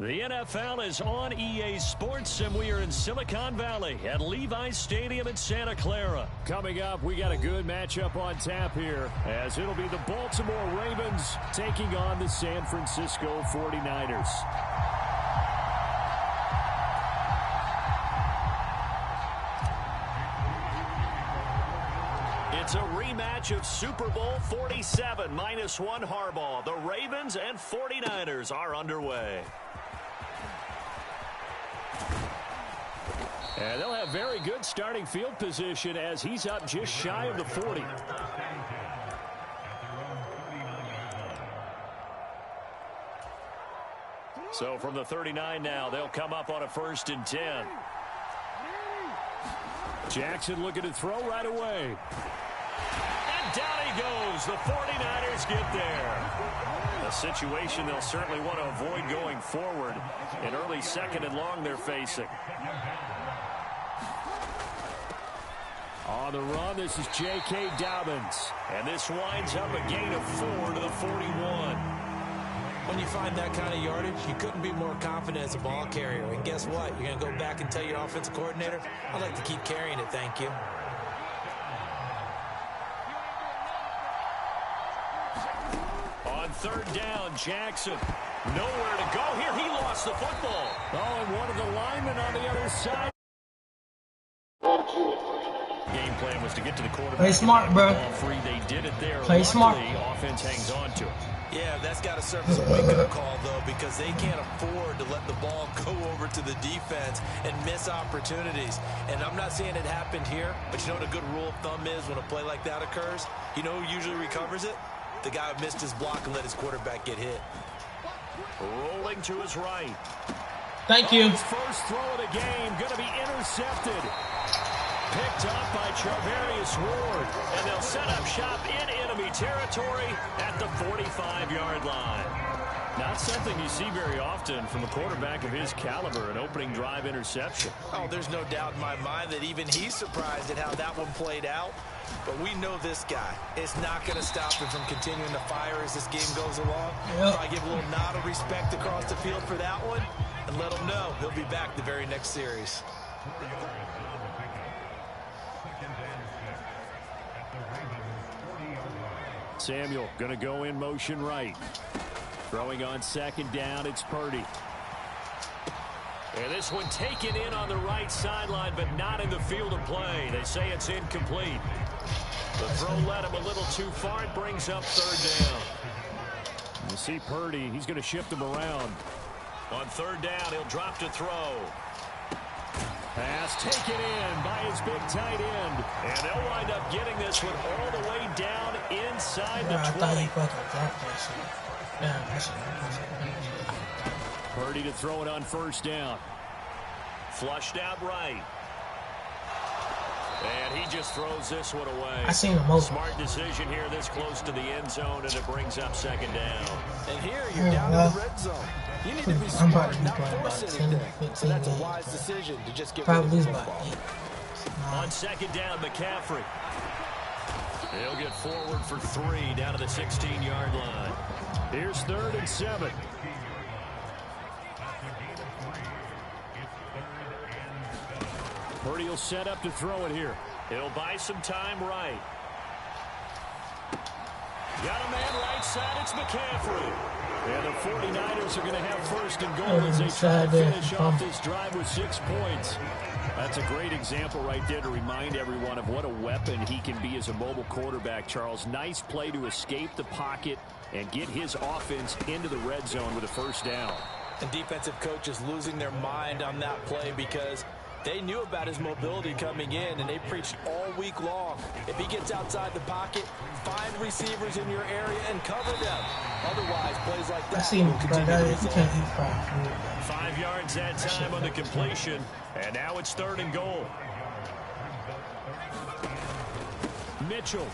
The NFL is on EA Sports, and we are in Silicon Valley at Levi's Stadium in Santa Clara. Coming up, we got a good matchup on tap here, as it'll be the Baltimore Ravens taking on the San Francisco 49ers. It's a rematch of Super Bowl 47 -1 Harbaugh. The Ravens and 49ers are underway. And they'll have very good starting field position as he's up just shy of the 40. So from the 39 now, they'll come up on a 1st and 10. Jackson looking to throw right away. And down he goes. The 49ers get there. A situation they'll certainly want to avoid going forward. An early 2nd and long they're facing. On the run, this is J.K. Dobbins. And this winds up a gain of 4 to the 41. When you find that kind of yardage, you couldn't be more confident as a ball carrier. And guess what? You're going to go back and tell your offensive coordinator, I'd like to keep carrying it, thank you. On 3rd down, Jackson. Nowhere to go here. He lost the football. Oh, and one of the linemen on the other side. Game plan was to get to the quarterback. Play smart, bro. Free. They did it there. Play smart. Offense hangs on to it. Yeah, that's got to serve as a wake-up call, though, because they can't afford to let the ball go over to the defense and miss opportunities. And I'm not saying it happened here, but you know what a good rule of thumb is when a play like that occurs? You know who usually recovers it? The guy who missed his block and let his quarterback get hit. Rolling to his right. Thank you. His first throw of the game going to be intercepted. Picked up by Charvarius Ward. And they'll set up shop in enemy territory at the 45-yard line. Not something you see very often from a quarterback of his caliber, an opening drive interception. Oh, there's no doubt in my mind that even he's surprised at how that one played out. But we know this guy. It's not going to stop him from continuing to fire as this game goes along. Yep. So I give a little nod of respect across the field for that one and let him know he'll be back the very next series. Samuel going to go in motion right. Throwing on 2nd down, it's Purdy. And this one taken in on the right sideline, but not in the field of play. They say it's incomplete. The throw led him a little too far. It brings up 3rd down. You see Purdy, he's going to shift him around. On 3rd down, he'll drop to throw. Pass taken in by his big tight end. And they'll wind up getting this one all the way down inside the 20. I thought he fucking dropped that shit. Damn, that shit. Purdy to throw it on 1st down. Flushed out right. And he just throws this one away. I seen him over. Smart decision here this close to the end zone, and it brings up 2nd down. And here you're down in the red zone. You need to be smart, not force anything. So that's a wise decision to just get rid of the football. On 2nd down, McCaffrey. He'll get forward for 3 down to the 16-yard line. Here's 3rd and 7. Purdy will set up to throw it here. He'll buy some time right. Got a man right side. It's McCaffrey. And the 49ers are going to have 1st and goal as they try to finish off this drive with 6 points. That's a great example right there to remind everyone of what a weapon he can be as a mobile quarterback, Charles. Nice play to escape the pocket and get his offense into the red zone with a 1st down. And defensive coaches losing their mind on that play because they knew about his mobility coming in, and they preached all week long. If he gets outside the pocket, find receivers in your area and cover them. Otherwise, plays like that will continue to result. 5 yards that time on the completion, and now it's 3rd and goal. Mitchell.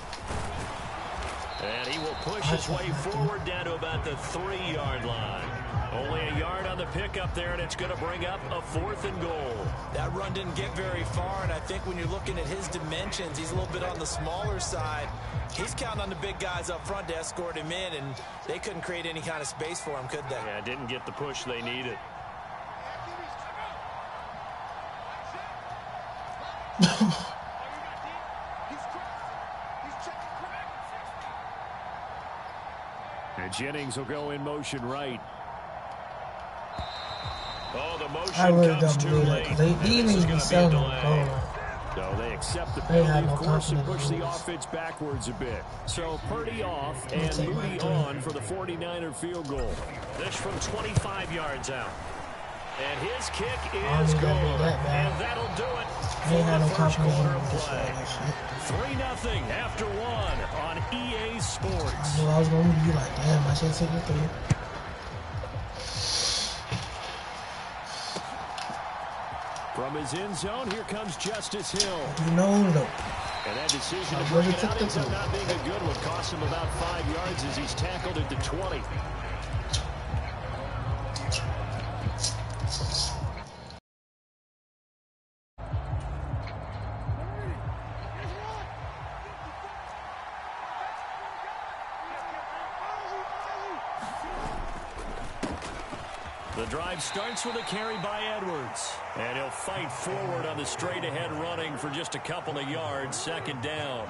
And he will push his way forward down to about the 3-yard line. Only a yard on the pickup there, and it's going to bring up a 4th and goal. That run didn't get very far, and I think when you're looking at his dimensions, he's a little bit on the smaller side. He's counting on the big guys up front to escort him in, and they couldn't create any kind of space for him, could they? Yeah, didn't get the push they needed. And Jennings will go in motion right. Oh, the motion I really comes don't too believe late. that because they didn't even be selling them goal. So they accept the They had penalty, no of course, and confidence push in the this. offense backwards a bit. So Purdy off I'll and take my Moody three. on for the 49er field goal. This from 25 yards out. And his kick I is don't good. think that'd be that bad. And that'll do it They ain't for had the no first confidence quarter in of this play. that shit. 3-0 after 1 on EA I Sports. knew I was going to be like, damn, I should take the 3. From his end zone, here comes Justice Hill. No. And that decision I to bring really it took out the ends up two. not being a good one. Cost him about 5 yards as he's tackled at the 20. The drive starts with a carry by Edwards. And he'll fight forward on the straight-ahead running for just a couple of yards. Second down.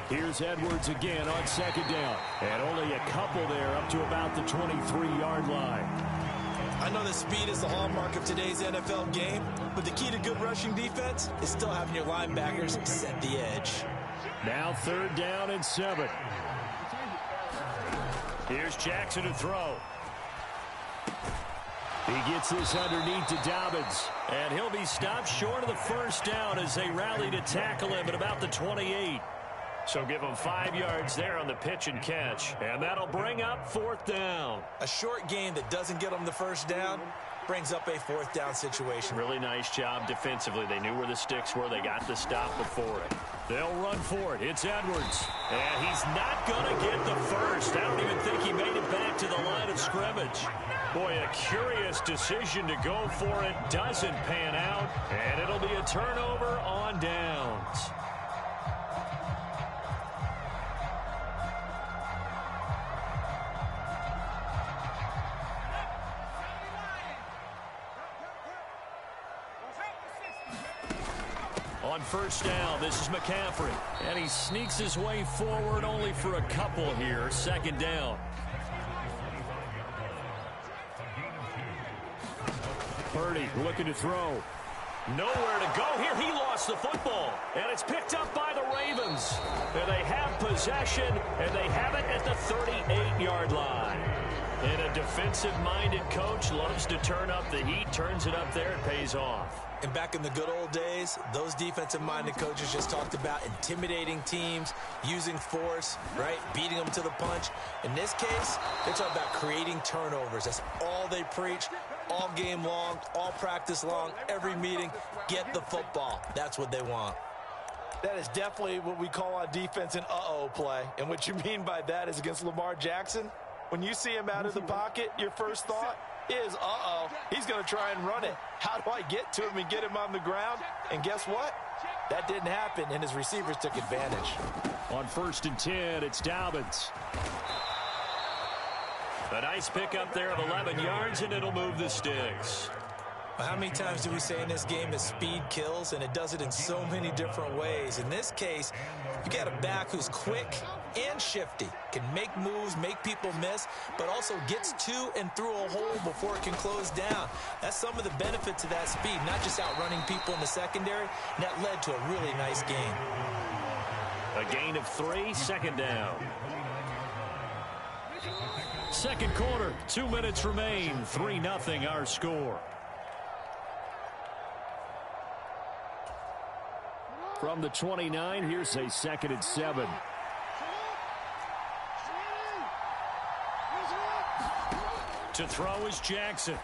Here's Edwards again on second down. And only a couple there up to about the 23-yard line. I know that speed is the hallmark of today's NFL game, but the key to good rushing defense is still having your linebackers set the edge. Now 3rd down and 7. Here's Jackson to throw. He gets this underneath to Dobbins, and he'll be stopped short of the first down as they rally to tackle him at about the 28. So give him 5 yards there on the pitch and catch, and that'll bring up 4th down. A short game that doesn't get them the first down brings up a 4th down situation. Really nice job defensively. They knew where the sticks were. They got the stop before it. They'll run for it. It's Edwards. And he's not going to get the first. I don't even think he made it back to the line of scrimmage. Boy, a curious decision to go for it. Doesn't pan out. And it'll be a turnover on downs. On first down, this is McCaffrey. And he sneaks his way forward only for a couple here. Second down. Purdy looking to throw. Nowhere to go here. He lost the football. And it's picked up by the Ravens. And they have possession, and they have it at the 38-yard line. And a defensive-minded coach loves to turn up the heat, turns it up there, and pays off. And back in the good old days, those defensive-minded coaches just talked about intimidating teams, using force, right, beating them to the punch. In this case, they're talking about creating turnovers. That's all they preach, all game long, all practice long, every meeting. Get the football. That's what they want. That is definitely what we call on defense an uh-oh play. And what you mean by that is against Lamar Jackson, when you see him out of the pocket, your first thought is, uh-oh, he's going to try and run it. How do I get to him and get him on the ground? And guess what? That didn't happen, and his receivers took advantage. On 1st and 10, it's Dobbins. A nice pickup there of 11 yards, and it'll move the sticks. How many times do we say in this game that speed kills, and it does it in so many different ways? In this case, you got a back who's quick and shifty, can make moves, make people miss, but also gets to and through a hole before it can close down. That's some of the benefits of that speed, not just outrunning people in the secondary, and that led to a really nice game. A gain of 3, second down. Second quarter, 2 minutes remain, 3-0 our score. From the 29, here's a 2nd and 7. To throw is Jackson.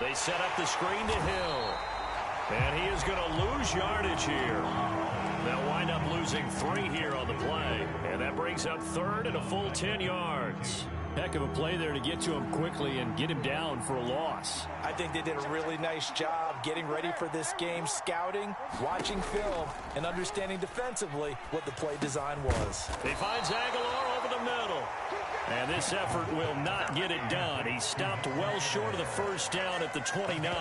They set up the screen to Hill. And he is going to lose yardage here. They'll wind up losing 3 here on the play. And that brings up 3rd and a full 10 yards. Heck of a play there to get to him quickly and get him down for a loss. I think they did a really nice job getting ready for this game, scouting, watching film, and understanding defensively what the play design was. He finds Aguilar over the middle. And this effort will not get it done. He stopped well short of the first down at the 29.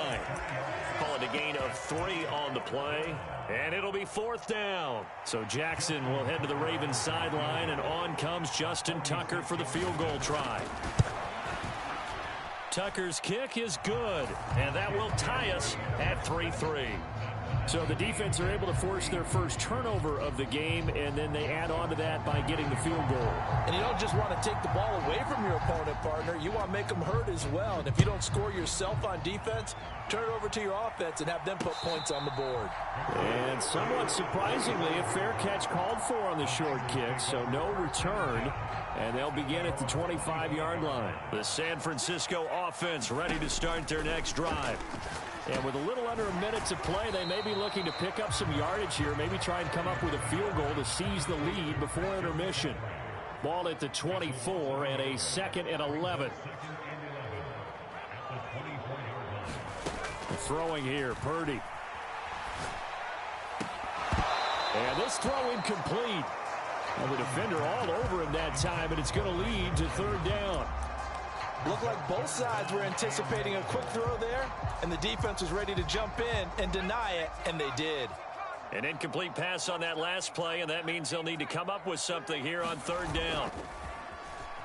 Call it a gain of 3 on the play. And it'll be 4th down. So Jackson will head to the Ravens sideline, and on comes Justin Tucker for the field goal try. Tucker's kick is good, and that will tie us at 3-3. So the defense are able to force their first turnover of the game, and then they add on to that by getting the field goal. And you don't just want to take the ball away from your opponent, partner. You want to make them hurt as well. And if you don't score yourself on defense, turn it over to your offense and have them put points on the board. And somewhat surprisingly, a fair catch called for on the short kick, so no return. And they'll begin at the 25-yard line. The San Francisco offense ready to start their next drive. And with a little under a minute to play, they may be looking to pick up some yardage here, maybe try and come up with a field goal to seize the lead before intermission. Ball at the 24 and a 2nd and 11. Throwing here, Purdy. And this throw incomplete. And the defender all over him that time, and it's going to lead to 3rd down. Looked like both sides were anticipating a quick throw there, and the defense was ready to jump in and deny it, and they did. An incomplete pass on that last play, and that means they'll need to come up with something here on 3rd down.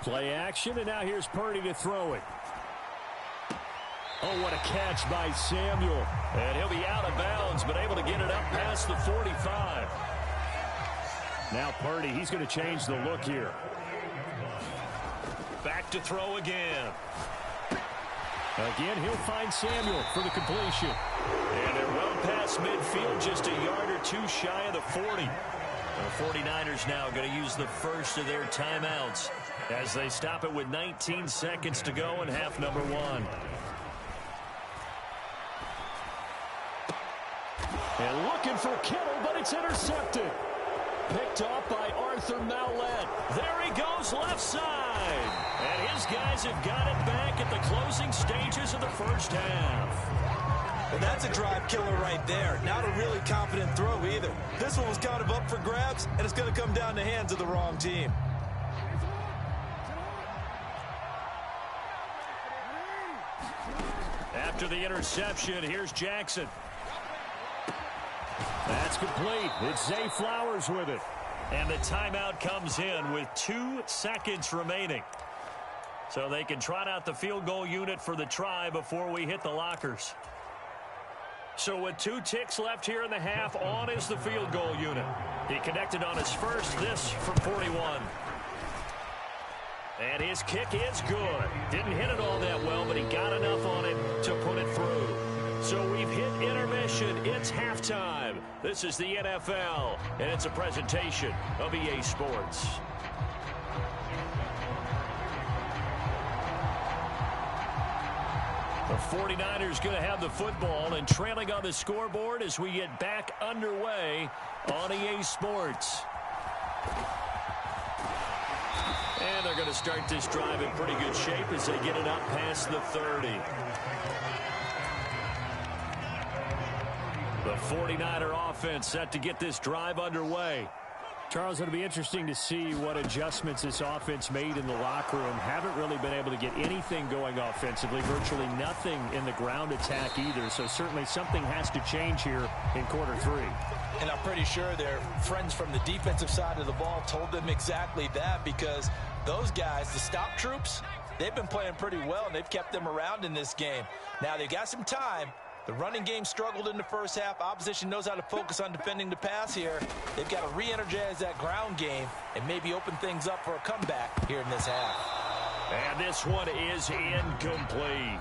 Play action, and now here's Purdy to throw it. Oh, what a catch by Samuel. And he'll be out of bounds, but able to get it up past the 45. Now Purdy, he's going to change the look here. Back to throw again. Again, he'll find Samuel for the completion. And they're well past midfield, just a yard or two shy of the 40. The 49ers now going to use the first of their timeouts as they stop it with 19 seconds to go in half number 1. And looking for Kittle, but it's intercepted. Picked off by Arthur Mallett. There he goes left side. And his guys have got it back at the closing stages of the first half. And that's a drive killer right there. Not a really confident throw either. This one was kind of up for grabs, and it's going to come down the hands of the wrong team. After the interception, here's Jackson. That's complete. It's Zay Flowers with it. And the timeout comes in with 2 seconds remaining. So they can trot out the field goal unit for the try before we hit the lockers. So with 2 ticks left here in the half, on is the field goal unit. He connected on his first, this from 41. And his kick is good. Didn't hit it all that well, but he got enough on it to put it through. So we've hit intermission. It's halftime. This is the NFL, and it's a presentation of EA Sports. The 49ers going to have the football and trailing on the scoreboard as we get back underway on EA Sports. And they're going to start this drive in pretty good shape as they get it up past the 30. The 49er offense set to get this drive underway. Charles, it'll be interesting to see what adjustments this offense made in the locker room. Haven't really been able to get anything going offensively, virtually nothing in the ground attack either. So certainly something has to change here in quarter 3. And I'm pretty sure their friends from the defensive side of the ball told them exactly that, because those guys, the stop troops, they've been playing pretty well, and they've kept them around in this game. Now, they've got some time. The running game struggled in the first half. Opposition knows how to focus on defending the pass here. They've got to re-energize that ground game and maybe open things up for a comeback here in this half. And this one is incomplete.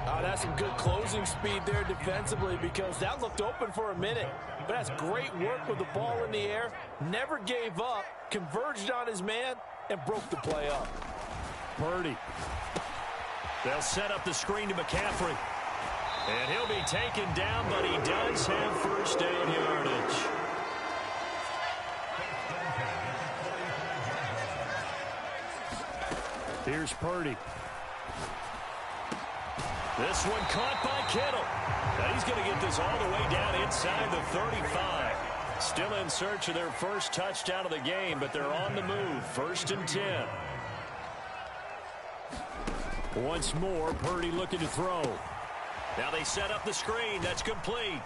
That's some good closing speed there defensively, because that looked open for a minute. But that's great work with the ball in the air. Never gave up, converged on his man, and broke the play up. Purdy. They'll set up the screen to McCaffrey. And he'll be taken down, but he does have first down yardage. Here's Purdy. This one caught by Kittle. Now he's going to get this all the way down inside the 35. Still in search of their first touchdown of the game, but they're on the move. 1st and 10. Once more, Purdy looking to throw. Now they set up the screen. That's complete.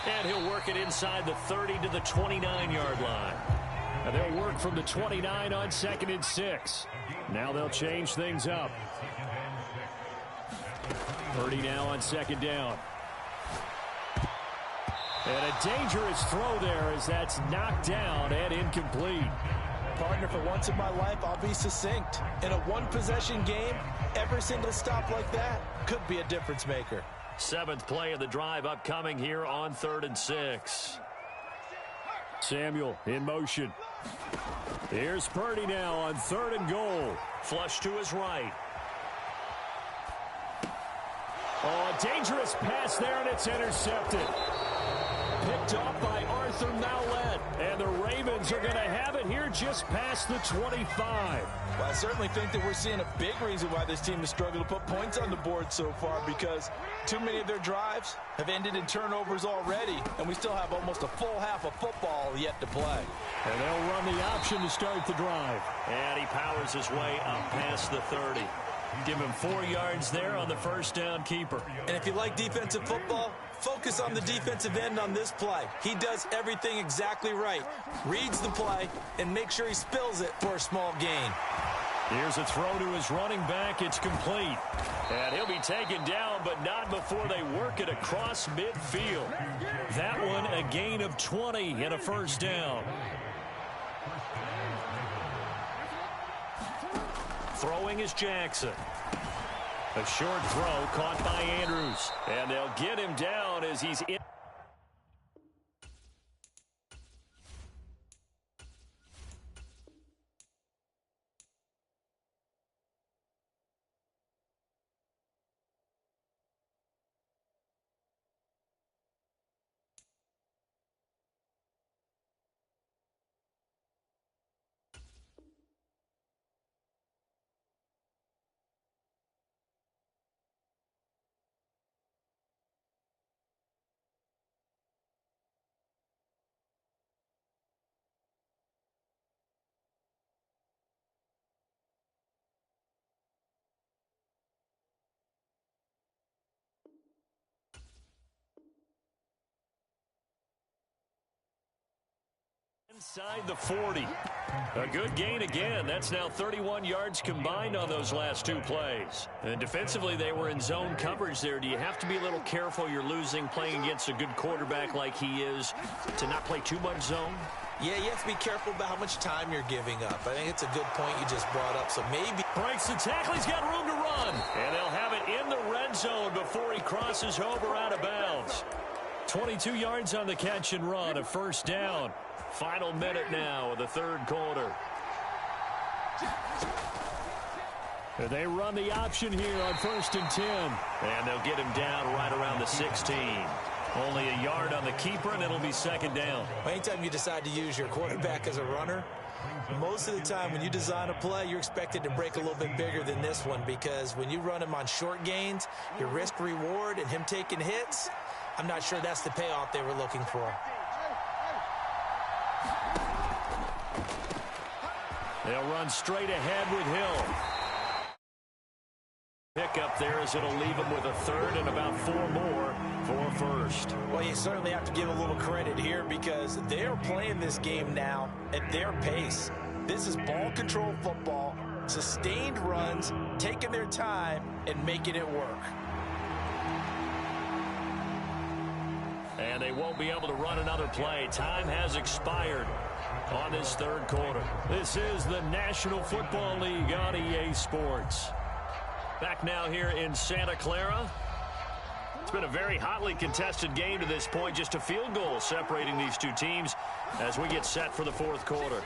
And he'll work it inside the 30 to the 29-yard line. And they'll work from the 29 on 2nd and 6. Now they'll change things up. Purdy now on 2nd down. And a dangerous throw there as that's knocked down and incomplete. Partner, for once in my life, I'll be succinct. In a one-possession game, every single stop like that could be a difference maker. 7th play of the drive upcoming here on 3rd and 6. Samuel in motion. Here's Purdy now on 3rd and goal. Flush to his right. Oh, a dangerous pass there, and it's intercepted. Picked off by Arthur Maulet. And the Ravens are going to have it here just past the 25. Well, I certainly think that we're seeing a big reason why this team has struggled to put points on the board so far, because too many of their drives have ended in turnovers already, and we still have almost a full half of football yet to play. And they'll run the option to start the drive. And he powers his way up past the 30. Give him 4 yards there on the first down keeper. And if you like defensive football, focus on the defensive end on this play. He does everything exactly right. Reads the play and makes sure he spills it for a small gain. Here's a throw to his running back. It's complete. And he'll be taken down, but not before they work it across midfield. That one a gain of 20 and a first down. Throwing is Jackson. A short throw caught by Andrews. And they'll get him down as he's in. Inside the 40. A good gain again. That's now 31 yards combined on those last 2 plays. And defensively, they were in zone coverage there. Do you have to be a little careful? You're losing playing against a good quarterback like he is to not play too much zone? Yeah, you have to be careful about how much time you're giving up. I think it's a good point you just brought up. So maybe breaks the tackle. He's got room to run. And they'll have it in the red zone before he crosses over out of bounds. 22 yards on the catch and run. A first down. Final minute now of the 3rd quarter. They run the option here on 1st and 10. And they'll get him down right around the 16. Only a yard on the keeper, and it'll be 2nd down. Anytime you decide to use your quarterback as a runner, most of the time when you design a play, you're expected to break a little bit bigger than this one, because when you run him on short gains, your risk-reward and him taking hits, I'm not sure that's the payoff they were looking for. They'll run straight ahead with Hill. Pick up there as it'll leave him with a 3rd and about 4 more for first. Well, you certainly have to give a little credit here, because they're playing this game now at their pace. This is ball control football, sustained runs, taking their time and making it work. And they won't be able to run another play. Time has expired on this 3rd quarter. This is the National Football League on EA Sports. Back now here in Santa Clara. It's been a very hotly contested game to this point. Just a field goal separating these 2 teams as we get set for the 4th quarter.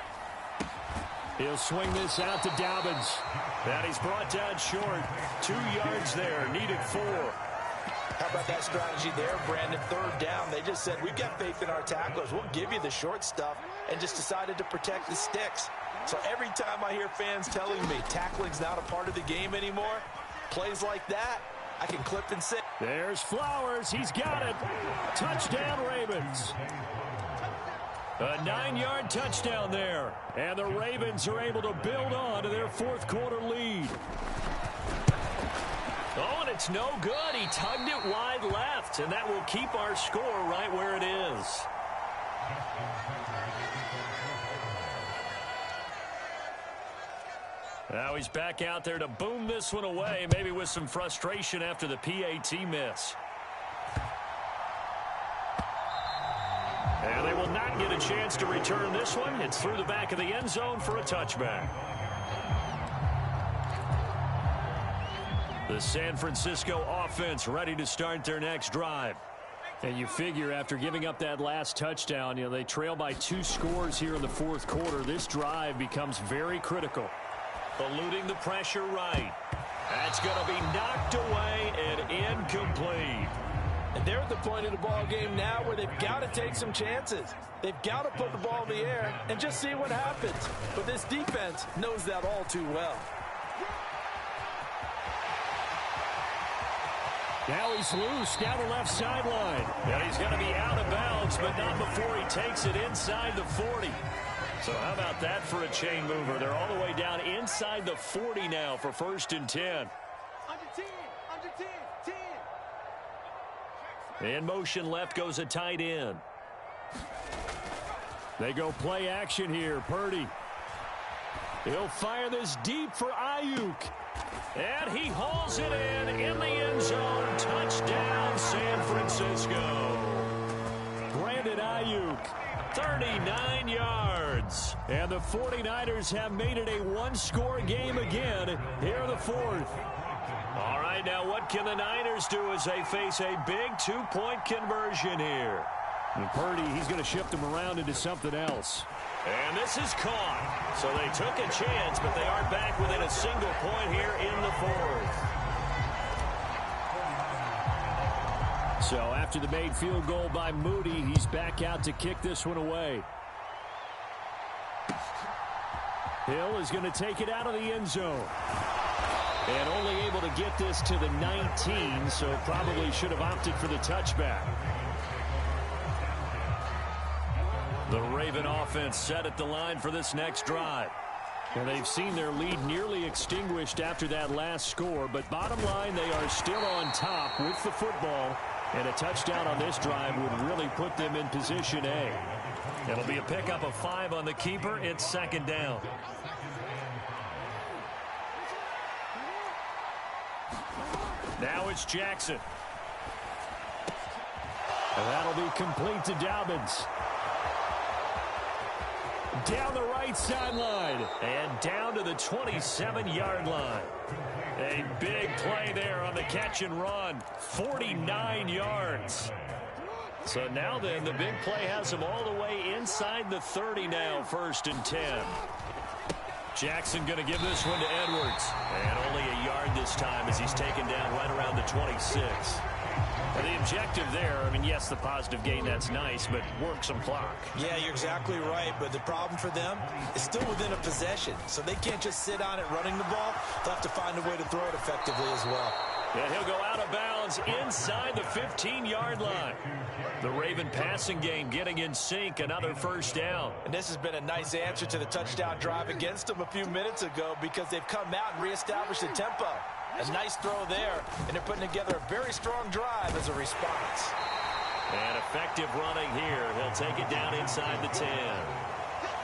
He'll swing this out to Dobbins. And he's brought down short. 2 yards there. Needed 4. How about that strategy there, Brandon? 3rd down. They just said, we've got faith in our tacklers. We'll give you the short stuff, and just decided to protect the sticks. So every time I hear fans telling me tackling's not a part of the game anymore, plays like that, I can clip and sit. There's Flowers. He's got it. Touchdown, Ravens. A 9-yard touchdown there. And the Ravens are able to build on to their 4th quarter lead. it's no good. He tugged it wide left, and that will keep our score right where it is. Now he's back out there to boom this one away, maybe with some frustration after the PAT miss. And they will not get a chance to return this one. It's through the back of the end zone for a touchback. The San Francisco offense ready to start their next drive. And you figure after giving up that last touchdown, they trail by 2 scores here in the fourth quarter. This drive becomes very critical. Eluding the pressure right. That's going to be knocked away and incomplete. And they're at the point of the ball game now where they've got to take some chances. They've got to put the ball in the air and just see what happens. But this defense knows that all too well. Now he's loose down the left sideline. And he's going to be out of bounds, but not before he takes it inside the 40. So how about that for a chain mover? They're all the way down inside the 40 now for 1st and 10. Under 10, 10. In motion left goes a tight end. They go play action here. Purdy. He'll fire this deep for Ayuk. And he hauls it in the end zone. Touchdown, San Francisco. Brandon Ayuk, 39 yards. And the 49ers have made it a one-score game again here in the fourth. All right, now what can the Niners do as they face a big 2-point conversion here? And Purdy, he's going to shift them around into something else. And this is caught. So they took a chance, but they aren't back within a single point here in the fourth. So after the made field goal by Moody, he's back out to kick this one away. Hill is going to take it out of the end zone. And only able to get this to the 19, so probably should have opted for the touchback. The Raven offense set at the line for this next drive. And they've seen their lead nearly extinguished after that last score, but bottom line, they are still on top with the football, and a touchdown on this drive would really put them in position A. It'll be a pickup of 5 on the keeper. It's 2nd down. Now it's Jackson. And that'll be complete to Dobbins. Down the right sideline and down to the 27-yard line. A big play there on the catch and run. 49 yards. So now then, the big play has him all the way inside the 30 now, 1st and 10. Jackson going to give this one to Edwards. And only a yard this time as he's taken down right around the 26. And the objective there, I mean, yes, the positive gain, that's nice, but work some clock. Yeah, you're exactly right, but the problem for them is still within a possession, so they can't just sit on it running the ball. They'll have to find a way to throw it effectively as well. And he'll go out of bounds inside the 15-yard line. The Raven passing game getting in sync, another 1st down. And this has been a nice answer to the touchdown drive against them a few minutes ago because they've come out and reestablished the tempo. A nice throw there, and they're putting together a very strong drive as a response. And effective running here. He'll take it down inside the 10.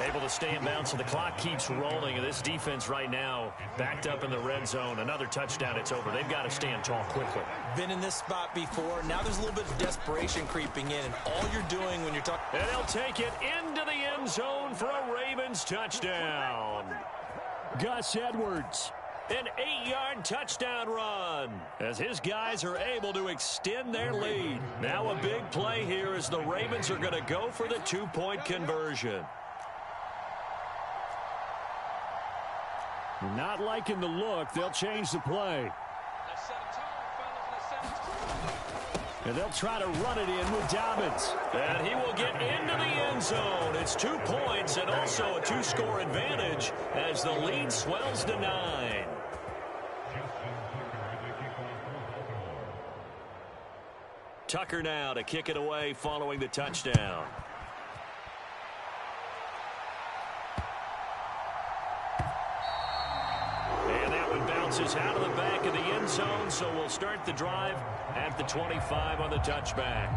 Able to stay in bounds, so the clock keeps rolling. And this defense right now backed up in the red zone. Another touchdown, it's over. They've got to stand tall quickly. Been in this spot before. Now there's a little bit of desperation creeping in. And all you're doing when you're talking... And they'll take it into the end zone for a Ravens touchdown. Gus Edwards. An 8-yard touchdown run as his guys are able to extend their lead. Now a big play here as the Ravens are going to go for the 2-point conversion. Not liking the look. They'll change the play. And they'll try to run it in with Dobbins. And he will get into the end zone. It's 2 points and also a 2-score advantage as the lead swells to 9. Tucker now to kick it away following the touchdown. This is out of the back of the end zone, so we'll start the drive at the 25 on the touchback.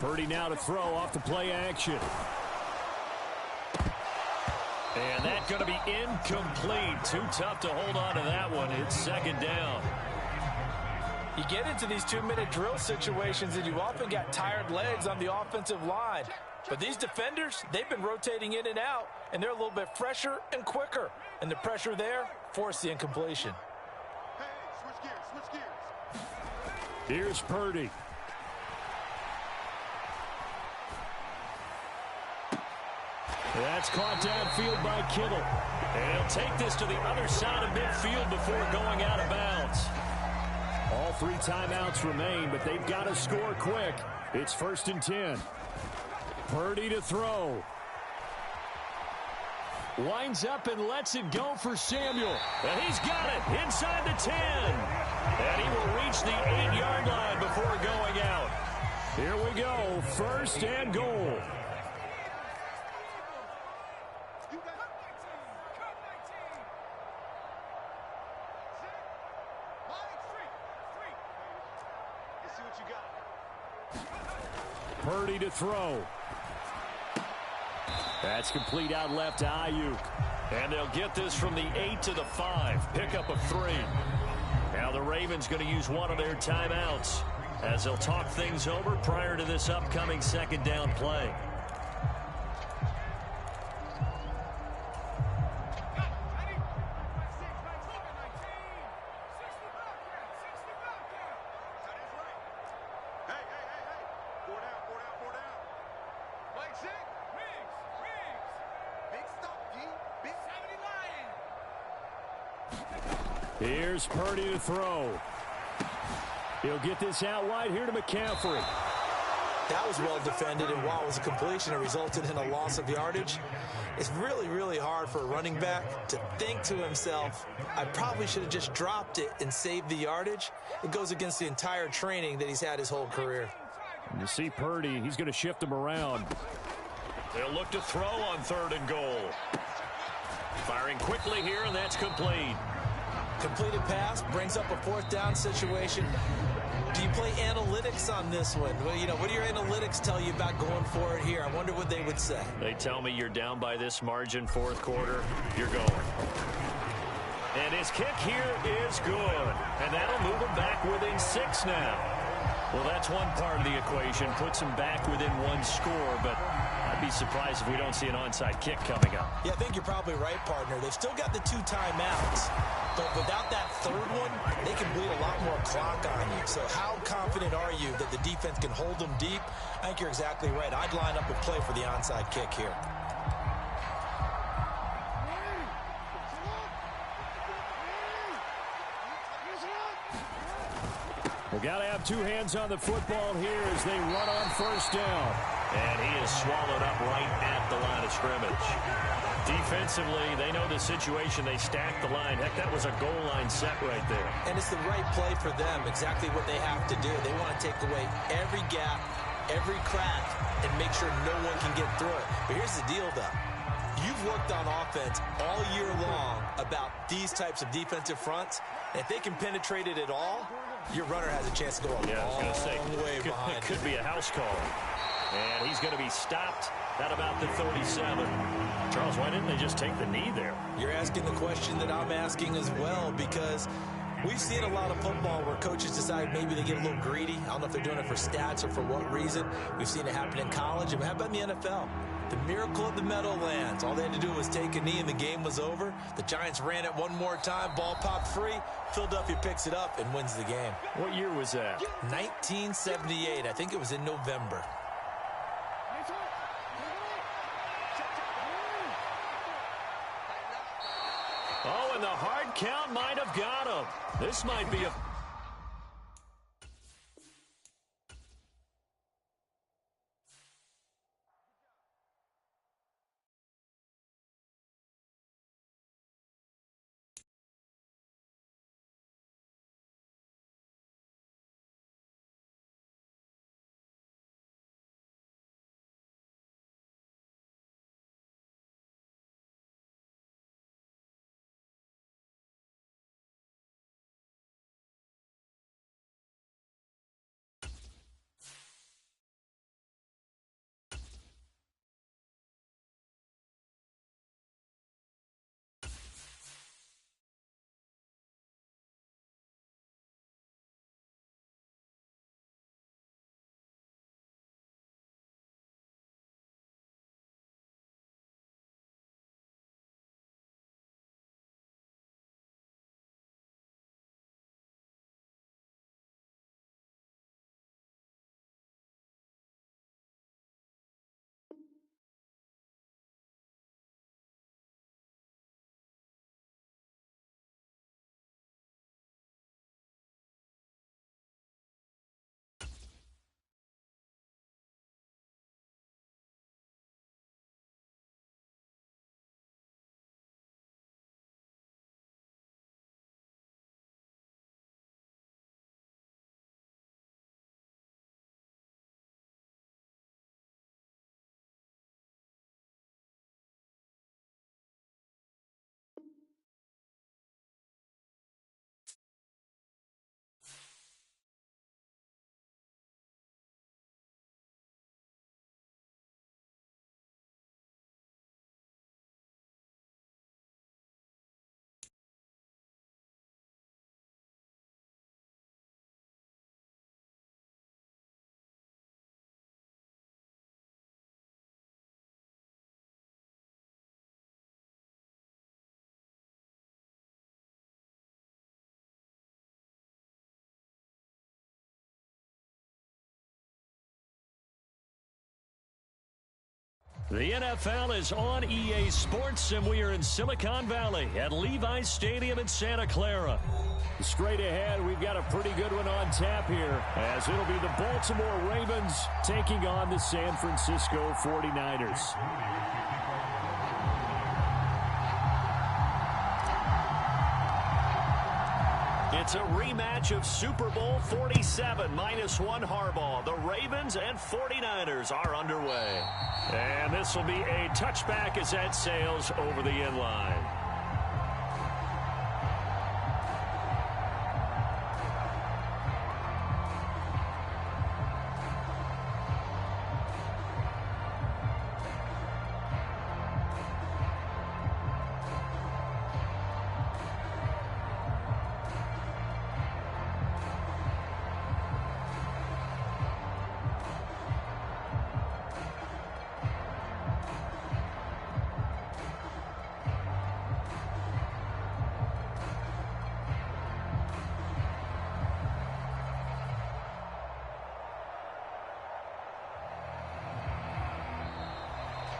Purdy now to throw off the play action. And that's going to be incomplete. Too tough to hold on to that one. It's second down. You get into these 2-minute drill situations, and you often got tired legs on the offensive line. But these defenders, they've been rotating in and out, and they're a little bit fresher and quicker. And the pressure there forced the incompletion. Hey, switch gears. Here's Purdy. That's caught downfield by Kittle. And he'll take this to the other side of midfield before going out of bounds. All 3 timeouts remain, but they've got to score quick. It's 1st and 10. Purdy to throw. Winds up and lets it go for Samuel. And he's got it inside the 10. And he will reach the 8-yard line before going out. Here we go, 1st and goal. Purdy to throw. That's complete out left to Ayuk. And they'll get this from the 8 to the 5. Pickup of 3. Now the Ravens going to use one of their timeouts as they'll talk things over prior to this upcoming second down play. Here's Purdy to throw. He'll get this out wide here to McCaffrey. That was well defended, and while it was a completion, it resulted in a loss of yardage. It's really, really hard for a running back to think to himself, I probably should have just dropped it and saved the yardage. It goes against the entire training that he's had his whole career. And you see Purdy, he's going to shift him around. They'll look to throw on 3rd and goal. Firing quickly here, and that's complete. Completed pass brings up a 4th down situation. Do you play analytics on this one? Well, you know, what do your analytics tell you about going for it here? I wonder what they would say. They tell me you're down by this margin 4th quarter, you're going. And his kick here is good. And that'll move him back within 6 now. Well, that's one part of the equation. Puts him back within 1 score, but I'd be surprised if we don't see an onside kick coming up. Yeah, I think you're probably right, partner. They've still got the 2 timeouts. But without that 3rd one, they can bleed a lot more clock on you. So how confident are you that the defense can hold them deep? I think you're exactly right. I'd line up and play for the onside kick here. We got to have 2 hands on the football here as they run on 1st down. And he is swallowed up right at the line of scrimmage. Defensively, they know the situation. They stack the line. Heck, that was a goal line set right there. And it's the right play for them, exactly what they have to do. They want to take away every gap, every crack, and make sure no one can get through it. But here's the deal, though. You've worked on offense all year long about these types of defensive fronts. And if they can penetrate it at all, your runner has a chance to go a long way behind. It could be a house call. And he's going to be stopped at about the 37. Charles, why didn't they just take the knee there? You're asking the question that I'm asking as well, because we've seen a lot of football where coaches decide maybe they get a little greedy. I don't know if they're doing it for stats or for what reason. We've seen it happen in college. And how about in the NFL? The miracle of the Meadowlands. All they had to do was take a knee and the game was over. The Giants ran it one more time. Ball popped free. Philadelphia picks it up and wins the game. What year was that? 1978. I think it was in November. Oh, and the hard count might have got him. This might be a The NFL is on EA Sports, and we are in Silicon Valley at Levi's Stadium in Santa Clara. Straight ahead, we've got a pretty good one on tap here, as it'll be the Baltimore Ravens taking on the San Francisco 49ers. It's a rematch of Super Bowl 47, -1 Harbaugh. The Ravens and 49ers are underway. And this will be a touchback as that sails over the end line.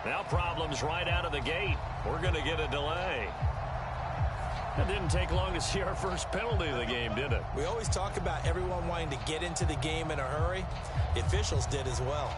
Now problems right out of the gate. We're going to get a delay. It didn't take long to see our first penalty of the game, did it? We always talk about everyone wanting to get into the game in a hurry. The officials did as well.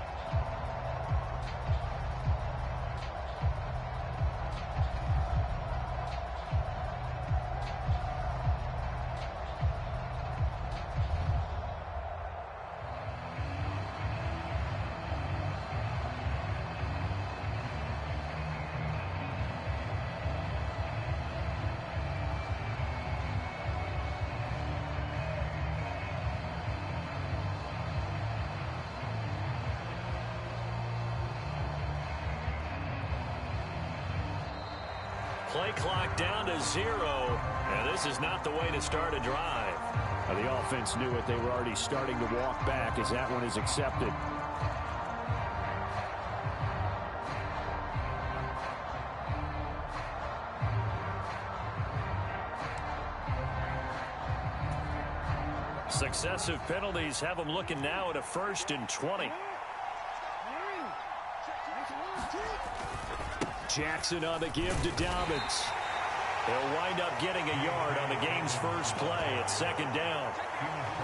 Play clock down to 0, and this is not the way to start a drive. The offense knew it. They were already starting to walk back as that one is accepted. Successive penalties have them looking now at a 1st and 20. Jackson on the give to Dobbins. He'll wind up getting a yard on the game's first play at 2nd down.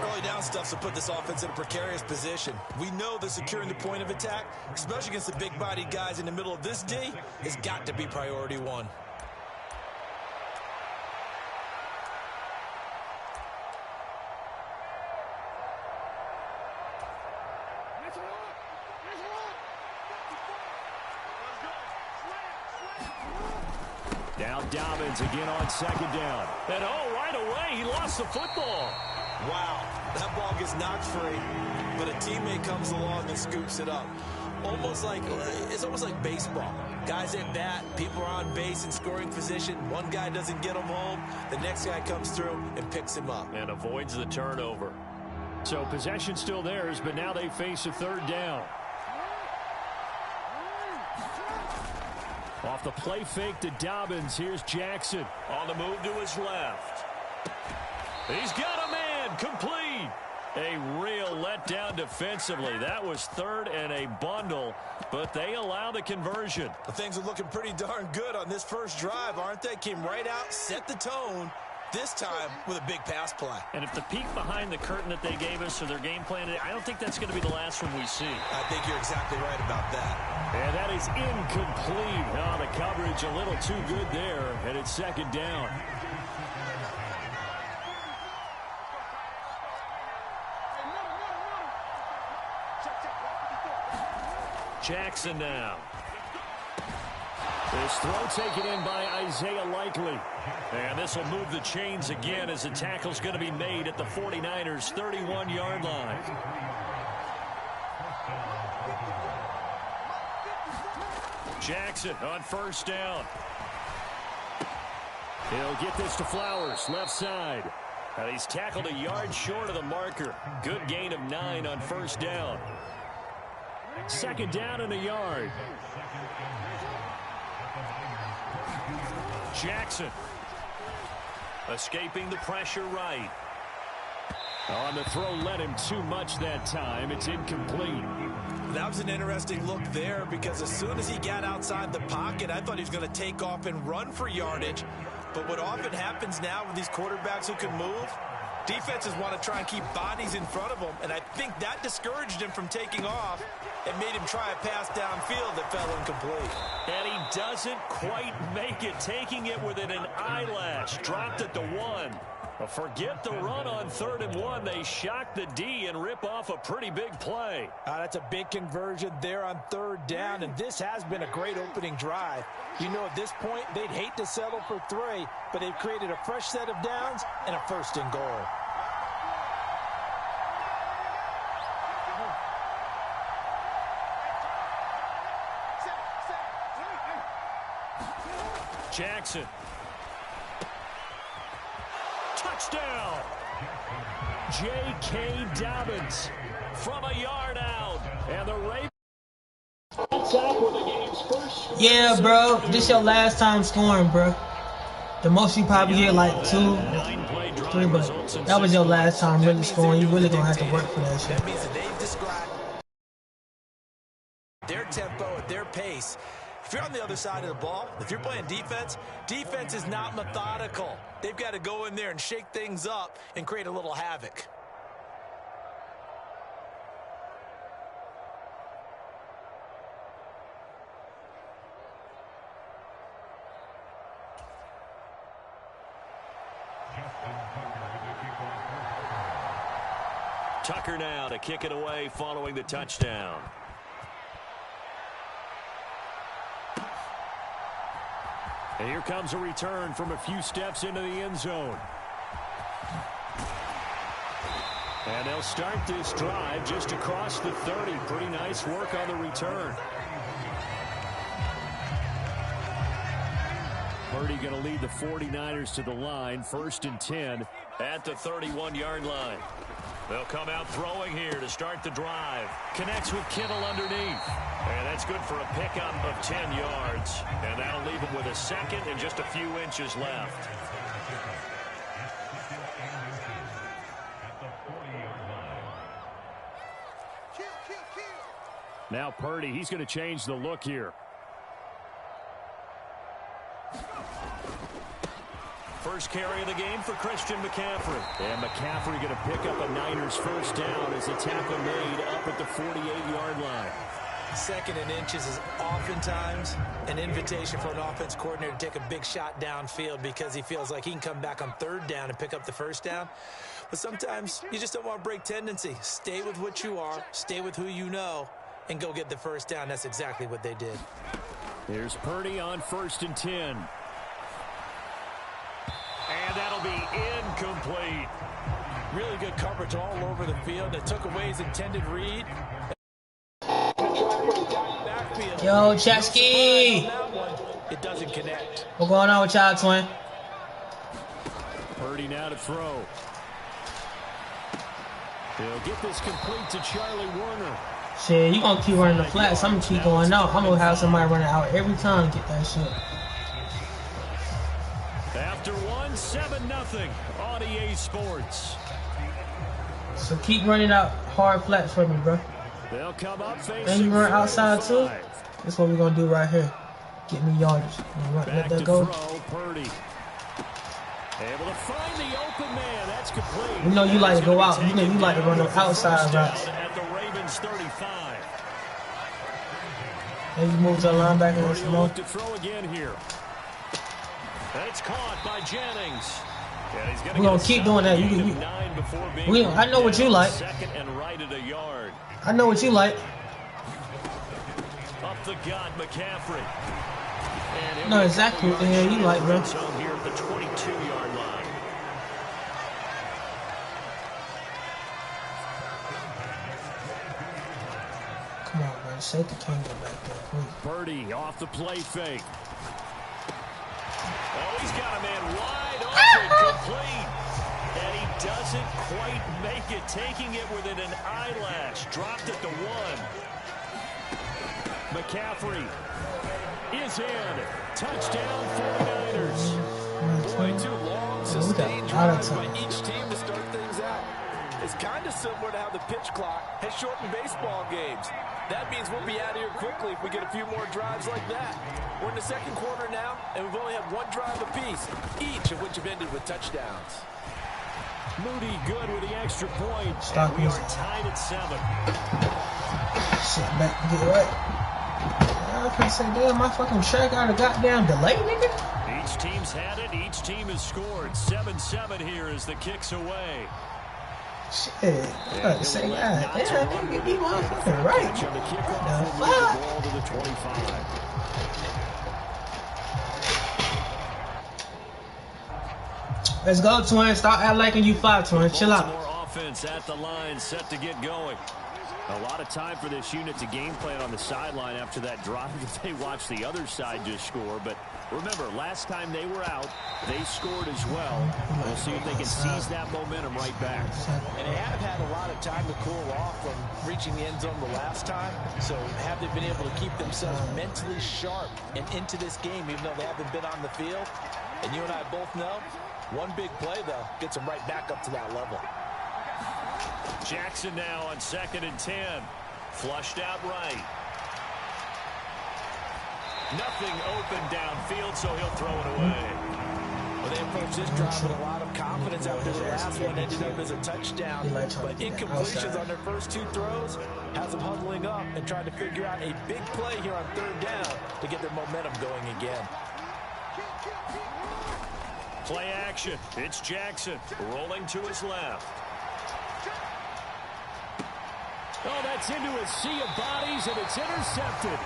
Early down stuff to put this offense in a precarious position. We know that securing the point of attack, especially against the big-bodied guys in the middle of this D, has got to be priority 1. Now Dobbins again on 2nd down. And right away, he lost the football. Wow, that ball gets knocked free, but a teammate comes along and scoops it up. It's almost like baseball. Guys at bat, people are on base in scoring position. One guy doesn't get him home. The next guy comes through and picks him up. And avoids the turnover. So possession still theirs, but now they face a 3rd down. Off the play fake to Dobbins, here's Jackson. On the move to his left. He's got a man, complete. A real letdown defensively. That was 3rd and a bundle, but they allow the conversion. Well, things are looking pretty darn good on this first drive, aren't they? Came right out, set the tone, this time with a big pass play. And if the peek behind the curtain that they gave us or their game plan, I don't think that's going to be the last one we see. I think you're exactly right about that. And that is incomplete. Oh, the coverage a little too good there, and it's 2nd down. Jackson now. This throw taken in by Isaiah Likely. And this will move the chains again as the tackle's going to be made at the 49ers' 31-yard line. Jackson on 1st down. He'll get this to Flowers, left side. And he's tackled a yard short of the marker. Good gain of 9 on 1st down. 2nd down and a yard. Jackson escaping the pressure right. On the throw, led him too much that time. It's incomplete. That was an interesting look there because as soon as he got outside the pocket, I thought he was going to take off and run for yardage. But what often happens now with these quarterbacks who can move, defenses want to try and keep bodies in front of them, and I think that discouraged him from taking off and made him try a pass downfield that fell incomplete. And he doesn't quite make it, taking it within an eyelash. Dropped at the 1. Forget the run on 3rd and 1. They shock the D and rip off a pretty big play. That's a big conversion there on 3rd down, and this has been a great opening drive. You know, at this point, they'd hate to settle for 3, but they've created a fresh set of downs and a 1st and goal. Jackson. Touchdown. J.K. Dobbins from a yard out. And the Ravens. Yeah, bro. This your last time scoring, bro. The most you probably get like 2, 3, but that was your last time really scoring. You really gonna have to work for that shit. That means that they've described their tempo at their pace. If you're on the other side of the ball, if you're playing defense, defense is not methodical. They've got to go in there and shake things up and create a little havoc. Tucker now to kick it away following the touchdown. And here comes a return from a few steps into the end zone. And they'll start this drive just across the 30. Pretty nice work on the return. Purdy going to lead the 49ers to the line. 1st and 10 at the 31-yard line. They'll come out throwing here to start the drive. Connects with Kittle underneath. And that's good for a pickup of 10 yards. And that'll leave him with a 2nd and just a few inches left. Now Purdy, he's going to change the look here. First carry of the game for Christian McCaffrey. And McCaffrey going to pick up a Niners 1st down as the tackle made up at the 48-yard line. 2nd and inches is oftentimes an invitation for an offense coordinator to take a big shot downfield because he feels like he can come back on 3rd down and pick up the 1st down. But sometimes you just don't want to break tendency. Stay with what you are, stay with who you know, and go get the 1st down. That's exactly what they did. Here's Purdy on 1st and 10. And that'll be incomplete. Really good coverage all over the field. It took away his intended read. Yo, Chesky! It doesn't connect. What's going on with y'all, twin? Purdy now to throw. He'll get this complete to Charlie Warner. Shit, you gonna keep running the flats. I'm gonna keep going out. I'm gonna have somebody running out every time to get that shit. After 7-0 on EA Sports. So keep running out hard flats for me, bro. They'll come up facing. And you run outside too. That's what we're gonna do right here. Get me yardage. Let that go. Purdy. Able to find the open man. That's complete. You know you like to go out. You know you like to run the outside routes. At the Ravens 35. And you move to the linebacker and slow. To throw again here. That's caught by Jennings. We're going to keep doing that. I know what you like. 2nd and right at a yard. I know what you like. Up the gut, McCaffrey. I know exactly what the hell you like, bro. Here at the 22-yard line. Come on, man. Safety can't go back there, please. Purdy off the play fake. Oh, he's got a man wide open, complete. And he doesn't quite make it, taking it within an eyelash. Dropped at the 1. McCaffrey is in. Touchdown 49ers. Boy, 2 long, sustained drives by each team to start things out. is kind of similar to how the pitch clock has shortened baseball games. That means we'll be out of here quickly if we get a few more drives like that. We're in the second quarter now, and we've only had one drive apiece, each of which have ended with touchdowns. Moody good with the extra point. Stop and we using are tied at 7. Sit back and get right. I can't say, damn, my fucking track got a goddamn delay, nigga. Each team's had it. Each team has scored. 7-7 here as the kick's away. Shit, I got to say, God damn, nigga, get me motherfucking right. On the kickoff, The and move fuck? the ball to the 25. Let's go, twin. Stop acting like you 5, twin. Chill out. Baltimore offense at the line, set to get going. A lot of time for this unit to game plan on the sideline after that drive that they watched the other side just score. But remember, last time they were out, they scored as well. We'll see if they can seize that momentum right back. And they have had a lot of time to cool off from reaching the end zone the last time. So have they been able to keep themselves mentally sharp and into this game, even though they haven't been on the field? And you and I both know, one big play, though, gets them right back up to that level. Jackson now on 2nd and 10. Flushed out right. Nothing open downfield, so he'll throw it away. Well, they approached this drive with a lot of confidence after the last one ended up as a touchdown. But incompletions on their first 2 throws has them huddling up and trying to figure out a big play here on 3rd down to get their momentum going again. Play action. It's Jackson rolling to his left. Oh, that's into a sea of bodies, and it's intercepted.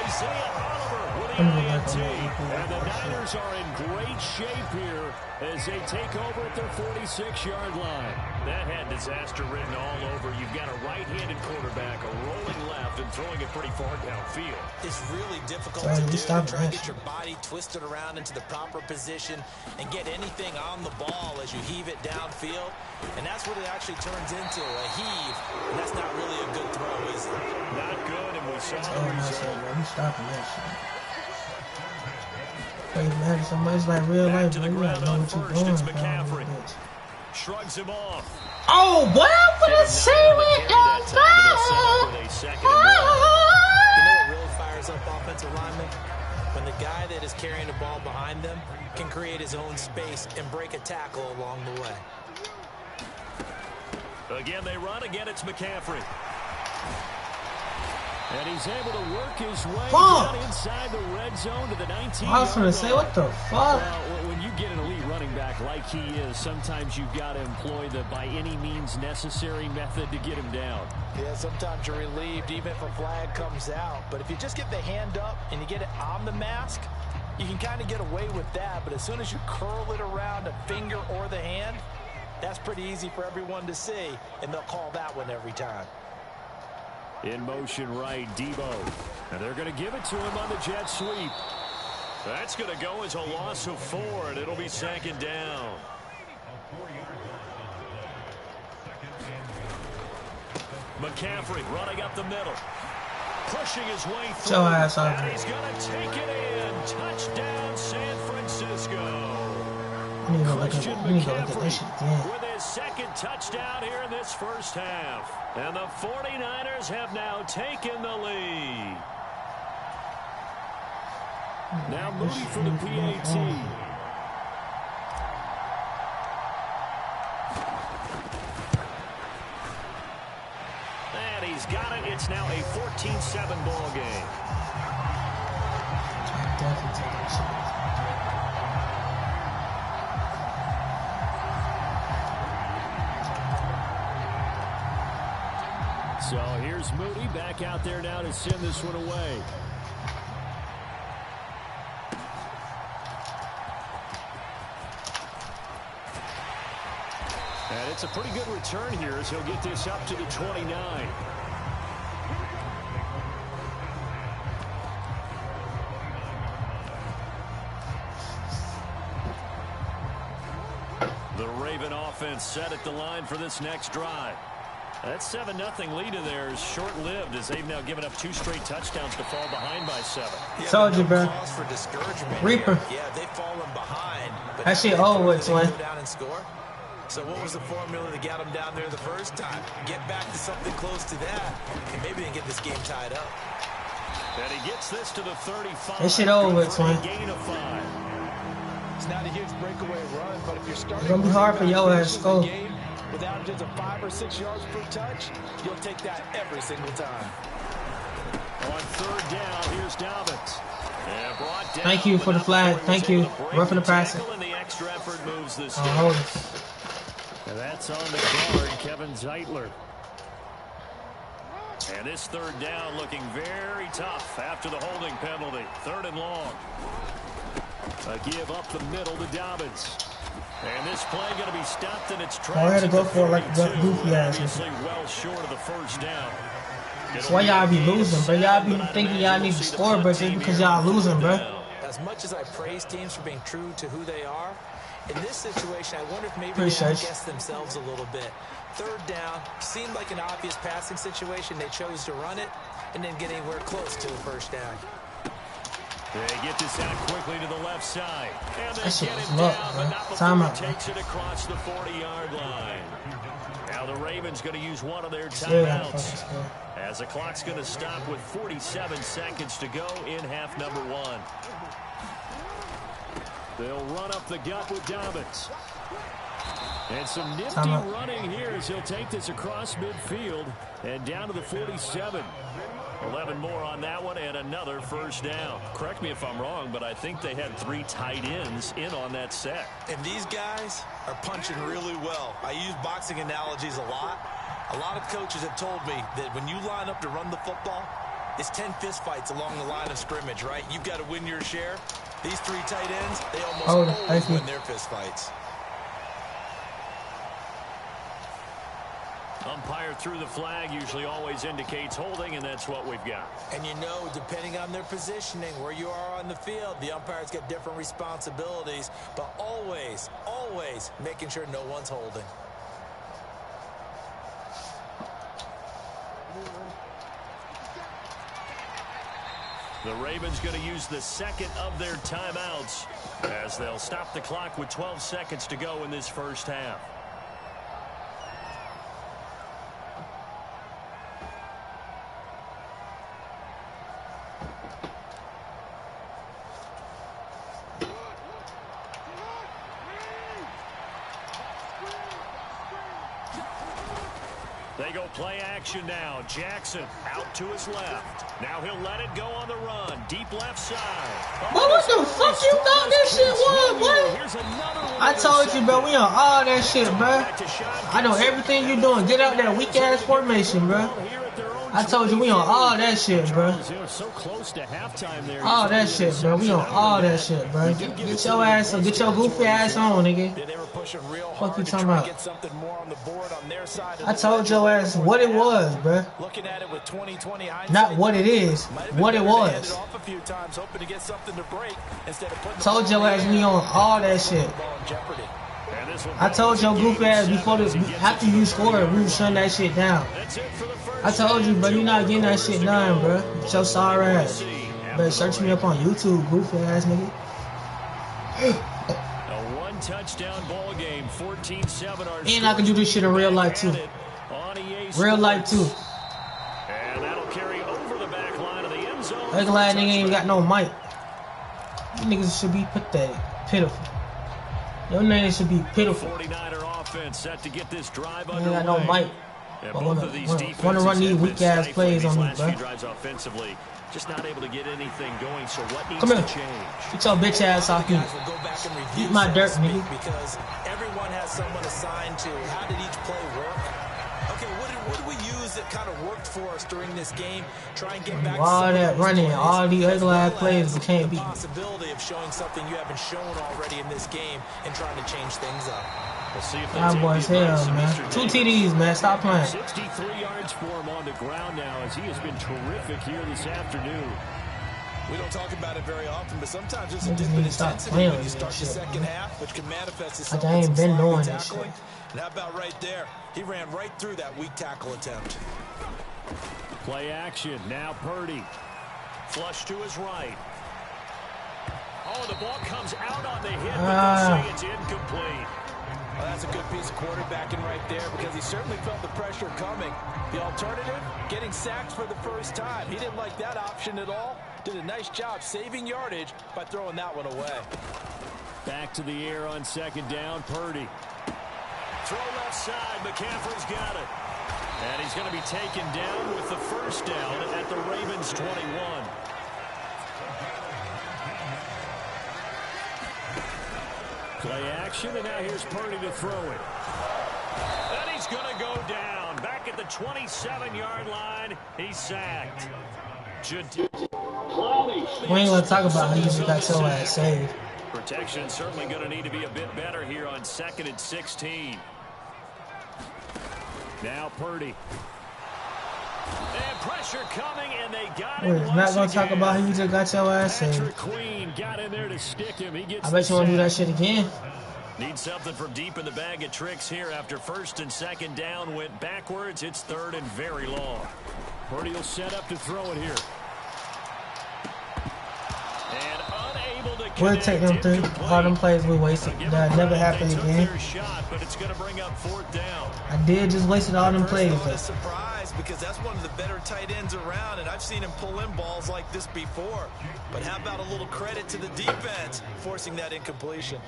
Isaiah Oliver with the INT. And the Niners are in great shape here as they take over at their 46-yard line. That had disaster written all over. You've got a right-handed quarterback, a rolling left, and throwing it pretty far downfield. It's really difficult to do, to try to get your body twisted around into the proper position and get anything on the ball as you heave it downfield. And that's what it actually turns into, a heave. And that's not really a good throw, is it? Not good, and we saw the result. We stopping that shit. Hey, man, somebody's like real life, man. You gotta know what you're doing. It's McCaffrey. Shrugs him off. Oh, boy, I'm gonna say it down. You know what really fires up offensive linemen? When the guy that is carrying the ball behind them can create his own space and break a tackle along the way. Again, they run. Again, it's McCaffrey. And he's able to work his way down inside the red zone to the 19-yard line. I was gonna say, what the fuck? Well, when you get an elite running back like he is, sometimes you've got to employ the by any means necessary method to get him down. Yeah, sometimes you're relieved even if a flag comes out. But if you just get the hand up and you get it on the mask, you can kind of get away with that. But as soon as you curl it around a finger or the hand, that's pretty easy for everyone to see, and they'll call that one every time. In motion right, Debo. And they're going to give it to him on the jet sweep. That's going to go as a loss of 4, and it'll be 2nd down. McCaffrey running up the middle. Pushing his way through. And he's going to take it in. Touchdown, San Francisco. Christian McCaffrey with his 2nd touchdown here in this first half. And the 49ers have now taken the lead. Now Moody for the PAT. And he's got it. It's now a 14-7 ball game. So here's Moody back out there now to send this one away. And it's a pretty good return here as he'll get this up to the 29. The Raven offense set at the line for this next drive. That 7-0 lead of theirs short-lived as they've now given up 2 straight touchdowns to fall behind by 7. Yeah, told you, bro. Reaper. Yeah, they've fallen behind. That shit over with, twin. Down and score. So what was the formula that got him down there the first time? Get back to something close to that, and maybe they get this game tied up. And he gets this to the 35. That shit over, twin. Gain of 5. It's not a huge breakaway run, but if you're starting It's gonna be hard for your ass to score. Without just a 5 or 6 yards per touch, you'll take that every single time. On third down, here's Dobbins. Thank you for the flag. Thank you. Roughing the passer. And the extra effort moves this Oh, hold it. and that's on the guard, Kevin Zeitler. And this third down looking very tough after the holding penalty. 3rd and long. A give up the middle to Dobbins. And this play going to be stopped in its tracks. I had to go for it like a goofy ass. Obviously well short of the first down. That's why y'all be losing, bro. Y'all be thinking y'all need to score, but just because y'all losing, bro. As much as I praise teams for being true to who they are, in this situation, I wonder if maybe they Appreciate outguessed themselves a little bit. 3rd down seemed like an obvious passing situation. They chose to run it and didn't get anywhere close to a first down. They get this out quickly to the left side. And they That shit get was it luck, down, bro. but not before Timeout, he takes it across the 40-yard line. Now the Ravens going to use one of their Still gotta fucking timeouts. score. As the clock's going to stop with 47 seconds to go in half number 1. They'll run up the gut with Dobbins. And some nifty running here as he'll take this across midfield and down to the 47. 11 more on that one and another first down. Correct me if I'm wrong, but I think they had 3 tight ends in on that set. And these guys are punching really well. I use boxing analogies a lot. A lot of coaches have told me that when you line up to run the football, it's 10 fist fights along the line of scrimmage, right? You've got to win your share. These 3 tight ends, they almost always win their fist fights. Umpire through the flag usually always indicates holding, and that's what we've got. And you know, depending on their positioning, where you are on the field, the umpires get different responsibilities, but always, always making sure no one's holding. The Ravens going to use the second of their timeouts as they'll stop the clock with 12 seconds to go in this first half. They go play action now. Jackson out to his left. Now he'll let it go on the run. Deep left side. Bro, what the fuck you thought this shit was, boy? I told you, bro, we on all that shit, bro. I know everything you doing. Get out that weak ass formation, bro. I told you we on all that shit, bro. So close to halftime there. All that shit, bro. We on all that shit, bro. Get your ass on. Get your goofy ass on, nigga. They were pushing real Fuck hard you to talking try about? to get something more on the board on their side. I told your ass what it was, bro. Looking at it with 20/20 hindsight. Not what it is. What it was. Off a few times, hoping to get something to break instead of putting the Told your ass we on all that shit. ball in jeopardy. I told your goofy ass before this, after you scored, we was shutting that shit down. I told you, bro, you not getting that shit done, bro. With your sorry ass. Better search me up on YouTube, goofy ass nigga. A one-touchdown ball game, 14-7. And I can do this shit in real life too. Real life too. And that'll carry over the back line of the end zone. That glad nigga ain't got no mic. You niggas should be pathetic, pitiful. Your name should be pitiful. 49er offense set to get this drive You ain't got no underway. mic. Yeah, I both of these defenses wanna run these have been weak ass stifling plays these on me, last bro. few drives offensively. Just not able to get anything going. So what needs Come to here. change? Get your bitch ass off me. Guys will go back and review, Eat my so to dirt, speak, nigga. because everyone has someone assigned to how did each play work. Okay, what did we use that kind of worked for us during this game? Try and get back to All some of that those running, plays, all these as ugly well ass plays as we can't the beat. possibility of showing something you haven't shown already in this game and trying to change things up. We'll see if they That take boy's the advice hell, of man. Mr. 2 Davis. TDs, man. Stop playing. 63 yards for him on the ground now as he has been terrific here this afternoon. We don't talk about it very often, but sometimes there's a Niggas dip need in to stop intensity playing when you with start that the shit, second man. half, which can manifest itself Like I ain't in some been sloppy doing this tackling. shit. And how about right there? He ran right through that weak tackle attempt. Play action. Now Purdy. Flush to his right. Oh, the ball comes out on the hit, but they'll say it's incomplete. Well, that's a good piece of quarterbacking right there because he certainly felt the pressure coming. The alternative, getting sacked for the first time. He didn't like that option at all. Did a nice job saving yardage by throwing that one away. Back to the air on second down, Purdy. Throw left side, McCaffrey's got it. And he's going to be taken down with the first down at the Ravens 21. Play action, and now here's Purdy to throw it. And he's going to go down. Back at the 27-yard line, he's sacked. We ain't going to talk about how you just got your ass saved. Protection certainly going to need to be a bit better here on 2nd and 16. Now Purdy. And pressure coming, and they got it. We're not going to talk about how you just got your ass saved. Queen got in there to stick him. He gets I bet you want to do that shit again. Need something from deep in the bag of tricks here after 1st and 2nd down went backwards. It's 3rd and very long. Purdy will set up to throw it here. And unable to connect. We'll take them through all them plays we wasted. That never happened again. Shot, but it's going to bring up 4th down. I did just wasted all them plays. A surprise because that's one of the better tight ends around, and I've seen him pull in balls like this before. But how about a little credit to the defense forcing that incompletion?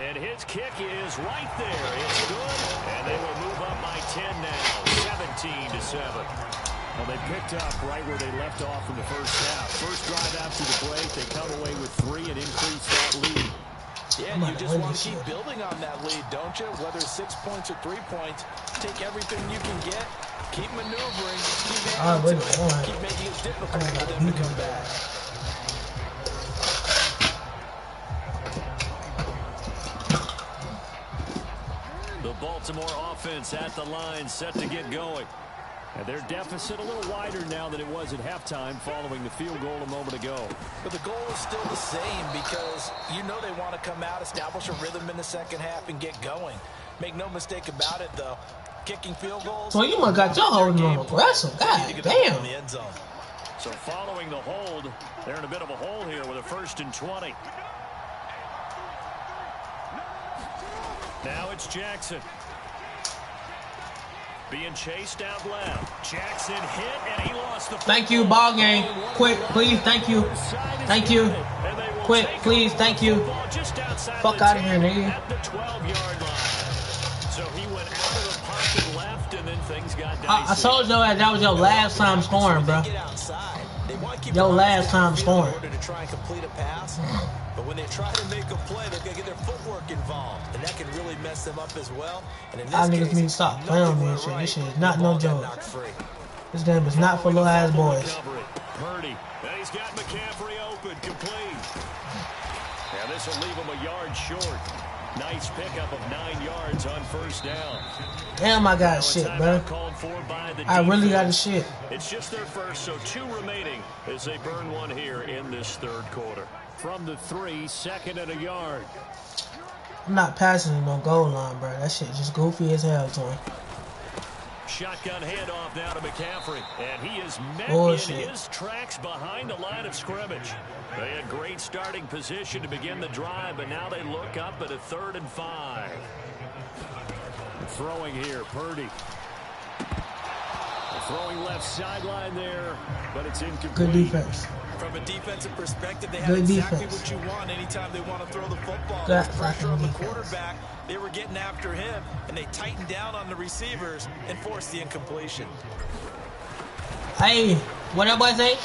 And his kick is right there. It's good. And they will move up by 10 now. 17-7. Well, they picked up right where they left off in the first half. First drive after the break, they come away with 3 and increase that lead. Yeah, and you just want to keep building on that lead, don't you? Whether it's 6 points or 3 points, take everything you can get, keep maneuvering, keep making it difficult for them to come back. The Baltimore offense at the line, set to get going. And their deficit a little wider now than it was at halftime following the field goal a moment ago. But the goal is still the same because you know they want to come out, establish a rhythm in the second half, and get going. Make no mistake about it, though. Kicking field goals. So you must got your holding on aggressive. God damn. So following the hold, they're in a bit of a hole here with a 1st and 20. Now it's Jackson. Being chased out left. Jackson hit, and he lost the Thank you, ball game. Quick, please, thank you. Thank you. Quick, please, thank you. Fuck out of here, nigga. At the 12-yard line. So he went out of the pocket left, and then things got dicey. I told you that was your last time scoring, bro. Your last time scoring. To try and complete a pass. But when they try to make a play, they're going to get their footwork involved. And that can really mess them up as well. And in this niggas need to stop playing with me and shit. This shit is not no joke. This game is not for little ass boys. Purdy. And he's got McCaffrey open, complete. And this will leave him a yard short. Nice pickup of 9 yards on 1st down. Damn, I got shit, bro. I really got the shit. It's just their first, so 2 remaining as they burn one here in this 3rd quarter. From the 3, 2nd and a yard. I'm not passing in no goal line, bro. That shit just goofy as hell to him. Shotgun handoff now to McCaffrey, and he is met in his tracks behind the line of scrimmage. They had great starting position to begin the drive, but now they look up at a 3rd and 5. Throwing here, Purdy. Throwing left sideline there, but it's incomplete. Good defense. From a defensive perspective, they have exactly what you want anytime they want to throw the football. There's pressure on the quarterback. They were getting after him, and they tightened down on the receivers and forced the incompletion. Hey, what that boy say?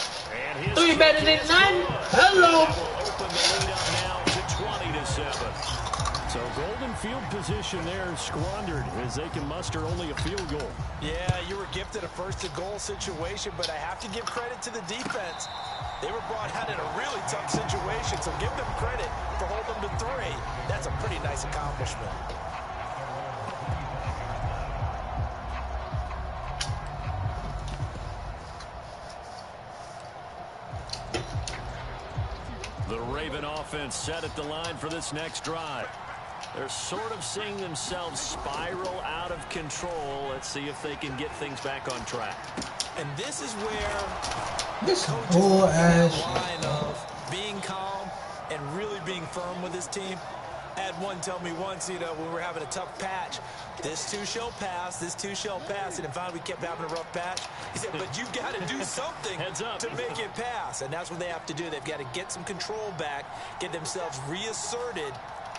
3 better than none? Hello. Open the lead up now to 20-7. So golden field position there squandered as they can muster only a field goal. Yeah, you were gifted a 1st and goal situation, but I have to give credit to the defense. They were brought out in a really tough situation, so give them credit for holding them to 3. That's a pretty nice accomplishment. The Raven offense set at the line for this next drive. They're sort of seeing themselves spiral out of control. Let's see if they can get things back on track. And this is where This coach bull is that ass line of being calm and really being firm with his team. I had one tell me once, you know, when we were having a tough patch, this too shall pass, this too shall pass. And finally we kept having a rough patch. He said, but you've got to do something to make it pass. And that's what they have to do. They've got to get some control back, get themselves reasserted,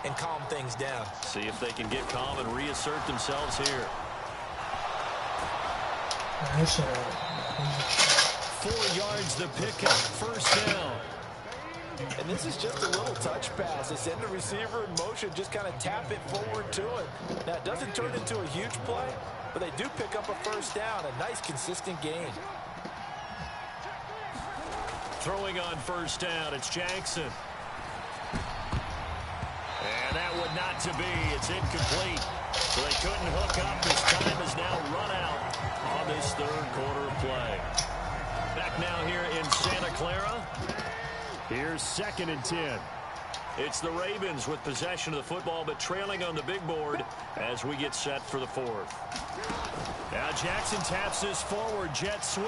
and calm things down. See if they can get calm and reassert themselves here. 4 yards the pickup, first down. And this is just a little touch pass. They send the receiver in motion, just kind of tap it forward to him. Now, it doesn't turn into a huge play, but they do pick up a first down. A nice, consistent gain. Throwing on first down, it's Jackson. And that would not to be. It's incomplete. So they couldn't hook up. His time is now run out on this third quarter play. Back now here in Santa Clara. Here's 2nd and 10. It's the Ravens with possession of the football, but trailing on the big board as we get set for the 4th. Now Jackson taps this forward jet sweep.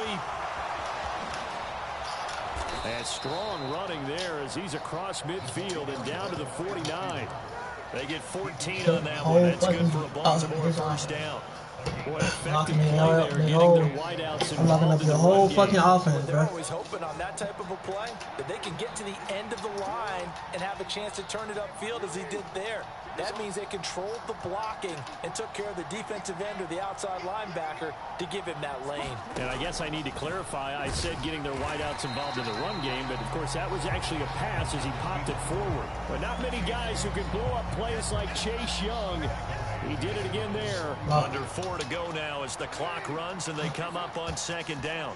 And strong running there as he's across midfield and down to the 49. They get 14 on that one. That's good for a Baltimore first down. Boy, effective play there, getting their wideouts involved. I'm locking up the whole fucking offense, They're bro. always hoping on that type of a play that they can get to the end of the line and have a chance to turn it upfield as he did there. That means they controlled the blocking and took care of the defensive end or the outside linebacker to give him that lane. And I guess I need to clarify, I said getting their wideouts involved in the run game, but of course that was actually a pass as he popped it forward. But not many guys who can blow up plays like Chase Young. He did it again there. Under 4 to go now as the clock runs and they come up on 2nd down.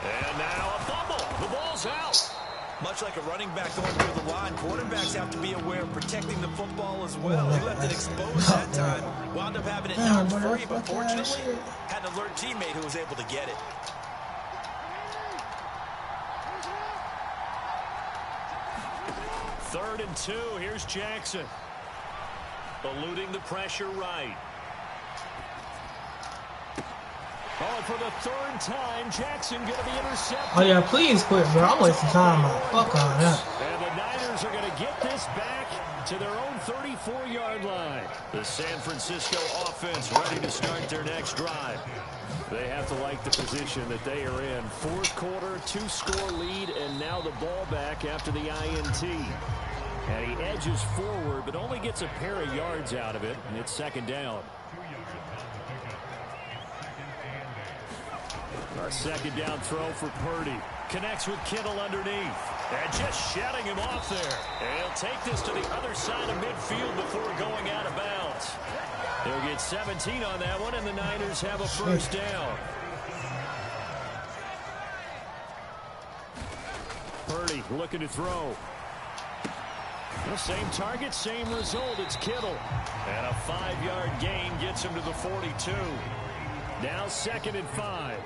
And now a fumble. The ball's out. Much like a running back going through the line, quarterbacks have to be aware of protecting the football as well. He left it exposed that time. Wound up having it knocked free, but fortunately had an alert teammate who was able to get it. Third and 2. Here's Jackson. Eluding the pressure right. Oh, for the 3rd time, Jackson going to be intercepted. Oh, yeah, please quit, bro. I'm wasting time. Fuck on that. And the Niners are going to get this back to their own 34-yard line. The San Francisco offense ready to start their next drive. They have to like the position that they are in. 4th quarter, 2-score lead, and now the ball back after the INT. And he edges forward, but only gets a pair of yards out of it, and it's 2nd down. A 2nd down throw for Purdy. Connects with Kittle underneath. And just shutting him off there. And he'll take this to the other side of midfield before going out of bounds. They'll get 17 on that one, and the Niners have a first down. Purdy looking to throw. The same target, same result. It's Kittle. And a 5-yard gain gets him to the 42. Now 2nd and 5.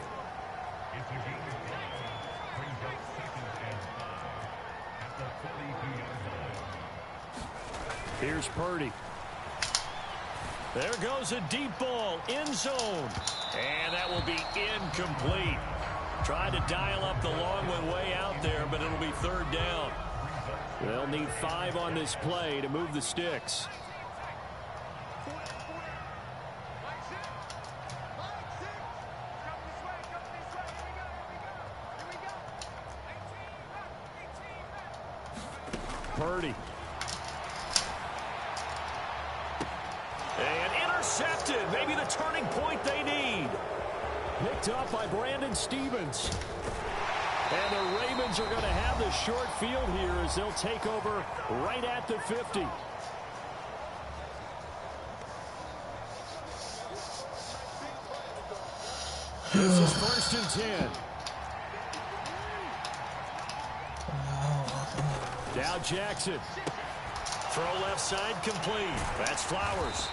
Here's Purdy. There goes a deep ball, end zone. And that will be incomplete. Tried to dial up the long one way out there, but it'll be 3rd down. They'll need 5 on this play to move the sticks. Purdy. And intercepted. Maybe the turning point they need. Picked up by Brandon Stevens. And the Ravens are going to have the short field here as they'll take over right at the 50. This is 1st and 10. Now Jackson. Throw left side complete. That's Flowers.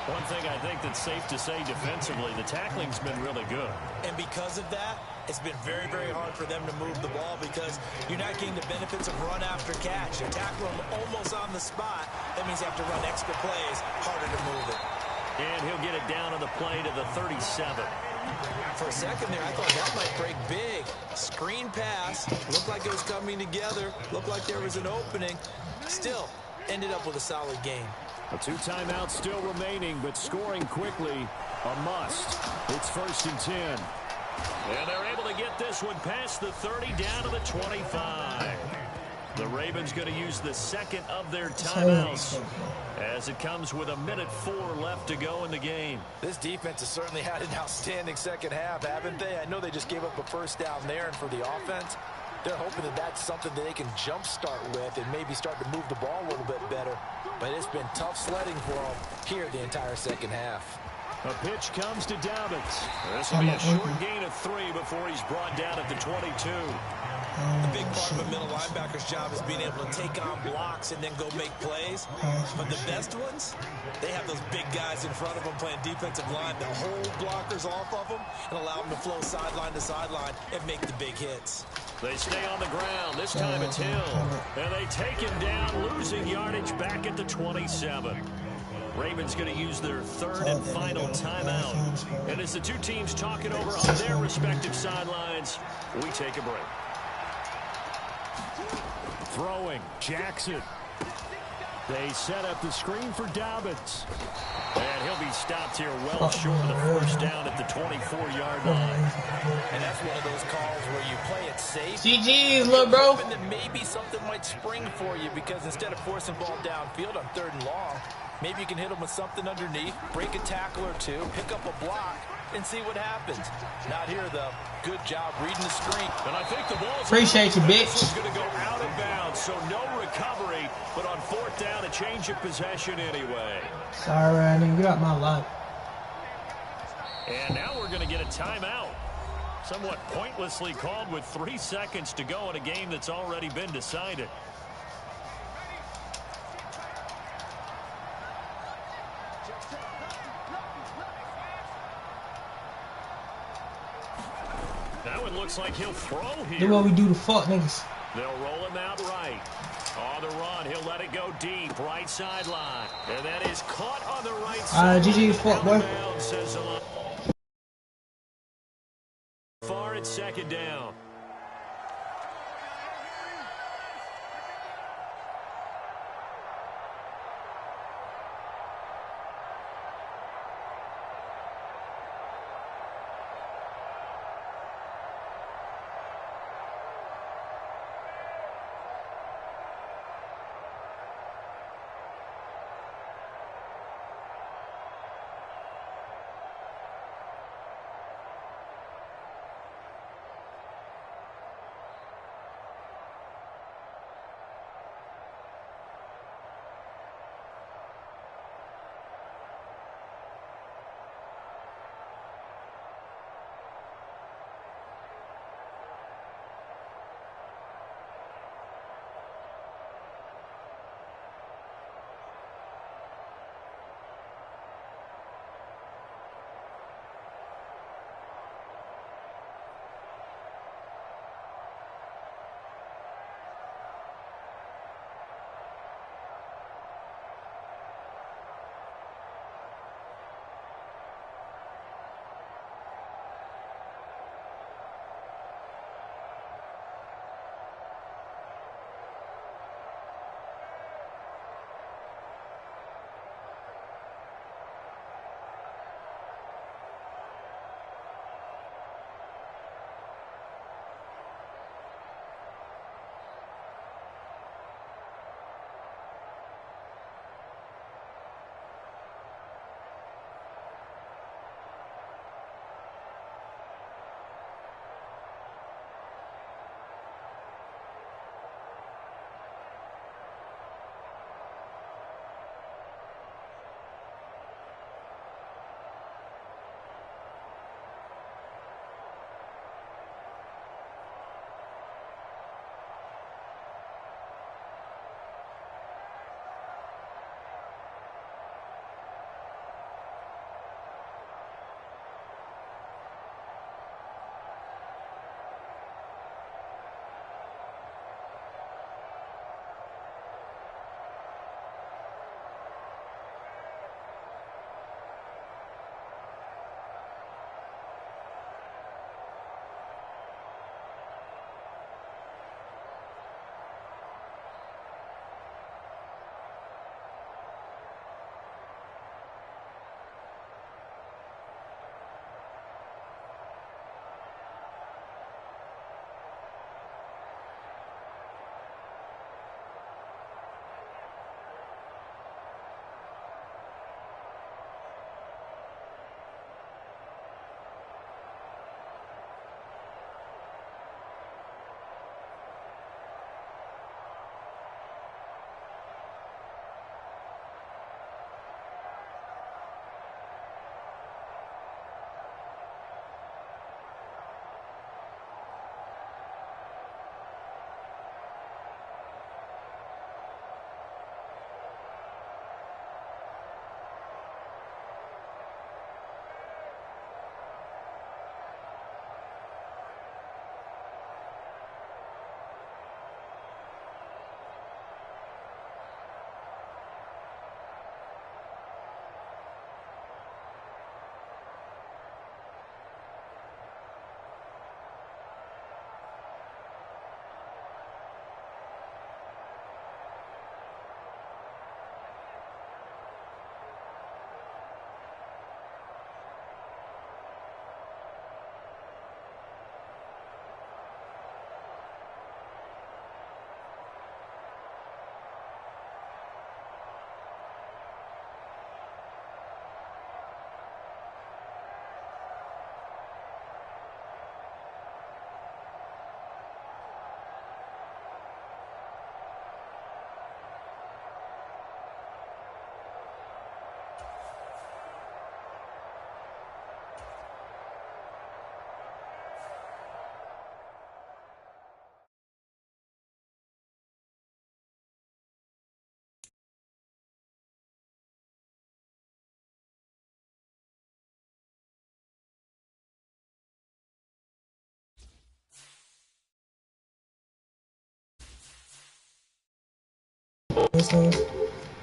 One thing I think that's safe to say defensively, the tackling's been really good. And because of that, it's been very, very hard for them to move the ball because you're not getting the benefits of run after catch. You're tackling them almost on the spot. That means you have to run extra plays, harder to move it. And he'll get it down on the play to the 37. For a second there, I thought that might break big. Screen pass. Looked like it was coming together. Looked like there was an opening. Still, ended up with a solid game. A 2 timeouts still remaining, but scoring quickly, a must. It's 1st and 10. And they're able to get this one past the 30 down to the 25. The Ravens going to use the second of their timeouts as it comes with 1:04 left to go in the game. This defense has certainly had an outstanding second half, haven't they? I know they just gave up a first down there, and for the offense, they're hoping that that's something that they can jumpstart with and maybe start to move the ball a little bit better. But it's been tough sledding for them here the entire second half. A pitch comes to Dobbins. This will be a short gain of 3 before he's brought down at the 22. A big part of a middle linebacker's job is being able to take on blocks and then go make plays. But the best ones, they have those big guys in front of them playing defensive line that hold blockers off of them and allow them to flow sideline to sideline and make the big hits. They stay on the ground. This time it's Hill. And they take him down, losing yardage back at the 27. Ravens going to use their 3rd and final timeout. And as the two teams talk it over on their respective sidelines, we take a break. Throwing, Jackson. They set up the screen for Dobbins. And he'll be stopped here well short of the first down at the 24-yard line. And that's one of those calls where you play it safe. GG's, little bro. Hoping that maybe something might spring for you because instead of forcing ball downfield on 3rd and long, maybe you can hit them with something underneath, break a tackle or two, pick up a block, and see what happens. Not here, though. Good job reading the screen. And I think the ball's appreciate you, bitch. It's going to go out of bounds, so no recovery, but on 4th down, a change of possession anyway. Sorry, I didn't get out my life. And now we're going to get a timeout. Somewhat pointlessly called with 3 seconds to go in a game that's already been decided. Now it looks like he'll throw here. Do what we do to fuck niggas. They'll roll him out right. On the run, he'll let it go deep, right sideline. And that is caught on the right side. GG's fuck, boy. Far at 2nd down.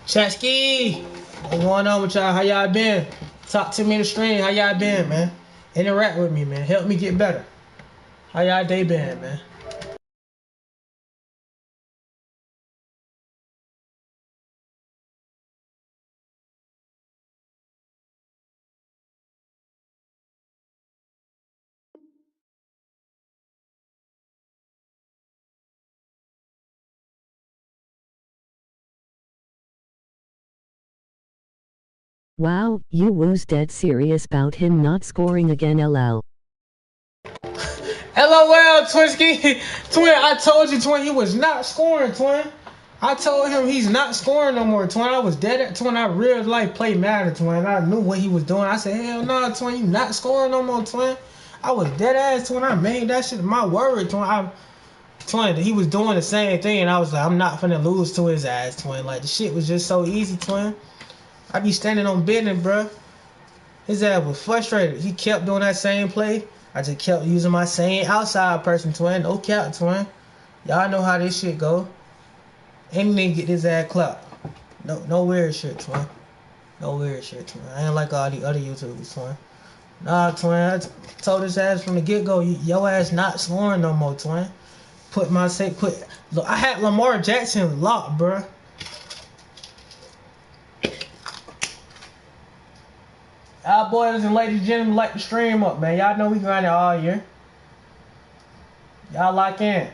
Chasky, what's going on with y'all? How y'all been? Talk to me in the stream. How y'all been, man? Interact with me, man. Help me get better. How y'all day been, man? Wow, you was dead serious about him not scoring again, LL. LOL, Twinsky. Twin, I told you, Twin, he was not scoring, Twin. I told him he's not scoring no more, Twin. I was dead at Twin. I real life played Madden, Twin. I knew what he was doing. I said, hell no, Twin, you not scoring no more, Twin. I was dead ass, Twin. I made that shit my word, Twin. Twin, he was doing the same thing, and I was like, I'm not finna lose to his ass, Twin. Like, the shit was just so easy, Twin. I be standing on business, bruh. His ass was frustrated. He kept doing that same play. I just kept using my same outside person, Twin. No cap, Twin. Y'all know how this shit go. Any nigga get his ass clapped. No weird shit, Twin. No weird shit, Twin. I ain't like all the other YouTubers, Twin. Nah, Twin. I told his ass from the get-go, your ass not scoring no more, Twin. Look, I had Lamar Jackson locked, bruh. Y'all boys and ladies and gentlemen, like the stream up, man. Y'all know we grinding all year. Y'all lock in.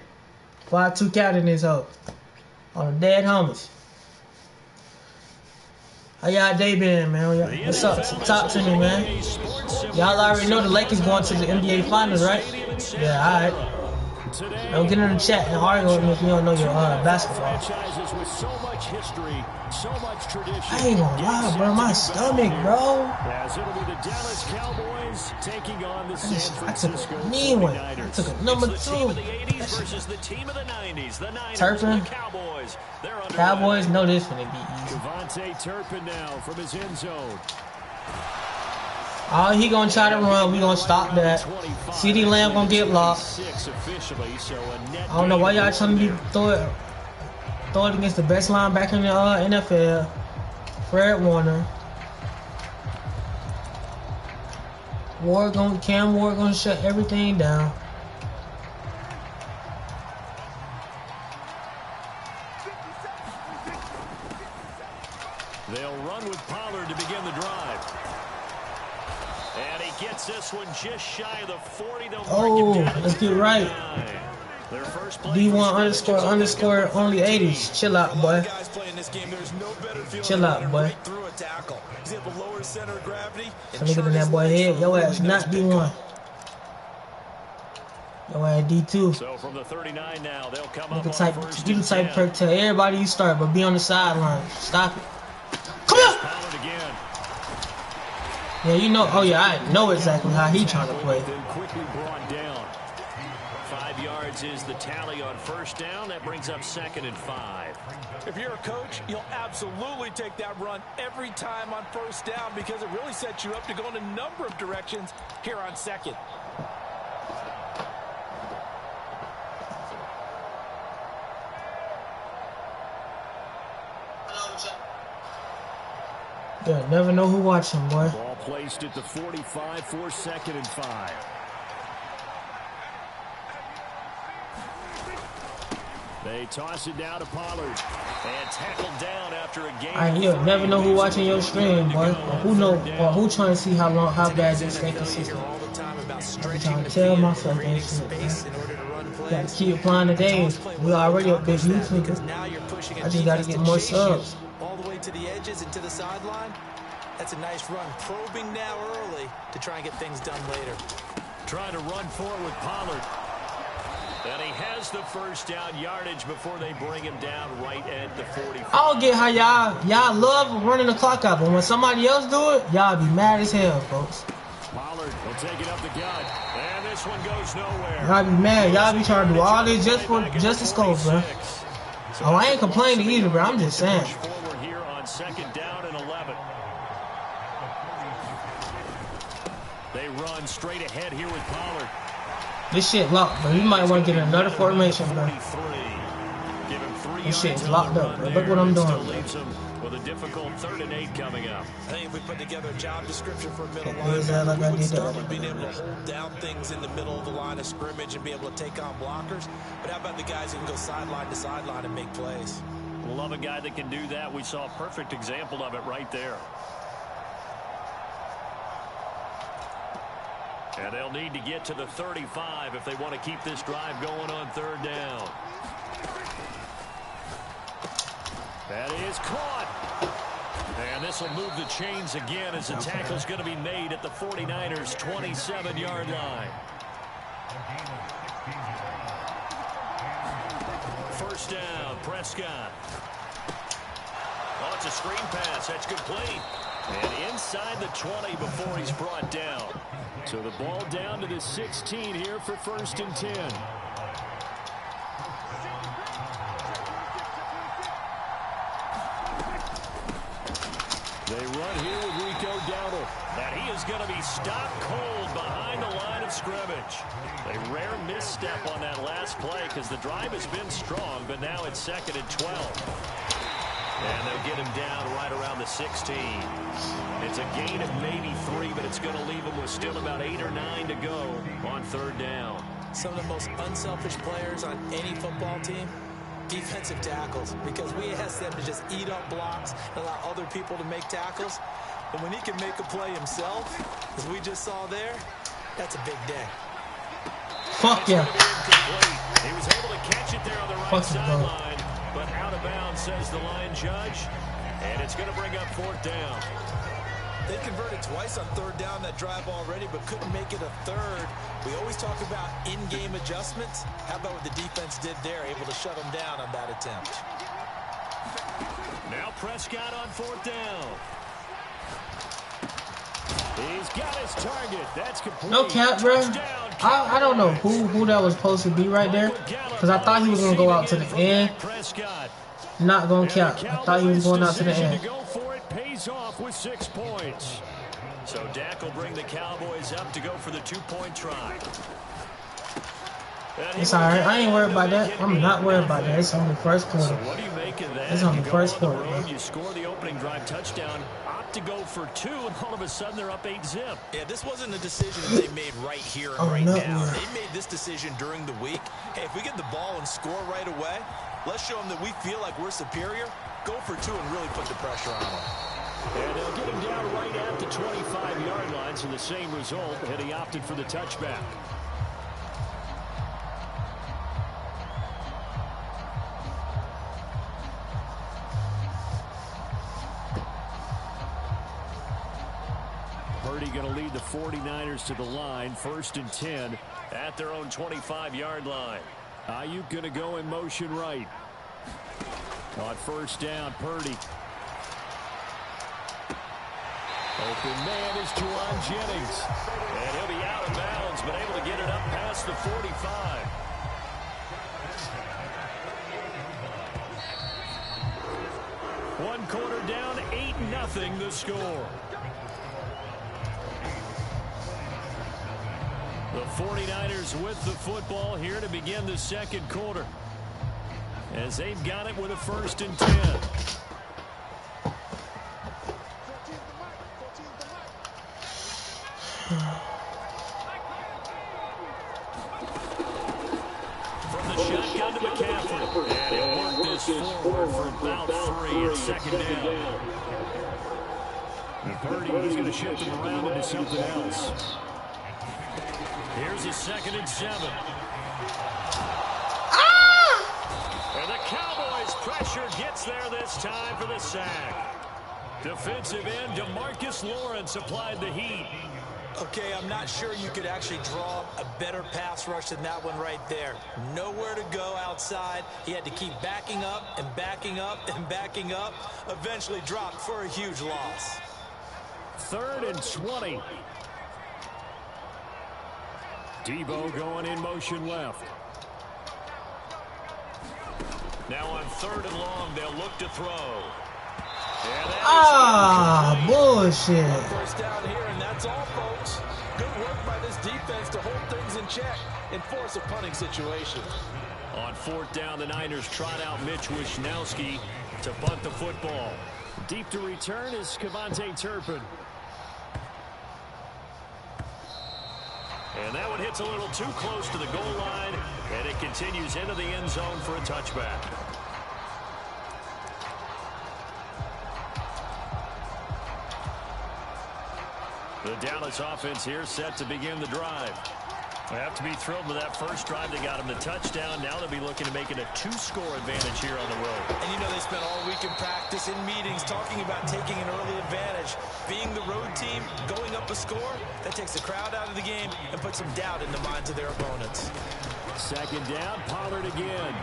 5-2 count in this hoe. On the dead homies. How y'all day been, man? What's up? Talk to me, man. Y'all already know the Lakers going to the NBA Finals, right? Yeah, alright. Don't get in the chat and argue with me if you don't know your basketball. I ain't gonna lie, bro. My stomach, bro. I took a mean one. I took a number 2. Turpin. Cowboys know this when they beat easy. Turpin now from his end zone. Oh, he gonna try to run. We gonna stop that. CD Lamb gonna get locked. I don't know why y'all trying to throw it against the best linebacker in the NFL, Fred Warner. Cam Ward gonna shut everything down. They'll run with Pollard to begin the drive. And he gets this one just shy of the 40. Oh, let's get right. D1 _ only 80s. Chill out, boy. Chill out, boy. Let me get in that boy head. Yo ass not D1. Yo ass D2. So from the 39 now, they'll come up. You the type of perk tell everybody you start, but be on the sideline. Stop it. Come here. Yeah, you know. Oh yeah, I know exactly how he trying to play. Quickly brought down. 5 yards is the tally on first down. That brings up 2nd and 5. If you're a coach, you'll absolutely take that run every time on first down because it really sets you up to go in a number of directions here on 2nd. Yeah, never know who watching, boy. Ball placed at the 45 for 2nd and 5. They toss it down to Pollard and tackled down after a game. Alright, you never know who watching your stream, boy. Or who trying to see how bad this stay consistent. I'm trying to tell myself that shit, man. Gotta keep applying the days. We already a big youth nigga. I just gotta get more subs. All the way to the edges and to the sideline. That's a nice run. Probing now early to try and get things done later. Trying to run forward with Pollard. And he has the first down yardage before they bring him down right at the 45. I don't get how y'all love running the clock out, but when somebody else do it, y'all be mad as hell, folks. Pollard will take it up the gut. And this one goes nowhere. Y'all be mad. Y'all be trying to do all this just to score, bro. Oh, I ain't complaining either, bro. I'm just saying. Forward here on 2nd down and 11. They run straight ahead here with Pollard. This shit locked, bro. You might want to get another formation, bro. This shit is locked up, bro. Look what I'm doing, bro. With a difficult 3rd and 8 coming up. I think if we put together a job description for a middle linebacker, linebacker, we would start with being able to hold down things in the middle of the line of scrimmage and be able to take on blockers. But how about the guys who can go sideline to sideline and make plays? We'll love a guy that can do that. We saw a perfect example of it right there. And they'll need to get to the 35 if they want to keep this drive going on 3rd down. That is caught. And this will move the chains again as the tackle's going to be made at the 49ers' 27-yard line. 1st down, Prescott. Oh, it's a screen pass. That's complete. And inside the 20 before he's brought down. So the ball down to the 16 here for 1st and 10. They run here with Rico Dowdle. And he is going to be stopped cold behind the line of scrimmage. A rare misstep on that last play because the drive has been strong, but now it's 2nd and 12. And they'll get him down right around the 16. It's a gain of maybe 3, but it's going to leave him with still about 8 or 9 to go on 3rd down. Some of the most unselfish players on any football team, defensive tackles, because we ask them to just eat up blocks and allow other people to make tackles. But when he can make a play himself, as we just saw there, that's a big day. Fuck yeah. He was able to catch it there on the right sideline, but out of bounds, says the line judge, and it's going to bring up 4th down. They converted twice on 3rd down that drive already, but couldn't make it a 3rd. We always talk about in-game adjustments. How about what the defense did there, able to shut them down on that attempt? Now Prescott on 4th down. He's got his target. That's complete. No cap, bro. I don't know who that was supposed to be right there, because I thought he was going to go out to the end. Not going to cap. I thought he was going out to the end. Pays off with 6 points. So Dak will bring the Cowboys up to go for the 2-point try. It's alright. I ain't worried about that. I'm not worried about that. It's only 1st quarter. So what do you make of that? It's only 1st quarter, bro. You score the opening drive touchdown, opt to go for 2, and all of a sudden they're up 8-zip. Yeah, this wasn't a decision that they made right here and right now. They made this decision during the week. Hey, if we get the ball and score right away, let's show them that we feel like we're superior. Go for 2 and really put the pressure on them. And they'll get him down right at the 25-yard line, so the same result, and he opted for the touchback. Purdy going to lead the 49ers to the line, 1st and 10 at their own 25-yard line. Ayuk going to go in motion right. On 1st down, Purdy. Open man is Juwan Jennings. And he'll be out of bounds, but able to get it up past the 45. One quarter down, 8-0 the score. The 49ers with the football here to begin the 2nd quarter, as they've got it with a 1st and 10. From the shotgun to McCaffrey. And he'll work this forward for about 3 at 2nd down. And Purdy, he's going to shift him around into something else. Here's a 2nd and 7. And the Cowboys' pressure gets there this time for the sack. Defensive end DeMarcus Lawrence applied the heat. Okay, I'm not sure you could actually draw a better pass rush than that one right there. Nowhere to go outside. He had to keep backing up and backing up and backing up. Eventually dropped for a huge loss. 3rd and 20. Debo going in motion left. Now on 3rd and long, they'll look to throw. Bullshit. 1st down here, and that's all, folks. Good work by this defense to hold things in check. and force a punting situation. On 4th down, the Niners trot out Mitch Wishnowski to punt the football. Deep to return is Kevontae Turpin. And that one hits a little too close to the goal line, and it continues into the end zone for a touchback. The Dallas offense here set to begin the drive. They have to be thrilled with that first drive. They got them the touchdown. Now they'll be looking to make it a 2-score advantage here on the road. And you know they spent all week in practice, in meetings, talking about taking an early advantage. Being the road team, going up a score, that takes the crowd out of the game and puts some doubt in the minds of their opponents. 2nd down, Pollard again.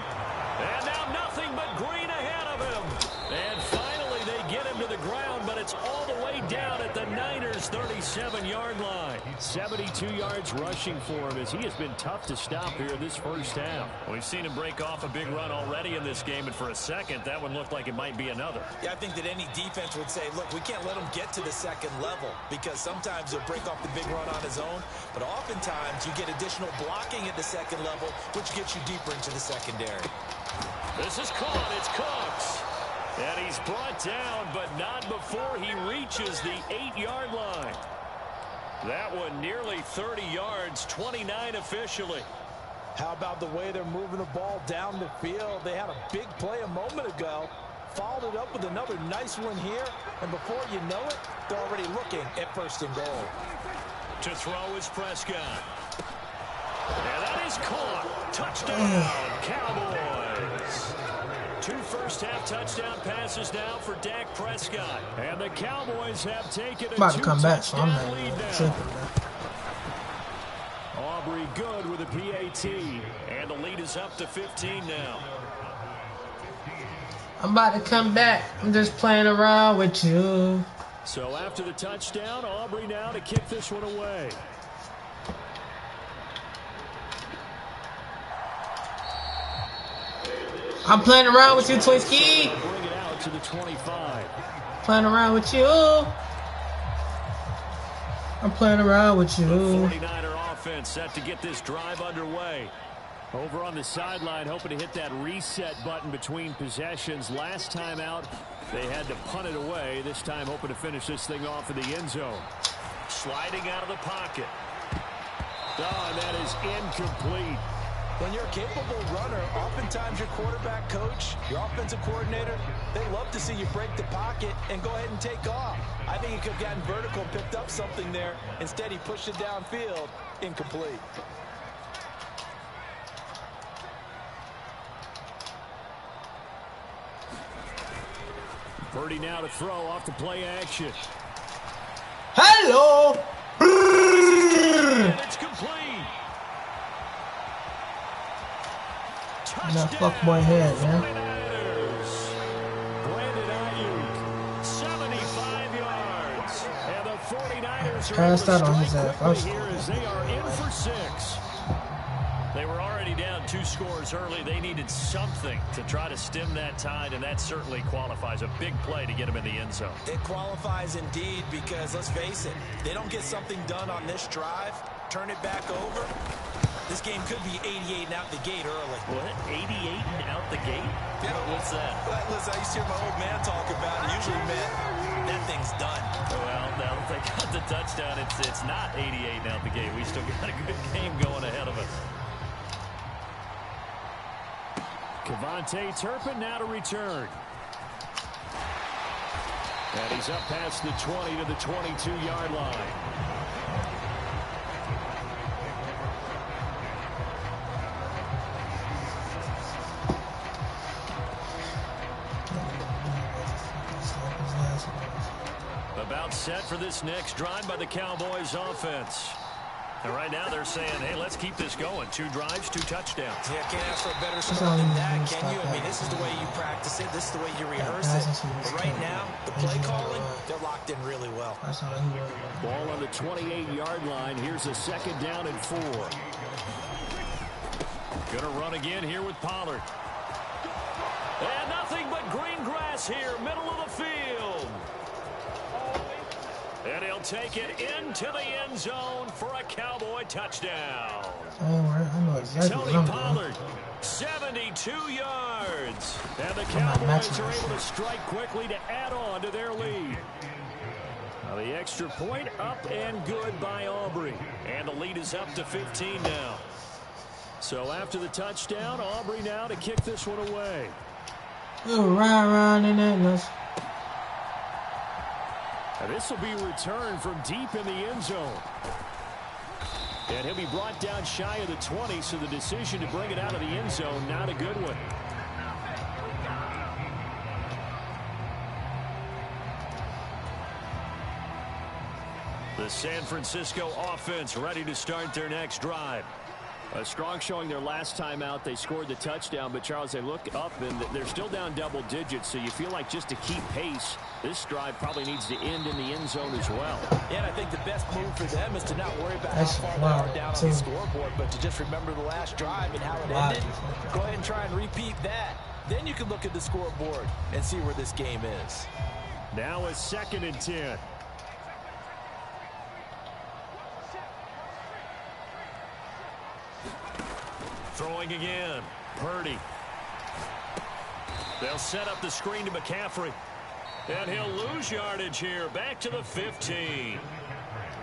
And now nothing but green ahead of him. And finally they get him to the ground, but it's all the way down at the Niners' 37-yard line. 72 yards rushing for him as he has been tough to stop here this first half. We've seen him break off a big run already in this game, and for a second, that one looked like it might be another. Yeah, I think that any defense would say, look, we can't let him get to the second level because sometimes he'll break off the big run on his own, but oftentimes you get additional blocking at the second level, which gets you deeper into the secondary. This is caught. It's Cooks. And he's brought down, but not before he reaches the 8-yard line. That one nearly 30 yards, 29 officially. How about the way they're moving the ball down the field? They had a big play a moment ago. Followed it up with another nice one here. And before you know it, they're already looking at 1st and goal. To throw is Prescott. And that is caught. Touchdown, Cowboys. 2 first-half touchdown passes now for Dak Prescott. And the Cowboys have taken a 2-touchdown lead now. Aubrey good with a PAT. And the lead is up to 15 now. I'm about to come back. I'm just playing around with you. So after the touchdown, Aubrey now to kick this one away. I'm playing around with you, Twinsky. Bring it out to the 25. Playing around with you. I'm playing around with you. The 49er offense set to get this drive underway. Over on the sideline, hoping to hit that reset button between possessions. Last time out, they had to punt it away. This time, hoping to finish this thing off in the end zone. Sliding out of the pocket. Oh, and that is incomplete. When you're a capable runner, oftentimes your quarterback coach, your offensive coordinator, they love to see you break the pocket and go ahead and take off. I think he could have gotten vertical and picked up something there. Instead, he pushed it downfield. Incomplete. Purdy now to throw off the play action. Hello. And it's complete. That fuckboy head, man. Brandon Ayuk, 75 yards. And the 49ers are Passed out on his ass. here as they are in for 6. They were already down 2 scores early. They needed something to try to stem that tide, and that certainly qualifies. A big play to get them in the end zone. It qualifies indeed because, let's face it, they don't get something done on this drive, turn it back over. This game could be 88 and out the gate early. What? 88 and out the gate? Yeah. What's that? Listen, I used to hear my old man talk about it. Usually meant that thing's done. Well, now that they got the touchdown, it's not 88 and out the gate. We still got a good game going ahead of us. Kevontae Turpin now to return. And he's up past the 20 to the 22-yard line. About set for this next drive by the Cowboys offense. And right now they're saying, hey, let's keep this going. 2 drives, 2 touchdowns. Yeah, can't ask for a better start than that, can you? I mean, this is the way you practice it. This is the way you rehearse it. But right now, the play calling, they're locked in really well. Ball on the 28-yard line. Here's a 2nd down and 4. Gonna run again here with Pollard. And nothing but green grass here, middle of the field. And he'll take it into the end zone for a Cowboy touchdown. I know exactly Tony what I'm Pollard, doing. 72 yards. And the Cowboys are able to strike quickly to add on to their lead. Now the extra point up and good by Aubrey. And the lead is up to 15 now. So after the touchdown, Aubrey now to kick this one away. Little ride in that. And this will be returned from deep in the end zone. And he'll be brought down shy of the 20, so the decision to bring it out of the end zone, not a good one. The San Francisco offense ready to start their next drive. A strong showing their last time out. They scored the touchdown, but Charles, they look up and they're still down double digits, so you feel like just to keep pace, this drive probably needs to end in the end zone as well. Yeah, and I think the best move for them is to not worry about how far they are down on the scoreboard, but to just remember the last drive and how it ended. Go ahead and try and repeat that. Then you can look at the scoreboard and see where this game is. Now a 2nd and 10. Throwing again. Purdy. They'll set up the screen to McCaffrey. And he'll lose yardage here. Back to the 15.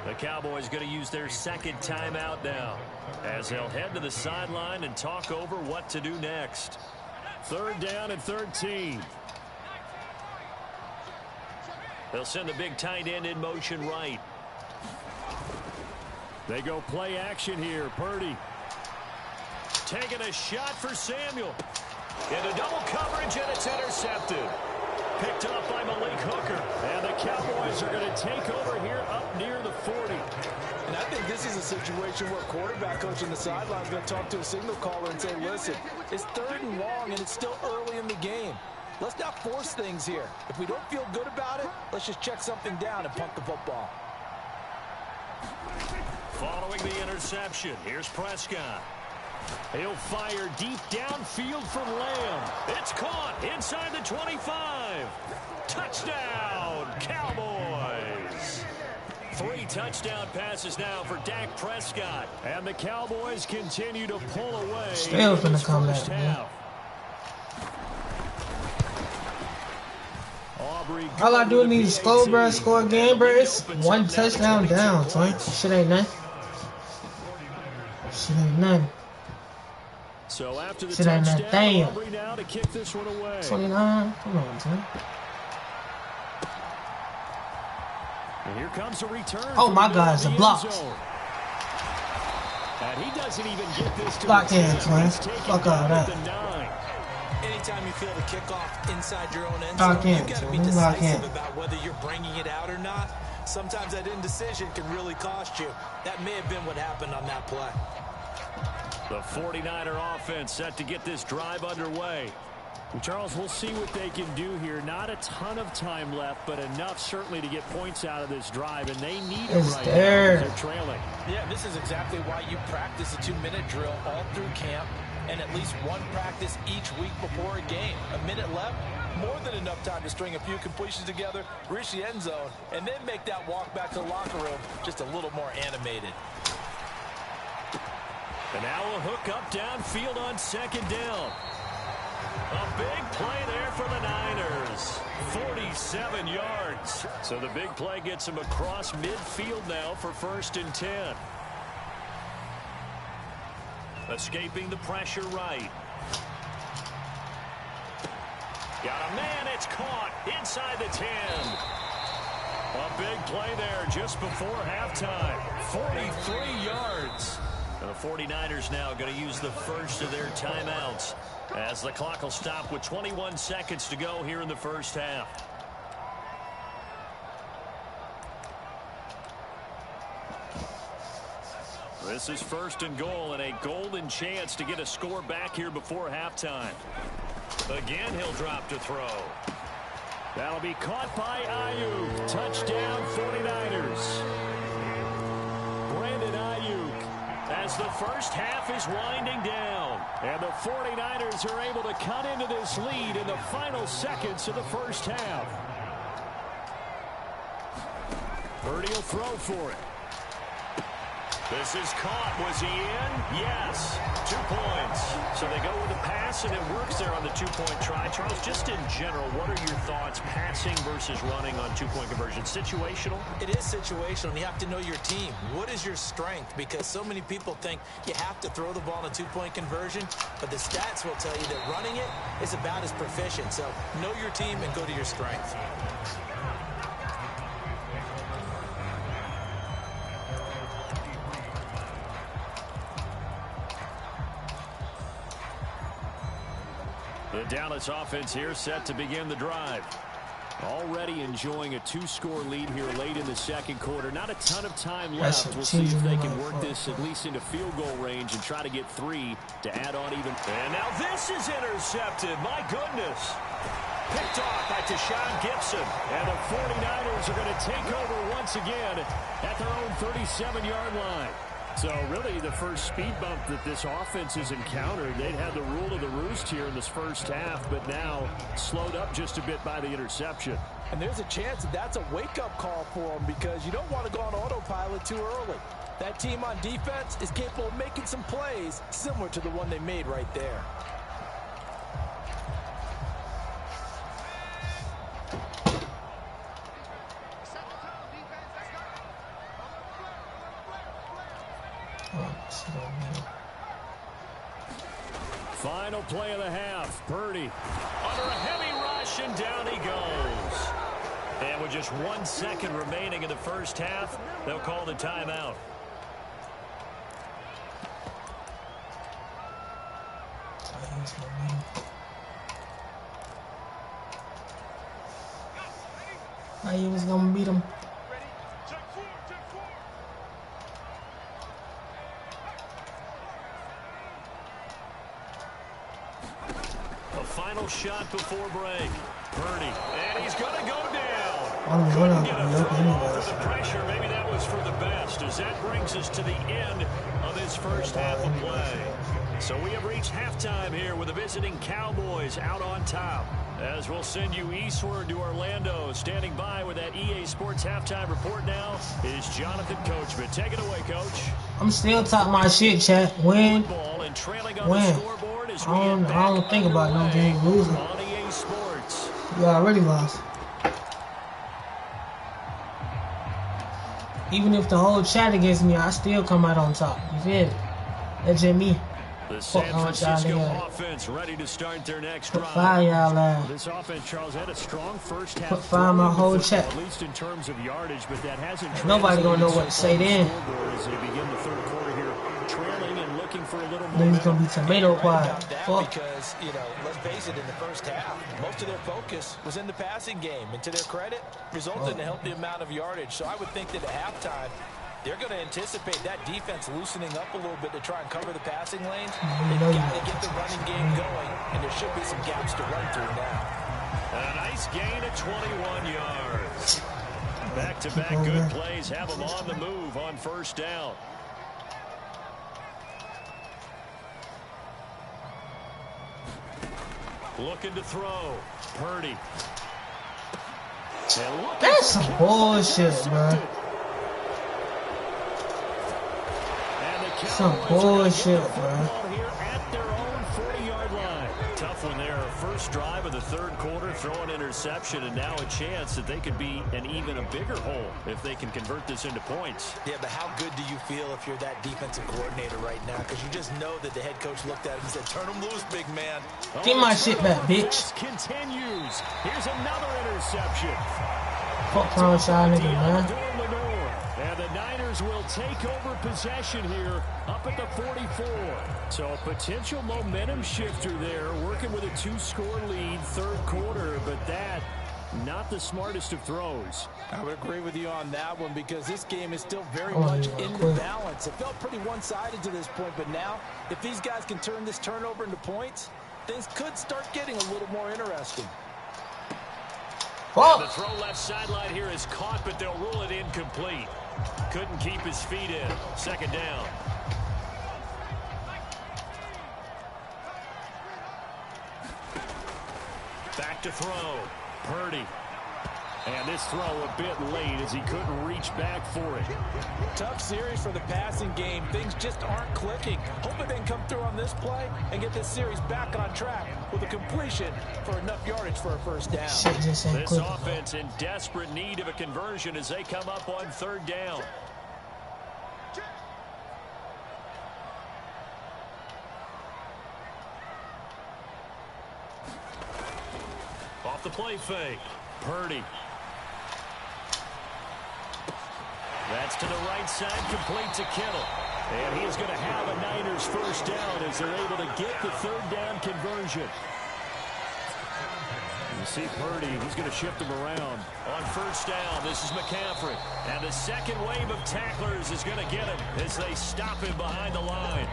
The Cowboys going to use their 2nd timeout now, as they'll head to the sideline and talk over what to do next. 3rd down and 13. They'll send the big tight end in motion right. They go play action here. Purdy. Taking a shot for Samuel. Into double coverage, and it's intercepted. Picked up by Malik Hooker. And the Cowboys are going to take over here up near the 40. And I think this is a situation where quarterback coach in the sideline is going to talk to a signal caller and say, listen, it's 3rd and long, and it's still early in the game. Let's not force things here. If we don't feel good about it, let's just check something down and punt the football. Following the interception, here's Prescott. He'll fire deep downfield from Lamb. It's caught inside the 25. Touchdown, Cowboys. 3 touchdown passes now for Dak Prescott. And the Cowboys continue to pull away. Still gonna come back, man. All I do is score, bro. Score a game, bro. It's 1 touchdown down, son. Shit ain't nothing. Shit ain't nothing. So after the shit ain't nothing. Damn. Aubrey now to kick this one away. 29. Come on, son. And here comes a return. Oh my God, it's a block. And he doesn't even get this to block hands, man. Fuck all that. Anytime you feel the kickoff inside your own end zone, you got to be decisive about whether you're bringing it out or not. Sometimes that indecision can really cost you. That may have been what happened on that play. The 49er offense set to get this drive underway. Charles, we'll see what they can do here. Not a ton of time left, but enough certainly to get points out of this drive, and they need it right now. They're trailing. Yeah, this is exactly why you practice a 2-minute drill all through camp, and at least one practice each week before a game. A minute left, more than enough time to string a few completions together, reach the end zone, and then make that walk back to the locker room just a little more animated. And now a hook up downfield on 2nd down. A big play there for the Niners. 47 yards. So the big play gets him across midfield now for 1st and 10. Escaping the pressure right. Got a man, it's caught inside the 10. A big play there just before halftime. 43 yards. And the 49ers now going to use the first of their timeouts, as the clock will stop with 21 seconds to go here in the first half. This is 1st and goal, and a golden chance to get a score back here before halftime. Again, he'll drop to throw. That'll be caught by Ayuk. Touchdown, 49ers. Brandon Ayuk, as the first half is winding down. And the 49ers are able to cut into this lead in the final seconds of the first half. Purdy will throw for it. This is caught. Was he in? Yes. 2 points. So they go with the pass, and it works there on the two-point try. Charles, just in general, what are your thoughts passing versus running on two-point conversion? Situational? It is situational, and you have to know your team. What is your strength? Because so many people think you have to throw the ball in a two-point conversion, but the stats will tell you that running it is about as proficient. So know your team and go to your strength. The Dallas offense here set to begin the drive. Already enjoying a 2-score lead here late in the second quarter. Not a ton of time left. We'll see if they can work this at least into field goal range and try to get 3 to add on even. And now this is intercepted. My goodness. Picked off by Tashawn Gibson. And the 49ers are going to take over once again at their own 37-yard line. So really the first speed bump that this offense has encountered. They'd had the rule of the roost here in this first half, but now slowed up just a bit by the interception. And there's a chance that that's a wake-up call for them because you don't want to go on autopilot too early. That team on defense is capable of making some plays similar to the one they made right there. Final play of the half. Purdy under a heavy rush, and down he goes. And with just 1 second remaining in the first half, they'll call the timeout. He was gonna beat him. Final shot before break. Purdy, and he's going to go down. Couldn't get a throw off the pressure. Maybe that was for the best, as that brings us to the end of this first half of play. So we have reached halftime here with the visiting Cowboys out on top. As we'll send you eastward to Orlando. Standing by with that EA Sports halftime report now is Jonathan Coachman. Take it away, Coach. I'm still talking my shit, chat. Win. I don't think about no game losing. On EA Sports. You already lost. Even if the whole chat against me, I still come out on top. You feel it? That's just me. The San Francisco offense ready to start their next drive. Fire y'all. This offense, Charles, had a strong first half. Put fire my whole chat. At least in terms of yardage, but that hasn't. Nobody gonna know what to say then. As they begin the third quarter here, trailing and looking for a little more. Then it's gonna be tomato pie. Because, you know, let's face it, in the first half, most of their focus was in the passing game, and to their credit, resulted in a healthy amount of yardage. So I would think that at halftime, they're going to anticipate that defense loosening up a little bit to try and cover the passing lanes. They've got to get the running game going, and there should be some gaps to run through now. A nice gain of 21 yards. Back-to-back good plays have them on the move on first down. Looking to throw. Purdy. That's some bullshit, bro. Some bullshit, bro. At their own 40-yard line. Tough one there. First drive of the third quarter, throw an interception, and now a chance that they could be an even a bigger hole if they can convert this into points. Yeah, but how good do you feel if you're that defensive coordinator right now? Because you just know that the head coach looked at him and said, "Turn him loose, big man." Get my shit back, bitch. Continues. Here's another interception. Fuck wrong with y'all nigga, man. And the Niners will take over possession here up at the 44. So a potential momentum shifter there, working with a 2-score lead third quarter, but that not the smartest of throws. I would agree with you on that one because this game is still very much in the balance. It felt pretty one-sided to this point, but now if these guys can turn this turnover into points, things could start getting a little more interesting. The throw left sideline here is caught, but they'll rule it incomplete. Couldn't keep his feet in. Second down. Back to throw. Purdy. And this throw a bit late as he couldn't reach back for it. Tough series for the passing game. Things just aren't clicking. Hoping they can come through on this play and get this series back on track with a completion for enough yardage for a first down. This offense in desperate need of a conversion as they come up on third down. Off the play fake. Purdy. That's to the right side, complete to Kittle. And he is going to have a Niners first down as they're able to get the third down conversion. You see Purdy, he's going to shift him around. On first down, this is McCaffrey. And the second wave of tacklers is going to get him as they stop him behind the line.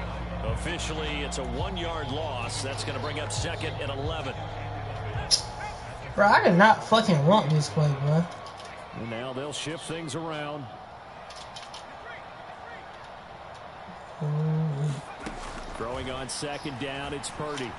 Officially, it's a 1-yard loss. That's going to bring up second and 11. Bro, I did not fucking want this play, bro. And now they'll shift things around. Throwing on second down, it's Purdy.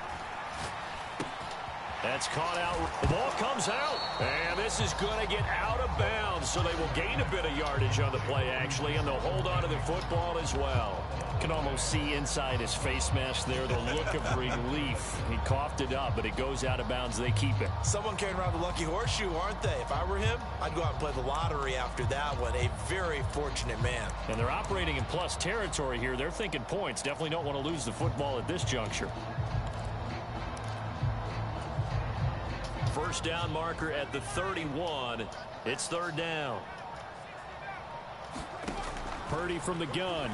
That's caught out. The ball comes out. And this is going to get out of bounds, so they will gain a bit of yardage on the play, actually, and they'll hold on to the football as well. You can almost see inside his face mask there the look of relief. He coughed it up, but it goes out of bounds. They keep it. Someone carrying around the lucky horseshoe, aren't they? If I were him, I'd go out and play the lottery after that one. A very fortunate man. And they're operating in plus territory here. They're thinking points. Definitely don't want to lose the football at this juncture. First down marker at the 31. It's third down. Purdy from the gun.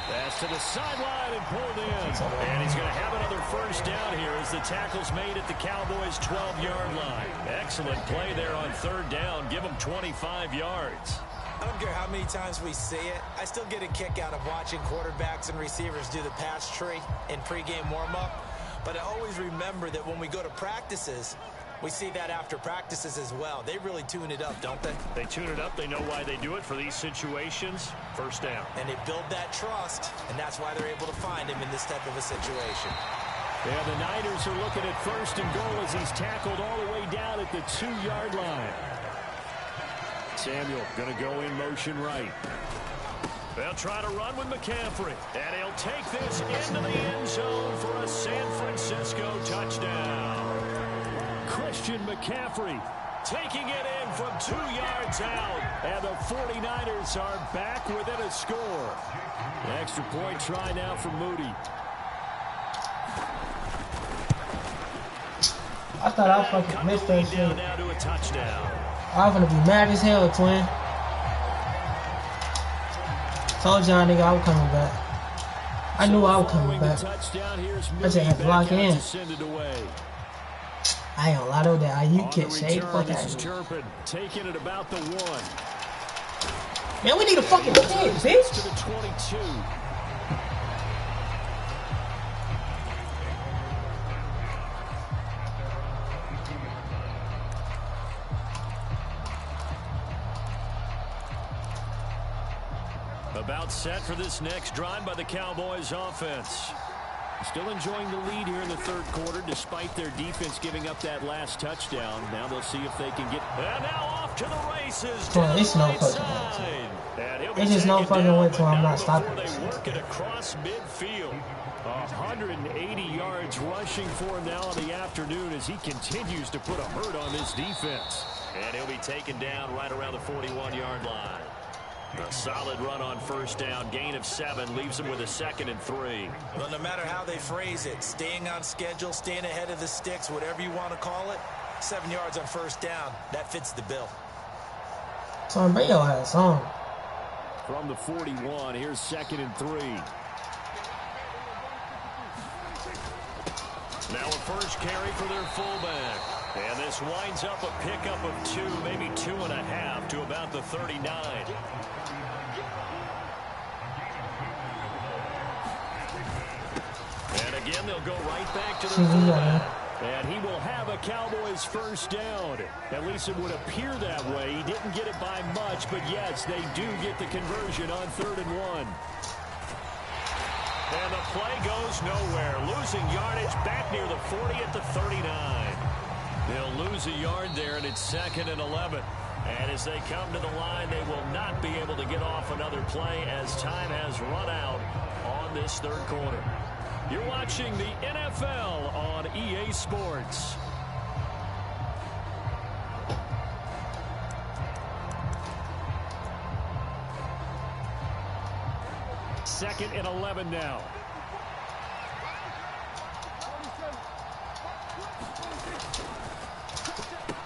Pass to the sideline and pulled in. And he's going to have another first down here as the tackle's made at the Cowboys' 12-yard line. Excellent play there on third down. Give them 25 yards. I don't care how many times we see it. I still get a kick out of watching quarterbacks and receivers do the pass tree in pregame warm-up. But I always remember that when we go to practices, we see that after practices as well. They really tune it up, don't they? They tune it up. They know why they do it for these situations. First down. And they build that trust, and that's why they're able to find him in this type of a situation. Yeah, the Niners are looking at first and goal as he's tackled all the way down at the 2-yard line. Samuel going to go in motion right. They'll try to run with McCaffrey. And he'll take this into the end zone for a San Francisco touchdown. Christian McCaffrey taking it in from 2 yards out. And the 49ers are back within a score. An extra point try now for Moody. I thought I fucking missed that shit. Now to a touchdown. I'm gonna be mad as hell, twin. Told y'all nigga I was coming back. I knew I was coming back. I just had to lock in. I ain't gonna lie though, that IU kid shade fuck out of me. Taking it about the 1. Man, we need a fucking kick, bitch. To the 22. About set for this next drive by the Cowboys offense. Still enjoying the lead here in the third quarter despite their defense giving up that last touchdown. Now they'll see if they can get... And now off to the races. Well, it's no fucking way. It's just no fucking way till I'm not stopping. They work it across midfield. 180 yards rushing for him now in the afternoon as he continues to put a hurt on this defense. And he'll be taken down right around the 41-yard line. A solid run on first down. Gain of 7 leaves him with a 2nd and 3. Well, no matter how they phrase it, staying on schedule, staying ahead of the sticks, whatever you want to call it, 7 yards on first down, that fits the bill. Son, bring your ass on. From the 41, here's 2nd and 3. Now a first carry for their fullback. And this winds up a pickup of 2, maybe 2.5 to about the 39. And again, they'll go right back to their fullback. And he will have a Cowboys first down. At least it would appear that way. He didn't get it by much, but yes, they do get the conversion on 3rd and 1. And the play goes nowhere. Losing yardage back near the 40 at the 39. They'll lose a yard there, and it's 2nd and 11. And as they come to the line, they will not be able to get off another play as time has run out on this 3rd quarter. You're watching the NFL on EA Sports. Second and 11 now.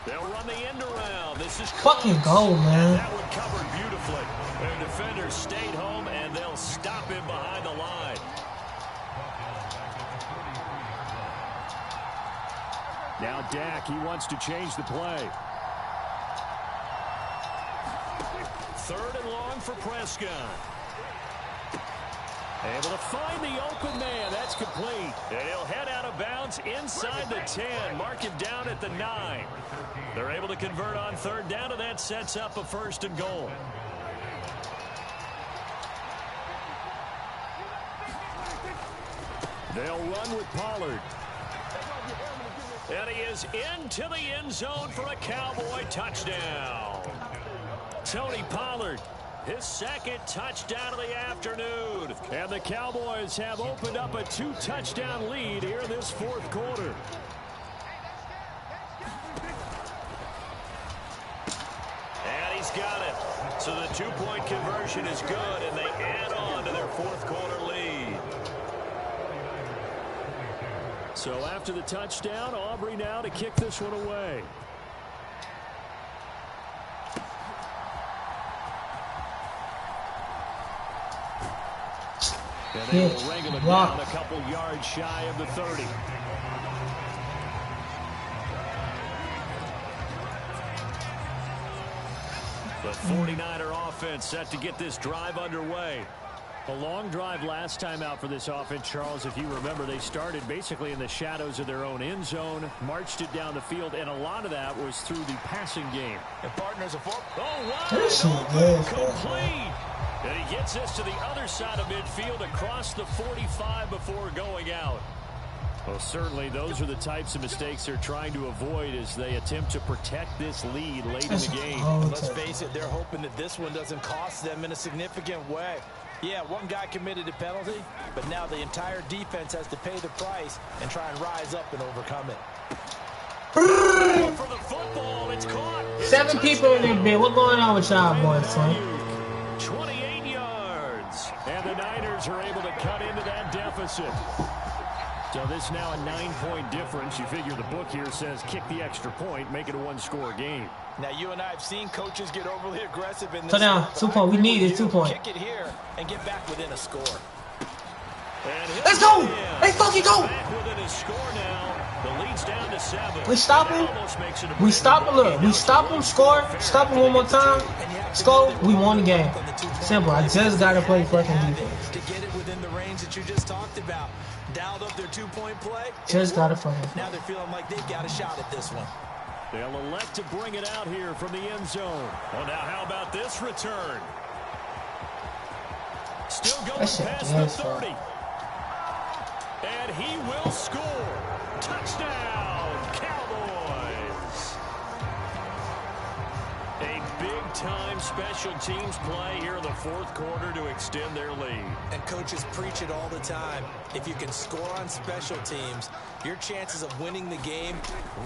They'll run the end around. This is fucking goal, man. That one covered beautifully. Their defenders stayed home, and they'll stop him behind the line. Now Dak, he wants to change the play. 3rd and long for Prescott. Able to find the open man. That's complete. And he'll head out of bounds inside the 10. Mark him down at the 9. They're able to convert on 3rd down, and that sets up a 1st and goal. They'll run with Pollard. And he is into the end zone for a Cowboy touchdown. Tony Pollard, his 2nd touchdown of the afternoon. And the Cowboys have opened up a 2-touchdown lead here in this 4th quarter. And he's got it. So the 2-point conversion is good, and they add on to their 4th quarter lead. So after the touchdown, Aubrey now to kick this one away. And they will wrangle it down a couple yards shy of the 30. The 49er offense set to get this drive underway. A long drive last time out for this offense, Charles. If you remember, they started basically in the shadows of their own end zone, marched it down the field, and a lot of that was through the passing game. And partners are for. Oh, wow. Complete. And he gets this to the other side of midfield across the 45 before going out. Well, certainly those are the types of mistakes they're trying to avoid as they attempt to protect this lead late in the game. Let's face it, they're hoping that this one doesn't cost them in a significant way. Yeah, one guy committed a penalty, but now the entire defense has to pay the price and try and rise up and overcome it. For the football, it's caught. 7 people in there, bit. What's going on with y'all boys, son? 28 yards. And the Niners are able to cut into that deficit. So this now a 9-point difference. You figure the book here says kick the extra point, make it a 1-score game. Now you and I have seen coaches get overly aggressive in this. So now 2 point. We need is 2 point. Kick it here and get back within a score. Let's go! Let's fucking go! Back within a score now. The lead's down to 7. We stop him. We stop him. Look, we stop him. Score. Stop him one more time. Score. We won the game. Simple. I just gotta play fucking defense. To get it within the range that you just talked about. Dialed up their 2-point play. Just gotta play. Now they're feeling like they've got a shot at this one. They'll elect to bring it out here from the end zone. Well, now how about this return? Still going past the 30. And he will score. Touchdown, Cowboys. A big-time special teams play here in the 4th quarter to extend their lead. And coaches preach it all the time. If you can score on special teams, your chances of winning the game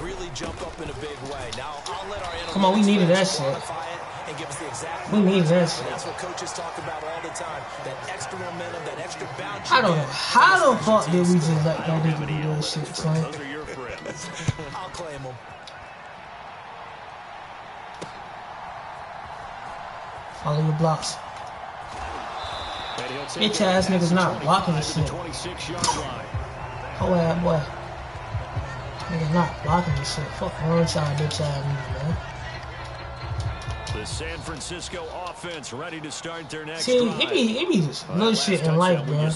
really jump up in a big way. Now, I'll let our analysts come on, we needed that shit. And give us the exact we need that shit. That's what coaches talk about all the time. That extra momentum, that extra bounce. I don't know how the fuck did we just let that nigga do that shit, son. Those are your friends. I'll claim them. Follow your blocks. Bitch ass niggas not blocking this shit. 26-yard line. Oh yeah, boy. Niggas not blocking this shit. Fuck one side, bitch ass niggas, man. The San Francisco offense ready to start their next See, drive. it be just little shit in life, man.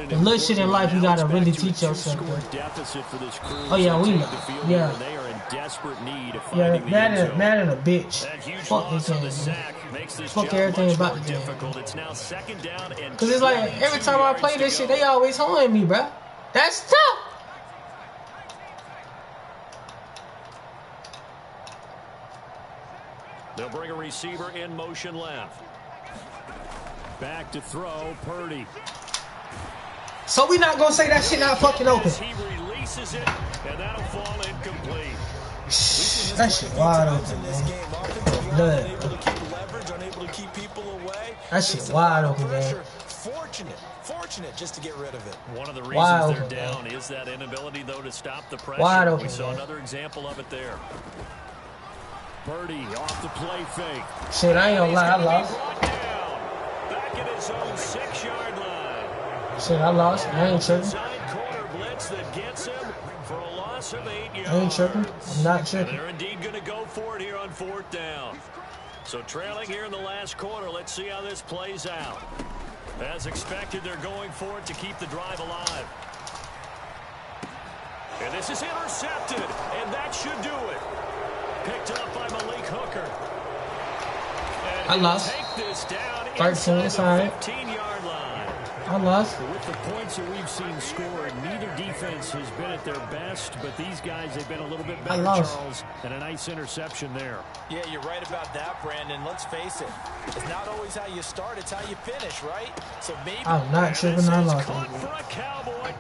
The little shit in life you gotta really teach yourself, bro. Oh yeah, we know. Yeah. desperate need of finding the end zone. Madden a bitch. That huge Fuck loss this on the game, sack makes this fuck job everything much about more the game. difficult. It's now 2nd down and Cause it's like every time I play this shit, they always holding me, bro. That's tough. They'll bring a receiver in motion left. Back to throw, Purdy. So we not gonna say that shit not fucking open. He releases it, and that'll fall incomplete. That shit wide open, man. Blood. Unable to keep leverage, unable to keep people away. That shit wide open, man. Fortunate just to get rid of it. One of the reasons they're down is that inability, though, to stop the pressure. Wide open, we saw man. another example of it there. Purdy off the play fake. Shit, I ain't gonna lie, I lost. Back at his own 6-yard line. Shit, I lost. I ain't tripping. Corner blitz that gets him for a loss of 8 yards. I ain't tripping. I'm not tripping. They're indeed going to go for it here on 4th down. So trailing here in the last quarter. Let's see how this plays out. As expected, they're going for it to keep the drive alive. And this is intercepted, and that should do it. Picked up by Malik Hooker. And I lost. take this down 13 inside the 15-yard line. I lost. With the points that we've seen scored, neither defense has been at their best, but these guys have been a little bit better, Charles, and a nice interception there. Yeah, you're right about that, Brandon. Let's face it. It's not always how you start, it's how you finish, right? So maybe... I'm not tripping, I lost. Caught for a Cowboy.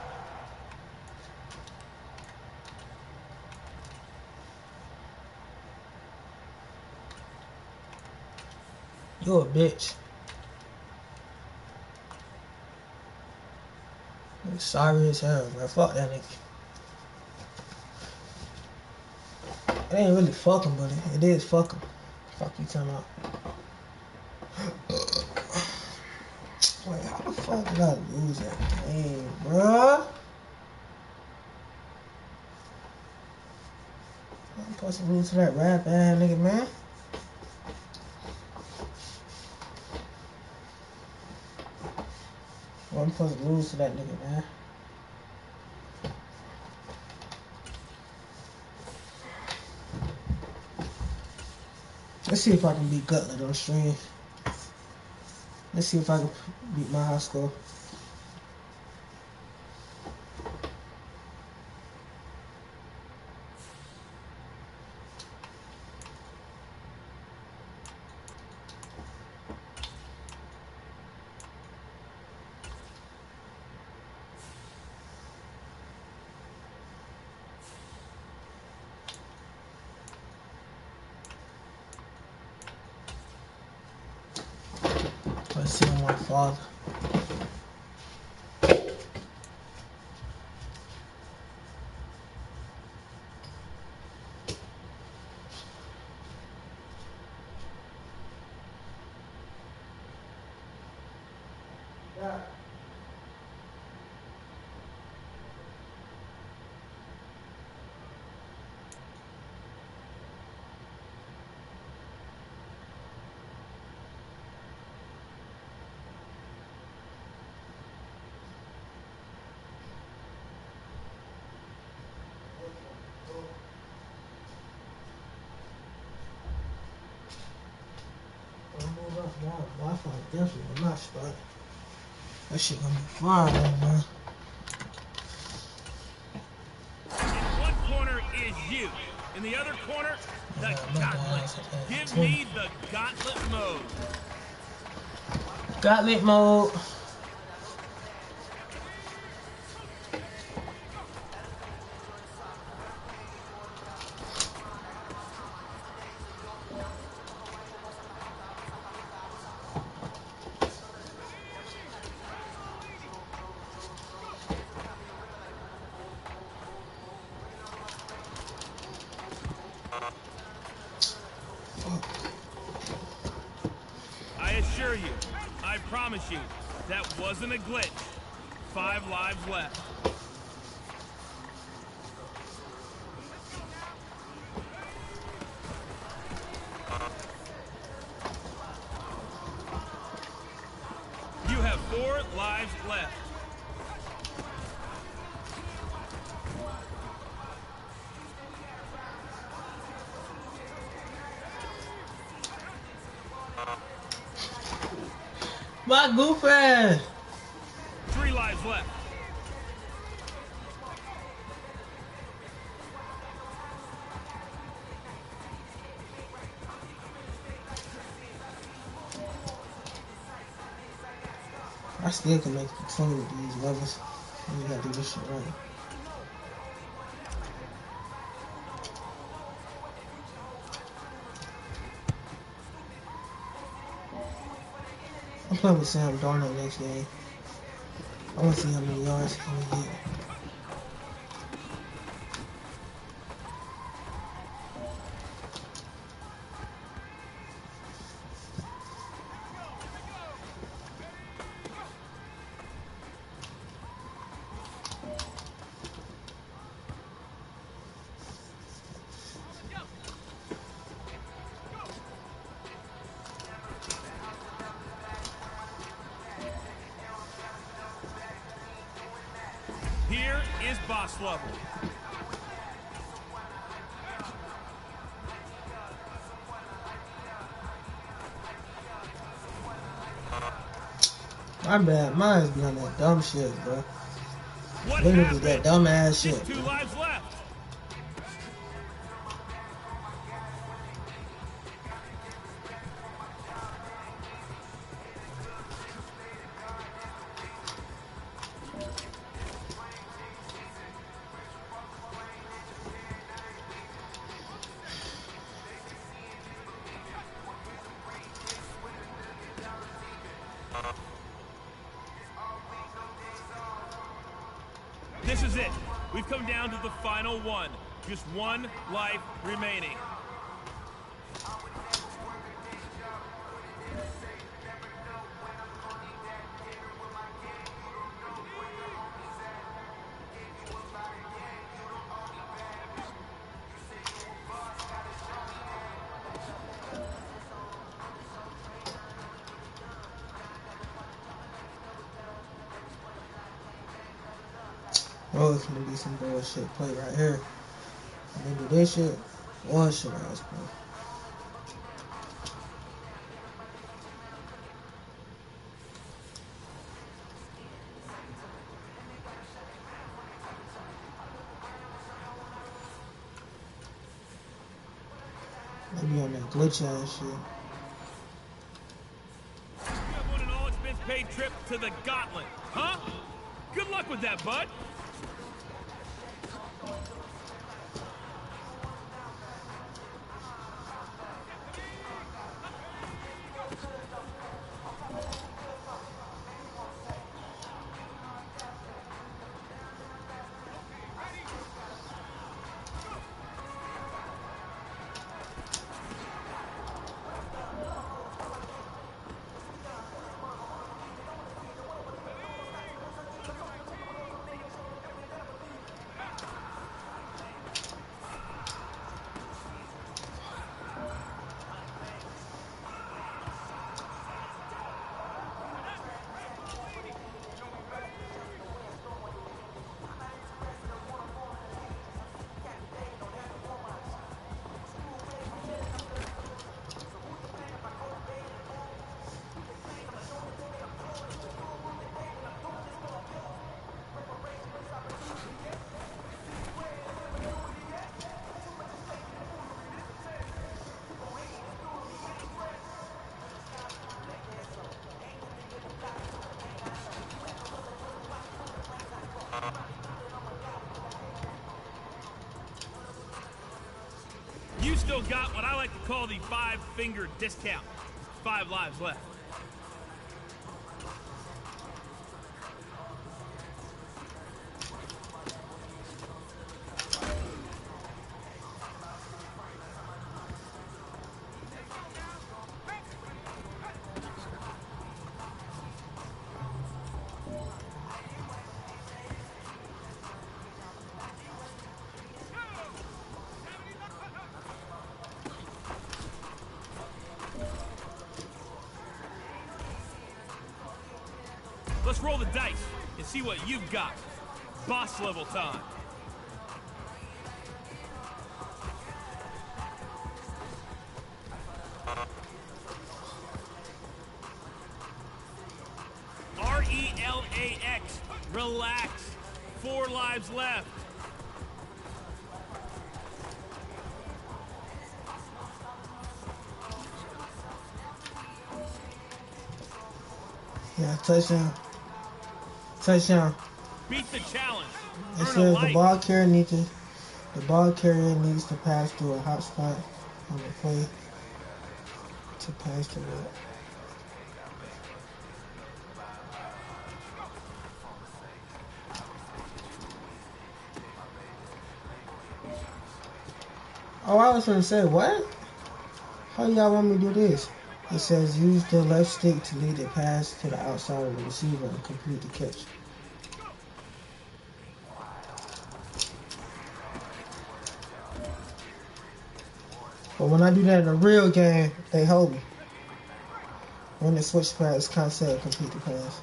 You a bitch. I'm sorry as hell, bro. Fuck that nigga. It ain't really fucking, but it is fucking. Fuck you talking about. Wait, how the fuck did I lose that game, bruh? I'm supposed to lose to that rap ass nigga, man. I'm supposed to lose to that nigga, man. Let's see if I can beat Gutlet on stream. Let's see if I can beat my high score. Let's see on my father. Yeah. Wi-Fi definitely in my spot. That shit gonna be fine, man. In one corner is you. In the other corner, the gauntlet. Give me the gauntlet mode. Gauntlet mode. I assure you, I promise you, that wasn't a glitch. 5 lives left. You have 4 lives left. My goof ass. 3 lives left. I still can make the team with these levels. You gotta do this shit right. I'm playing with Sam Darnold next game. I want to see how many yards he can get. Here is boss level. My bad. Mine's be on that dumb shit, bro. What Literally happened? that dumb ass Just shit. 2 Bro. lives left. This is it. We've come down to the final one. Just 1 life remaining. Oh, it's gonna be some bullshit play right here. And then do this shit. Bullshit ass play. Maybe on that glitch ass shit. You have won an all-expense-paid trip to the Gauntlet, huh? Good luck with that, bud. You still got what I like to call the 5-finger discount. 5 lives left. Let's roll the dice and see what you've got. Boss level time. RELAX. Relax. 4 lives left. Yeah, touchdown. Touchdown. Beat the challenge. It says the ball carrier needs to pass through a hot spot on the play to pass the ball. Oh, I was gonna say, what? How y'all want me to do this? It says use the left stick to lead the pass to the outside of the receiver and complete the catch. But when I do that in a real game, they hold me. When the switch pass concept, complete the pass.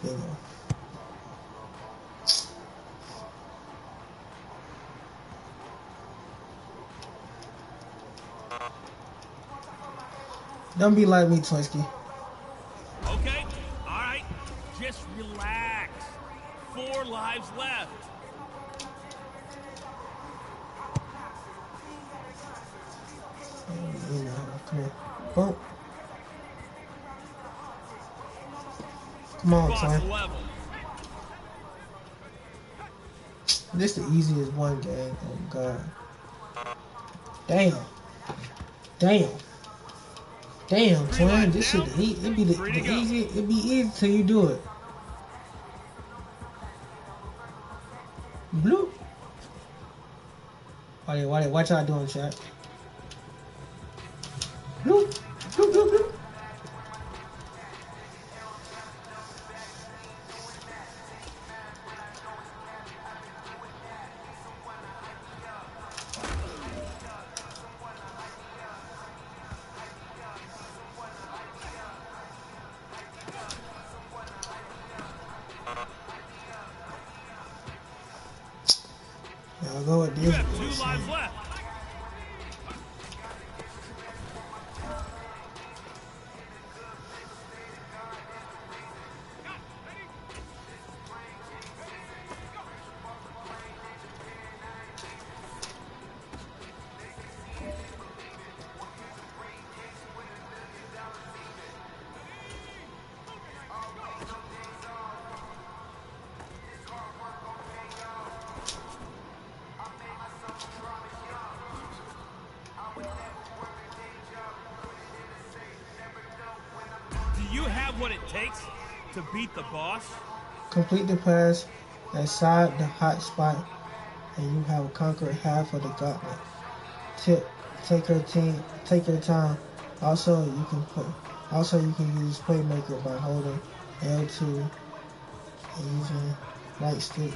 There you go. Don't be like me, Twinsky. Okay, all right. Just relax. 4 lives left. Come here. Boom. Come on, Twin. This the easiest one game. Oh, God. Damn. Damn. Damn, Twin. This shit, it be the easy. It be easy till you do it. Bloop. Watch out doing, chat. Bloop. Bloop, bloop, bloop. I'll go with this. You have 2 lives left. Do you have what it takes to beat the boss? Complete the pass inside the hot spot, and you have conquered half of the gauntlet. Tip: take your time. Also, you can use Playmaker by holding L2 and using right stick.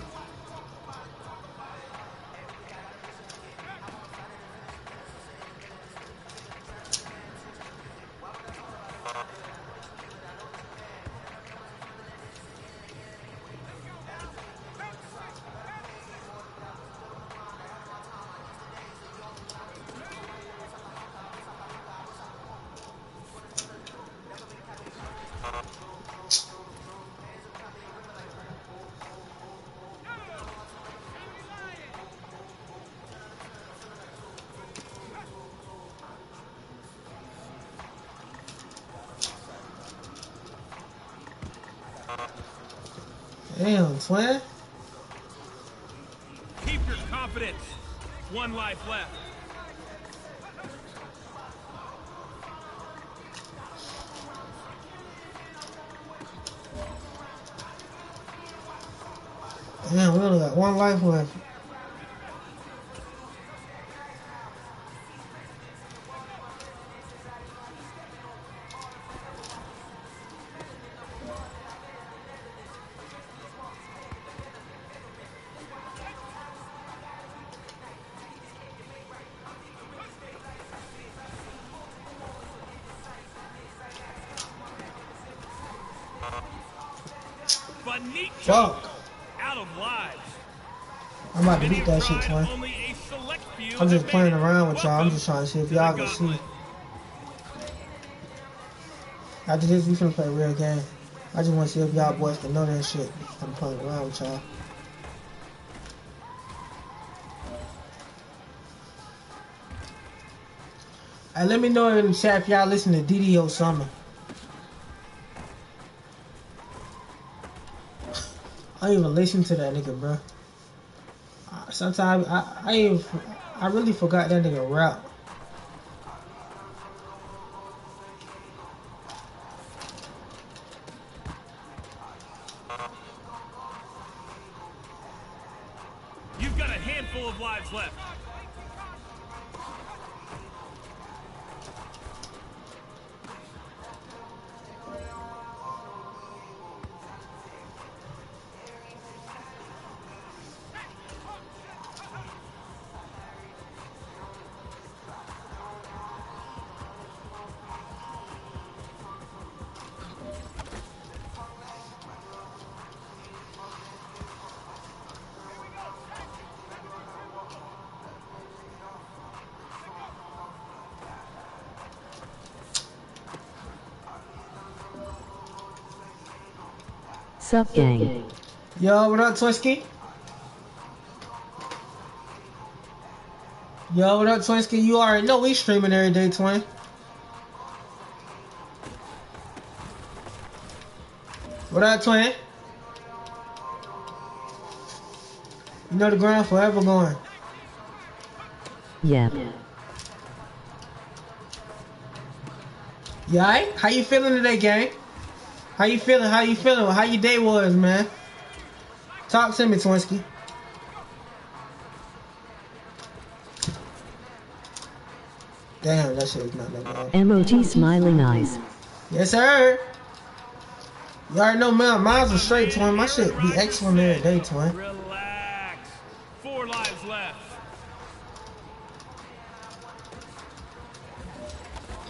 Damn, Twin. Keep your confidence. 1 life left. Damn, we only got one life left. Fuck. Out of lives. I'm about to beat that shit, twin. I'm just playing around with y'all. I'm just trying to see if y'all can see. After this, we finna play a real game. I just want to see if y'all boys can know that shit. I'm playing around with y'all. Hey, let me know in the chat if y'all listen to DDO Summer. I don't even listen to that nigga, bro. Sometimes I really forgot that nigga rap. You've got a handful of lives left. Sup gang. Yo, what up, Twinsky? Yo, what up, Twinsky? You already know we streaming every day, twin. What up, twin? You know the ground forever going. Yep. You alright? How you feeling today, gang? How you feeling? How you feeling? How your day was, man? Talk to me, Twinsky. Damn, that shit is not that bad. Emoji smiling eyes. Yes, sir. You already know, man. Mine's was straight, twin. My shit be excellent every day, twin. Relax. 4 lives left.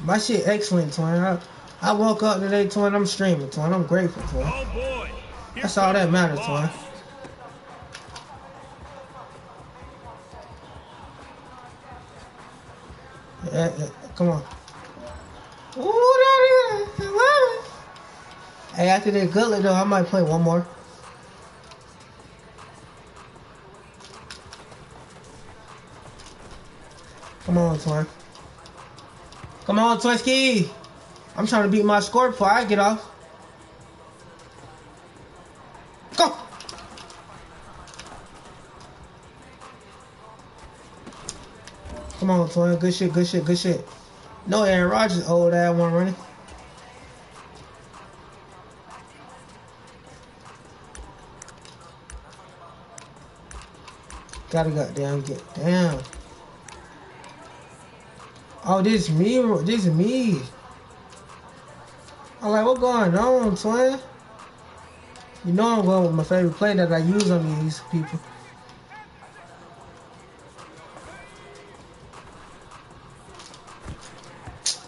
My shit excellent, twin. I woke up today, twin. I'm streaming, twin. I'm grateful, twin. Oh boy. That's all that matters, twin. Yeah, come on. Ooh, that is. Hey, after that gullet, though, I might play one more. Come on, twin. Come on, Twinsky. I'm trying to beat my score before I get off. Go! Come on, twin. Good shit, good shit, good shit. No Aaron Rodgers, old ass one running. Gotta goddamn get down. Oh, this is me. This is me. I'm like, what going on, twin? You know I'm going with my favorite play that I use on these people.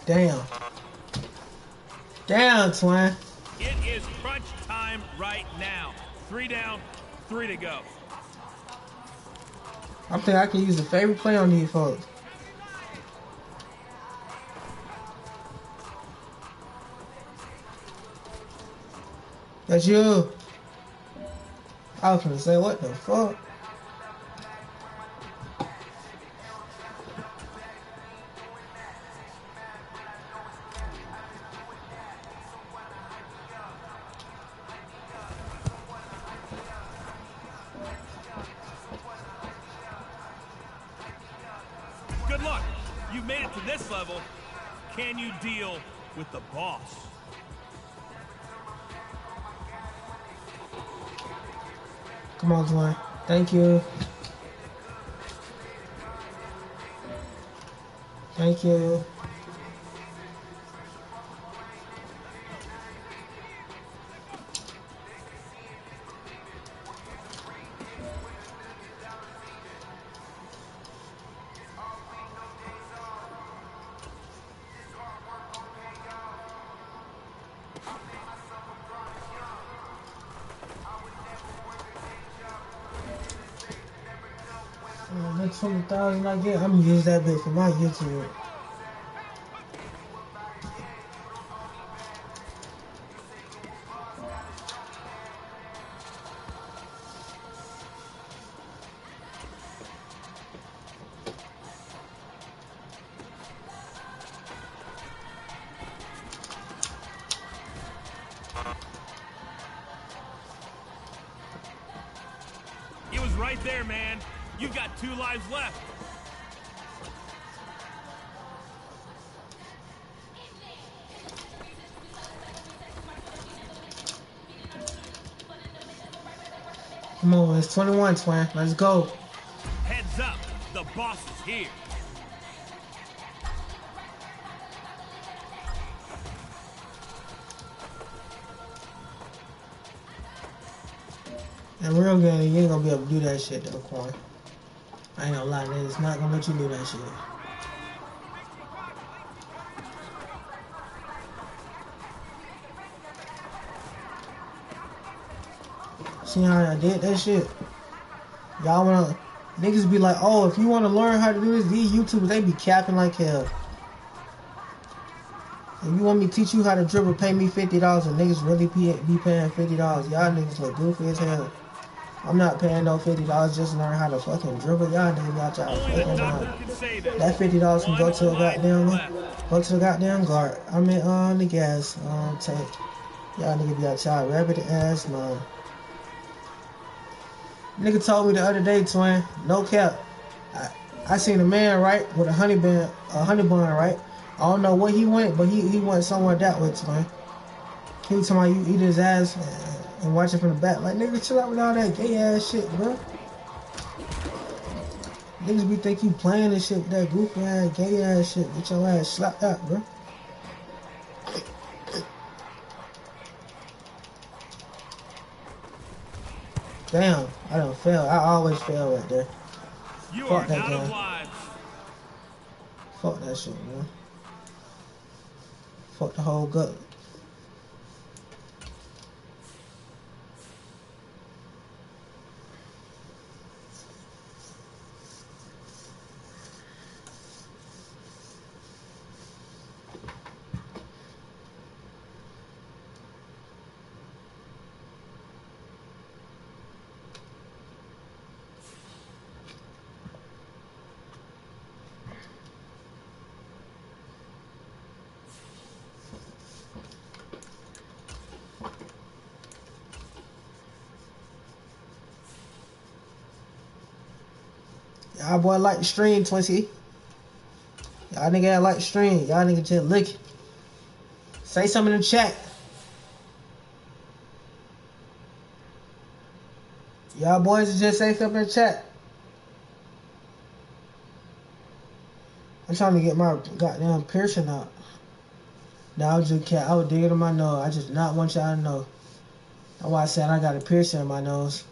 Damn. Damn, twin. It is crunch time right now. 3 down, 3 to go. I think I can use the favorite play on these folks. That's you. I was gonna say, what the fuck? Good luck. You've made it to this level. Can you deal with the boss? Come on, Dwayne. Thank you. Thank you. That 20,000 I get, I'm gonna use that bit for my YouTube. It was right there, man. You've got 2 lives left. Come on, it's 21, twin. Let's go. Heads up, the boss is here. In real game, you ain't gonna be able to do that shit though, Quan. I ain't gonna lie, it's not gonna let you do that shit. See how I did that shit? Y'all wanna... Niggas be like, oh, if you wanna learn how to do this, these YouTubers, they be capping like hell. If you want me to teach you how to dribble, pay me $50 and niggas really be paying $50. Y'all niggas look goofy as hell. I'm not paying no $50 just to learn how to fucking dribble. Y'all niggas got y'all fucking that $50 can go to a goddamn guard. I mean the gas tank. Y'all niggas got y'all rabbit ass man. Nigga told me the other day, twin, no cap. I seen a man, right, with a honey bun, right? I don't know where he went, but he went somewhere that way, twin. He was talking about you eat his ass and watch it from the back. Like, nigga, chill out with all that gay ass shit, bro. Niggas be think you playing this shit with that goofy ass, gay ass shit. Get your ass slapped out, bro. Damn, I done fail. I always fail right there. You Fuck are that out of game. lives. Fuck that shit, man. Fuck the whole gut. Y'all boy like the stream, Twincy. Y'all nigga like the stream. Y'all nigga just look. Say something in the chat. Y'all boys just say something in the chat. I'm trying to get my goddamn piercing out. Now I was just I would dig it in my nose. I just not want y'all to know. That's why I said I got a piercing in my nose.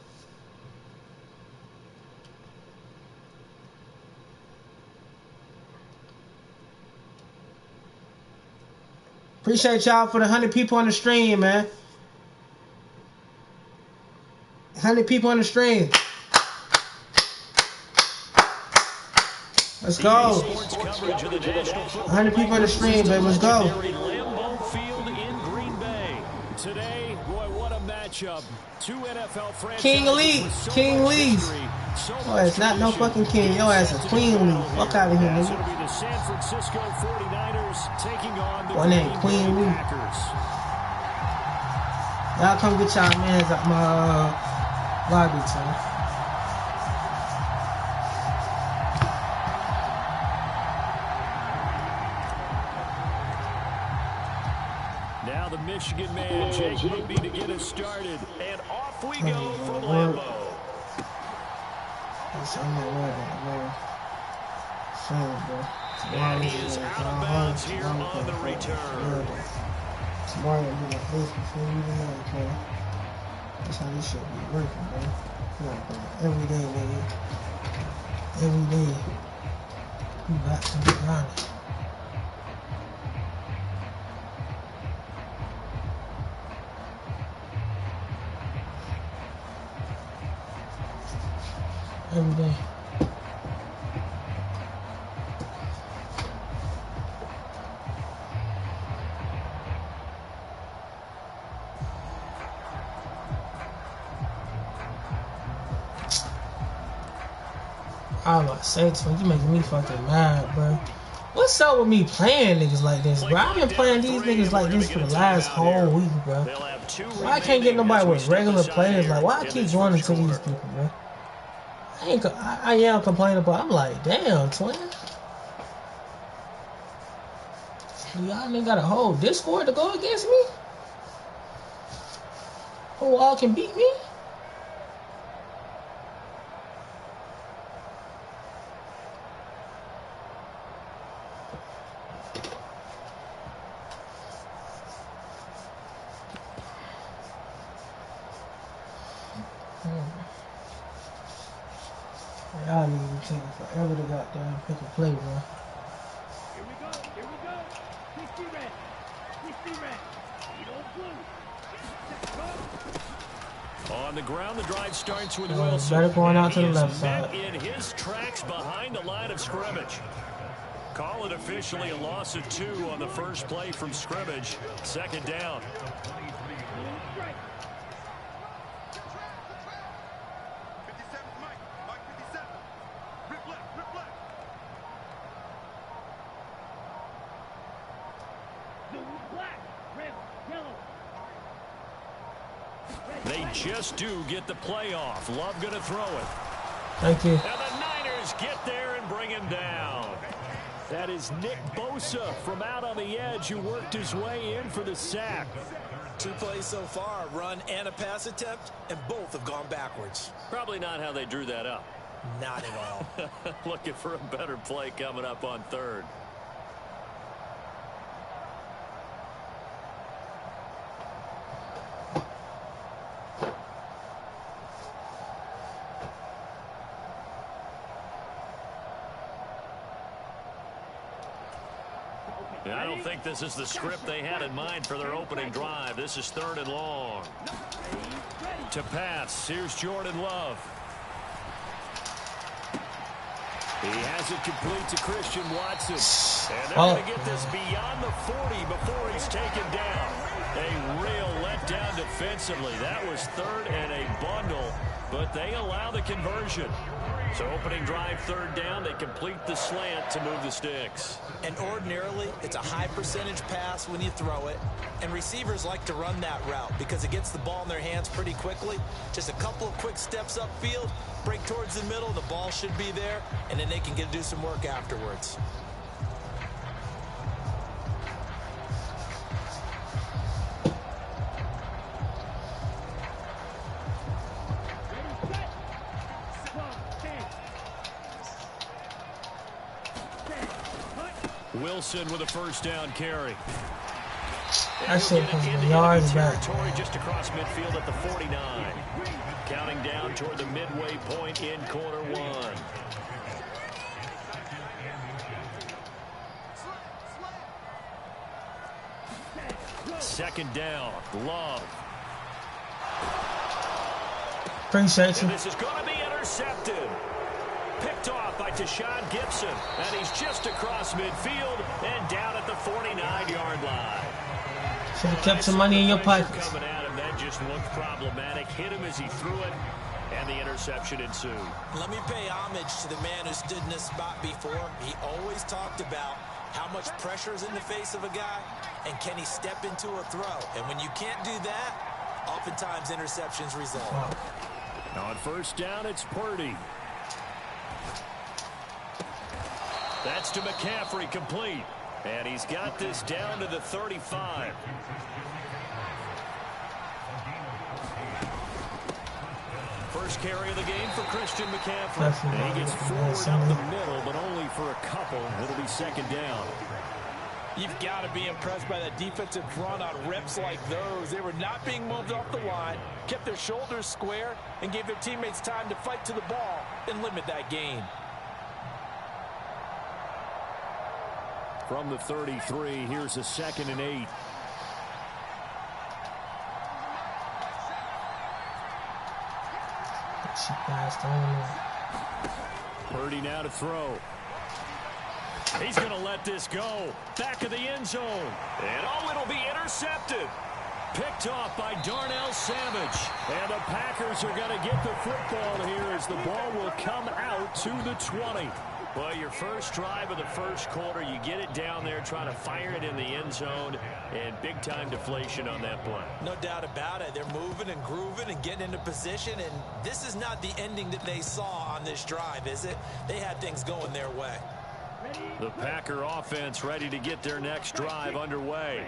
Appreciate y'all for the 100 people on the stream, man. 100 people on the stream. Let's go. 100 people on the stream, baby. Let's go. Today, boy, what a matchup. 2 NFL franchises. King Lee. King Lee's. Oh, it's not no fucking king. Yo, ass a Queen Lee. Fuck out of here, nigga. The San Francisco 49ers taking on the One name, Queen Lee. Y'all come get y'all mans out my lobby, son. Now the Michigan man, Jake Moody, to get us started. And off we go from Lambeau. And he is out of bounds here on the return. Tomorrow will be my face before you even know, okay? That's how this shit be working, bro. Come on, bro. Every day, baby. Every day. You got to be honest. Every day. I was about to say, you making me fucking mad, bro. What's up with me playing niggas like this, bro? I've been playing these niggas like this for the last whole week, bro. Why I can't get nobody with regular players? Like, why I keep going into these people, bro? I am complaining, but I'm like, damn, twin. Y'all nigga got a whole Discord to go against me? Who all can beat me? Y'all need to take forever to goddamn pick a play, bro. Here we go. Here we go. 60 red. 60 red. On the ground, the drive starts with Wilson. Better going out to the He left is side. met in his tracks behind the line of scrimmage. Call it officially a loss of 2 on the first play from scrimmage. Second down. They just do get the play off. Love going to throw it. Thank you. And the Niners get there and bring him down. That is Nick Bosa from out on the edge who worked his way in for the sack. 2 plays so far, a run and a pass attempt, and both have gone backwards. Probably not how they drew that up. Not at all. Looking for a better play coming up on third. I don't think this is the script they had in mind for their opening drive. This is 3rd and long. To pass, here's Jordan Love. He has it complete to Christian Watson. And they're going to get this beyond the 40 before he's taken down. A real letdown defensively. That was 3rd and a bundle, but they allow the conversion. So opening drive, 3rd down, they complete the slant to move the sticks. And ordinarily, it's a high percentage pass when you throw it. And receivers like to run that route because it gets the ball in their hands pretty quickly. Just a couple of quick steps upfield, break towards the middle, the ball should be there, and then they can do some work afterwards. Wilson with a 1st down carry. I should have been yards back. Just across midfield at the 49. Counting down toward the midway point in quarter 1. Second down, Love. Appreciate you. And this is going to be intercepted. Picked off by Tashawn Gibson. And he's just across midfield and down at the 49-yard line. Should have kept some money in your pockets. Coming at him, that just looked problematic. Hit him as he threw it, and the interception ensued. Let me pay homage to the man who stood in this spot before. He always talked about how much pressure is in the face of a guy, and can he step into a throw. And when you can't do that, oftentimes interceptions result. On 1st down, it's Purdy. That's to McCaffrey, complete. And he's got this down to the 35. first carry of the game for Christian McCaffrey. And he gets forward up the middle, but only for a couple. It'll be second down. You've got to be impressed by that defensive front on reps like those. They were not being moved off the line, kept their shoulders square, and gave their teammates time to fight to the ball and limit that gain. From the 33, here's a 2nd and 8. She passed on. Purdy now to throw. He's going to let this go. Back of the end zone. And it'll be intercepted. Picked off by Darnell Savage. And the Packers are going to get the football here as the ball will come out to the 20. Well, your first drive of the first quarter, you get it down there, trying to fire it in the end zone, and big-time deflation on that play. No doubt about it. They're moving and grooving and getting into position, and this is not the ending that they saw on this drive, is it? They had things going their way. The Packer offense ready to get their next drive underway.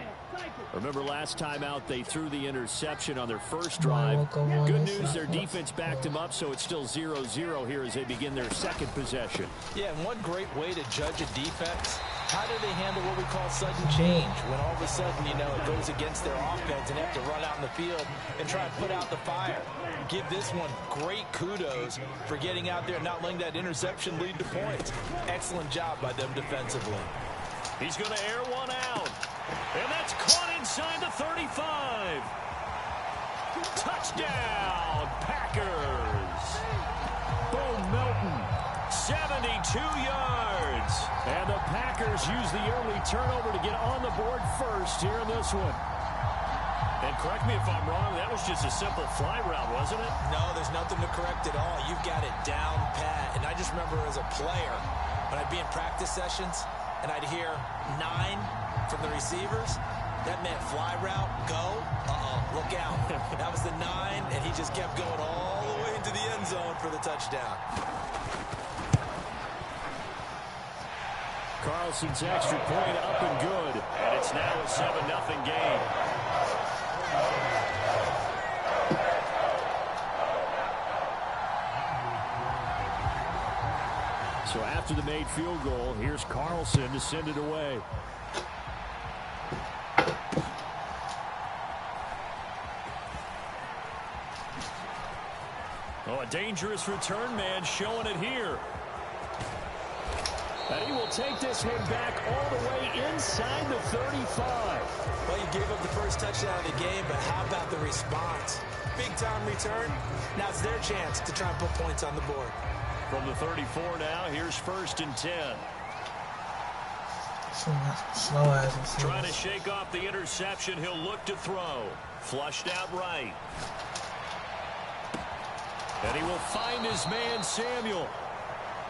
Remember last time out they threw the interception on their first drive. Good news, their defense backed them up, so it's still 0-0 here as they begin their second possession. Yeah, and one great way to judge a defense, how do they handle what we call sudden change? When all of a sudden, you know, it goes against their offense and they have to run out in the field and try and put out the fire. Give this one great kudos for getting out there and not letting that interception lead to points. Excellent job by them defensively. He's going to air one out. And that's caught inside the 35. Touchdown, Packers. Bo Melton, 72 yards. And the Packers use the early turnover to get on the board first here in this one. And correct me if I'm wrong, that was just a simple fly route, wasn't it? No, there's nothing to correct at all. You've got it down pat. And I just remember as a player, when I'd be in practice sessions, and I'd hear 9 from the receivers, that meant fly route, go, look out. That was the 9, and he just kept going all the way into the end zone for the touchdown. Carlson's extra point up and good, and it's now a 7-0 game. So after the made field goal, here's Carlson to send it away. Oh, a dangerous return man showing it here. And he will take this one back all the way inside the 35. Well, you gave up the first touchdown of the game, but how about the response? Big-time return. Now it's their chance to try and put points on the board. From the 34 now, here's 1st and 10. Slow as Trying to shake off the interception. He'll look to throw. Flushed out right. And he will find his man, Samuel.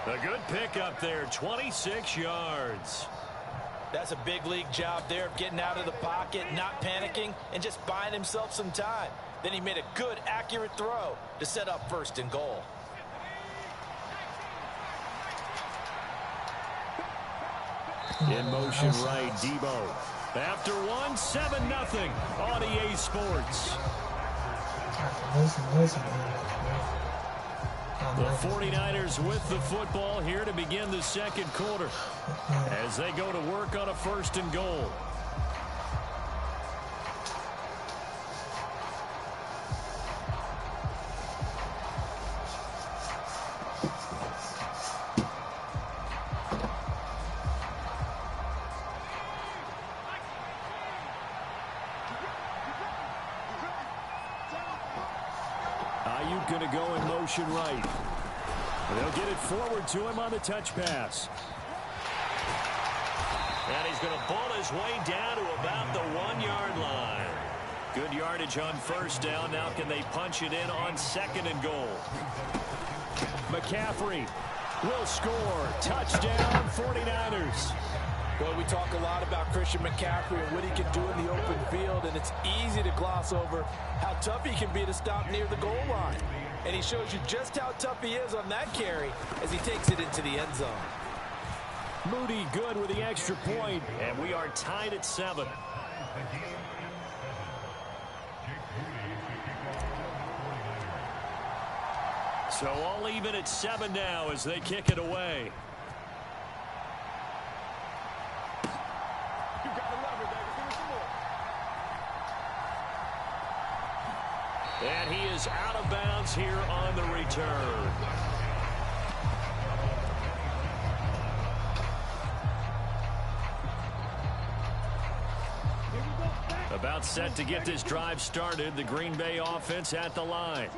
A good pickup there, 26 yards. That's a big league job there of getting out of the pocket, not panicking, and just buying himself some time. Then he made a good, accurate throw to set up 1st and goal. In motion right, Debo. After one, 7-0 on EA Sports. The 49ers with the football here to begin the second quarter as they go to work on a 1st and goal. Going to go in motion right. They'll get it forward to him on the touch pass. And he's going to ball his way down to about the 1-yard line. Good yardage on 1st down. Now can they punch it in on 2nd and goal? McCaffrey will score. Touchdown, 49ers. Well, we talk a lot about Christian McCaffrey and what he can do in the open field, and it's easy to gloss over how tough he can be to stop near the goal line. And he shows you just how tough he is on that carry as he takes it into the end zone. Moody good with the extra point, and we are tied at 7. So all even at 7 now as they kick it away. And he is out of bounds here on the return. About set to get this drive started. The Green Bay offense at the line.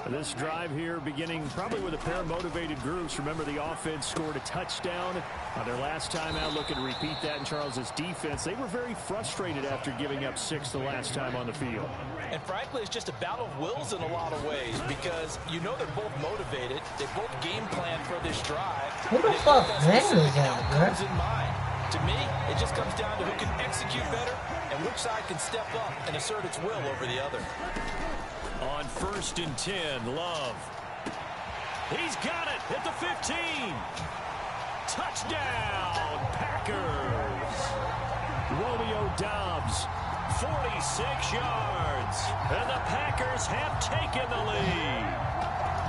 This drive here beginning probably with a pair of motivated groups. Remember, the offense scored a touchdown on their last time out. Looking to repeat that in Charles's defense. They were very frustrated after giving up 6 the last time on the field. And frankly, it's just a battle of wills in a lot of ways because you know they're both motivated. They both game plan for this drive. What the fuck man is that, bro? In mind. To me, it just comes down to who can execute better and which side can step up and assert its will over the other. On 1st and 10, Love. He's got it at the 15. Touchdown, Packers. Romeo Doubs, 46 yards. And the Packers have taken the lead.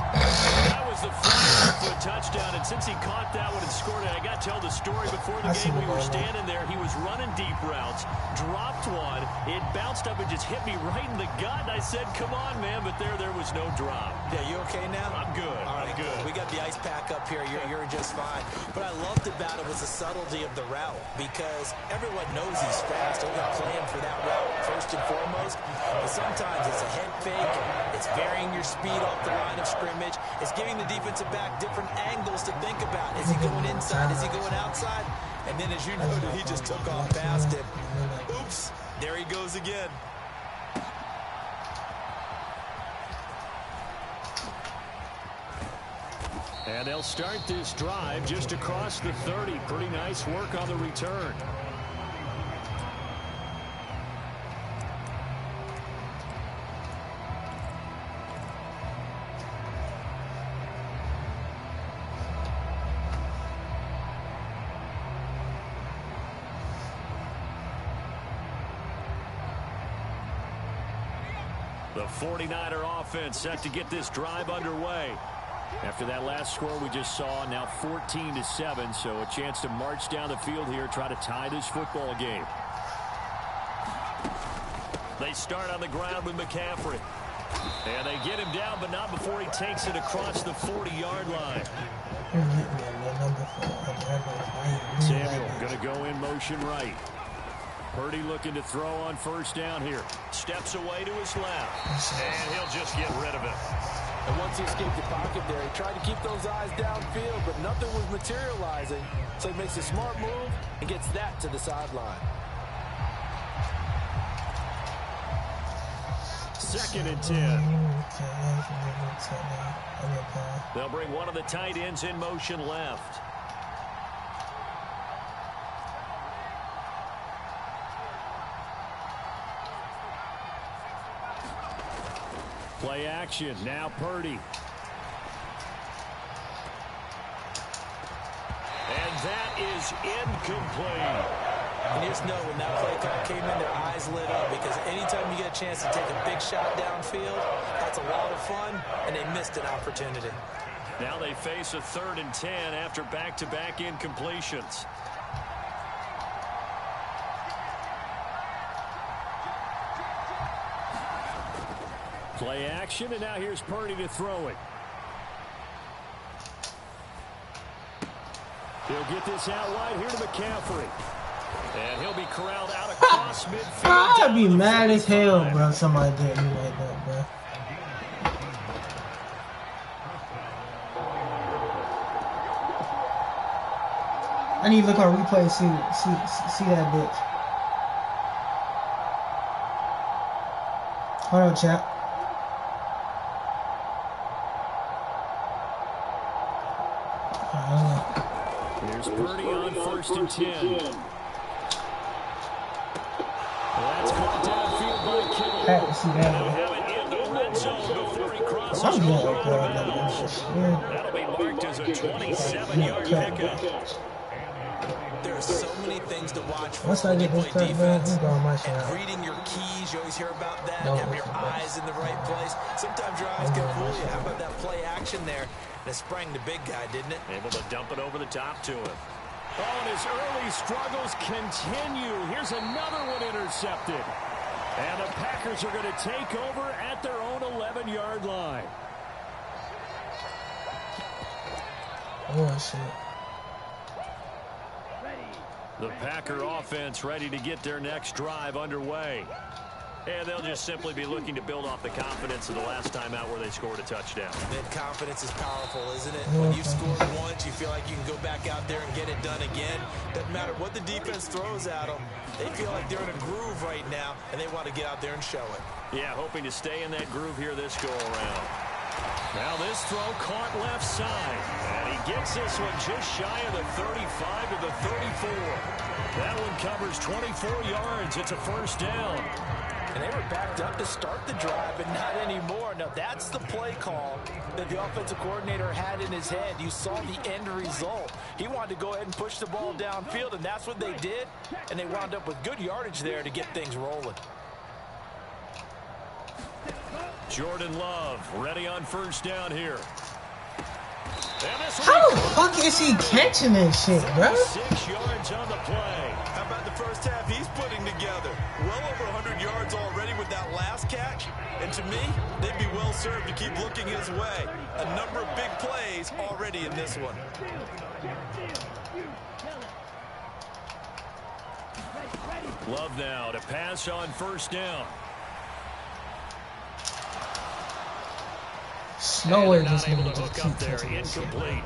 That was the foot touchdown, and since he caught that one and scored it, I got to tell the story before the game. We were standing there. He was running deep routes, dropped one. It bounced up and just hit me right in the gut. And I said, come on, man, but there was no drop. Yeah, you okay now? I'm good. All right, I'm good. We got the ice pack up here. You're just fine. What I loved about it was the subtlety of the route because everyone knows he's fast. They're going to plan for that route first and foremost. But sometimes it's a head fake. It's varying your speed off the line of scrimmage. It's giving the defensive back different angles to think about. Is he going inside? Is he going outside? And then, as you noted, he just took off past him. Oops. There he goes again. And they'll start this drive just across the 30. Pretty nice work on the return. The 49er offense set to get this drive underway. After that last score we just saw, now 14-7, so a chance to march down the field here, try to tie this football game. They start on the ground with McCaffrey. And they get him down, but not before he takes it across the 40-yard line. Samuel going to go in motion right. Purdy looking to throw on 1st down here. Steps away to his left. And he'll just get rid of it. And once he escaped the pocket there, he tried to keep those eyes downfield, but nothing was materializing. So he makes a smart move and gets that to the sideline. 2nd and 10. They'll bring one of the tight ends in motion left. Play action. Now Purdy. And that is incomplete. And you just know when that play call came in, their eyes lit up because anytime you get a chance to take a big shot downfield, that's a lot of fun, and they missed an opportunity. Now they face a 3rd and 10 after back-to-back incompletions. Play action, and now here's Purdy to throw it. He'll get this out wide here to McCaffrey. And he'll be corralled out across midfield. I'd be mad as hell, bro, if somebody did me like that, bro. I need to look on replay and see that bitch. Hold on, chat. Here's Purdy on 1st and 10. That's caught downfield by Kittle. I had to see that. They'll have it in the red zone before he crosses the line. That'll be marked as a 27-yard pickup. There are so many things to watch for Once I when you get this play truck, man, defense. I'm going my shit And out. reading your keys, you always hear about that. No, Have your eyes in the right place. Sometimes your eyes can fool you. How about that play action there? That sprang the big guy, didn't it? Able to dump it over the top to him. Oh, and his early struggles continue. Here's another one intercepted. And the Packers are going to take over at their own 11-yard line. Oh, shit. The Packer offense ready to get their next drive underway. And they'll just simply be looking to build off the confidence of the last time out where they scored a touchdown. That confidence is powerful, isn't it? When you've scored once, you feel like you can go back out there and get it done again. Doesn't matter what the defense throws at them. They feel like they're in a groove right now, and they want to get out there and show it. Yeah, hoping to stay in that groove here this go-around. Now this throw caught left side. And he gets this one just shy of the 35 to the 34. That one covers 24 yards. It's a first down. And they were backed up to start the drive, but not anymore. Now, that's the play call that the offensive coordinator had in his head. You saw the end result. He wanted to go ahead and push the ball downfield, and that's what they did. And they wound up with good yardage there to get things rolling. Jordan Love ready on first down here. How the fuck is he catching that shit, bro? 6 yards on the play. How about the first half he's putting together? Well over 100 yards already with that last catch. And to me, they'd be well served to keep looking his way. A number of big plays already in this one. Love now to pass on first down. No way this able nigga to just hook up keep there. catching that shit. Incomplete.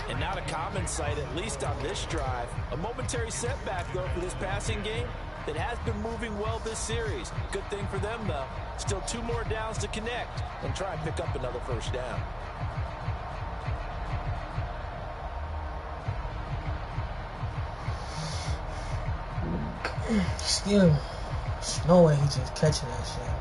And not a common sight, at least on this drive. A momentary setback, though, for this passing game that has been moving well this series. Good thing for them, though. Still 2 more downs to connect and try and pick up another first down. Still, there's no way he's just catching that shit, man.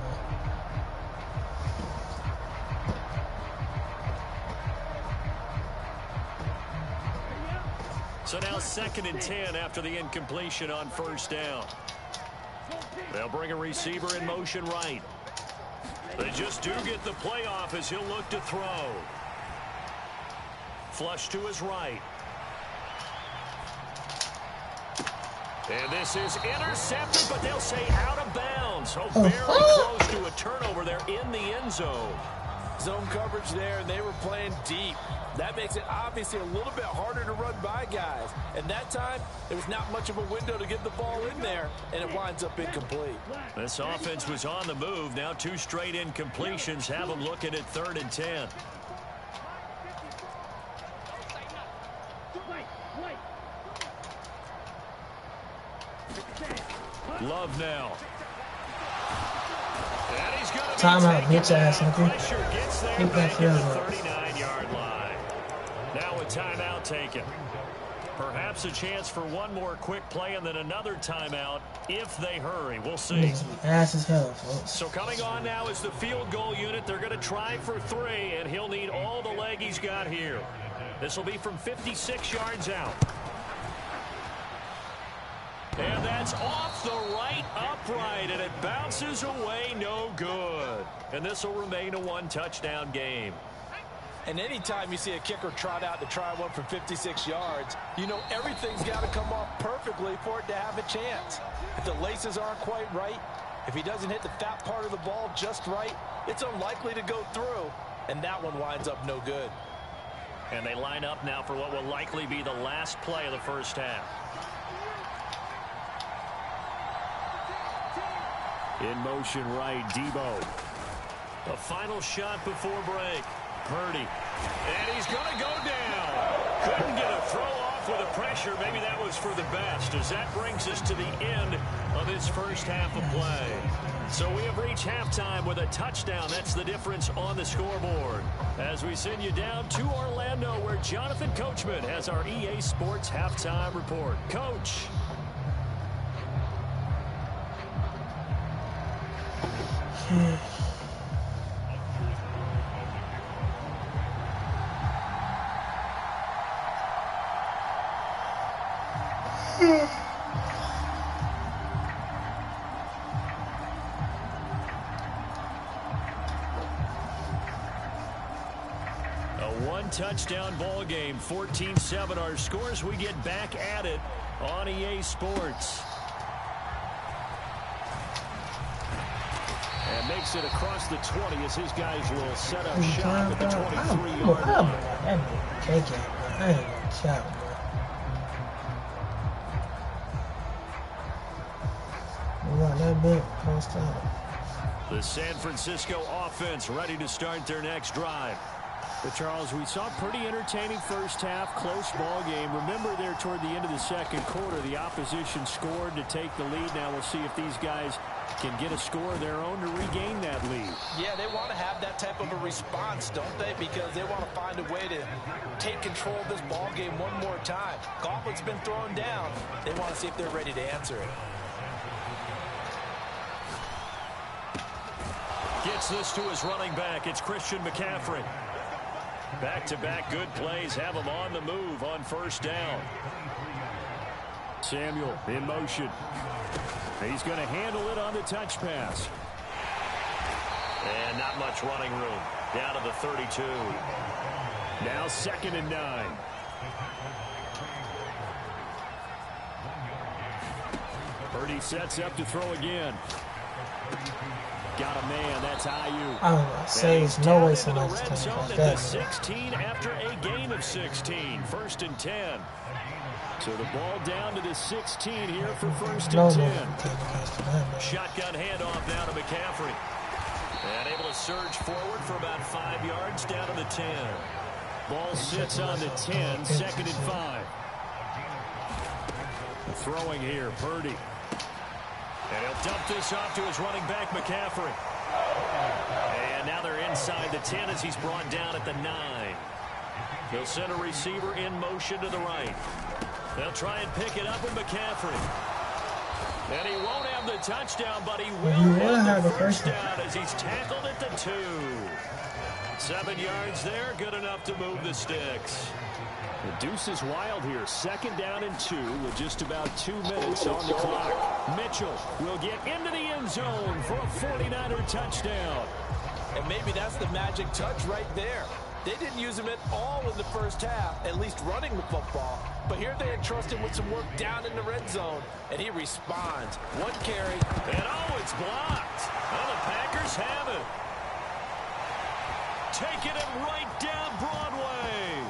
So now 2nd and 10 after the incompletion on first down. They'll bring a receiver in motion right. They just do get the play off as he'll look to throw. Flush to his right. And this is intercepted, but they'll say out of bounds. So very close to a turnover there in the end zone. Zone coverage there, and they were playing deep. That makes it obviously a little bit harder to run by guys. And that time, there was not much of a window to get the ball in there, and it winds up incomplete. This offense was on the move. Now 2 straight incompletions have them looking at 3rd and 10. Love now. And he's going to Timeout, bitch ass nigga. Pressure gets there Keep that back at field the goal. 39-yard line. Now a timeout taken. Perhaps a chance for one more quick play and then another timeout if they hurry. We'll see. Ass as hell, folks. So coming on now is the field goal unit. They're going to try for 3, and he'll need all the leg he's got here. This will be from 56 yards out. And that's off the right upright, and it bounces away no good. And this will remain a 1-touchdown game. And anytime you see a kicker trot out to try one from 56 yards, you know everything's got to come off perfectly for it to have a chance. If the laces aren't quite right, if he doesn't hit the fat part of the ball just right, it's unlikely to go through, and that one winds up no good. And they line up now for what will likely be the last play of the first half. In motion right, Debo. The final shot before break. Purdy. And he's going to go down. Couldn't get a throw off with the pressure. Maybe that was for the best, as that brings us to the end of this first half of play. So we have reached halftime with a touchdown. That's the difference on the scoreboard. As we send you down to Orlando, where Jonathan Coachman has our EA Sports halftime report. Coach. one-touchdown ball game. 14-7 our scores. We get back at it on EA Sports. And makes it across the 20 as his guys will set up shop at the 23-yard line. That nigga taking it, bro. I ain't gonna shout, bro. That bit post up. The San Francisco offense ready to start their next drive. But Charles, we saw a pretty entertaining first half, close ball game. Remember there toward the end of the second quarter, the opposition scored to take the lead. Now we'll see if these guys can get a score of their own to regain that lead. Yeah, they want to have that type of a response, don't they? Because they want to find a way to take control of this ball game one more time. Gauntlet's been thrown down. They want to see if they're ready to answer it. Gets this to his running back. It's Christian McCaffrey. Back-to-back good plays have him on the move on first down. Samuel in motion. He's going to handle it on the touch pass. And not much running room. Down to the 32. Now 2nd and 9. Purdy sets up to throw again. Got a man. That's Ayuk. I don't know. Say there's no way somebody's red coming zone like at that. the 16 after a gain of 16. 1st and 10. So the ball down to the 16 here for 1st No, and no. 10. Shotgun handoff now to McCaffrey. And able to surge forward for about 5 yards down to the 10. Ball sits on the 10. 2nd and 5. Throwing here, Purdy. And he'll dump this off to his running back, McCaffrey. And now they're inside the 10 as he's brought down at the 9. They'll send a receiver in motion to the right. They'll try and pick it up with McCaffrey. And he won't have the touchdown, but he will have the first down as he's tackled at the 2. 7 yards there, good enough to move the sticks. The deuce is wild here. 2nd down and 2 with just about 2 minutes on the clock. Mitchell will get into the end zone for a 49er touchdown. And maybe that's the magic touch right there. They didn't use him at all in the first half, at least running the football. But here they entrust him with some work down in the red zone, and he responds. 1 carry. And oh, it's blocked. Well, the Packers have it. Taking it right down Broadway.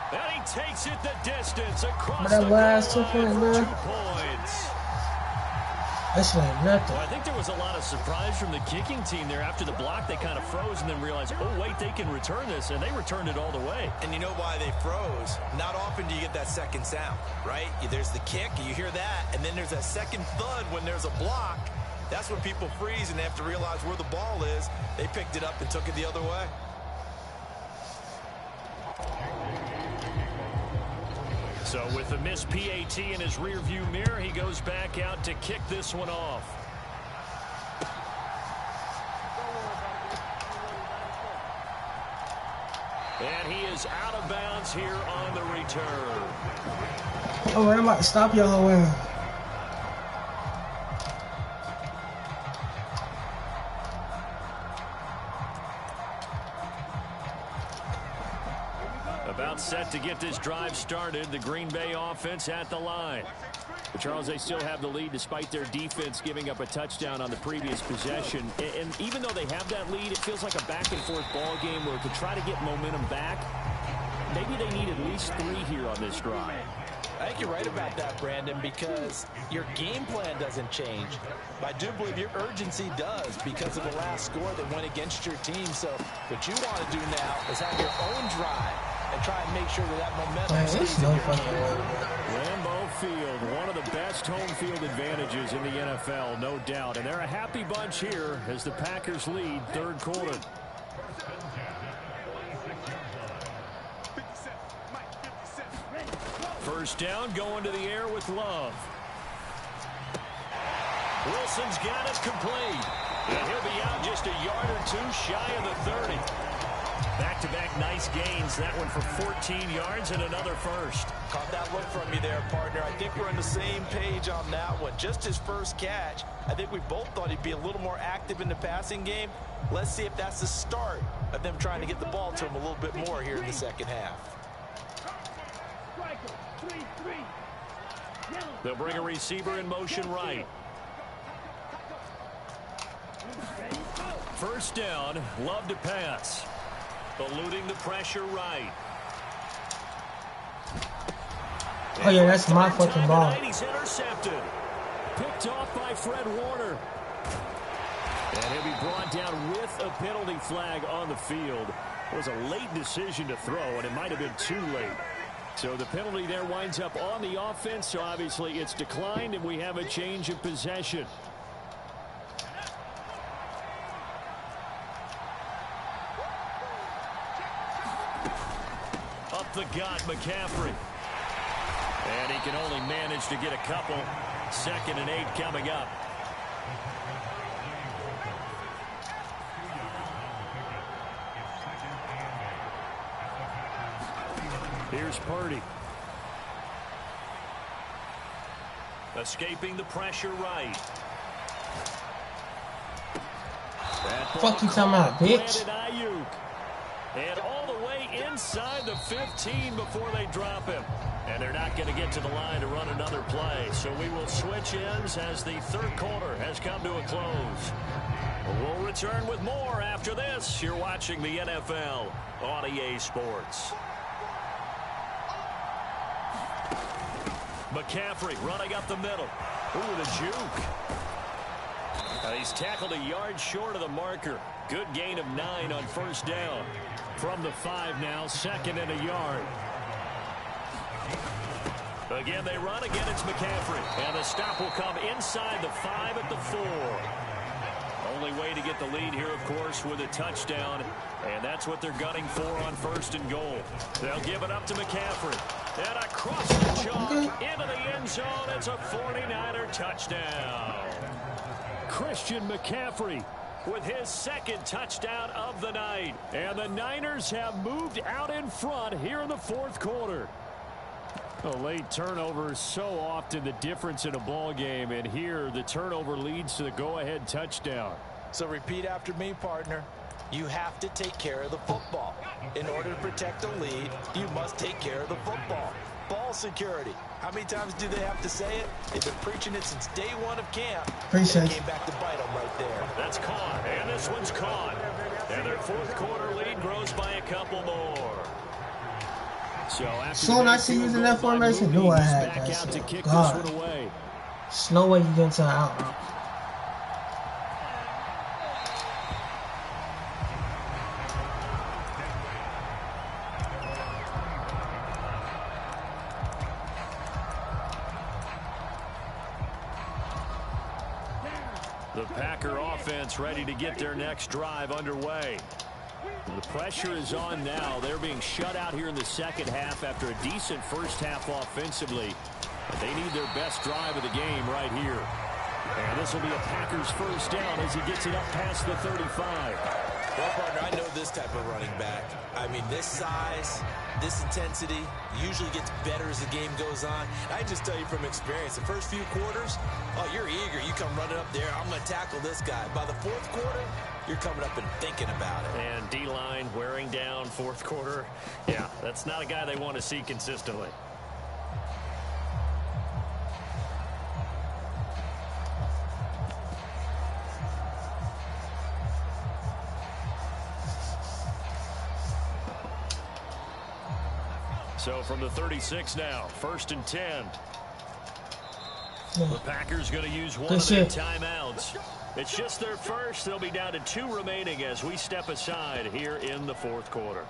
And he takes it the distance across the last goal 2 line points, for man. 2 points. That's like nothing. Well, I think there was a lot of surprise from the kicking team there. After the block, they kind of froze and then realized, oh, wait, they can return this. And they returned it all the way. And you know why they froze? Not often do you get that second sound, right? There's the kick, you hear that, and then there's that second thud when there's a block. That's when people freeze and they have to realize where the ball is. They picked it up and took it the other way. So with the missed PAT in his rearview mirror, he goes back out to kick this one off. And he is out of bounds here on the return. Oh, I'm about to stop y'all around. About set to get this drive started. The Green Bay offense at the line. But Charles, they still have the lead despite their defense giving up a touchdown on the previous possession. And even though they have that lead, it feels like a back-and-forth ball game where to try to get momentum back, maybe they need at least 3 here on this drive. I think you're right about that, Brandon, because your game plan doesn't change. I do believe your urgency does because of the last score that went against your team. So what you want to do now is have your own drive and try and make sure that momentum stays in your camp. Lambeau Field, one of the best home field advantages in the NFL, no doubt. And they're a happy bunch here as the Packers lead 3rd quarter. First down, going to the air with Love. Wilson's got it complete. And he'll be out just a yard or 2 shy of the 30. Back-to-back nice gains. That one for 14 yards and another first. Caught that look from you there, partner. I think we're on the same page on that one. Just his first catch. I think we both thought he'd be a little more active in the passing game. Let's see if that's the start of them trying to get the ball to him a little bit more here in the second half. They'll bring a receiver in motion right. First down, love to pass. Eluding the pressure right. Oh yeah, that's my fucking ball. He's intercepted. Picked off by Fred Warner. And he'll be brought down with a penalty flag on the field. It was a late decision to throw, and it might have been too late. So the penalty there winds up on the offense, so obviously it's declined, and we have a change of possession. Up the gut, McCaffrey. And he can only manage to get a couple. 2nd and 8 coming up. Here's Purdy. Escaping the pressure right. Fuck you talking about, bitch? And all the way inside the 15 before they drop him. And they're not going to get to the line to run another play. So we will switch ends as the third quarter has come to a close. We'll return with more after this. You're watching the NFL on EA Sports. McCaffrey running up the middle. Ooh, the juke. He's tackled a yard short of the marker. Good gain of 9 on first down. From the 5 now, 2nd and a yard. Again, they run. Again, it's McCaffrey. And the stop will come inside the 5 at the 4. Only way to get the lead here, of course, with a touchdown. And that's what they're gunning for on 1st and goal. They'll give it up to McCaffrey. And across the chalk into the end zone. It's a 49er touchdown. Christian McCaffrey with his 2nd touchdown of the night. And the Niners have moved out in front here in the 4th quarter. A late turnover is so often the difference in a ball game, and here the turnover leads to the go-ahead touchdown. So repeat after me, partner. You have to take care of the football. In order to protect the lead, you must take care of the football. Ball security. How many times do they have to say it? They've been preaching it since day 1 of camp. Appreciate it. Came back to bite them right there. That's caught, and this one's caught. And their 4th quarter lead grows by a couple more. So after soon I see using that formation, knew I had that shit. God. There's no way you get into an out route. The Packer offense ready to get their next drive underway. The pressure is on now. They're being shut out here in the second half after a decent first half offensively. But they need their best drive of the game right here. And this will be a Packers first down as he gets it up past the 35. Well, partner, I know this type of running back. I mean, this size, this intensity usually gets better as the game goes on. I just tell you from experience, the first few quarters, oh, you're eager. You come running up there, I'm going to tackle this guy. By the 4th quarter, you're coming up and thinking about it. And D-line wearing down 4th quarter. Yeah, that's not a guy they want to see consistently. So from the 36 now, 1st and 10. The Packers going to use one of their timeouts. It's just their first. They'll be down to 2 remaining as we step aside here in the 4th quarter.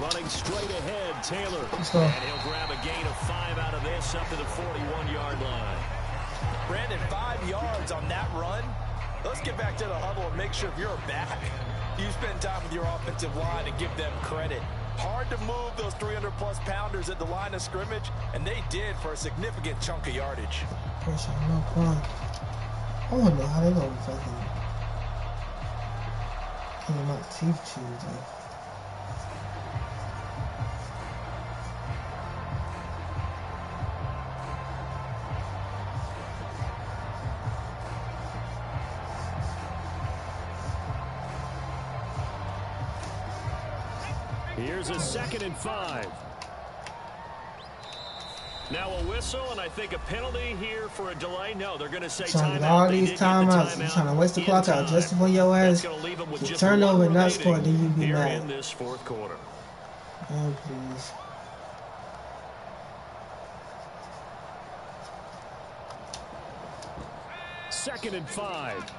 Running straight ahead, Taylor. And he'll grab a gain of 5 out of this up to the 41-yard line. Brandon, 5 yards on that run. Let's get back to the huddle and make sure if you're a back, you spend time with your offensive line and give them credit. Hard to move those 300-plus pounders at the line of scrimmage, and they did for a significant chunk of yardage. Pressure, no point. I wonder how they gonna fucking get my teeth chewed though. Here's a 2nd and 5. Now a whistle, and I think a penalty here for a delay. No, they're going to say timeout. All these timeouts, you're trying to waste the clock out just for your ass. Get turned over and not score, then you be mad. In this 4th quarter. Oh, please. Second and 5.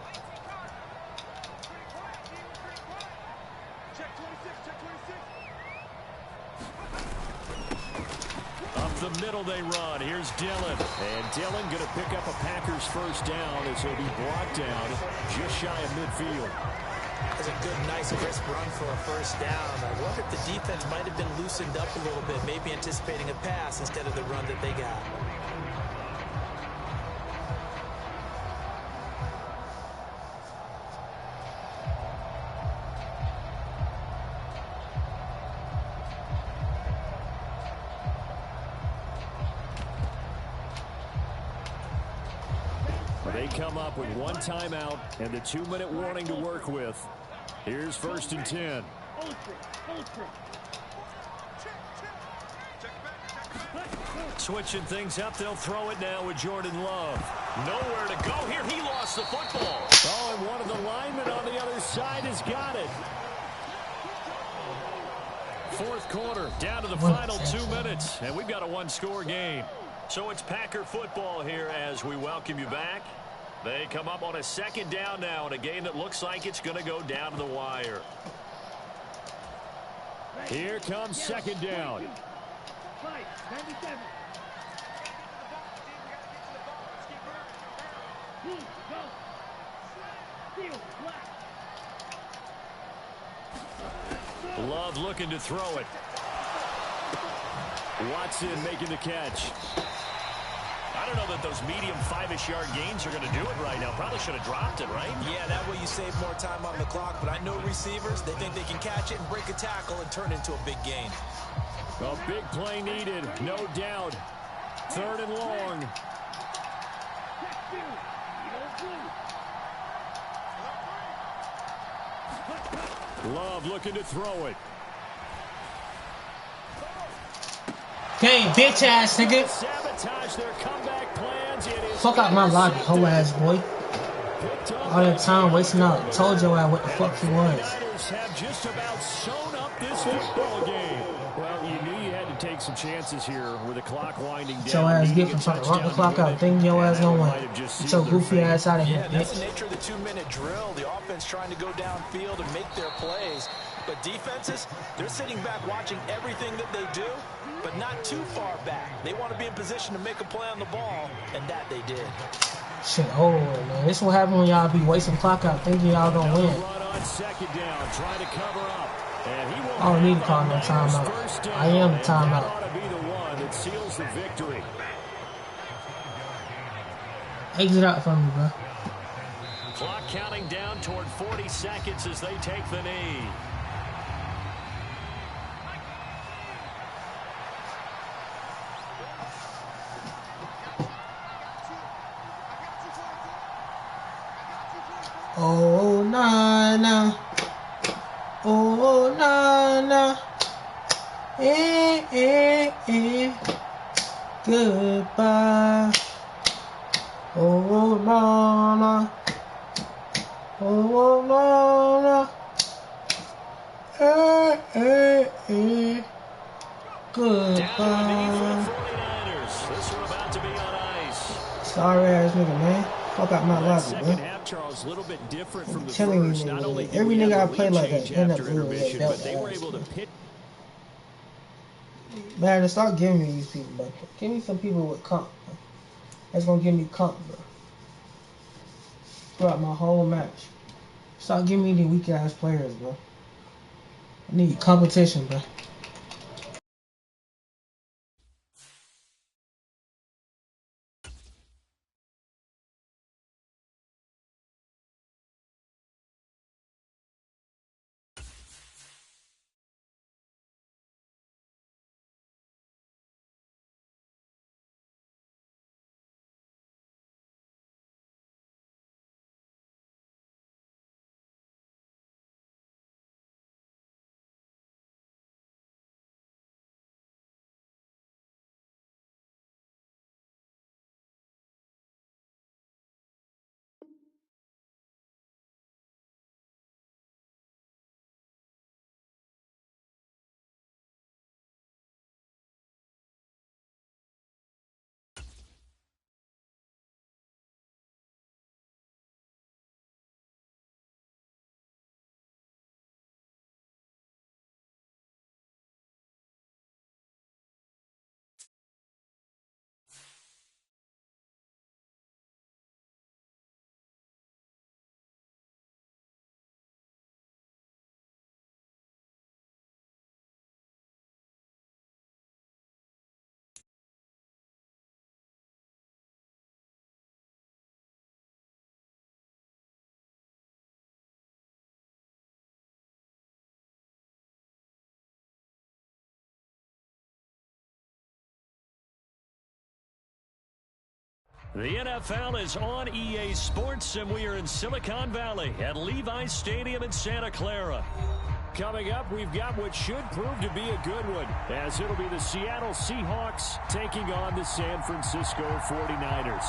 The middle they run. Here's Dillon. And Dillon going to pick up a Packers first down as he'll be brought down just shy of midfield. That's a good, nice, crisp run for a first down. I wonder if the defense might have been loosened up a little bit, maybe anticipating a pass instead of the run that they got. They come up with 1 timeout and the 2-minute warning to work with. Here's 1st and 10. Switching things up, they'll throw it now with Jordan Love. Nowhere to go here. He lost the football. Oh, and one of the linemen on the other side has got it. 4th quarter, down to the final 2 minutes, and we've got a 1-score game. So it's Packer football here as we welcome you back. They come up on a 2nd down now in a game that looks like it's going to go down to the wire. Here comes 2nd down. Love looking to throw it. Watson making the catch. I don't know that those medium 5-ish yard gains are going to do it right now. Probably should have dropped it, right? Yeah, that way you save more time on the clock. But I know receivers, they think they can catch it and break a tackle and turn it into a big gain. A big play needed, no doubt. 3rd and long. Love looking to throw it. Okay, bitch ass nigga. Sabotage their comeback plans. Fuck out my lobby, hoe ass boy. All that time wasting out. Told your ass what the fuck he was. Have just about sewn up this football game. Well, you knew you had to take some chances here with the clock winding down. Your ass get from trying to run the clock out. Thinking your ass gonna win. Get your goofy ass out of here, Yeah, that's bitch. the nature of the 2-minute drill. The offense trying to go downfield and make their plays. But defenses, they're sitting back watching everything that they do, but not too far back. They want to be in position to make a play on the ball, and that they did. Shit, oh man, this is what happens when y'all be wasting clock out thinking y'all gonna win. Run on 2nd down, trying to cover up. And he won't I don't need to call no timeout. I am the timeout. That ought to be the one that seals the victory. Exit out from me, bro. Clock counting down toward 40 seconds as they take the knee. Oh, na na. Oh, na na. Goodbye. Oh, na na. Oh, na na. Goodbye. This one about to be on ice. Sorry ass nigga, man. Fuck out my lobby, Second man. half, Charles, a little bit different from the Telling you, first. Not only nigga, did every we have nigga I the play lead like that change end up after doing intermission, that but they were ass, able to man. pit. Man, start giving me these people, bro. Give me some people with comp, bro. That's gonna give me comp, bro. throughout my whole match. Stop giving me the weak ass players, bro. I need competition, bro. The NFL is on EA Sports, and we are in Silicon Valley at Levi's Stadium in Santa Clara. Coming up, we've got what should prove to be a good one, as it'll be the Seattle Seahawks taking on the San Francisco 49ers.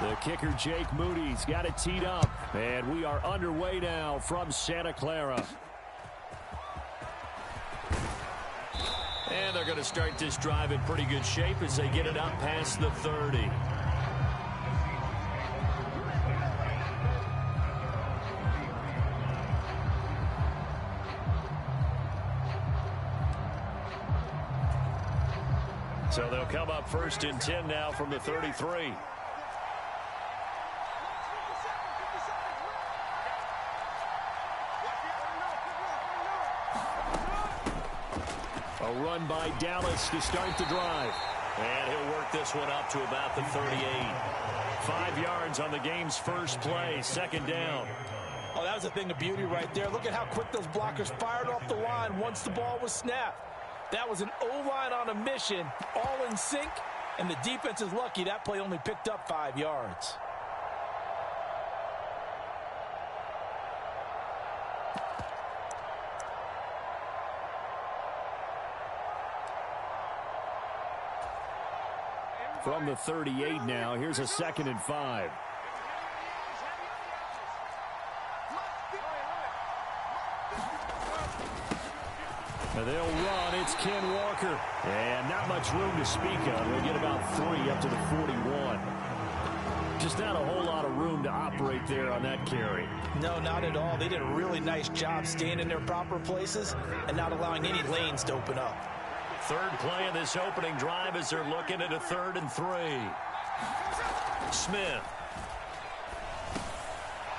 The kicker, Jake Moody's got it teed up, and we are underway now from Santa Clara. And they're going to start this drive in pretty good shape as they get it out past the 30. So they'll come up 1st and 10 now from the 33. A run by Dallas to start the drive. And he'll work this one up to about the 38. 5 yards on the game's first play, 2nd down. Oh, that was a thing of beauty right there. Look at how quick those blockers fired off the line once the ball was snapped. That was an O-line on a mission, all in sync, and the defense is lucky that play only picked up 5 yards. From the 38 now, here's a 2nd and 5. And they'll run. It's Ken Walker. And not much room to speak of. They'll get about 3 up to the 41. Just not a whole lot of room to operate there on that carry. No, not at all. They did a really nice job staying in their proper places and not allowing any lanes to open up. 3rd play of this opening drive as they're looking at a 3rd and 3. Smith.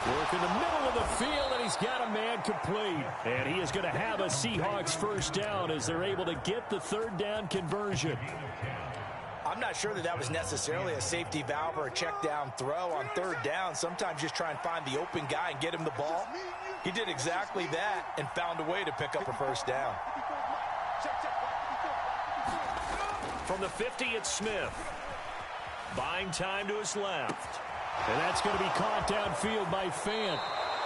Work in the middle of the field, and he's got a man complete. And he is going to have a Seahawks 1st down as they're able to get the 3rd down conversion. I'm not sure that was necessarily a safety valve or a check down throw on 3rd down. Sometimes just try and find the open guy and get him the ball. He did exactly that and found a way to pick up a 1st down. From the 50, it's Smith. Buying time to his left. And that's going to be caught downfield by Fant.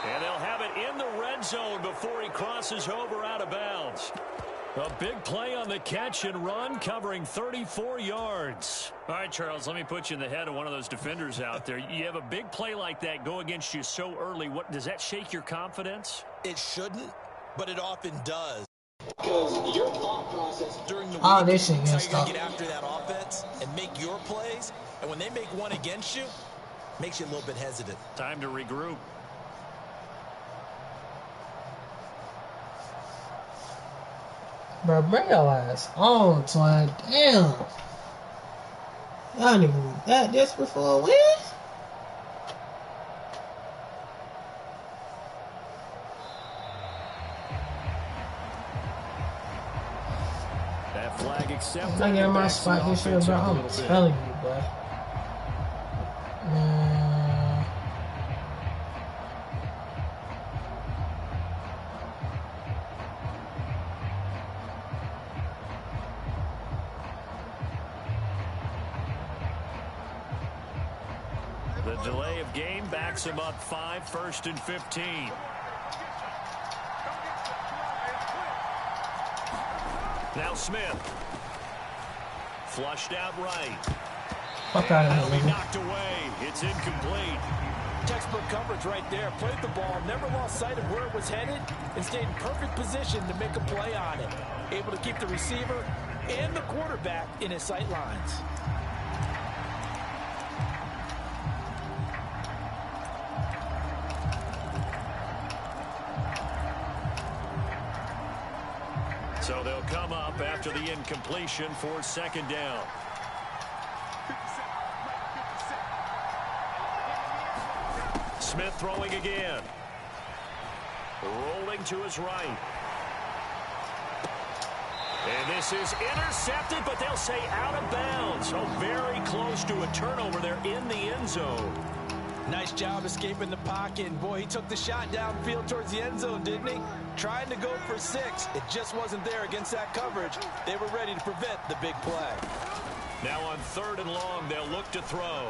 And they'll have it in the red zone before he crosses over out of bounds. A big play on the catch and run, covering 34 yards. All right, Charles, let me put you in the head of one of those defenders out there. You have a big play like that go against you so early. What does that shake your confidence? It shouldn't, but it often does. Because your thought process during the week, this shit so you're going to get after that offense and make your plays. And when they make one against you, makes you a little bit hesitant. Time to regroup. Bro, bring your ass on, twin. Damn. Y'all niggas that desperate for a win? That flag accepted. I get my spot this year, bro. I'm telling you, bro. The delay of game backs him up 5, 1st and 15. Now Smith. Flushed out right. Fuck out of That'll here, be nigga. knocked away. It's incomplete. Textbook coverage right there. Played the ball, never lost sight of where it was headed, and stayed in perfect position to make a play on it. Able to keep the receiver and the quarterback in his sight lines. So they'll come up after the incompletion for 2nd down. Smith throwing again. Rolling to his right. And this is intercepted, but they'll say out of bounds. So very close to a turnover there in the end zone. Nice job escaping the pocket. And boy, he took the shot downfield towards the end zone, didn't he? Trying to go for 6. It just wasn't there against that coverage. They were ready to prevent the big play. Now on 3rd and long, they'll look to throw.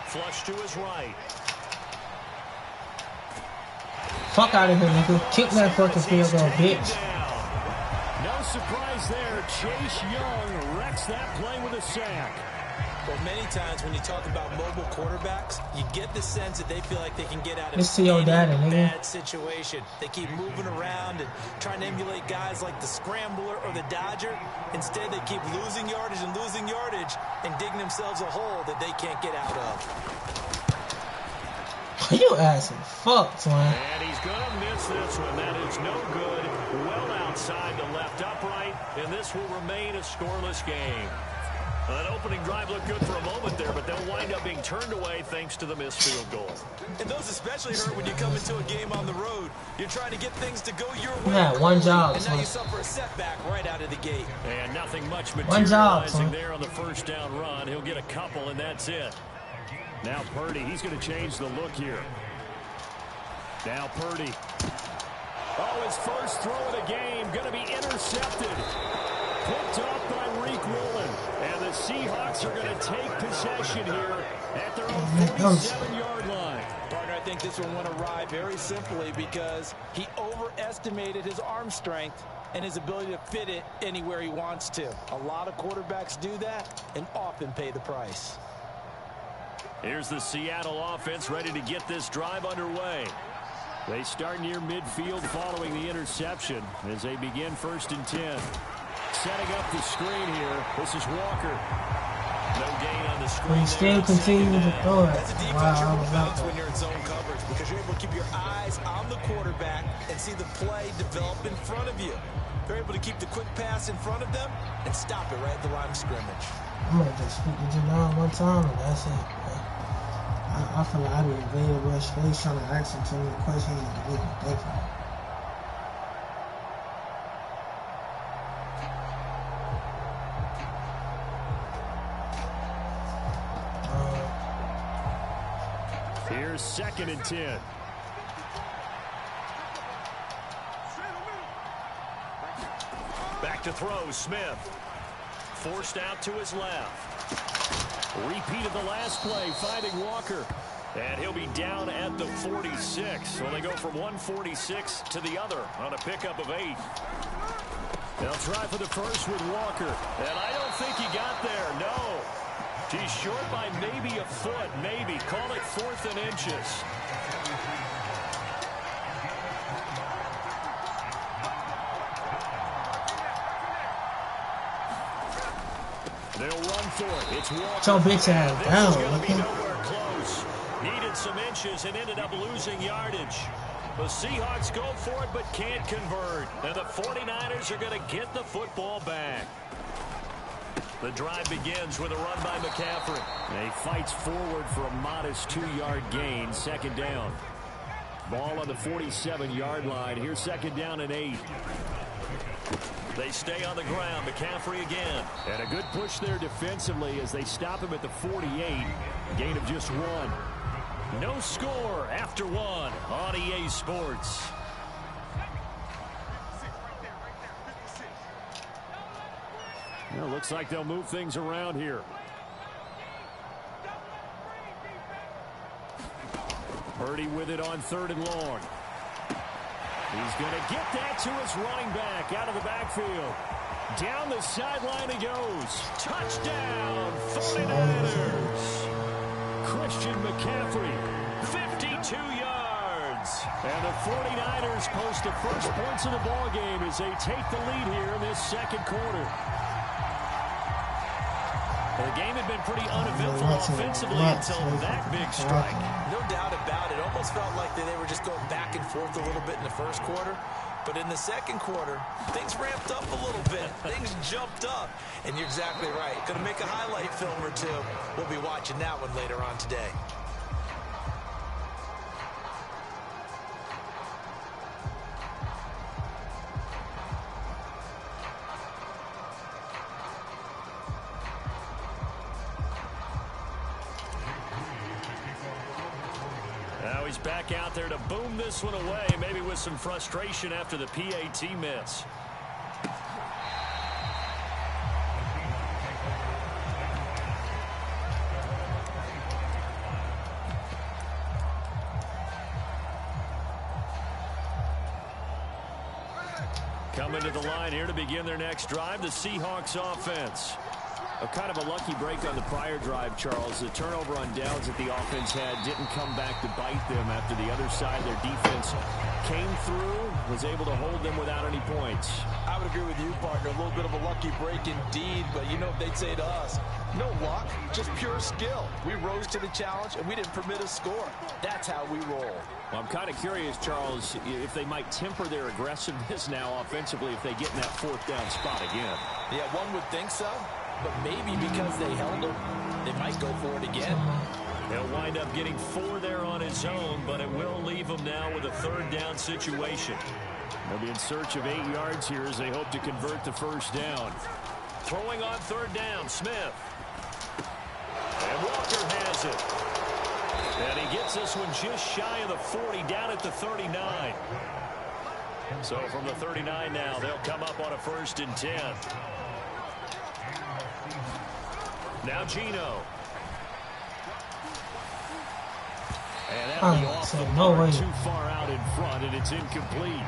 Flush to his right. Fuck out of here, nigga. Kick that fucking field goal, bitch. No surprise there. Chase Young wrecks that play with a sack. Well, many times when you talk about mobile quarterbacks, you get the sense that they feel like they can get out of Listen to your daddy, nigga. bad situation. They keep moving around and trying to emulate guys like the Scrambler or the Dodger. Instead, they keep losing yardage and digging themselves a hole that they can't get out of. You assing fuck, twin. And he's going to miss this one. That is no good. Well outside the left upright, and this will remain a scoreless game. An opening drive looked good for a moment there, but they'll wind up being turned away thanks to the missed field goal. And those especially hurt when you come into a game on the road. You're trying to get things to go your way. Yeah, one job. And now you suffer a setback right out of the gate. And nothing much One job, materializing there on the 1st down run. He'll get a couple, and that's it. Now Purdy, he's going to change the look here. Now Purdy. Oh, his first throw of the game going to be intercepted. Picked up by Reek Woolen. And the Seahawks are going to take possession here at their own 47-yard line. Partner, I think this one went awry very simply because he overestimated his arm strength and his ability to fit it anywhere he wants to. A lot of quarterbacks do that and often pay the price. Here's the Seattle offense ready to get this drive underway. They start near midfield following the interception as they begin 1st and 10. Setting up the screen here. This is Walker. No gain on the screen. We still continue to throw it. That's a defense you want to bounce when you're in zone coverage because you're able to keep your eyes on the quarterback and see the play develop in front of you. They're able to keep the quick pass in front of them and stop it right at the line of scrimmage. I'm gonna just speak to Janelle one time and that's it, bro. I feel like I be invaded Rush face trying to ask him too many questions and get ridiculous. Here's 2nd and 10. Back to throw, Smith. Forced out to his left. Repeat of the last play, finding Walker. And he'll be down at the 46. So they go from 146 to the other on a pickup of 8. They'll try for the first with Walker. And I don't think he got there, no. He's short by maybe a foot, maybe. Call it 4th and inches. They'll run for it. It's Walker. Your bitch ass down, This is going to be nigga. nowhere close. Needed some inches and ended up losing yardage. The Seahawks go for it but can't convert. And the 49ers are going to get the football back. The drive begins with a run by McCaffrey. And he fights forward for a modest 2-yard gain. Second down. Ball on the 47-yard line. Here's second down and 8. They stay on the ground. McCaffrey again. And a good push there defensively as they stop him at the 48. Gain of just 1. No score after 1 on EA Sports. Well, looks like they'll move things around here. Purdy with it on 3rd and long. He's going to get that to his running back out of the backfield. Down the sideline he goes. Touchdown, 49ers. Christian McCaffrey, 52 yards. And the 49ers post the first points of the ballgame as they take the lead here in this second quarter. The game had been pretty uneventful offensively until that big strike. No doubt about it. Almost felt like they were just going back and forth a little bit in the first quarter. But in the second quarter, things ramped up a little bit. Things jumped up. And you're exactly right. Going to make a highlight film or two. We'll be watching that one later on today. Now he's back out there to boom this one away, maybe with some frustration after the PAT miss. Coming to the line here to begin their next drive, the Seahawks offense. A kind of a lucky break on the prior drive, Charles. The turnover on downs that the offense had didn't come back to bite them after the other side. Their defense came through, was able to hold them without any points. I would agree with you, partner. A little bit of a lucky break indeed, but you know what they'd say to us? No luck, just pure skill. We rose to the challenge, and we didn't permit a score. That's how we roll. Well, I'm kind of curious, Charles, if they might temper their aggressiveness now offensively if they get in that 4th down spot again. Yeah, one would think so. But maybe because they held him, they might go for it again. He'll wind up getting 4 there on his own, but it will leave him now with a 3rd down situation. They'll be in search of 8 yards here as they hope to convert the first down. Throwing on 3rd down, Smith. And Walker has it. And he gets this one just shy of the 40, down at the 39. So from the 39 now, they'll come up on a 1st and 10. Now Geno. And that'll be off the mark, too far out in front, and it's incomplete.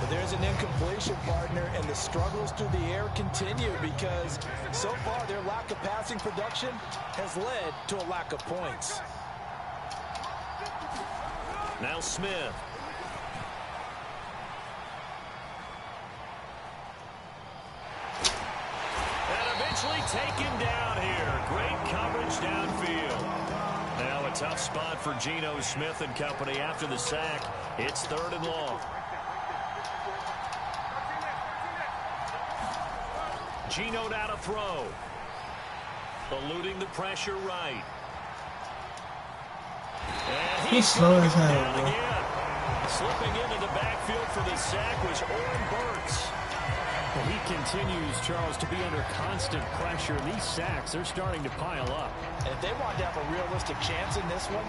But there's an incompletion, partner, and the struggles through the air continue because so far their lack of passing production has led to a lack of points. Now Smith. Taken down here. Great coverage downfield. Now a tough spot for Geno Smith and company after the sack. It's 3rd and long. Geno now to throw. Eluding the pressure right. And he's slow as hell, bro. Again. Slipping into the backfield for the sack was Oren Burks. Well, he continues, Charles, to be under constant pressure. These sacks, they're starting to pile up. And if they want to have a realistic chance in this one,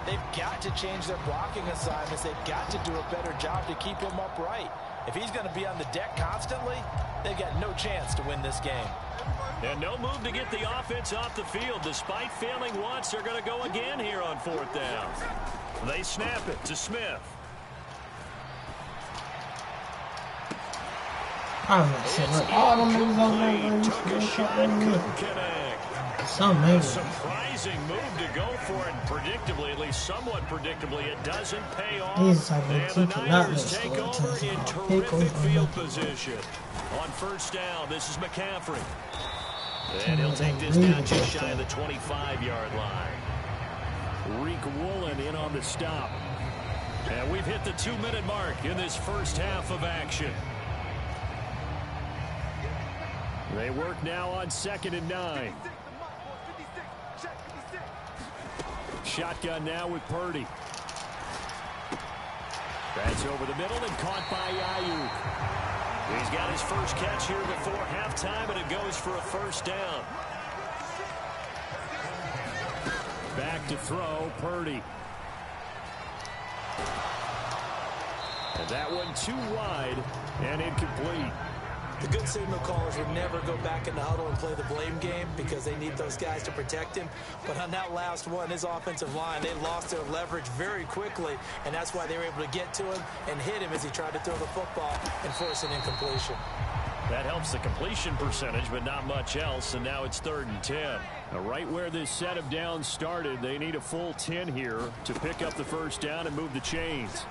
they've got to change their blocking assignments. They've got to do a better job to keep him upright. If he's going to be on the deck constantly, they've got no chance to win this game. And no move to get the offense off the field. Despite failing once, they're going to go again here on 4th down. They snap it to Smith. I was like, shit, look, all them niggas over there, Took a shot, couldn't connect. Some A niggas. surprising move to go for it, and predictably, at least somewhat predictably, it doesn't pay off. These type of And the people not Niners let take score over teams in out. terrific field position. On 1st down, this is McCaffrey. And he'll take this down just shy of the 25-yard line. Reek Woolen in on the stop. And we've hit the 2-minute mark in this first half of action. They work now on 2nd and 9. Shotgun now with Purdy. That's over the middle and caught by Ayuk. He's got his first catch here before halftime, and it goes for a first down. Back to throw, Purdy. And that one too wide and incomplete. The good signal callers would never go back in the huddle and play the blame game because they need those guys to protect him. But on that last one, his offensive line, they lost their leverage very quickly, and that's why they were able to get to him and hit him as he tried to throw the football and force an incompletion. That helps the completion percentage, but not much else, and now it's 3rd and 10. Now, right where this set of downs started, they need a full 10 here to pick up the first down and move the chains.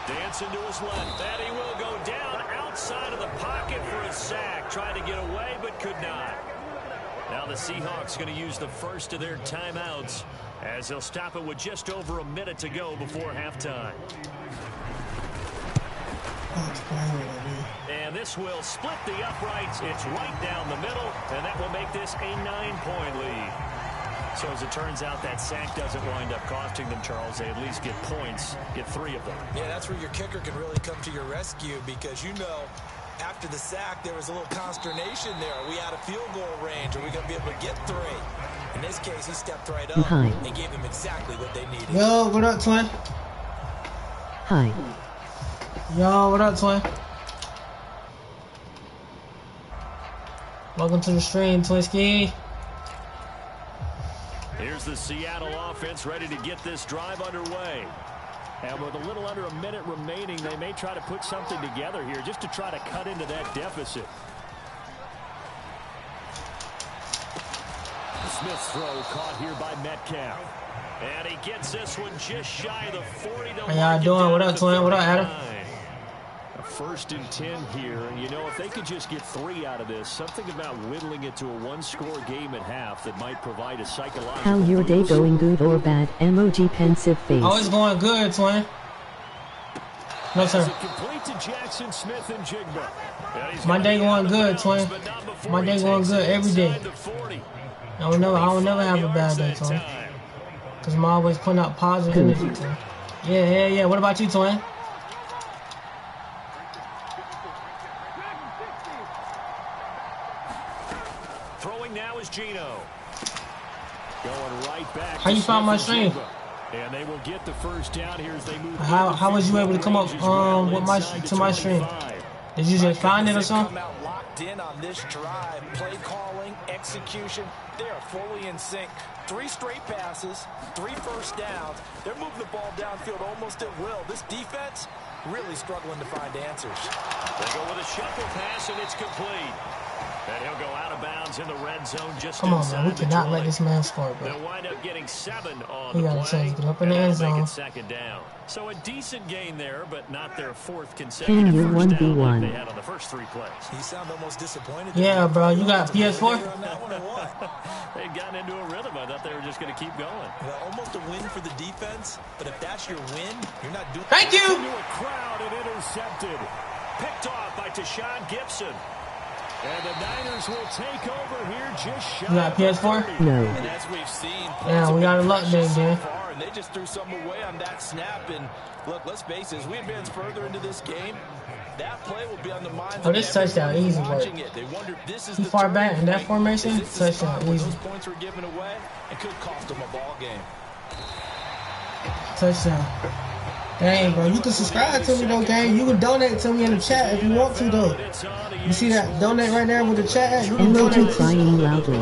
Dancing to his left, and he will go down outside of the pocket for a sack. Tried to get away, but could not. Now the Seahawks going to use the first of their timeouts as they'll stop it with just over a minute to go before halftime. And this will split the uprights. It's right down the middle, and that will make this a 9-point lead. So as it turns out, that sack doesn't wind up costing them, Charles. They at least get points, get 3 of them. Yeah, that's where your kicker can really come to your rescue because, you know, after the sack, there was a little consternation there. Are we out of field goal range? Are we going to be able to get 3? In this case, he stepped right up and gave them exactly what they needed. Yo, what up, twin? Hi. Yo, what up, twin? Welcome to the stream, Twinsky. Here's the Seattle offense ready to get this drive underway. And with a little under a minute remaining, they may try to put something together here just to try to cut into that deficit. Smith's throw caught here by Metcalf. And he gets this one just shy of the 40. How y'all doing? What up, twin? What up, Adam? A 1st and 10 here. And, you know, if they could just get 3 out of this, something about whittling it to a 1-score game at half that might provide a psychological How your day going, good or bad? Emoji pensive face. Oh, it's going good, twin. No, sir. Complete to Jackson Smith and Jigba. My day going good, twin. My day going good every day. I will never have a bad day, twin. Because I'm always putting out positive energy, twin. Yeah. What about you, twin? Throwing now is Gino. Going right back. How you found my stream? And they will get the first down here as they move. How was you able to come up with my stream? Did you just find it or something? Come out locked in on this drive. Play calling, execution, they are fully in sync. 3 straight passes, 3 first downs. They're moving the ball downfield almost at will. This defense really struggling to find answers. They go with a shuffle pass, and it's complete. And he'll go out of bounds in the red zone just Come on, man. We cannot let this man score, bro. They'll wind up getting 7 on he the got play. a chance to get up in the end zone. Make it 2nd down. So a decent gain there, but not their 4th consecutive Can you first down 1v1? like they had on the first 3 plays. You sound almost disappointed. Yeah, bro. You got PS4? They'd gotten into a rhythm. I thought they were just going to keep going. Well, almost a win for the defense, but if that's your win, you're not doing. Thank you. Into a crowd and intercepted. Picked off by Tashawn Gibson. And the Niners will take over here just shy. You got PS4? No. And as we've seen, Yeah, we got a luck there, so man. far, and they just threw something away on that snap. And look, let's face it, as we advance further into this game, that play will be on the minds Oh, of this touchdown everyone easy, watching boy. it. They wonder if this is Too the far turning back in that point. formation, Is this the spot touchdown where easy. those points were given away and could cost them a ball game. Touchdown. Dang, bro. You can subscribe to me, though, gang. You can donate to me in the chat if you want to, though. You see that donate right there with the chat? You can Emoji donate. crying loudly.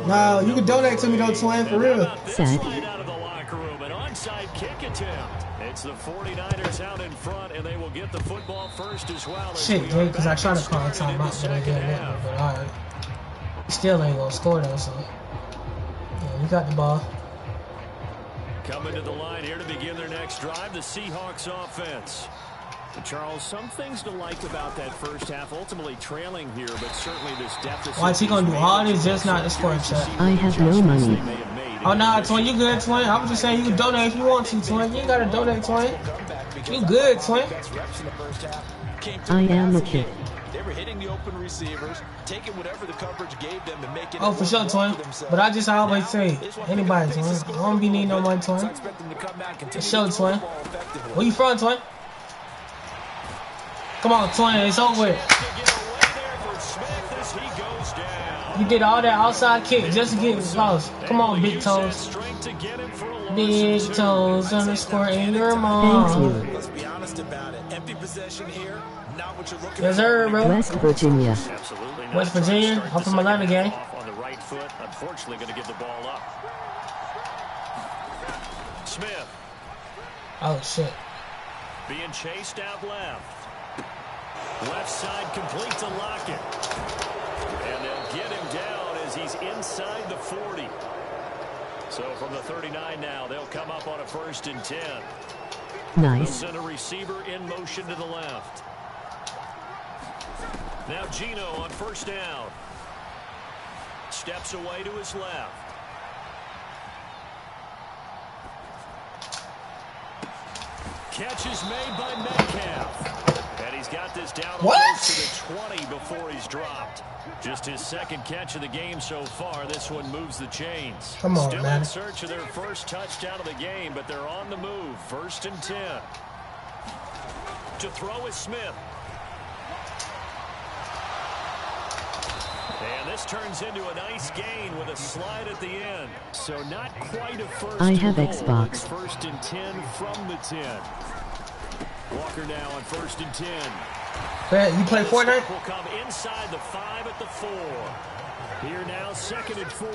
No, you can donate to me, though, twin, for real. Sad. Out of the locker room, an onside kick attempt. It's the 49ers out in front, and they will get the football first as well. Shit, Jake, because I tried to call a timeout, but I didn't let me. But alright. Still ain't gonna score, though, so. Yeah, you got the ball. Coming to the line here to begin their next drive, the Seahawks offense. Charles, some things to like about that first half, ultimately trailing here, but certainly this deficit. Why is he gonna do all this just not to score a shot? I have no money. They may have made Oh, nah, Twin, you good, Twin? I was just saying you can donate if you want to, Twin. You ain't gotta donate, Twin. You good, Twin? I am a kid. They were hitting the open receivers, taking whatever the coverage gave them and making Oh, for sure, Twin. But I just always say, anybody, Twin. I don't be needing no money, Twin. For sure, Twin. Where you from, Twin? Come on, Twin, it's over with. You did all that outside kick just to get lost. Come on, big toes. Big toes underscore in your mom. Let's be honest about it. Empty possession here, not what you're looking for. Yes, sir, bro. West Virginia. West Virginia. I'm from Atlanta, gang. On the right foot, unfortunately, going to give the ball up. Smith. Oh shit. Being chased out left. Left side complete to Lockett. And they'll get him down as he's inside the 40. So from the 39 now, they'll come up on a 1st and 10. Nice. They'll send a receiver in motion to the left. Now Gino on 1st down. Steps away to his left. Catch is made by Metcalf. And he's got this down almost to the 20 before he's dropped. Just his 2nd catch of the game so far. This one moves the chains. Come on, Still man. in search of their 1st touchdown of the game, but they're on the move. 1st and 10. To throw is Smith. And this turns into a nice gain with a slide at the end. So not quite a 1st I have and goal. Xbox. It's 1st and 10 from the 10. Walker now on 1st and 10. Man, you play Fortnite? Will come inside the 5 at the 4. Here now, 2nd and 4.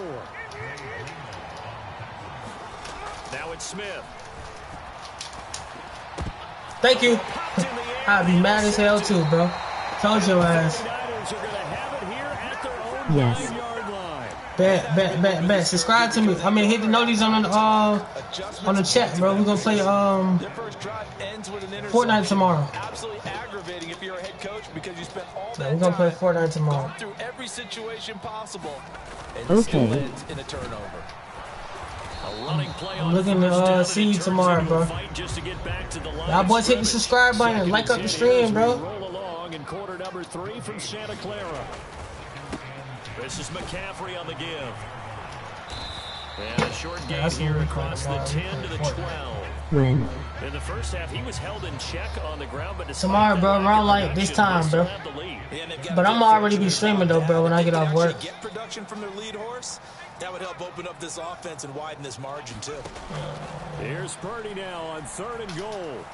Now it's Smith. Thank you. I'd be mad as hell too, bro. Told your ass. Yes. Bet. Subscribe to me. I mean, hit the notice on the chat, bro. We're gonna play Fortnite tomorrow. Absolutely aggravating if you're a head coach because you spent all Yeah, that we're gonna play time Fortnite tomorrow. going through every situation possible and Okay. still ends in a turnover. I'm looking to see you tomorrow, bro. Y'all boys hit the subscribe button, like up the stream, bro. Roll along in quarter number 3 from Santa Clara. This is McCaffrey on the give. And a short gain here across the 10 to the 12. When? In the first half, he was held in check on the ground, but Tomorrow, bro, around like this time, bro. But I'm already be streaming though, bro, when I get off work. Get production from their lead horse. That would help open up this offense and widen this margin too. Here's Purdy now on 3rd and goal.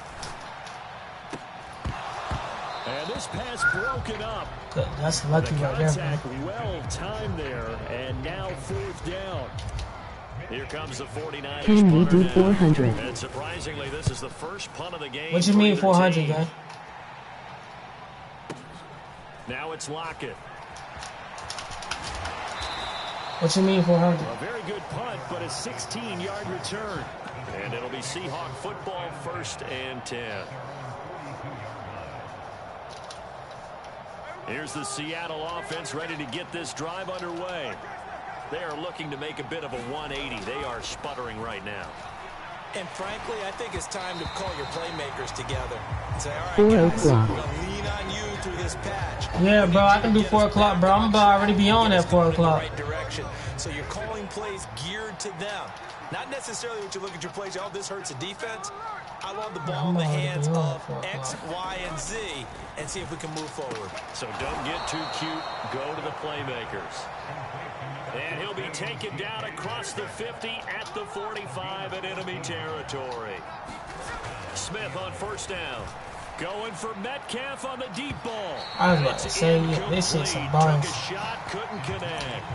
And this pass broken up. Good. That's lucky right there, Contact bro. well timed there, and now 4th down. Here comes the 49ers. Can we do now. 400? And surprisingly, this is the first punt of the game. What you mean for either 400, team. guy? Now it's Lockett. What you mean 400? A very good punt, but a 16-yard return. And it'll be Seahawk football, 1st and 10. Here's the Seattle offense ready to get this drive underway. They are looking to make a bit of a 180. They are sputtering right now. And frankly, I think it's time to call your playmakers together and say, all right, 4 guys, we're o'clock. going to lean on you through this patch. Yeah, bro, I can do 4 o'clock, bro. I'm about already be on at 4 o'clock. Right direction. So you're calling plays geared to them. Not necessarily what you look at your plays, oh, this hurts the defense. I want the ball in the hands of X, Y, and Z and see if we can move forward. So don't get too cute. Go to the playmakers. And he'll be taken down across the 50 at the 45 in enemy territory. Smith on 1st down. Going for Metcalf on the deep ball. I was about to say, yeah, this shit's a bounce. Took a shot, couldn't connect.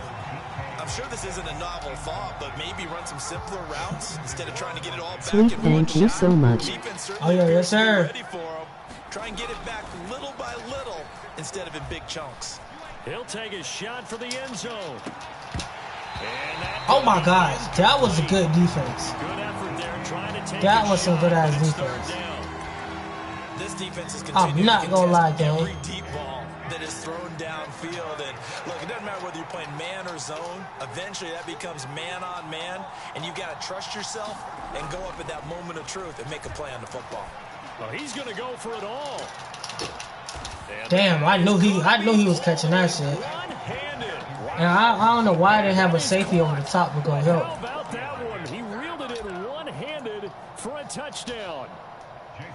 I'm sure this isn't a novel thought, but maybe run some simpler routes instead of trying to get it all back Sweet, in one thank you shot. so much. Oh, yeah, yes, sir. Ready for him. Try and get it back little by little instead of in big chunks. He'll take a shot for the end zone. Oh my God, that was a good defense. Good effort there, trying to take That a was some shot, good ass but it's third defense. down. This defense is I'm not gonna lie, gang. gang. Every deep ball. that is thrown downfield. And look, it doesn't matter whether you're playing man or zone. Eventually, that becomes man on man, and you've got to trust yourself and go up at that moment of truth and make a play on the football. Well, he's going to go for it all. Damn, I knew he was catching that shit. And I don't know why they have a safety over the top to go help. How about that one? He reeled it in one-handed for a touchdown.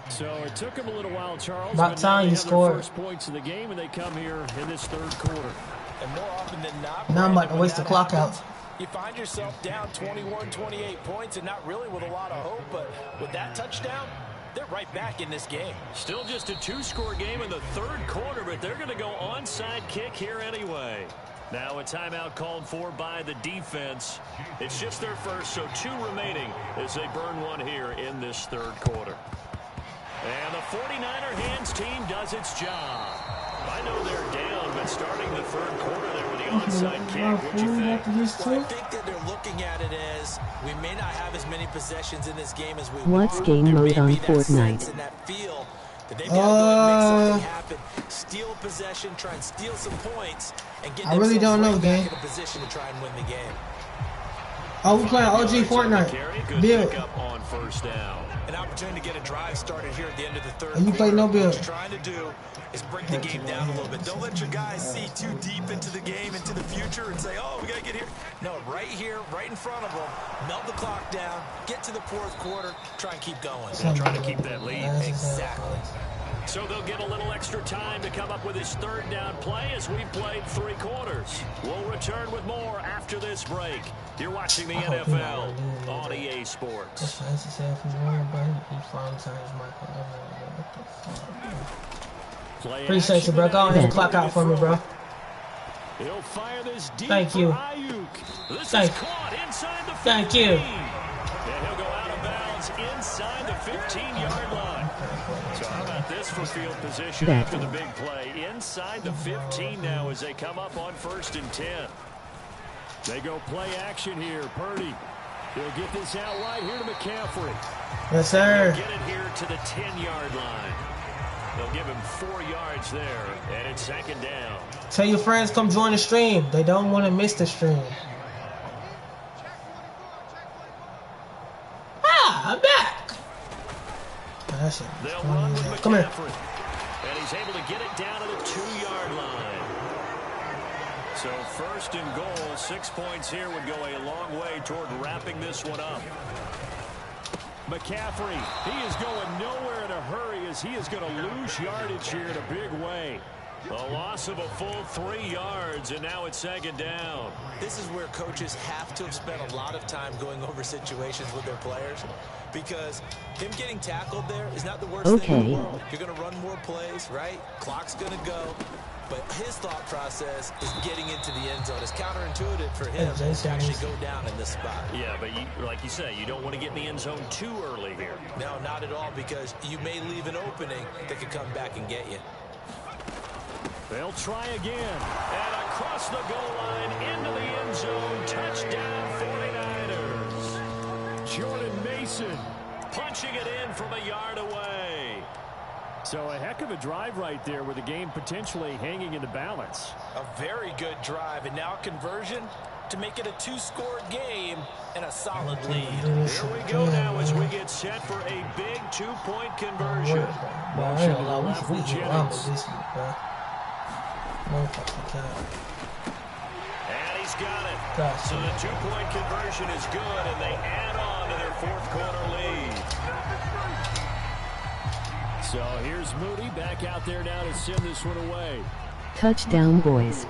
So it took him a little while, Charles. About time you scored. First points of the game, and they come here in this third quarter. And more often than not, Now I'm about to waste the clock out. You find yourself down 21, 28 points, and not really with a lot of hope, but with that touchdown, they're right back in this game. Still just a two-score game in the third quarter, but they're going to go onside kick here anyway. Now a timeout called for by the defense. It's just their first, so 2 remaining as they burn one here in this third quarter. And the 49er hands team does its job. I know they're down, but starting the third quarter there with the onside kick, what do you think? Well, I think that they're looking at it as we may not have as many possessions in this game as we What's want. game There mode may on be that Fortnite? sense and that feel that they've got to go and make something happen. Steal possession, try and steal some points, and get I really don't know, back gang. in a position to try and win the game. Oh, we playing OG Fortnite. Build. On first down. An opportunity to get a drive started here at the end of the third And you play no build. What you're trying to do is break the game down a little bit. Don't let your guys see too deep into the game, into the future, and say, oh, we got to get here. No, right here, right in front of them, melt the clock down, get to the fourth quarter, try and keep going. Trying to keep that lead. Exactly. So they'll get a little extra time to come up with his third down play as we've played 3 quarters. We'll return with more after this break. You're watching the NFL on EA Sports. Appreciate you, bro. Go ahead and clock out for me, bro. He'll fire this deep. Thank you. Thank you. And he'll go out of bounds inside the 15-yard line. So how about this for field position after the big play? Inside the 15 now as they come up on 1st and 10. They go play action here. Purdy. He'll get this out wide here to McCaffrey. Yes, sir. He'll get it here to the 10-yard line. They'll give him 4 yards there, and it's 2nd down. Tell your friends come join the stream. They don't want to miss the stream. Ah, I'm back. They'll run with McCaffrey. Come here. And he's able to get it down to the 2-yard line. So 1st and goal, 6 points here would go a long way toward wrapping this one up. McCaffrey, he is going nowhere in a hurry as he is going to lose yardage here in a big way. A loss of a full 3 yards, and now it's 2nd down. This is where coaches have to have spent a lot of time going over situations with their players, because him getting tackled there is not the worst thing in the world. You're going to run more plays, right? Clock's going to go. But his thought process is getting into the end zone. It's counterintuitive for him to actually go down in this spot. Yeah, but like you say, you don't want to get in the end zone too early here. No, not at all, because you may leave an opening that could come back and get you. They'll try again. And across the goal line into the end zone. Touchdown 49ers. Jordan Mason punching it in from a yard away. So a heck of a drive right there with the game potentially hanging in the balance. A very good drive, and now conversion to make it a 2-score game and a solid lead. Here we go now as we get set for a big 2-point conversion. Motion to the left for Jennings. And he's got it. So the 2-point conversion is good, and they add on to their 4th quarter lead. So here's Moody back out there now to send this one away. Touchdown, boys.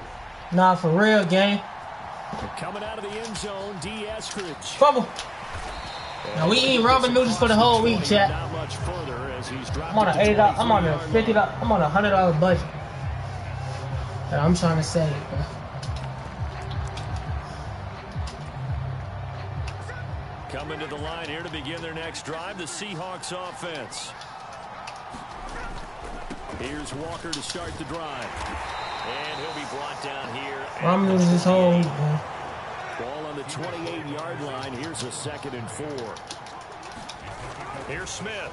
Nah, for real, gang. Coming out of the end zone, D. Eskridge. Fumble. Now we eat ramen noodles for the whole week, chat. Not much further as he's I'm on a $80. I'm on a $50. I'm on a $100 budget. And I'm trying to save, bro. Coming to the line here to begin their next drive, the Seahawks offense. Here's Walker to start the drive. And he'll be brought down here. I'm losing this whole week, man. Ball on the 28-yard line. Here's a 2nd and 4. Here's Smith.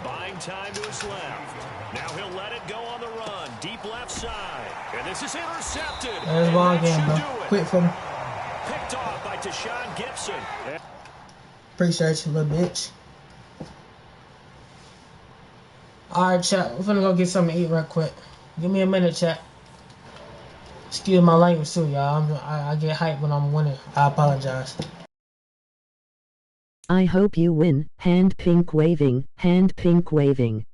Buying time to his left. Now he'll let it go on the run. Deep left side. And this is intercepted. There's ball again, bro. Quick for me. Picked off by Tashawn Gibson. Appreciate you, little bitch. Alright, chat. We're finna go get something to eat real quick. Give me a minute, chat. Excuse my language too, y'all. I get hyped when I'm winning. I apologize. I hope you win. Hand pink waving. Hand pink waving.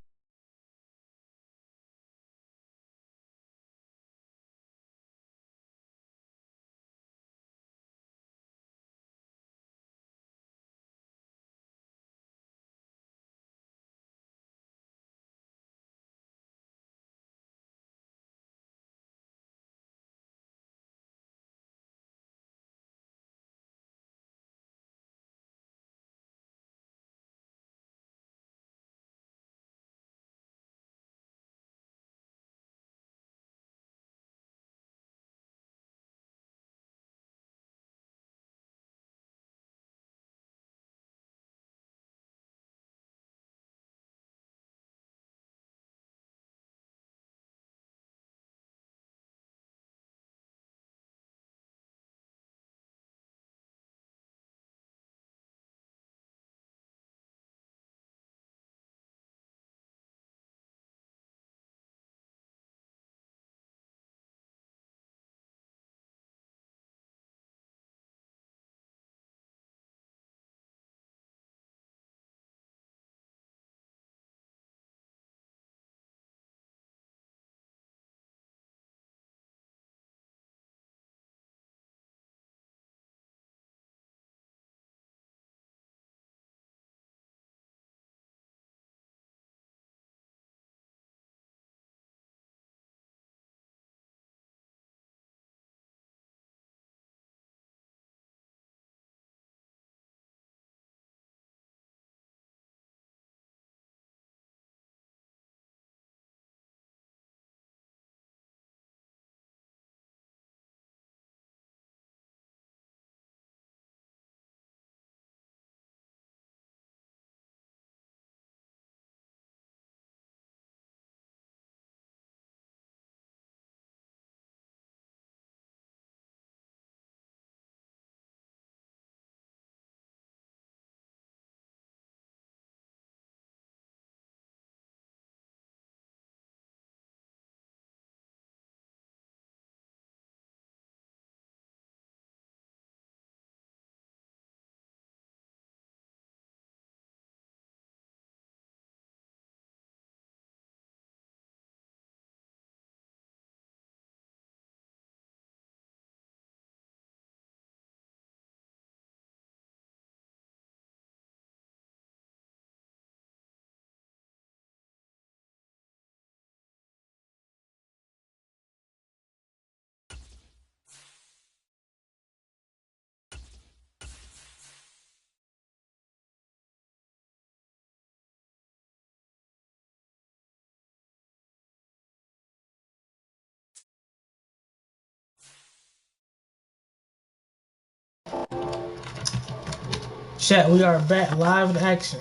Chat, we are back live in action.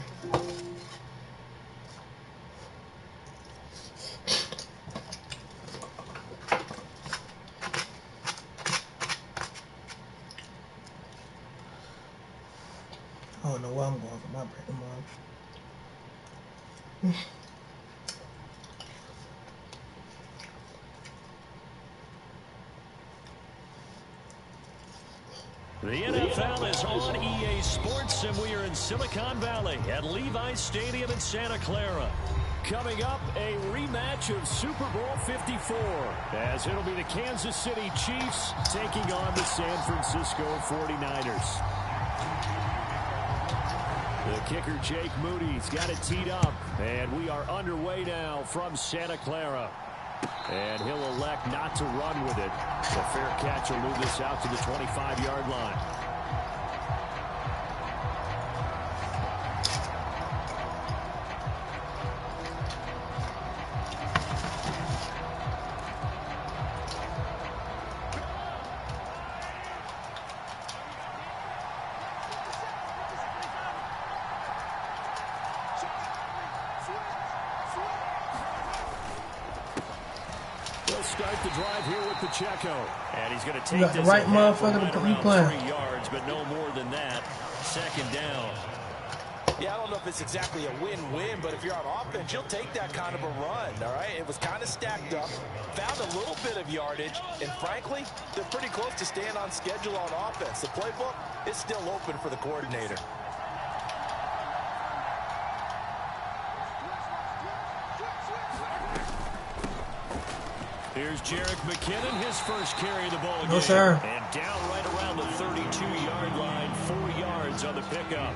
I don't know where I'm going for my break tomorrow. The NFL is on EA Sports, and we are in Silicon Valley at Levi's Stadium in Santa Clara. Coming up, a rematch of Super Bowl 54, as it'll be the Kansas City Chiefs taking on the San Francisco 49ers. The kicker, Jake Moody's got it teed up, and we are underway now from Santa Clara. And he'll elect not to run with it. The fair catch will move this out to the 25-yard line. start the drive here with Pacheco. And he's going to take You got the this right motherfucker right to be playing. 3 yards, but no more than that. Second down. Yeah, I don't know if it's exactly a win-win, but if you're on offense, you'll take that kind of a run, all right? It was kind of stacked up, found a little bit of yardage, and frankly, they're pretty close to staying on schedule on offense. The playbook is still open for the coordinator. Here's Jerick McKinnon, his first carry of the ball game. No, sir. And down right around the 32-yard line, 4 yards on the pickup.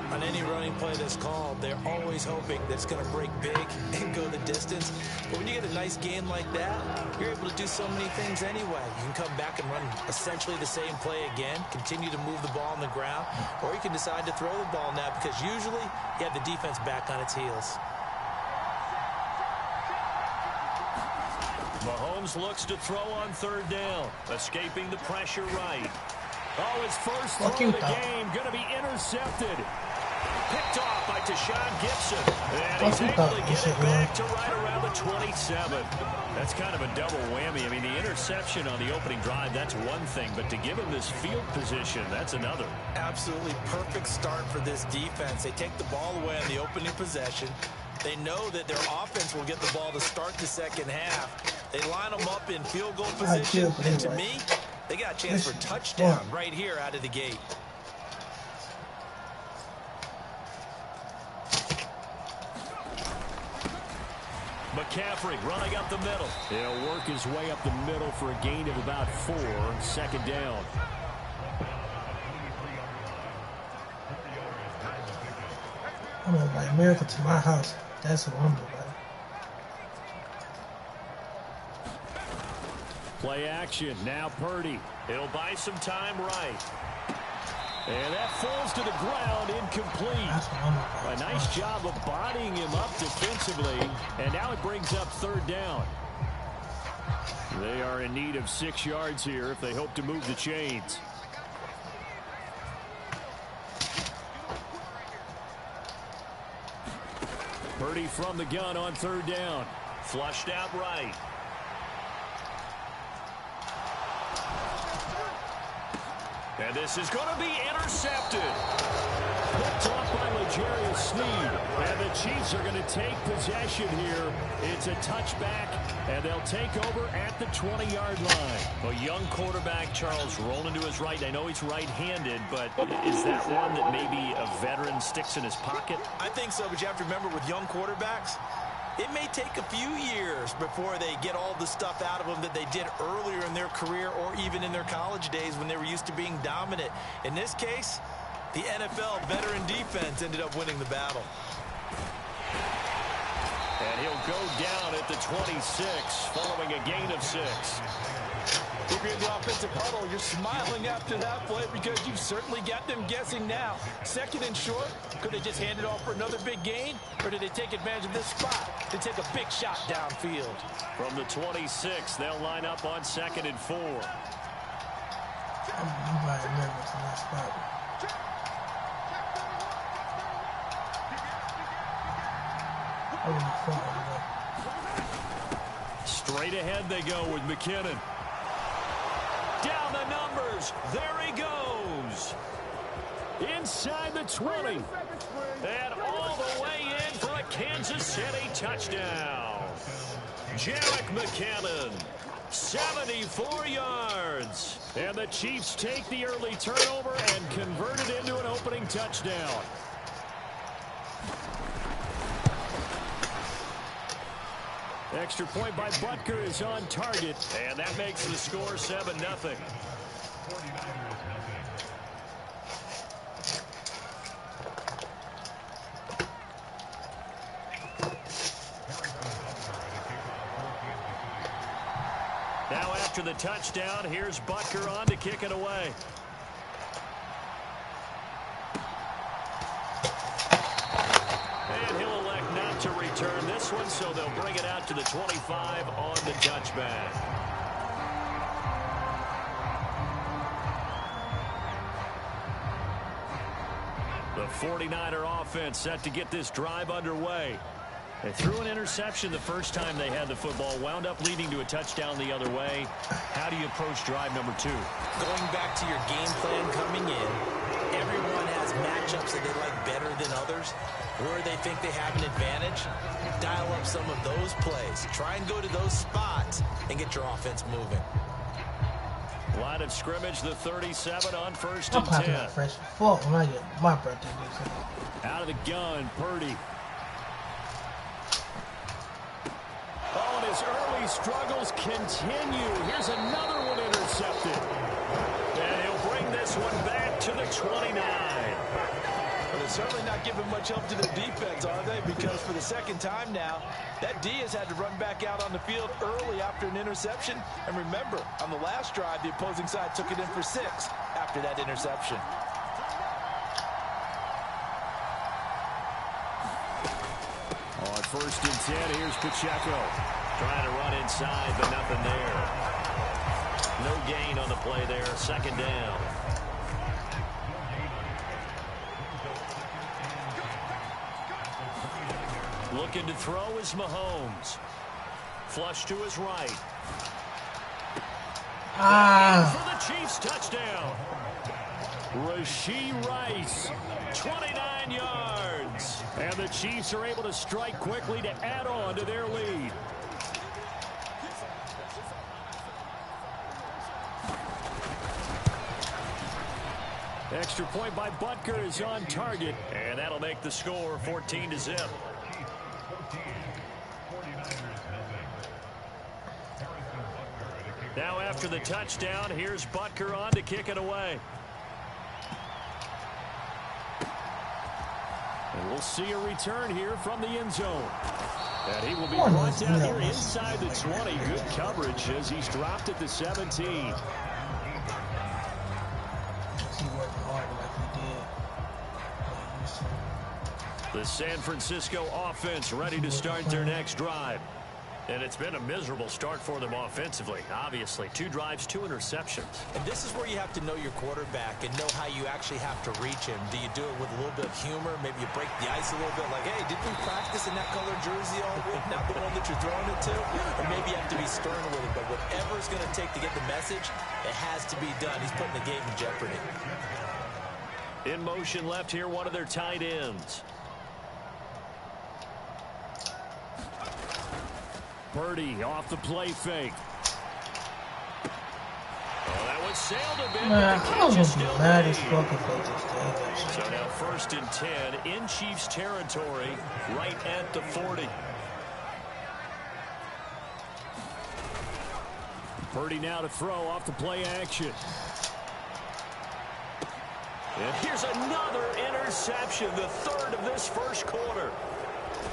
On any running play that's called, they're always hoping that it's going to break big and go the distance. But when you get a nice gain like that, you're able to do so many things anyway. You can come back and run essentially the same play again, continue to move the ball on the ground, or you can decide to throw the ball now because usually you have the defense back on its heels. Mahomes looks to throw on third down, escaping the pressure right. Oh, his first throw of the game going to be intercepted. Picked off by Deshaun Gibson. And he's able to get it back to right around the 27. That's kind of a double whammy. I mean, the interception on the opening drive, that's one thing. But to give him this field position, that's another. Absolutely perfect start for this defense. They take the ball away on the opening possession. They know that their offense will get the ball to start the second half. They line them up in field goal position. And to me, they got a chance for a touchdown right here out of the gate. McCaffrey running up the middle. He'll work his way up the middle for a gain of about 4. Second down. I'm gonna invite America to my house. That's what I'm doing. Play action. Now Purdy. He'll buy some time right. And that falls to the ground, incomplete. A nice job of bodying him up defensively. And now it brings up third down. They are in need of 6 yards here if they hope to move the chains. Purdy from the gun on third down. Flushed out right. And this is going to be intercepted. Picked off by L'Jarius Sneed. And the Chiefs are going to take possession here. It's a touchback, and they'll take over at the 20-yard line. A young quarterback, Charles, rolling to his right. I know he's right-handed, but is that one that maybe a veteran sticks in his pocket? I think so, but you have to remember with young quarterbacks, it may take a few years before they get all the stuff out of them that they did earlier in their career or even in their college days when they were used to being dominant. In this case, the NFL veteran defense ended up winning the battle. And he'll go down at the 26 following a gain of 6. If you're in the offensive huddle, you're smiling after that play because you've certainly got them guessing now. Second and short, could they just hand it off for another big gain? Or did they take advantage of this spot to take a big shot downfield? From the 26, they'll line up on 2nd and 4. Straight ahead they go with McKinnon. Down the numbers. There he goes. Inside the 20. And all the way in for a Kansas City touchdown. Jerick McKinnon, 74 yards. And the Chiefs take the early turnover and convert it into an opening touchdown. Extra point by Butker is on target, and that makes the score 7-0. Now after the touchdown, here's Butker on to kick it away. And he'll elect not to return this one, so they'll bring it out to the 25 on the touchback. The 49er offense set to get this drive underway. They threw an interception the first time they had the football, wound up leading to a touchdown the other way. How do you approach drive number 2? Going back to your game plan coming in, everyone has matchups that they like better than others. Where they think they have an advantage, dial up some of those plays. Try and go to those spots and get your offense moving. Line of scrimmage, the 37 on 1st I'm and popping 10. out fresh fuck when I get my birthday music. Out of the gun, Purdy. Oh, and his early struggles continue. Here's another one intercepted. And he'll bring this one back to the 29. Well, they're certainly not giving much help to their defense, are they? Because for the second time now, that D has had to run back out on the field early after an interception. And remember, on the last drive, the opposing side took it in for 6 after that interception. On 1st and 10, here's Pacheco. Trying to run inside, but nothing there. No gain on the play there. 2nd down. Looking to throw is Mahomes. Flush to his right. For the Chiefs touchdown. Rashee Rice, 29 yards. And the Chiefs are able to strike quickly to add on to their lead. Extra point by Butker is on target, and that'll make the score 14-0. Now after the touchdown, here's Butker on to kick it away. And we'll see a return here from the end zone. And he will be brought down here inside the 20. Good coverage as he's dropped at the 17. The San Francisco offense ready to start their next drive. And it's been a miserable start for them offensively. Obviously, 2 drives, 2 interceptions. And this is where you have to know your quarterback and know how you actually have to reach him. Do you do it with a little bit of humor? Maybe you break the ice a little bit like, hey, did we practice in that color jersey all week? Not the one that you're throwing it to? Or maybe you have to be stern with it. But whatever it's going to take to get the message, it has to be done. He's putting the game in jeopardy. In motion left here, one of their tight ends. Purdy off the play fake. Oh, that one sailed a bit. Man, I was mad as fuck if they just did that shit. So now 1st and 10 in Chiefs territory, right at the 40. Purdy now to throw off the play action. And here's another interception, the 3rd of this 1st quarter.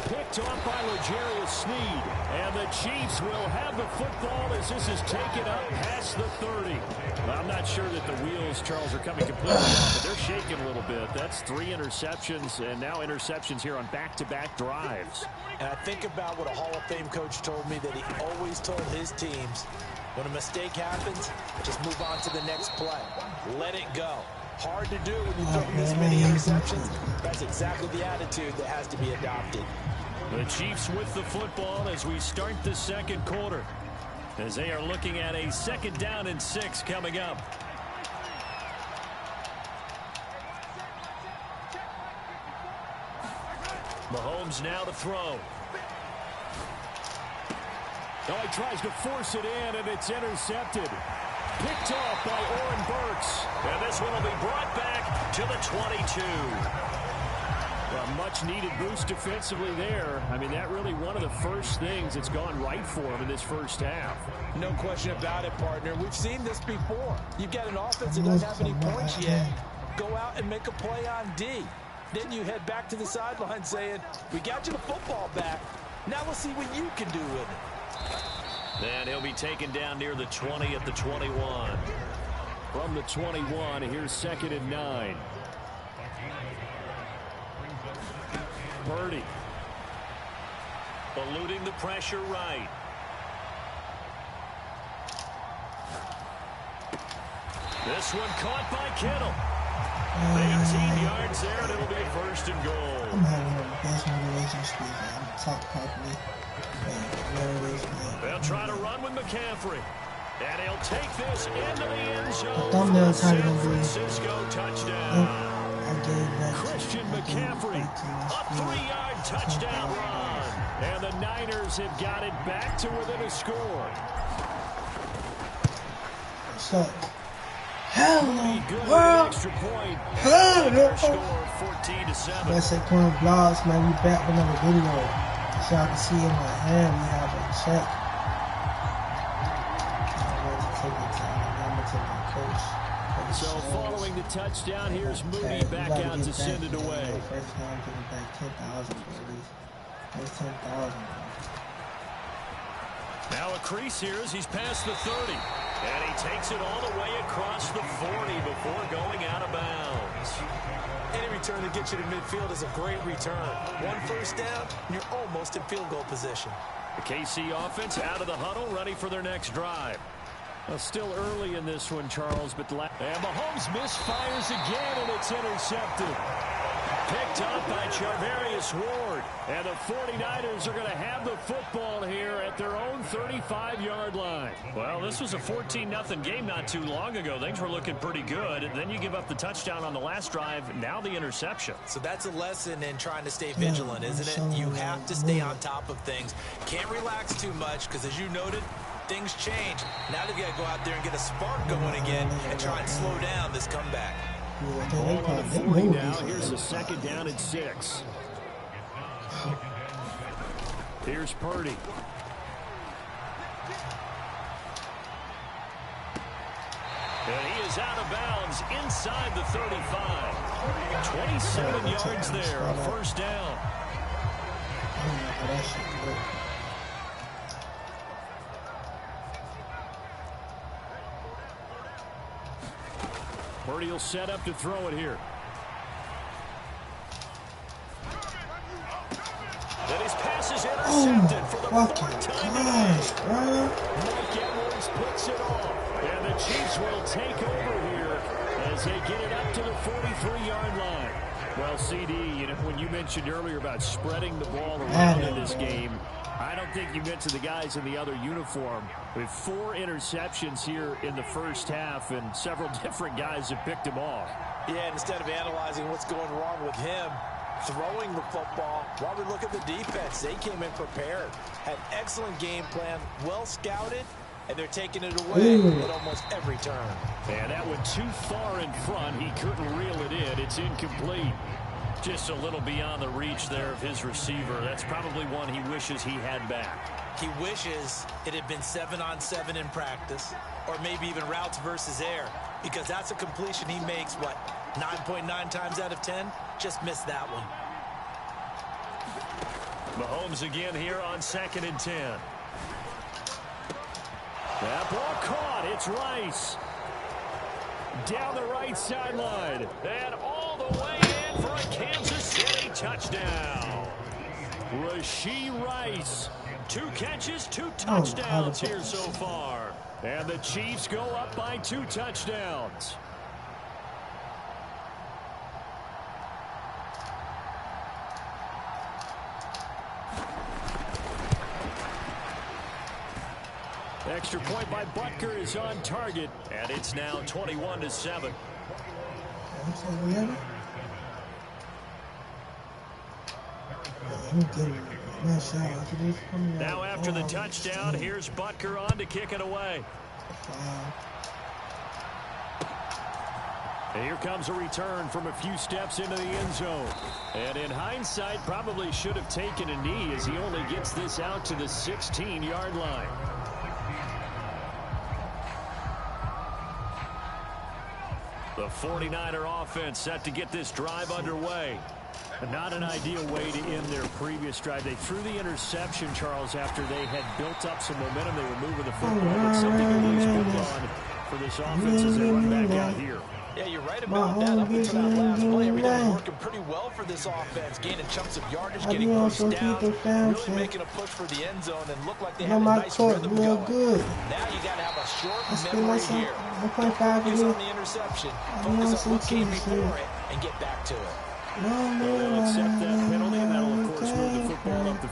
Picked off by L'Jarius Sneed. And the Chiefs will have the football as this is taken up past the 30. Well, I'm not sure that the wheels, Charles, are coming completely off, but they're shaking a little bit. That's 3 interceptions, and now interceptions here on back-to-back drives. And I think about what a Hall of Fame coach told me, that he always told his teams, when a mistake happens, just move on to the next play. Let it go. Hard to do when you throw this many interceptions. That's exactly the attitude that has to be adopted. The Chiefs with the football as we start the 2nd quarter, as they are looking at a 2nd down and 6 coming up. Mahomes now to throw. Oh, he tries to force it in, and it's intercepted. Picked off by Oren Burks. And this one will be brought back to the 22. A much-needed boost defensively there. I mean, that really one of the first things that's gone right for him in this 1st half. No question about it, partner. We've seen this before. You've got an offense that doesn't have any points yet. Go out and make a play on D. Then you head back to the sideline saying, we got you the football back. Now let's see what you can do with it. Then he'll be taken down near the 20 at the 21. From the 21, here's 2nd and 9. Purdy. Eluding the pressure right. This one caught by Kittle. 18 yards there, and it'll be a 1st and goal. I'm having one of the best motivation speeches. I'm talk properly. They'll try to run with McCaffrey. And he'll take this into the end zone. Thumbnail San kind of Francisco touchdown. I gave that Christian McCaffrey, a 3-yard touchdown run. And the Niners have got it back to within a score. So, hello, Good world. extra point. Hello. Score 14-7. That's Sequanvlogss, man. We back with another video. So y'all can see in my hand, we have a check. I'm going to take it to Alabama to my coach. So following the touchdown, here's Mooney back out to send it away. First time getting back 10,000 at least. That's 10,000. Now a crease here as he's past the 30. And he takes it all the way across the 40 before going out of bounds. Any return that gets you to midfield is a great return. One first down, and you're almost in field goal position. The KC offense out of the huddle, ready for their next drive. Well, still early in this one, Charles, but and Mahomes misfires again, and it's intercepted. Picked up by Charvarius Ward. And the 49ers are going to have the football here at their own 35-yard line. Well, this was a 14-0 game not too long ago. Things were looking pretty good. And then you give up the touchdown on the last drive. Now the interception. So that's a lesson in trying to stay vigilant, isn't it? You have to stay on top of things. Can't relax too much because, as you noted, things change. Now they've got to go out there and get a spark going again and try and slow down this comeback. Ball on the 40 now. Here's a 2nd down and 6. Here's Purdy. And he is out of bounds inside the 35. 27 yards there, a first down. Purdy will set up to throw it here. And his pass is intercepted for the 4th time tonight. Mike Edwards puts it off. And the Chiefs will take over here as they get it up to the 43-yard line. Well, CD, you know, when you mentioned earlier about spreading the ball around in this game, I don't think you mentioned the guys in the other uniform. With 4 interceptions here in the first half, and several different guys have picked him off. Yeah, instead of analyzing what's going wrong with him, throwing the football, while we look at the defense, they came in prepared. Had excellent game plan, well scouted, and they're taking it away at almost every turn. And that went too far in front. He couldn't reel it in. It's incomplete. Just a little beyond the reach there of his receiver. That's probably one he wishes he had back. He wishes it had been 7-on-7 in practice, or maybe even routes versus air, because that's a completion he makes, what, 9.9 times out of 10? Just missed that one. Mahomes again here on 2nd and 10. That ball caught. It's Rice. Down the right sideline. And all the way in for a Kansas City touchdown. Rashee Rice. 2 catches, 2 touchdowns here so far. And the Chiefs go up by 2 touchdowns. Extra point by Butker is on target, and it's now 21-7. Now after the touchdown, here's Butker on to kick it away. And here comes a return from a few steps into the end zone. And in hindsight, probably should have taken a knee as he only gets this out to the 16-yard line. The 49er offense set to get this drive underway. Not an ideal way to end their previous drive. They threw the interception, Charles, after they had built up some momentum. They were moving the football. But something to lose good on for this offense as they run back out here. Yeah, you're right about that. Up until that last play, everything was working pretty well for this offense. Gaining chunks of yardage, getting first down, really making a push for the end zone, and looked like they had a nice rhythm going. Now you got to have a short memory here. Focus on the interception. Focus on what came before it, and get back to it. They'll accept that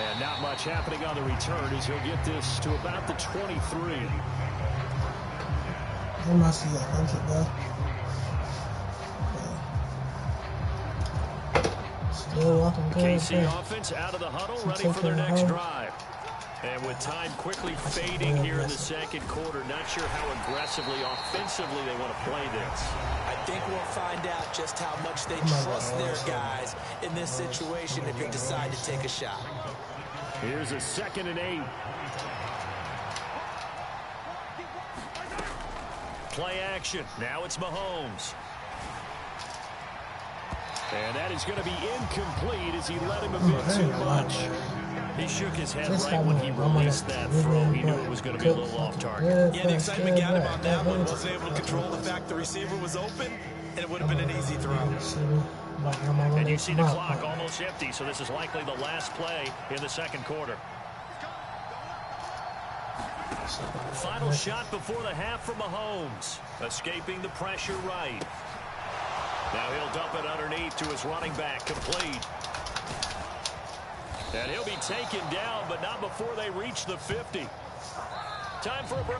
And not much happening on the return as he'll get this to about the 23. I must see 100, bro. Still walking good. KC offense out of the huddle, ready for their next drive. And with time quickly fading here in the second quarter, not sure how aggressively, offensively they want to play this. I think we'll find out just how much they trust their guys in this situation if they decide to take a shot. Here's a 2nd and 8. Play action. Now it's Mahomes. And that is going to be incomplete as he let him a bit too much. He shook his head right when he released that throw. He knew it was going to be a little off target. Yeah, the excitement got him on that one. Wasn't able to control the fact the receiver was open, and it would have been an easy throw. And you see the clock almost empty, so this is likely the last play in the second quarter. Final shot before the half from Mahomes. Escaping the pressure right. Now he'll dump it underneath to his running back, complete. And he'll be taken down, but not before they reach the 50. Time for a break.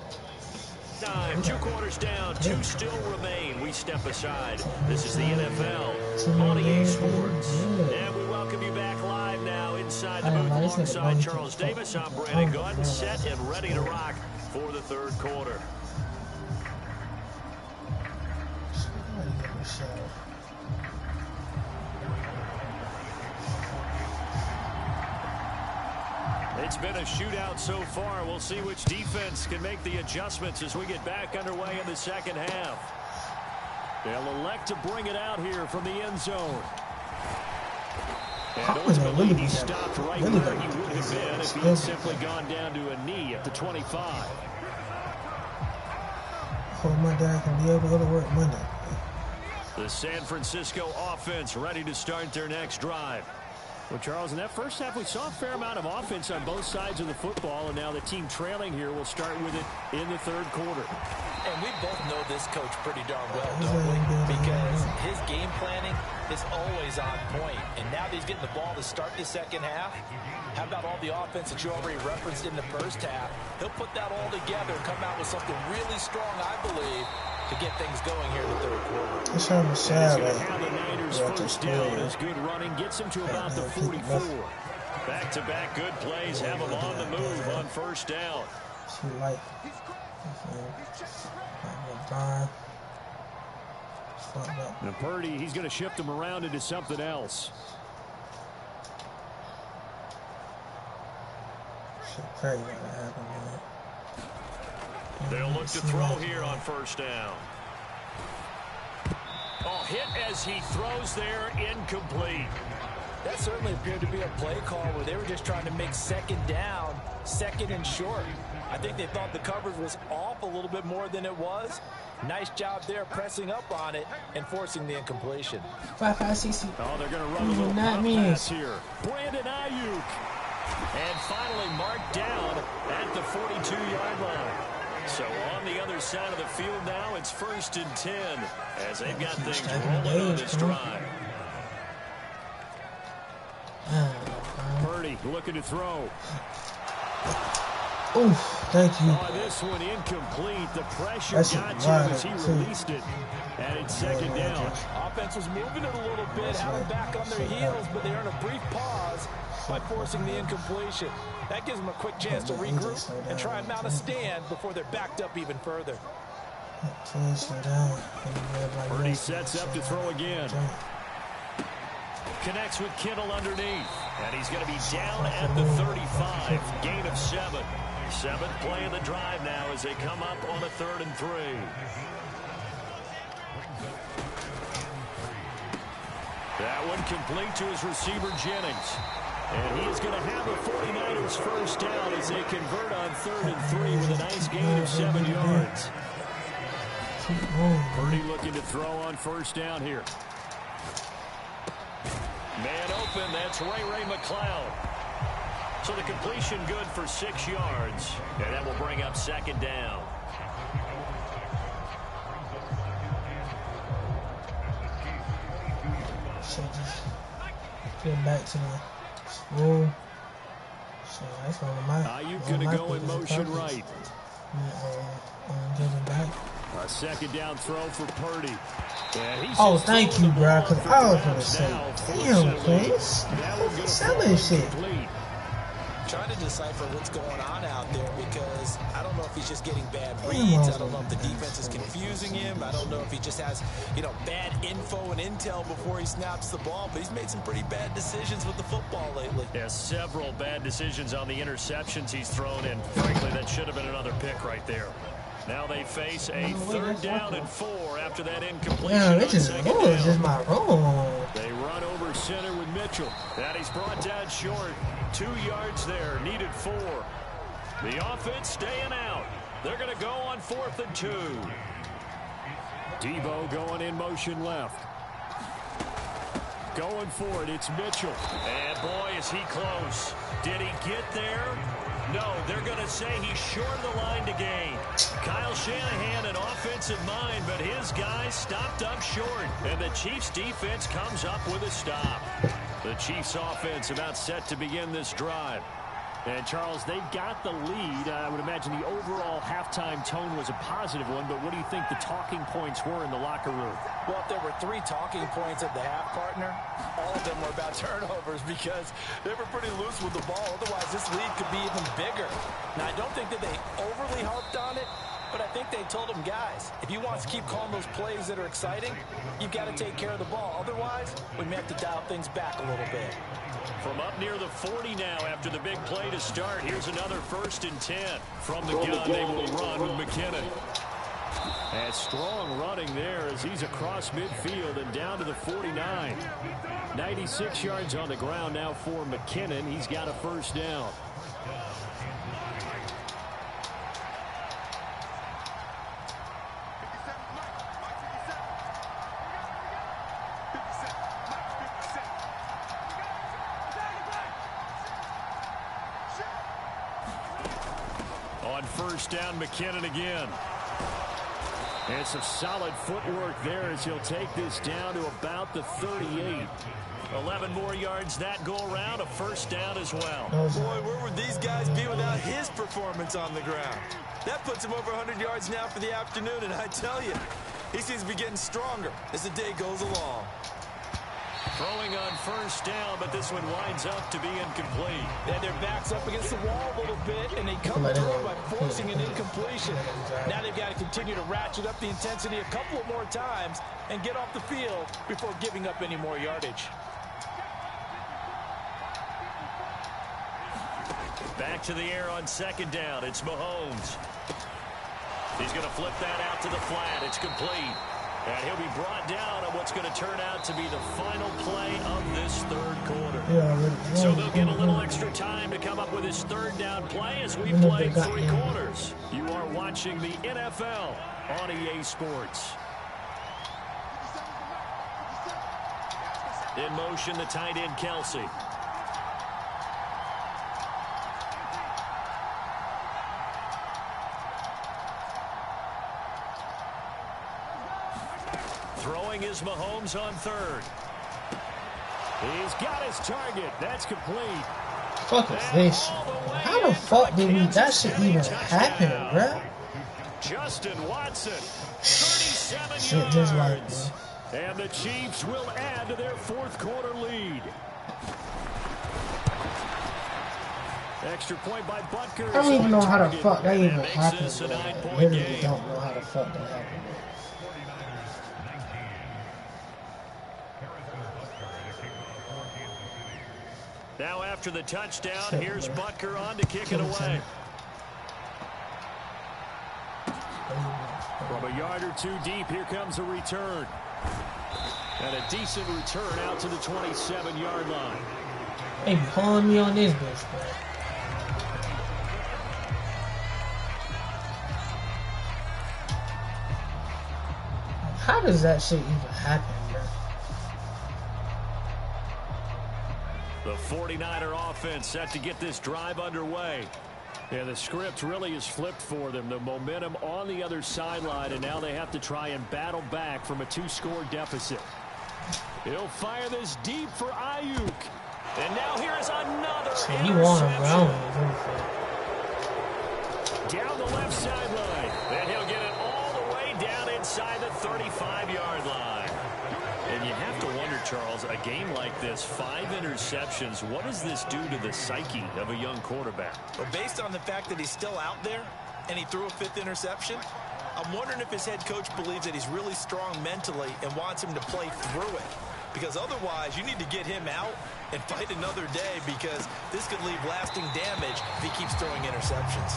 Time, 2 quarters down, 2 still remain. We step aside. This is the NFL on EA Sports. And we welcome you back live now inside the booth alongside Charles Davis. I'm Brandon Gordon, set and ready to rock for the third quarter. It's been a shootout so far. We'll see which defense can make the adjustments as we get back underway in the second half. They'll elect to bring it out here from the end zone. And ultimately, he stopped right where he would have been if he had simply gone down to a knee at the 25. Hope my dad can be able to go to work Monday. The San Francisco offense ready to start their next drive. Well, Charles, in that first half, we saw a fair amount of offense on both sides of the football, and now the team trailing here will start with it in the third quarter. And we both know this coach pretty darn well, don't we? Because his game planning is always on point. And now that he's getting the ball to start the second half, how about all the offense that you already referenced in the first half? He'll put that all together and come out with something really strong, I believe, to get things going here in the third quarter. It's on the side, the Niners first down as good running gets him to about the 44. Back-to-back good plays have him on the move on first down. Now Purdy, he's going to shift him around into something else. They'll look to throw here on first down. Oh, hit as he throws there, incomplete. That certainly appeared to be a play call where they were just trying to make second down, second and short. I think they thought the coverage was off a little bit more than it was. Nice job there pressing up on it and forcing the incompletion. 5-5-6. Oh, they're going to run a little pass here. Brandon Ayuk. And finally marked down at the 42-yard line. So on the other side of the field now, it's 1st and 10 as they've got things rolling on this drive. Purdy looking to throw. Oof, thank you. Oh, this one incomplete. The pressure got to him as he released it. And it's second down. Offense was moving it a little bit, had them back on their heels, but they earned a brief pause by forcing the incompletion. That gives them a quick chance to regroup and try and mount a stand before they're backed up even further. Purdy sets up to throw again. Connects with Kittle underneath. And he's going to be down at the 35. Gain of 7. 7th play of the drive now as they come up on a 3rd and 3. That one complete to his receiver, Jennings. And he's going to have the 49ers first down as they convert on 3rd and 3 with a nice gain of 7 yards. Purdy looking to throw on first down here. Man open, that's Ray McLeod. So the completion good for 6 yards. And that will bring up second down. So just get back to the school. That's one of my. Ayuk going to go in motion right. A second down throw for Purdy. Oh, thank you, bro. Because I was going to say, damn, please. Selling shit. Trying to decipher what's going on out there because I don't know if he's just getting bad reads. I don't know if the defense is confusing him. I don't know if he just has, bad info and intel before he snaps the ball. But he's made some pretty bad decisions with the football lately. Yeah, several bad decisions on the interceptions he's thrown in. Frankly, that should have been another pick right there. Now they face a third down and 4 after that incompletion. Yeah, it's just my roll. They run over center with Mitchell. And he's brought down short. 2 yards there, needed 4. The offense staying out. They're going to go on 4th and 2. Debo going in motion left. Going for it, it's Mitchell. And boy, is he close. Did he get there? No, they're going to say he's short of the line to gain. Kyle Shanahan, an offensive mind, but his guys stopped up short. And the Chiefs defense comes up with a stop. The Chiefs offense about set to begin this drive. And Charles, they've got the lead. I would imagine the overall halftime tone was a positive one, but what do you think the talking points were in the locker room? Well, if there were 3 talking points at the half, partner, all of them were about turnovers because they were pretty loose with the ball. Otherwise, this lead could be even bigger. Now, I don't think that they overly harped on it, but I think they told them, guys, if you want to keep calling those plays that are exciting, you've got to take care of the ball. Otherwise, we may have to dial things back a little bit. From up near the 40 now after the big play to start. Here's another 1st and 10. From the gun, they will run with McKinnon. And strong running there as he's across midfield and down to the 49. 96 yards on the ground now for McKinnon. He's got a 1st down. On 1st down, McKinnon again. And some solid footwork there as he'll take this down to about the 38. 11 more yards that go around, a 1st down as well. Boy, where would these guys be without his performance on the ground? That puts him over 100 yards now for the afternoon, and I tell you, he seems to be getting stronger as the day goes along. Throwing on 1st down, but this one winds up to be incomplete. And their back's up against the wall a little bit, and they come through by forcing an incompletion. Now they've got to continue to ratchet up the intensity a couple of more times and get off the field before giving up any more yardage. Back to the air on 2nd down. It's Mahomes. He's going to flip that out to the flat. It's complete. And he'll be brought down on what's going to turn out to be the final play of this 3rd quarter. So they'll get a little extra time to come up with his 3rd down play as we play 3 quarters. You are watching the NFL on EA Sports. In motion, the tight end, Kelsey. Throwing is Mahomes on 3rd. He's got his target. That's complete. Fuck is this? How the fuck did that shit even happen, bruh? Justin Watson, 37 Shit just like yards. And the Chiefs will add to their 4th quarter lead. Extra point by Butker. I don't even know how the fuck that even happened. I literally don't know how the fuck that happened. Now after the touchdown, here's Butker on to kick it away. From a yard or 2 deep, here comes a return. And a decent return out to the 27-yard line. Hey, pulling me on this bitch, man. How does that shit even happen, bro? The 49er offense set to get this drive underway. Yeah, the script really is flipped for them. The momentum on the other sideline, and now they have to try and battle back from a 2-score deficit. He'll fire this deep for Ayuk. And now here is another He won, bro. Down the left sideline. And he'll get it all the way down inside the 35-yard line. And you have to wonder, Charles, a game like this, 5 interceptions, what does this do to the psyche of a young quarterback? Well, based on the fact that he's still out there and he threw a 5th interception, I'm wondering if his head coach believes that he's really strong mentally and wants him to play through it. Because otherwise, you need to get him out and fight another day, because this could leave lasting damage if he keeps throwing interceptions.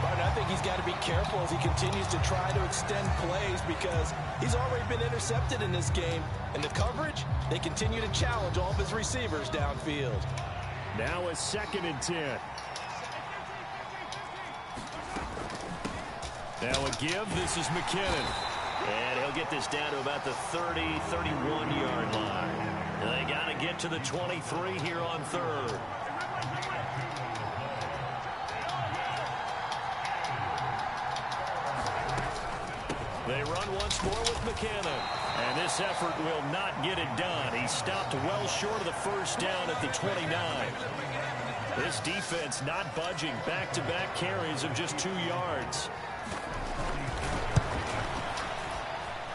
Martin, I think he's got to be careful as he continues to try to extend plays, because he's already been intercepted in this game. And the coverage, they continue to challenge all of his receivers downfield. Now a 2nd and 10. Now a give. This is McKinnon. And he'll get this down to about the 30, 31-yard line. They got to get to the 23 here on 3rd. They run once more with McKinnon. And this effort will not get it done. He stopped well short of the first down at the 29. This defense not budging. Back-to-back carries of just 2 yards.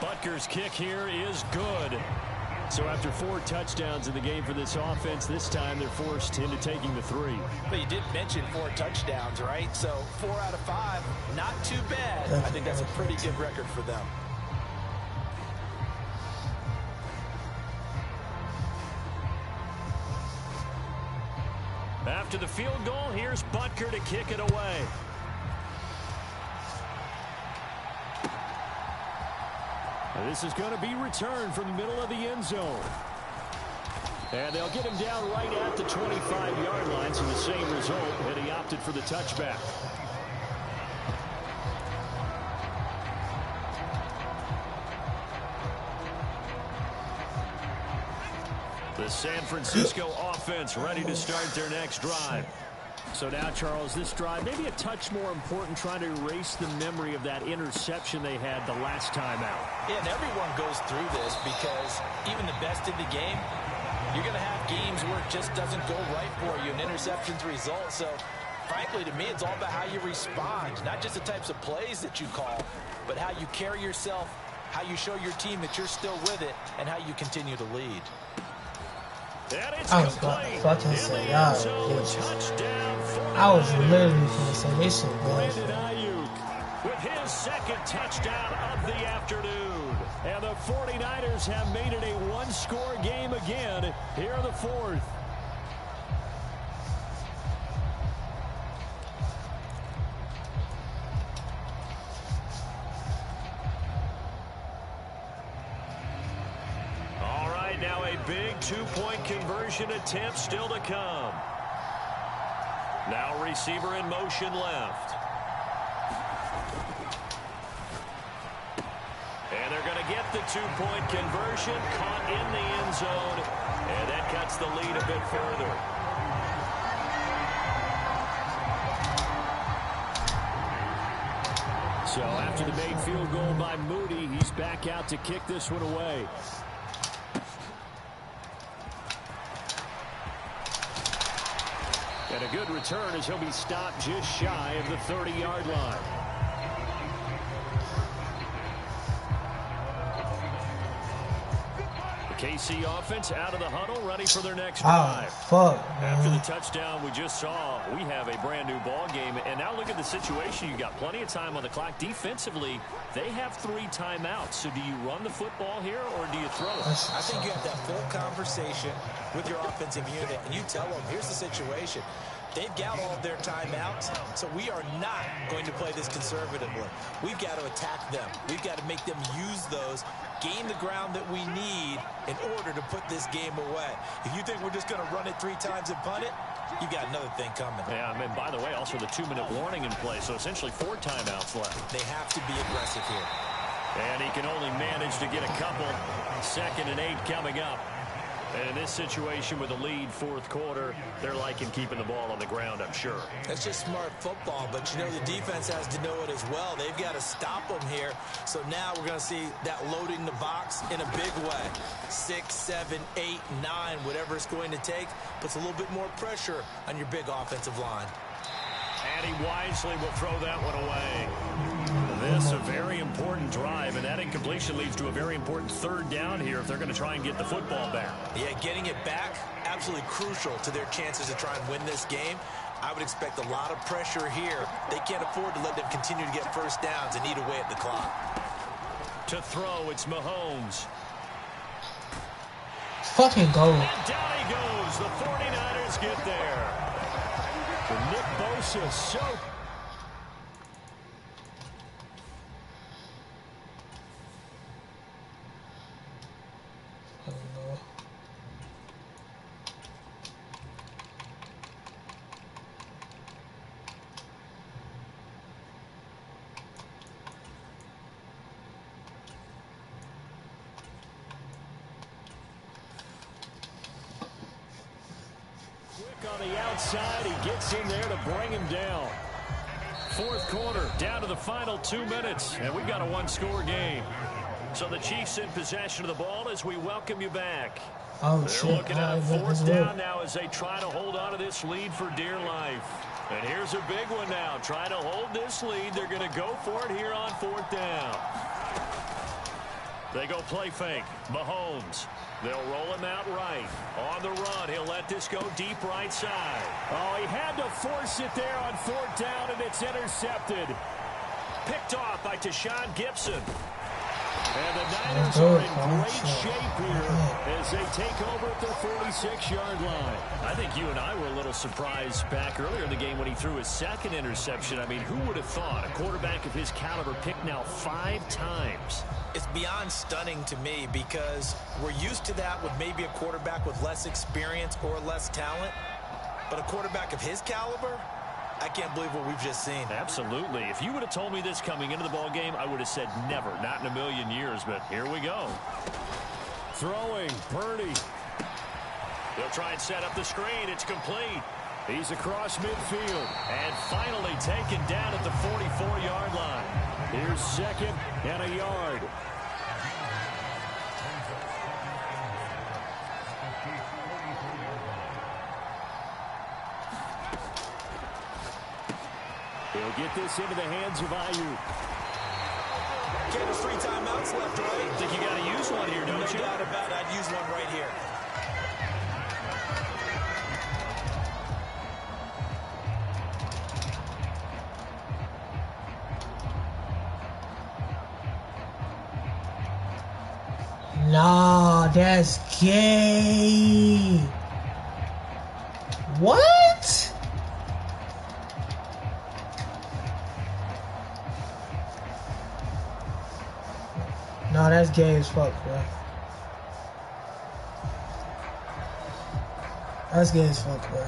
Butker's kick here is good. So after 4 touchdowns in the game for this offense, this time they're forced into taking the 3. But you did mention 4 touchdowns, right? So 4 out of 5, not too bad. I think that's a pretty good record for them. After the field goal, here's Butker to kick it away. This is going to be returned from the middle of the end zone. And they'll get him down right at the 25-yard line, so the same result, and he opted for the touchback. The San Francisco offense ready to start their next drive. So now, Charles, this drive maybe a touch more important, trying to erase the memory of that interception they had the last time out. Yeah, and everyone goes through this, because even the best in the game, you're going to have games where it just doesn't go right for you, and interceptions result. So, frankly, to me, it's all about how you respond, not just the types of plays that you call, but how you carry yourself, how you show your team that you're still with it, and how you continue to lead. I was fucking say, y'all, I was literally going to say this shit, bro. With his 2nd touchdown of the afternoon. And the 49ers have made it a 1-score game again here in the 4th. Now a big 2-point conversion attempt still to come. Now receiver in motion left. And they're going to get the 2-point conversion, caught in the end zone, and that cuts the lead a bit further. So after the made field goal by Moody, he's back out to kick this one away. And a good return as he'll be stopped just shy of the 30-yard line. The KC offense out of the huddle, ready for their next drive. After the touchdown we just saw, we have a brand new ball game. And now look at the situation. You got plenty of time on the clock. Defensively, they have 3 timeouts. So do you run the football here, or do you throw it? I think you have that full conversation with your offensive unit, and you tell them, here's the situation. They've got all of their timeouts, so we are not going to play this conservatively. We've got to attack them. We've got to make them use those, gain the ground that we need in order to put this game away. If you think we're just going to run it 3 times and punt it, you've got another thing coming. Yeah, I mean, by the way, also the 2-minute warning in play, so essentially 4 timeouts left. They have to be aggressive here. And he can only manage to get a couple. 2nd and 8 coming up. And in this situation with the lead, fourth quarter, they're liking keeping the ball on the ground, I'm sure. That's just smart football, but you know the defense has to know it as well. They've got to stop them here. So now we're going to see that loading the box in a big way. 6, 7, 8, 9, whatever it's going to take, puts a little bit more pressure on your big offensive line. And he wisely will throw that one away. This a very important drive, and that incompletion leads to a very important third down here if they're going to try and get the football back. Yeah, getting it back, absolutely crucial to their chances to try and win this game. I would expect a lot of pressure here. They can't afford to let them continue to get first downs and eat away at the clock. To throw, it's Mahomes. Fucking go. And down he goes. The 49ers get there. The Nick Bosa soak. On the outside, he gets in there to bring him down. Fourth quarter, down to the final 2 minutes, and we've got a one-score game. So the Chiefs in possession of the ball as we welcome you back. Oh, They're shit. looking at a fourth down now as they try to hold on to this lead for dear life. And here's a big one now. Trying to hold this lead. They're going to go for it here on fourth down. They go play fake. Mahomes. They'll roll him out right. On the run, he'll let this go deep right side. Oh, he had to force it there on fourth down, and it's intercepted. Picked off by Tashawn Gibson. And the Niners are in great shape here as they take over at their 46-yard line. I think you and I were a little surprised back earlier in the game when he threw his second interception. I mean, who would have thought a quarterback of his caliber picked now 5 times? It's beyond stunning to me because we're used to that with maybe a quarterback with less experience or less talent. But a quarterback of his caliber, I can't believe what we've just seen. Absolutely. If you would have told me this coming into the ball game, I would have said never, not in a million years, but here we go. Throwing, Purdy. They'll try and set up the screen. It's complete. He's across midfield and finally taken down at the 44-yard line. Here's second and a yard. He'll get this into the hands of Ayuk. Okay, there's 3 timeouts left, right? I think you got to use one here, don't you? No doubt about it. I'd use one right here. Nah, that's gay. What? Nah, that's gay as fuck, bro. That's gay as fuck, bro.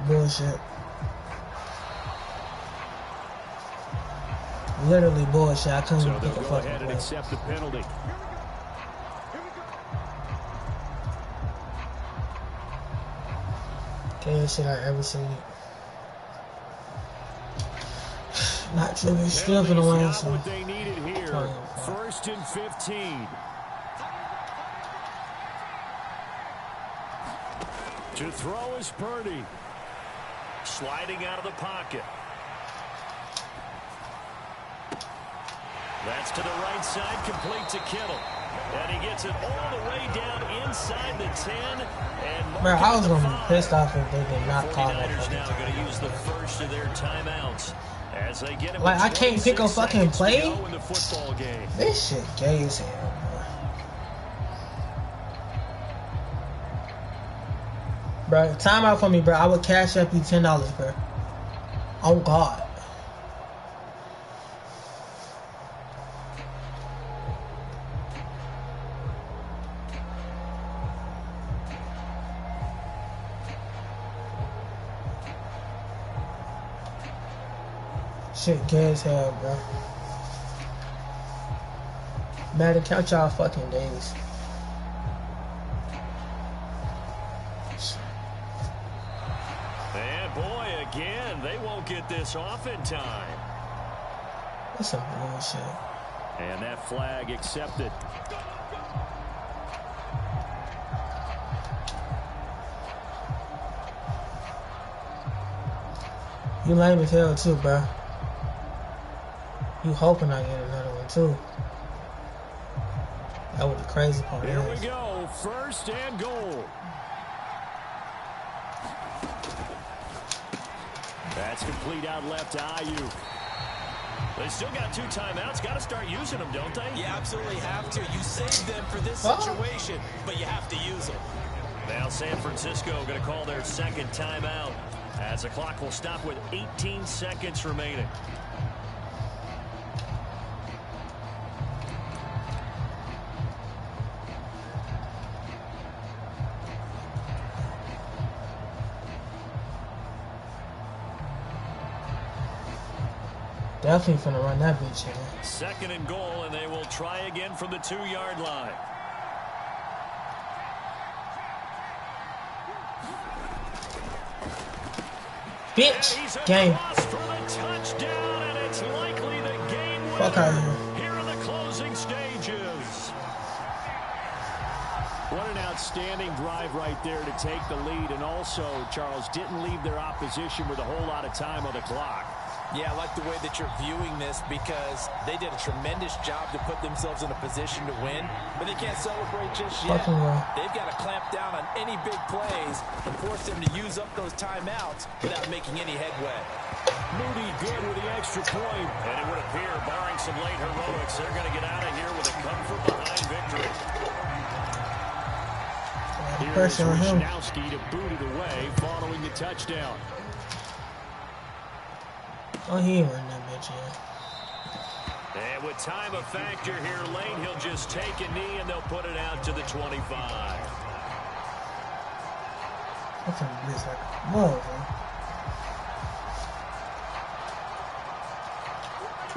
Bullshit. Literally bullshit. I couldn't even pick a fucking ahead and play. accept the penalty. Gayest shit I ever seen. Not tripping. Still for the win. Not what they needed here. First and 15. To throw is Purdy. Sliding out of the pocket. That's to the right side, complete to Kittle. And he gets it all the way down inside the 10. And bro, I was going to be pissed off if they did not call that. 49ers now going to use the first of their timeouts. As they get like, I can't pick a fucking play? In the football game. This shit gay as hell, bro. Bro, timeout for me, bro. I would cash up you $10, bro. Oh, God. Shit gay as hell, bro. Madden, count y'all fucking days. limit this off in time. That's some bullshit. And that flag accepted. You lame as hell too, bro. You hoping I get another one too. That was the crazy part. Here we go, 1st and goal. That's complete out left to Ayuk. They still got 2 timeouts. Got to start using them, don't they? You absolutely have to. You save them for this situation, but you have to use them. Now San Francisco going to call their 2nd timeout as the clock will stop with 18 seconds remaining. Definitely finna run that bitch in. 2nd and goal, and they will try again from the 2-yard line. Bitch! Game. Touchdown, and it's likely the game winner. Fuck out of here. Here in the closing stages. What an outstanding drive right there to take the lead, and also, Charles, didn't leave their opposition with a whole lot of time on the clock. Yeah, I like the way that you're viewing this because they did a tremendous job to put themselves in a position to win, but they can't celebrate just yet. They've got to clamp down on any big plays and force them to use up those timeouts without making any headway. Moody good with the extra point, and it would appear, barring some late heroics, they're going to get out of here with a come-from-behind victory. Here's Wisnowski to boot it away following the touchdown. Oh, he ain't running that bitch in. And with time a factor here late, he'll just take a knee and they'll put it out to the 25. That's a blitz like a mother.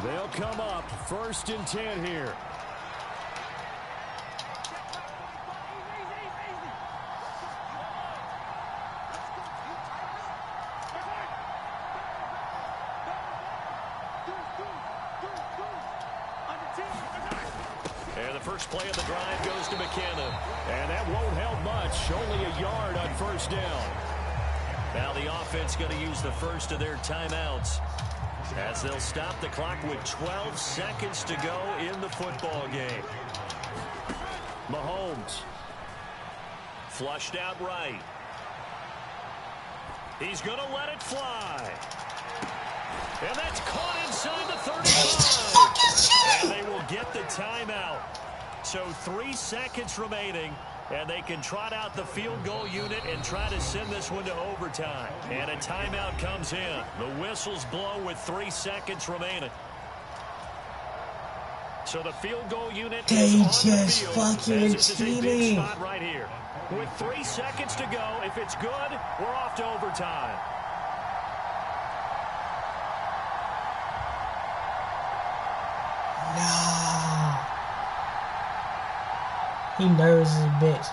They'll come up 1st and 10 here. And the first play of the drive goes to McKenna. And that won't help much. Only a yard on 1st down. Now the offense going to use the first of their timeouts as they'll stop the clock with 12 seconds to go in the football game. Mahomes. Flushed out right. He's going to let it fly. And that's caught inside the 35. And they will get the timeout. So 3 seconds remaining, and they can trot out the field goal unit and try to send this one to overtime. And a timeout comes in. The whistles blow with 3 seconds remaining. So the field goal unit is on the field. Fucking This is a big spot right here. With 3 seconds to go, if it's good, we're off to overtime. No. He nervous as a bitch.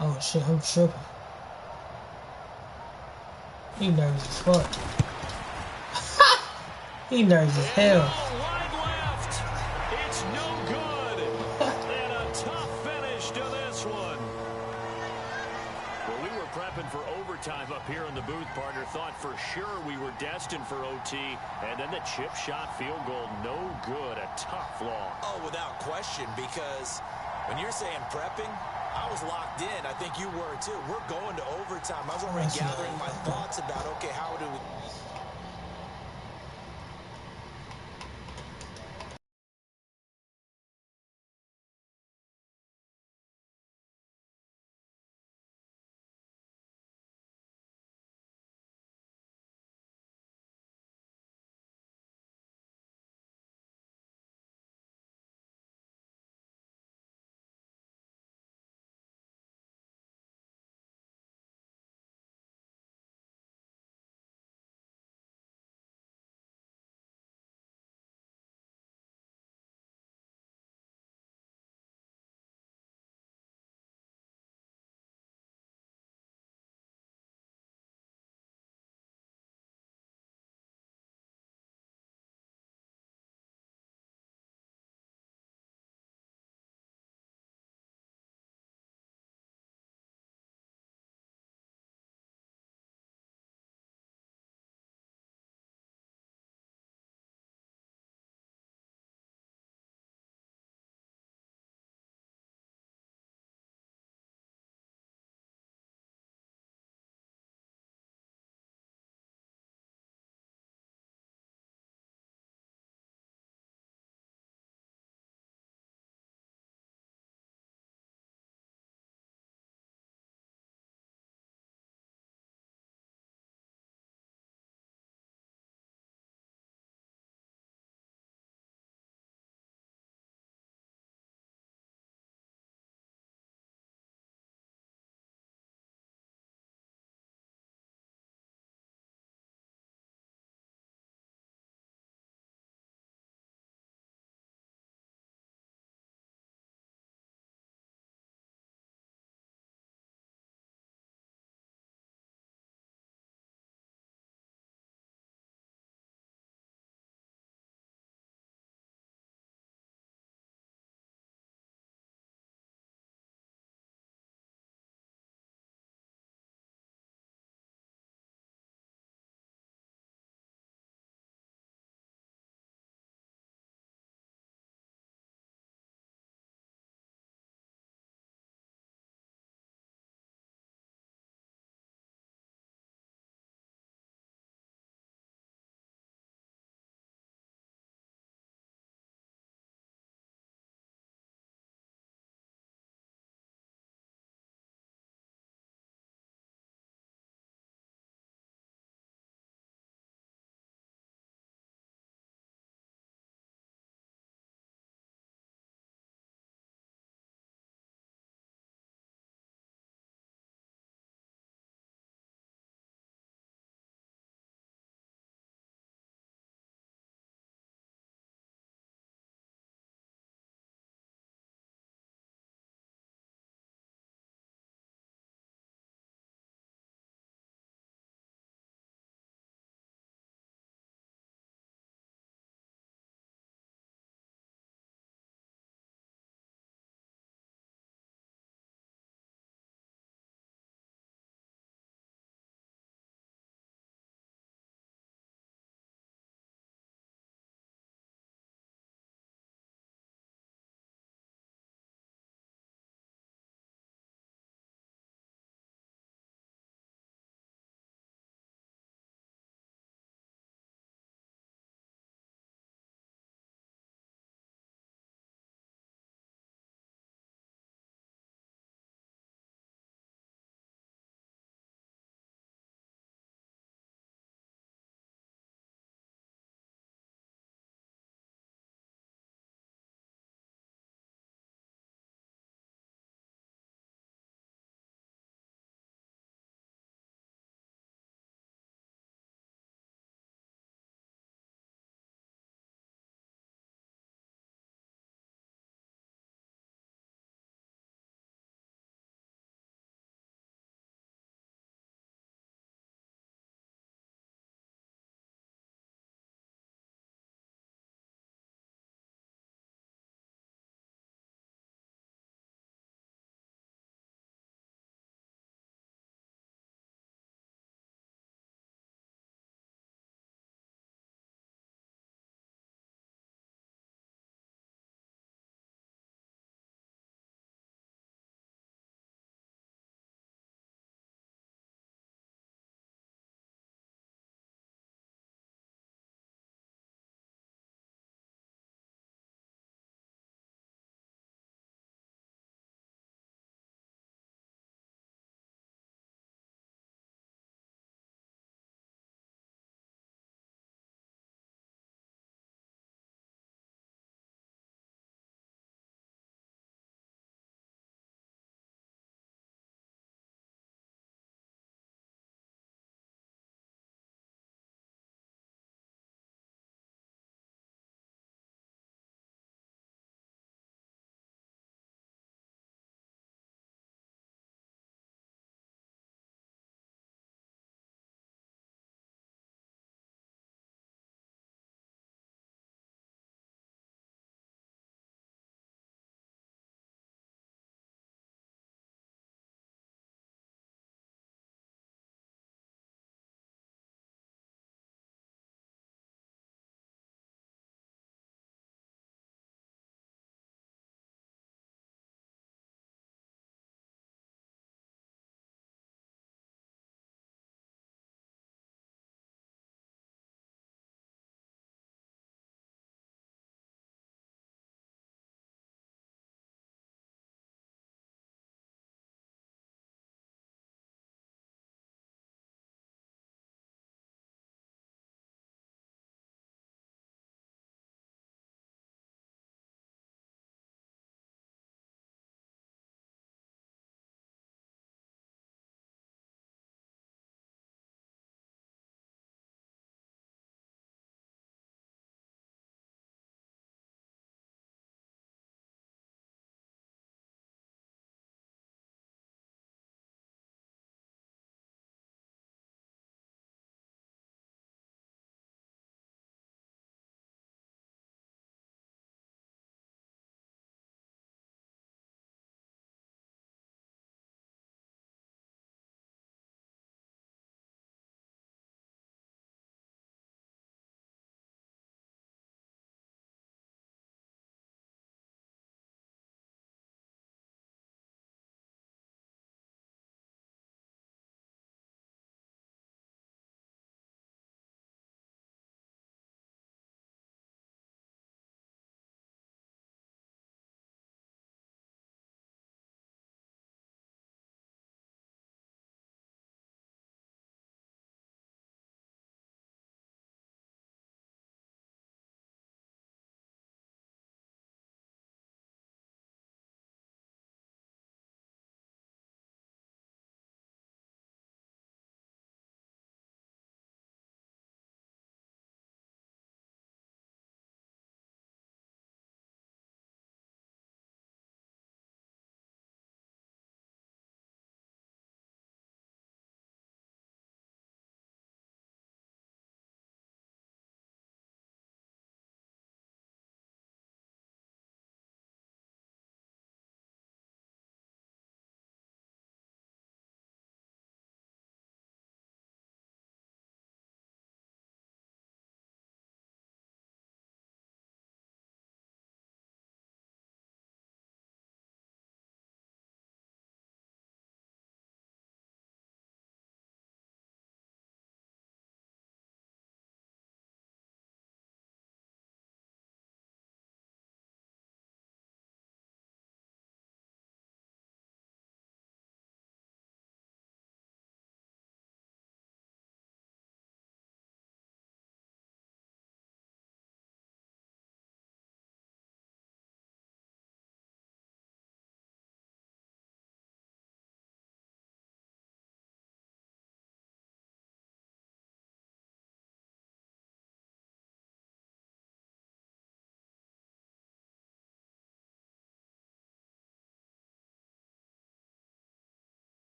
Oh shit, I'm tripping. He nervous as fuck. He nervous as hell. Wide left. It's no good. And a tough finish to this one. Well, we were prepping for overtime up here in the booth, partner. Thought for sure we were destined for OT. And then the chip shot field goal, no good. A tough loss. Oh, without question, because when you're saying prepping, I was locked in. I think you were too. We're going to overtime. I was already gathering my thoughts about, okay, how do we...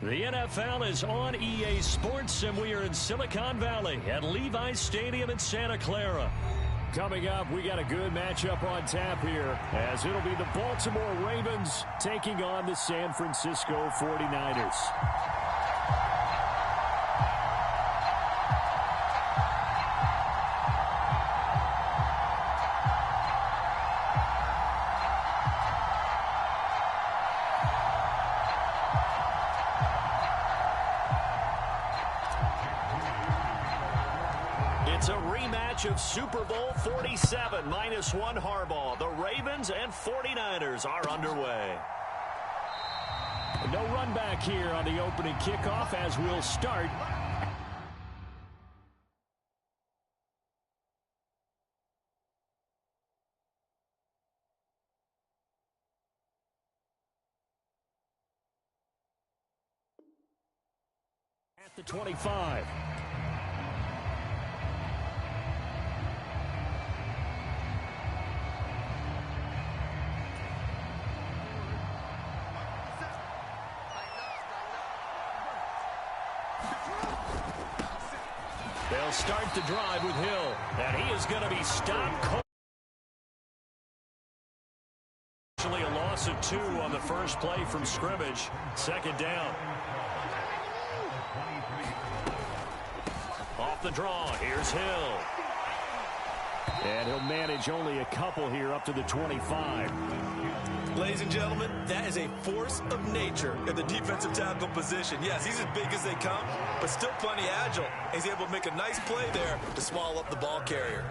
The NFL is on EA Sports, and we are in Silicon Valley at Levi's Stadium in Santa Clara. Coming up, we got a good matchup on tap here, as it'll be the Baltimore Ravens taking on the San Francisco 49ers. It's a rematch of Super Bowl 47, -1 Harbaugh. The Ravens and 49ers are underway. No run back here on the opening kickoff as we'll start. At the 25. They'll start the drive with Hill, and he is going to be stopped. Actually, a loss of 2 on the first play from scrimmage. Second down. Off the draw, here's Hill. And he'll manage only a couple here up to the 25. Ladies and gentlemen, that is a force of nature at the defensive tackle position. Yes, he's as big as they come, but still plenty agile. He's able to make a nice play there to swallow up the ball carrier.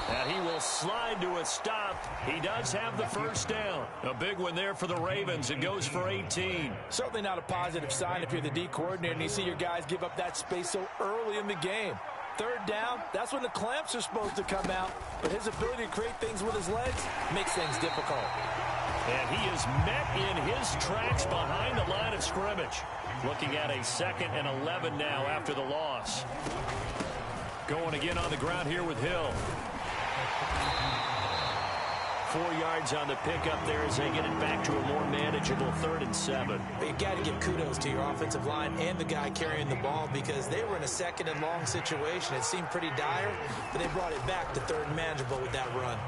And he will slide to a stop. He does have the first down. A big one there for the Ravens. It goes for 18. Certainly not a positive sign if you're the D coordinator and you see your guys give up that space so early in the game. Third down, that's when the clamps are supposed to come out. But his ability to create things with his legs makes things difficult. And he is met in his tracks behind the line of scrimmage. Looking at a 2nd and 11 now after the loss. Going again on the ground here with Hill. 4 yards on the pickup there as they get it back to a more manageable 3rd and 7. But you got to give kudos to your offensive line and the guy carrying the ball because they were in a 2nd and long situation. It seemed pretty dire, but they brought it back to 3rd and manageable with that run.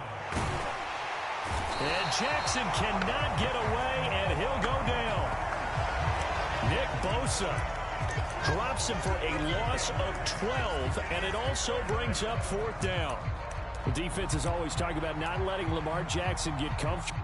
And Jackson cannot get away, and he'll go down. Nick Bosa drops him for a loss of 12, and it also brings up 4th down. The defense is always talking about not letting Lamar Jackson get comfortable.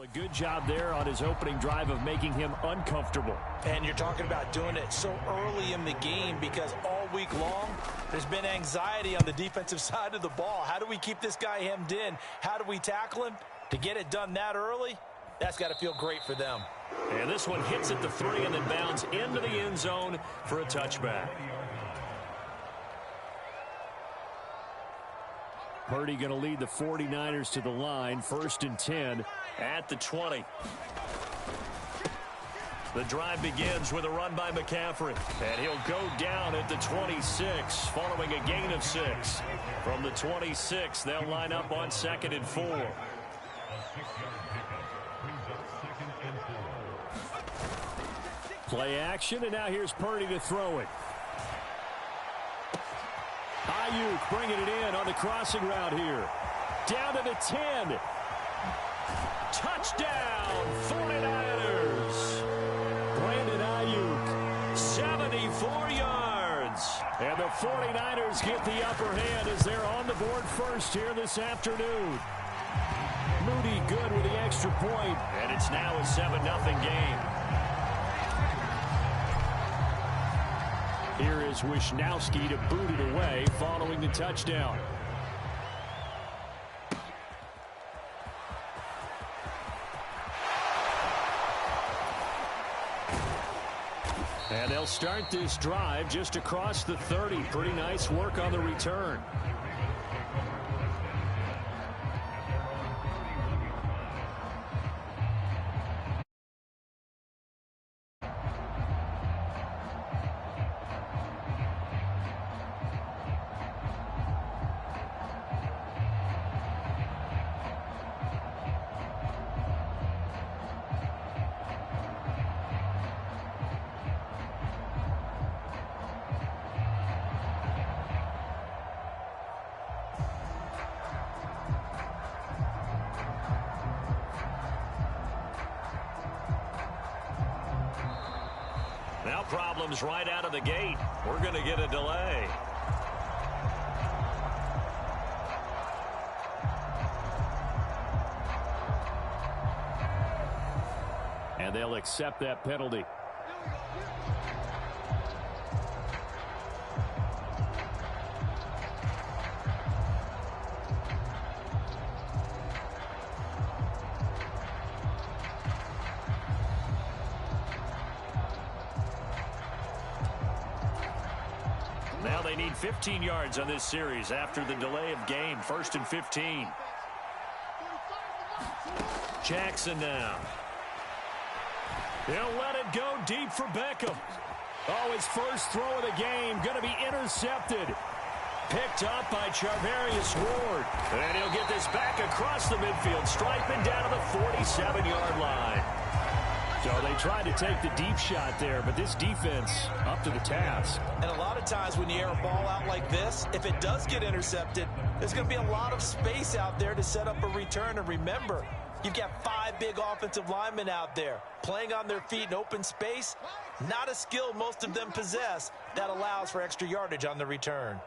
A good job there on his opening drive of making him uncomfortable. And you're talking about doing it so early in the game because all week long, there's been anxiety on the defensive side of the ball. How do we keep this guy hemmed in? How do we tackle him? To get it done that early, that's got to feel great for them. And this one hits at the 3 and then bounds into the end zone for a touchback. Purdy going to lead the 49ers to the line, 1st and 10 at the 20. The drive begins with a run by McCaffrey, and he'll go down at the 26 following a gain of 6. From the 26, they'll line up on 2nd and 4. Play action, and now here's Purdy to throw it. Ayuk bringing it in on the crossing route here. Down to the 10. Touchdown, 49ers. Brandon Ayuk, 74 yards. And the 49ers get the upper hand as they're on the board first here this afternoon. Moody good with the extra point, and it's now a 7-0 game. Here is Wisnowski to boot it away following the touchdown. And they'll start this drive just across the 30. Pretty nice work on the return. Now problems right out of the gate. We're going to get a delay. And they'll accept that penalty. Now they need 15 yards on this series after the delay of game. 1st and 15. Jackson now. He'll let it go deep for Beckham. Oh, his first throw of the game going to be intercepted. Picked up by Charvarius Ward. And he'll get this back across the midfield, striping down to the 47-yard line. So they tried to take the deep shot there, but this defense up to the task. And a lot of times when you air a ball out like this, if it does get intercepted, there's going to be a lot of space out there to set up a return. And remember, you've got 5 big offensive linemen out there playing on their feet in open space. Not a skill most of them possess that allows for extra yardage on the return.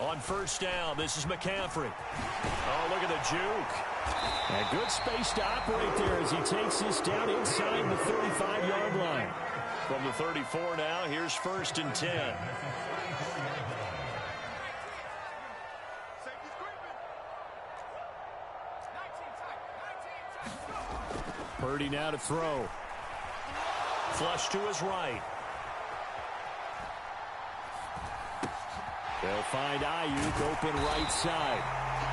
On first down, this is McCaffrey. Oh, look at the juke. And good space to operate there as he takes this down inside the 35-yard line. From the 34 now, here's 1st and 10. Purdy now to throw. Flush to his right. They'll find Ayuk open right side.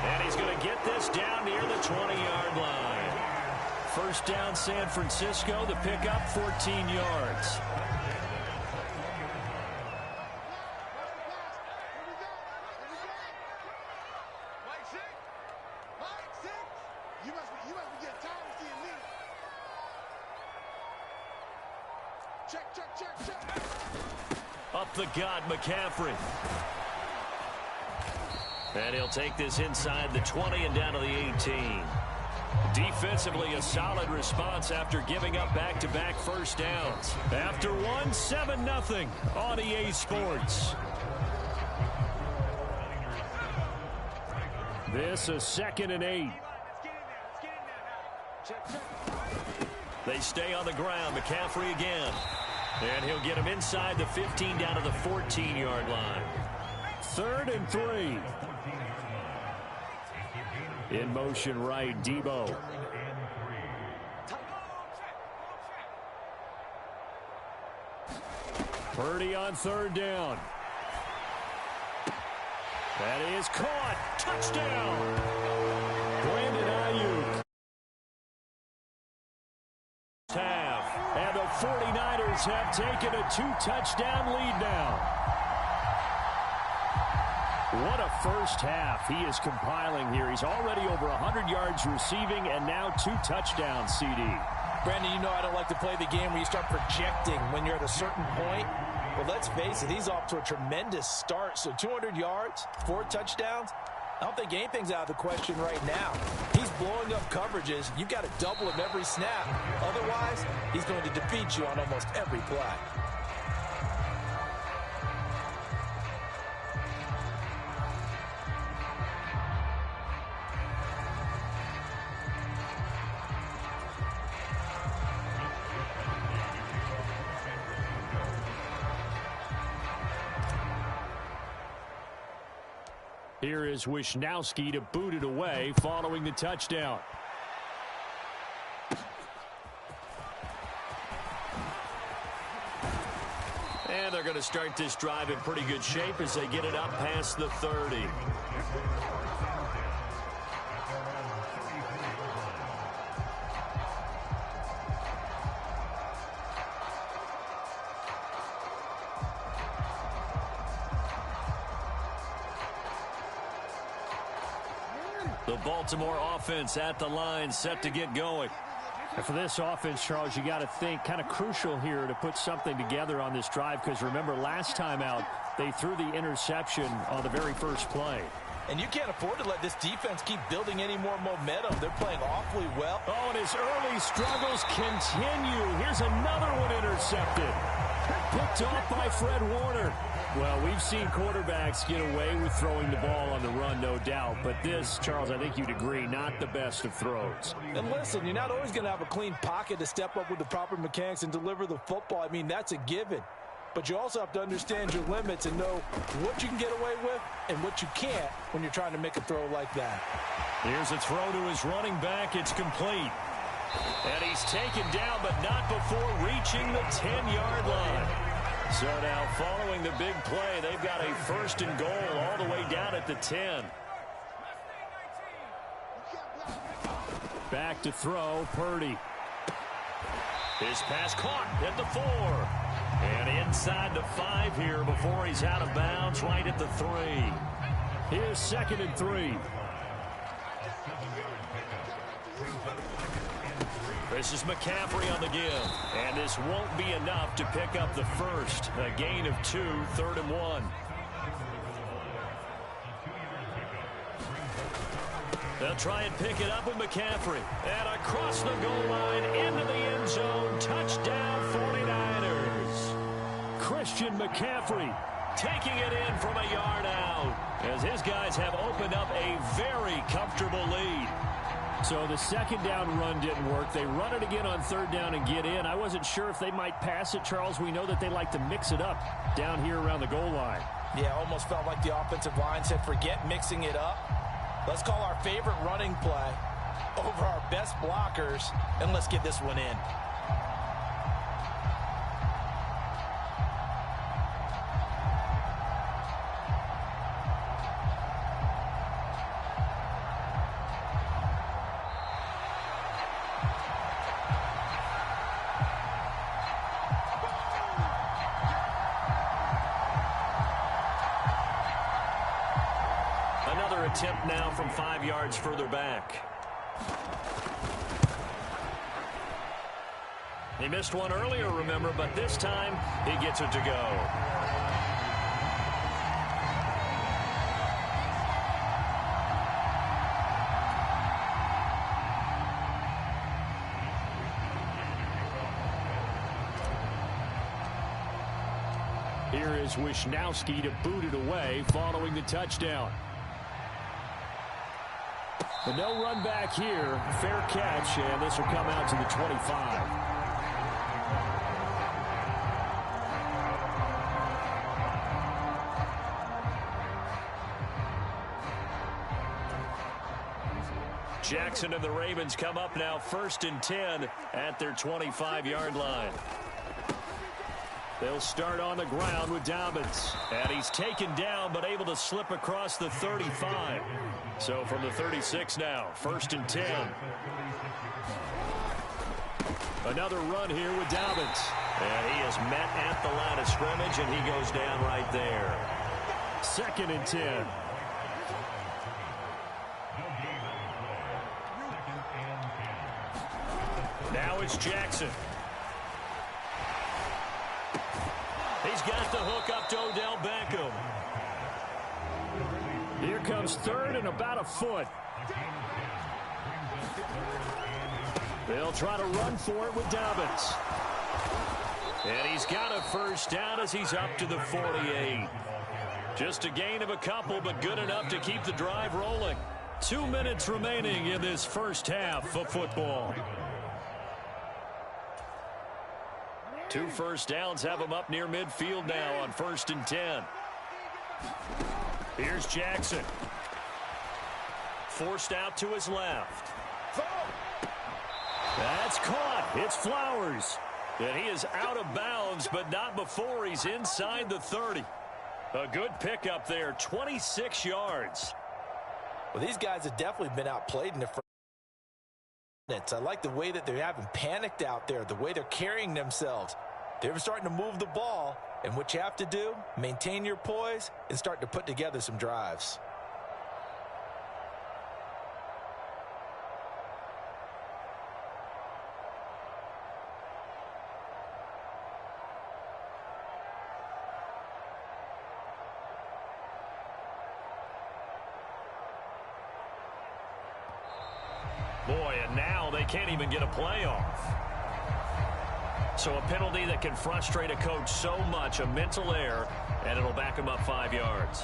And he's going to get this down near the 20-yard line. First down, San Francisco. The pickup, 14 yards. You must be getting tired of seeing me. Check. Up the gut, McCaffrey. And he'll take this inside the 20 and down to the 18. Defensively, a solid response after giving up back-to-back first downs. After one, 7-0 on EA Sports. This a 2nd and 8. They stay on the ground. McCaffrey again. And he'll get him inside the 15 down to the 14-yard line. 3rd and 3. In motion right, Debo. Purdy on 3rd down. That is caught. Touchdown. Brandon Ayuk. And the 49ers have taken a 2-touchdown lead now. What a first half he is compiling here. He's already over 100 yards receiving and now 2 touchdowns, CD. Brandon, you know I don't like to play the game where you start projecting when you're at a certain point. But let's face it, he's off to a tremendous start. So 200 yards, 4 touchdowns. I don't think anything's out of the question right now. He's blowing up coverages. You've got to double him every snap. Otherwise, he's going to defeat you on almost every play. Here is Wisnowski to boot it away following the touchdown. And they're going to start this drive in pretty good shape as they get it up past the 30. The Baltimore offense at the line, set to get going. And for this offense, Charles, you got to think kind of crucial here to put something together on this drive, because remember last time out they threw the interception on the very first play. And you can't afford to let this defense keep building any more momentum. They're playing awfully well. Oh, and his early struggles continue. Here's another one intercepted. Picked off by Fred Warner. Well, we've seen quarterbacks get away with throwing the ball on the run, no doubt. But this, Charles, I think you'd agree, not the best of throws. And listen, you're not always going to have a clean pocket to step up with the proper mechanics and deliver the football. I mean, that's a given. But you also have to understand your limits and know what you can get away with and what you can't when you're trying to make a throw like that. Here's a throw to his running back. It's complete. And he's taken down, but not before reaching the 10-yard line. So now following the big play, they've got a first and goal all the way down at the 10. Back to throw, Purdy. His pass caught at the 4. And inside the 5 here before he's out of bounds right at the 3. Here's 2nd and 3. This is McCaffrey on the give. And this won't be enough to pick up the first. A gain of 2, 3rd and 1. They'll try and pick it up with McCaffrey. And across the goal line into the end zone. Touchdown 49ers. Christian McCaffrey taking it in from a yard out as his guys have opened up a very comfortable lead. So the second down run didn't work. They run it again on 3rd down and get in. I wasn't sure if they might pass it, Charles. We know that they like to mix it up down here around the goal line. Yeah, almost felt like the offensive line said, forget mixing it up. Let's call our favorite running play over our best blockers, and let's get this one in. Attempt now from 5 yards further back. He missed one earlier, remember, but this time he gets it to go. Here is Wisnowski to boot it away following the touchdown. The no run back here, fair catch, and this will come out to the 25. Jackson and the Ravens come up now 1st and 10 at their 25-yard line. They'll start on the ground with Dobbins. And he's taken down but able to slip across the 35. So from the 36 now, 1st and 10. Another run here with Dobbins. And he is met at the line of scrimmage, and he goes down right there. 2nd and 10. Now it's Jackson. He's got the hook up to Odell Beckham. Here comes 3rd and about a foot. They'll try to run for it with Dobbins. And he's got a first down as he's up to the 48. Just a gain of a couple, but good enough to keep the drive rolling. 2 minutes remaining in this first half of football. 2 first downs have them up near midfield now on 1st and 10. Here's Jackson. Forced out to his left. That's caught. It's Flowers. And he is out of bounds, but not before he's inside the 30. A good pickup there, 26 yards. Well, these guys have definitely been outplayed in the first minutes. I like the way that they haven't panicked out there, the way they're carrying themselves. They're starting to move the ball, and what you have to do, maintain your poise and start to put together some drives. Boy, and now they can't even get a play off. So a penalty that can frustrate a coach so much, a mental error, and it'll back him up 5 yards.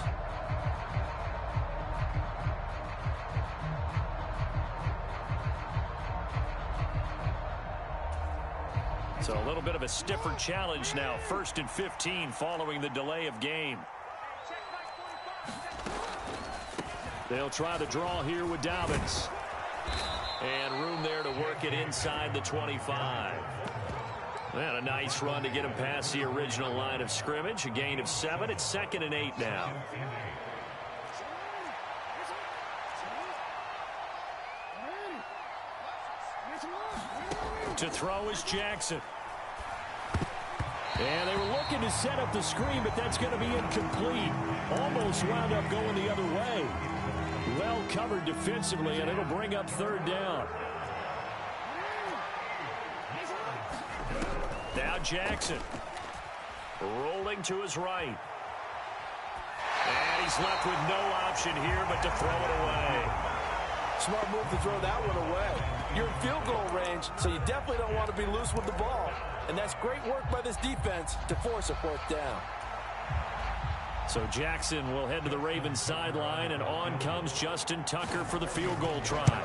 So a little bit of a stiffer challenge now. 1st and 15 following the delay of game. They'll try the draw here with Dobbins. And room there to work it inside the 25. And a nice run to get him past the original line of scrimmage. A gain of 7. It's 2nd and 8 now. To throw is Jackson. And they were looking to set up the screen, but that's going to be incomplete. Almost wound up going the other way. Well covered defensively, and it'll bring up 3rd down. Now Jackson. Rolling to his right. And he's left with no option here but to throw it away. Smart move to throw that one away. You're in field goal range, so you definitely don't want to be loose with the ball. And that's great work by this defense to force a 4th down. So Jackson will head to the Ravens sideline, and on comes Justin Tucker for the field goal try.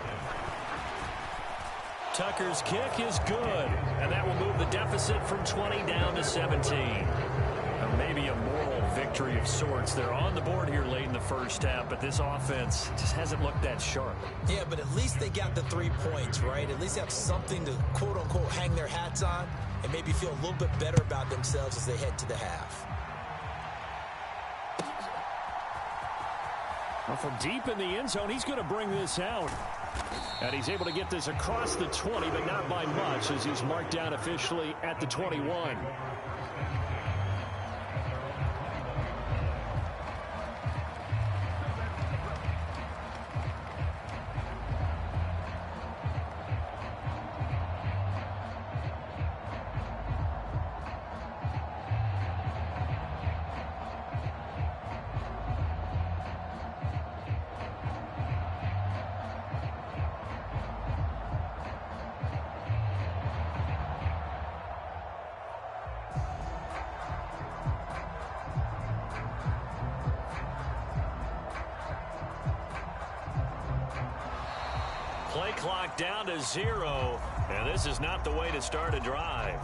Tucker's kick is good, and that will move the deficit from 20 down to 17. Now, maybe a moral victory of sorts. They're on the board here late in the first half, but this offense just hasn't looked that sharp. Yeah, but at least they got the 3 points, right? At least have something to, quote-unquote, hang their hats on and maybe feel a little bit better about themselves as they head to the half. Well, from deep in the end zone, he's going to bring this out. And he's able to get this across the 20, but not by much, as he's marked down officially at the 21. Play clock down to 0, and this is not the way to start a drive.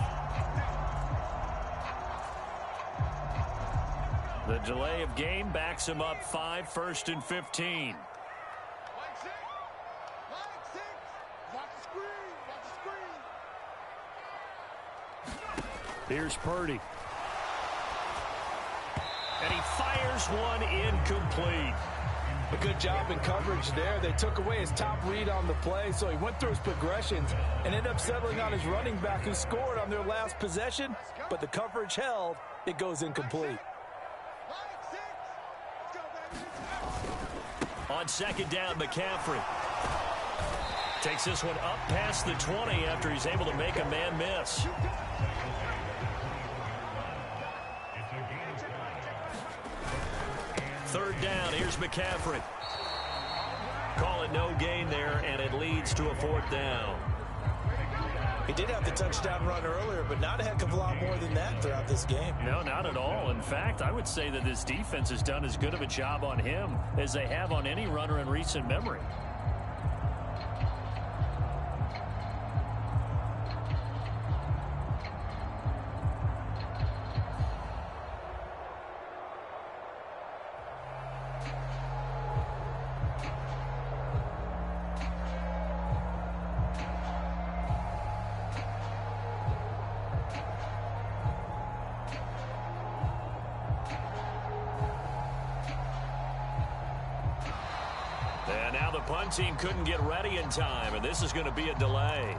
The delay of game backs him up 5, 1st and 15. Here's Purdy. And he fires one incomplete. A good job in coverage there. They took away his top read on the play, so he went through his progressions and ended up settling on his running back who scored on their last possession, but the coverage held. It goes incomplete. On 2nd down, McCaffrey takes this one up past the 20 after he's able to make a man miss. Third down, here's McCaffrey. Call it no gain there, and it leads to a 4th down. He did have the touchdown run earlier, but not a heck of a lot more than that throughout this game. No, not at all. In fact, I would say that this defense has done as good of a job on him as they have on any runner in recent memory. And now the punt team couldn't get ready in time, and this is going to be a delay.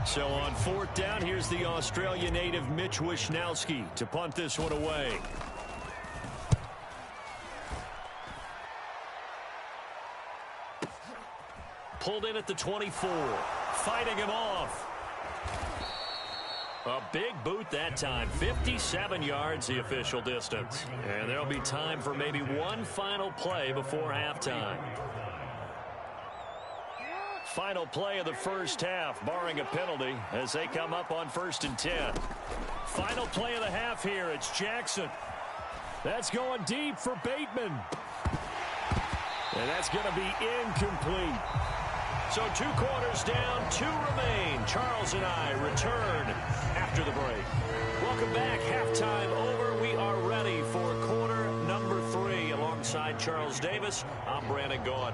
So on 4th down, here's the Australia native Mitch Wishnowsky to punt this one away. Pulled in at the 24, fighting him off. A big boot that time, 57 yards the official distance. And there'll be time for maybe one final play before halftime. Final play of the first half, barring a penalty, as they come up on 1st and 10. Final play of the half here, it's Jackson. That's going deep for Bateman. And that's going to be incomplete. So 2 quarters down, 2 remain. Charles and I return after the break. Welcome back. Halftime over. We are ready for quarter number 3. Alongside Charles Davis, I'm Brandon Gaudin.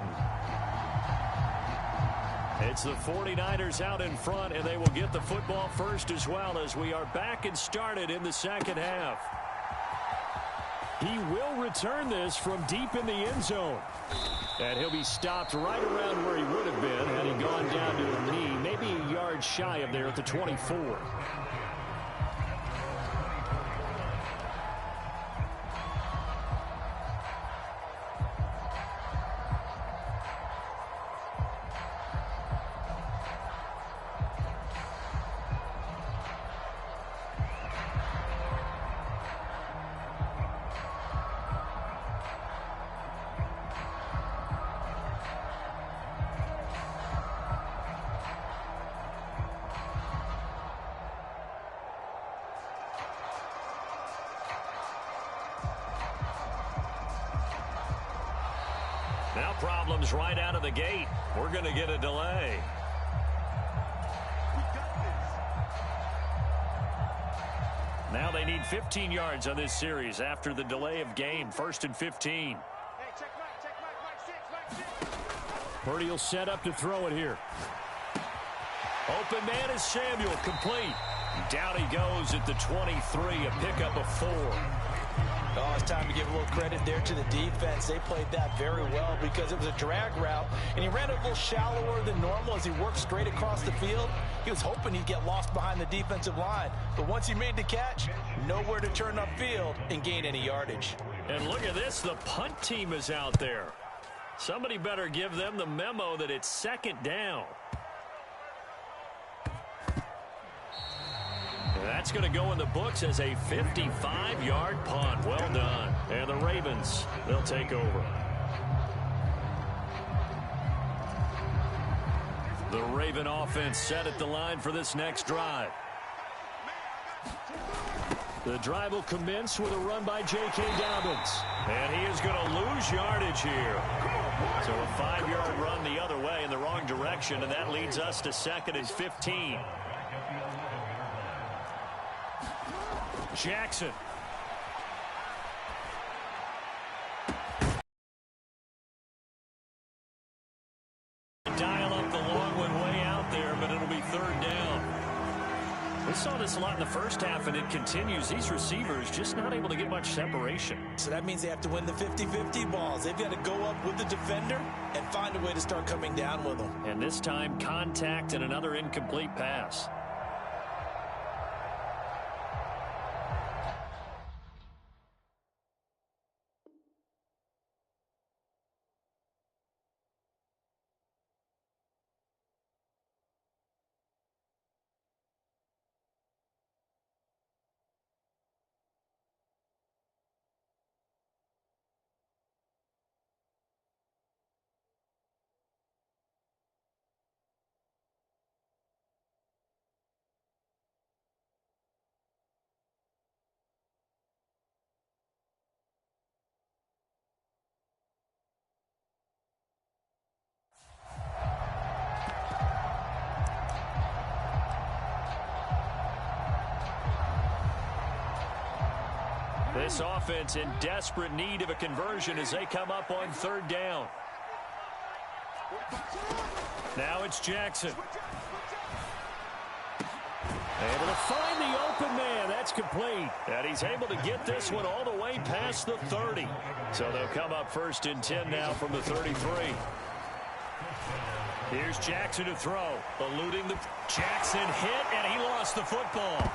It's the 49ers out in front, and they will get the football first as well as we are back and started in the second half. He will return this from deep in the end zone. And he'll be stopped right around where he would have been had he gone down to a knee, maybe a yard shy of there at the 24. Now problems right out of the gate. We're going to get a delay. Now they need 15 yards on this series after the delay of game. 1st and 15. Purdy will set up to throw it here. Open man is Samuel, complete. Down he goes at the 23, a pickup of 4. Oh, it's time to give a little credit there to the defense. They played that very well because it was a drag route, and he ran it a little shallower than normal as he worked straight across the field. He was hoping he'd get lost behind the defensive line, but once he made the catch, nowhere to turn upfield and gain any yardage. And look at this, the punt team is out there. Somebody better give them the memo that it's 2nd down. That's going to go in the books as a 55-yard punt. Well done. And the Ravens, they'll take over. The Raven offense set at the line for this next drive. The drive will commence with a run by J.K. Dobbins. And he is going to lose yardage here. So a 5-yard run the other way in the wrong direction, and that leads us to 2nd and 15. Jackson. Dial up the long one way out there, but it'll be 3rd down. We saw this a lot in the first half, and it continues. These receivers just not able to get much separation. So that means they have to win the 50-50 balls. They've got to go up with the defender and find a way to start coming down with them. And this time, contact and another incomplete pass. This offense in desperate need of a conversion as they come up on 3rd down. Now it's Jackson. Able to find the open man. That's complete. And he's able to get this one all the way past the 30. So they'll come up 1st and 10 now from the 33. Here's Jackson to throw. Eluding the Jackson hit, and he lost the football.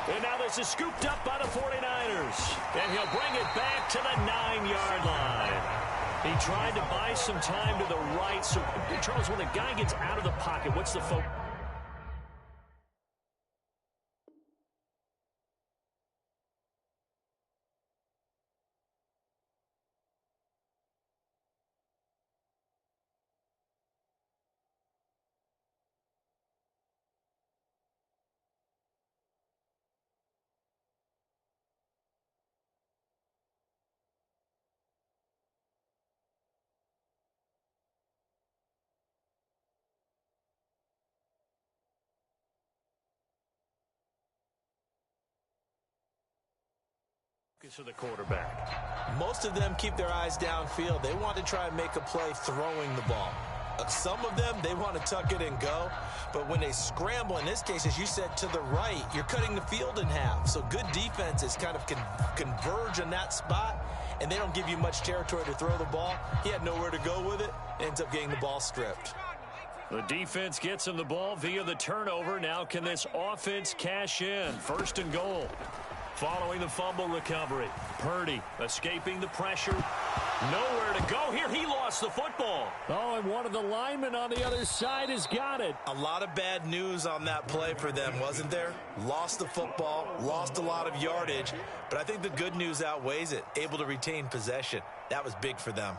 And now this is scooped up by the 49ers. And he'll bring it back to the 9-yard line. He tried to buy some time to the right. So, Charles, when a guy gets out of the pocket, what's the focus? To the quarterback. Most of them keep their eyes downfield. They want to try and make a play throwing the ball. Some of them, they want to tuck it and go. But when they scramble, in this case, as you said, to the right, you're cutting the field in half. So good defenses kind of converge in that spot, and they don't give you much territory to throw the ball. He had nowhere to go with it. Ends up getting the ball stripped. The defense gets him the ball via the turnover. Now can this offense cash in? 1st and goal. Following the fumble recovery. Purdy escaping the pressure. Nowhere to go here. He lost the football. Oh, and one of the linemen on the other side has got it. A lot of bad news on that play for them, wasn't there? Lost the football, lost a lot of yardage, but I think the good news outweighs it. Able to retain possession. That was big for them.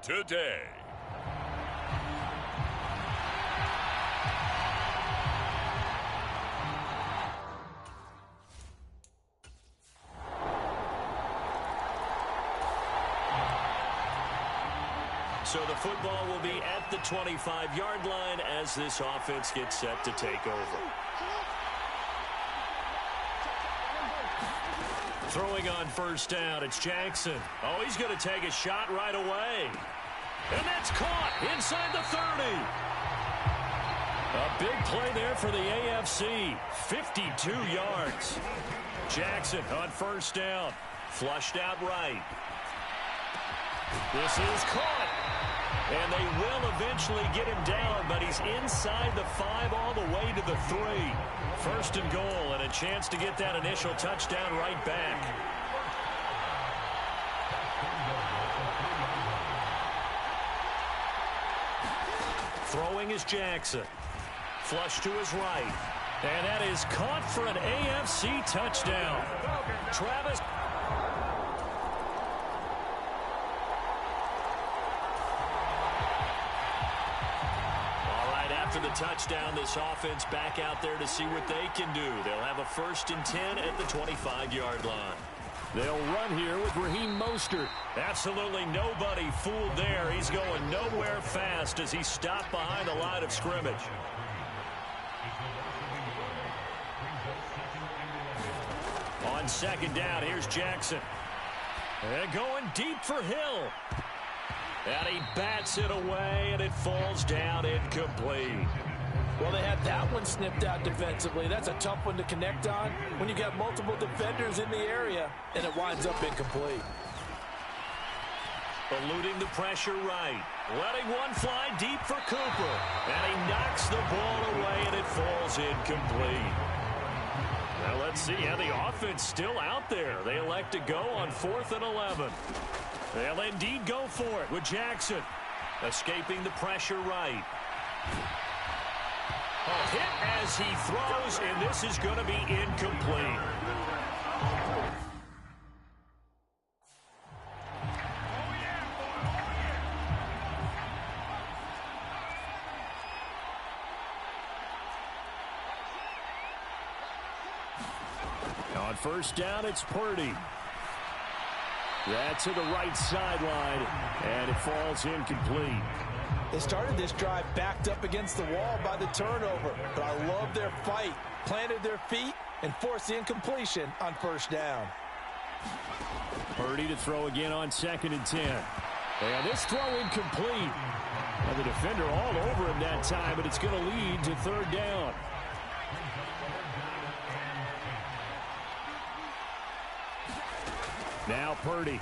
Today. So the football will be at the 25-yard line as this offense gets set to take over. Throwing on 1st down, it's Jackson. Oh, he's going to take a shot right away. And that's caught inside the 30. A big play there for the AFC. 52 yards. Jackson on 1st down. Flushed out right. This is caught. And they will eventually get him down, but he's inside the 5 all the way to the 3. First and goal, and a chance to get that initial touchdown right back. Throwing is Jackson. Flush to his right. And that is caught for an AFC touchdown. Travis. All right, after the touchdown, this offense back out there to see what they can do. They'll have a 1st and 10 at the 25-yard line. They'll run here with Raheem Mostert. Absolutely nobody fooled there. He's going nowhere fast as he stopped behind the line of scrimmage. On 2nd down, here's Jackson. And going deep for Hill. And he bats it away, and it falls down incomplete. Well, they had that one snipped out defensively. That's a tough one to connect on when you got multiple defenders in the area, and it winds up incomplete. Eluding the pressure right. Letting one fly deep for Cooper. And he knocks the ball away, and it falls incomplete. Now let's see how the offense still out there. They elect to go on 4th and 11. They'll indeed go for it with Jackson. Escaping the pressure right. A hit as he throws, and this is going to be incomplete. On 1st down, it's Purdy. That's to the right sideline, and it falls incomplete. They started this drive backed up against the wall by the turnover, but I love their fight. Planted their feet and forced the incompletion on 1st down. Purdy to throw again on 2nd and 10. And this throw incomplete. And the defender all over him that time, but it's going to lead to 3rd down. Now Purdy.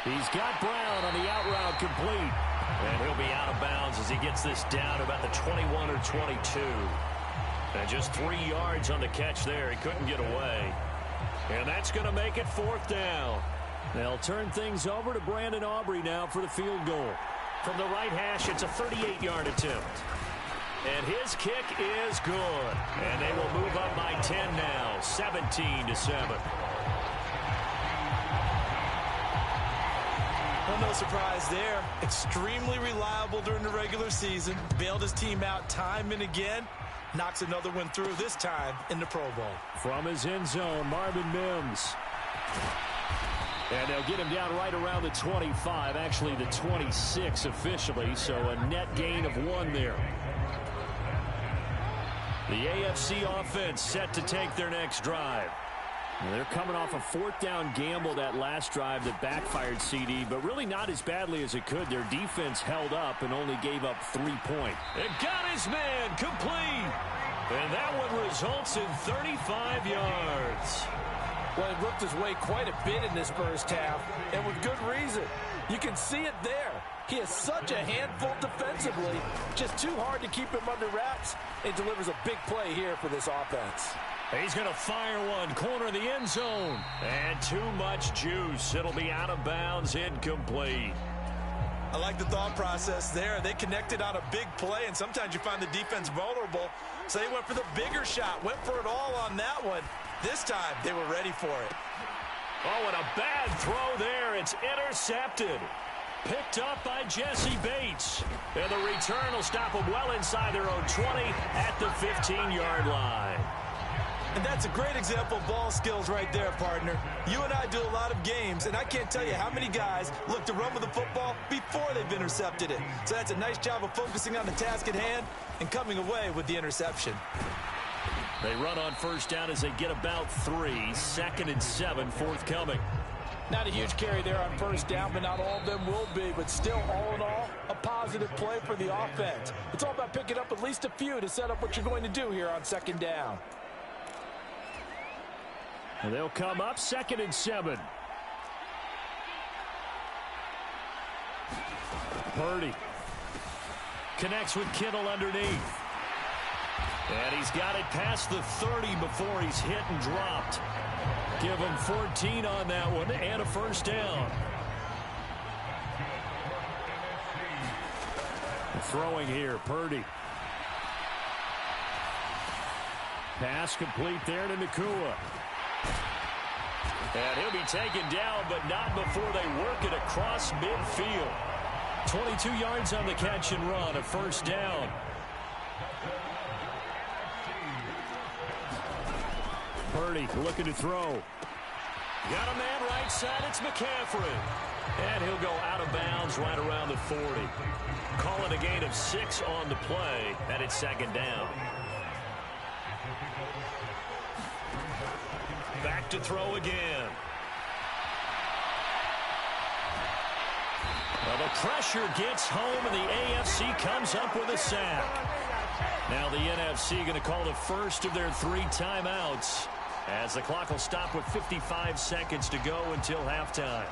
He's got Brown on the out route complete. And he'll be out of bounds as he gets this down to about the 21 or 22. And just 3 yards on the catch there. He couldn't get away. And that's going to make it 4th down. They'll turn things over to Brandon Aubrey now for the field goal. From the right hash, it's a 38-yard attempt. And his kick is good. And they will move up by 10 now, 17-7. Well, no surprise there. Extremely reliable during the regular season. Bailed his team out time and again. Knocks another one through, this time in the Pro Bowl. From his end zone, Marvin Mims. And they'll get him down right around the 25, actually the 26 officially, so a net gain of 1 there. The AFC offense set to take their next drive. They're coming off a 4th down gamble that last drive that backfired CD, but really not as badly as it could. Their defense held up and only gave up 3 points. It got his man complete. And that one results in 35 yards. Well, he worked his way quite a bit in this first half, and with good reason. You can see it there. He is such a handful defensively. Just too hard to keep him under wraps. It delivers a big play here for this offense. He's going to fire one, corner of the end zone. And too much juice. It'll be out of bounds, incomplete. I like the thought process there. They connected on a big play, and sometimes you find the defense vulnerable. So they went for the bigger shot, went for it all on that one. This time, they were ready for it. Oh, and a bad throw there. It's intercepted. Picked up by Jesse Bates. And the return will stop them well inside their own 20 at the 15-yard line. And that's a great example of ball skills right there, partner. You and I do a lot of games, and I can't tell you how many guys look to run with the football before they've intercepted it. So that's a nice job of focusing on the task at hand and coming away with the interception. They run on 1st down as they get about 3. 2nd and 7 forthcoming. Not a huge carry there on 1st down, but not all of them will be. But still, all in all, a positive play for the offense. It's all about picking up at least a few to set up what you're going to do here on 2nd down. And they'll come up 2nd and 7. Purdy connects with Kittle underneath. And he's got it past the 30 before he's hit and dropped. Give him 14 on that one and a first down. Throwing here, Purdy. Pass complete there to Nakua. And he'll be taken down, but not before they work it across midfield. 22 yards on the catch and run, a first down. Purdy looking to throw. Got a man right side, it's McCaffrey. And he'll go out of bounds right around the 40. Call it a gain of 6 on the play, and it's second down. Back to throw again. Well, the pressure gets home, and the AFC comes up with a sack. Now the NFC going to call the first of their 3 timeouts, as the clock will stop with 55 seconds to go until halftime.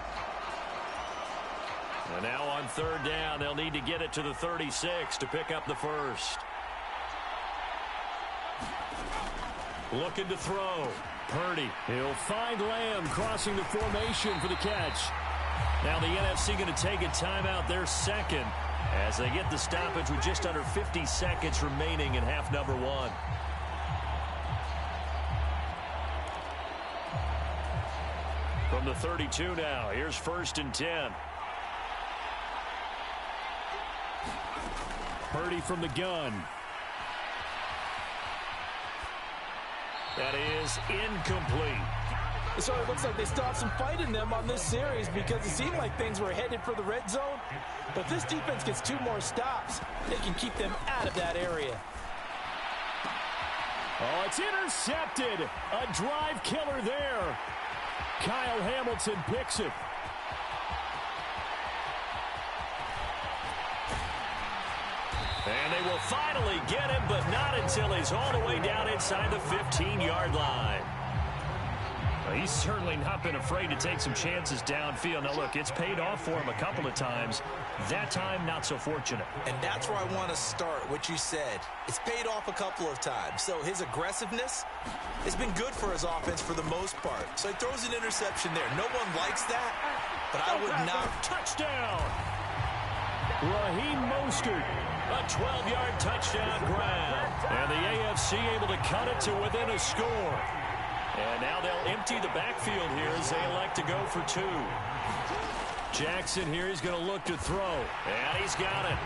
And now on third down, they'll need to get it to the 36 to pick up the first. Looking to throw. Purdy. He'll find Lamb crossing the formation for the catch. Now the NFC going to take a timeout, their second, as they get the stoppage with just under 50 seconds remaining in half number 1. From the 32 now, here's first and 10. Purdy from the gun. That is incomplete. So it looks like they still have some fight in them on this series, because it seemed like things were headed for the red zone. But this defense gets 2 more stops. They can keep them out of that area. Oh, it's intercepted. A drive killer there. Kyle Hamilton picks it. And they will finally get him, but not until he's all the way down inside the 15-yard line. Well, he's certainly not been afraid to take some chances downfield. Now, look, it's paid off for him a couple of times. That time, not so fortunate. And that's where I want to start, what you said. It's paid off a couple of times. So his aggressiveness has been good for his offense for the most part. So he throws an interception there. No one likes that, but I would not. Touchdown! Raheem Mostert. A 12-yard touchdown grab. And the AFC able to cut it to within a score. And now they'll empty the backfield here as they elect to go for 2. Jackson here, he's going to look to throw. And he's got it.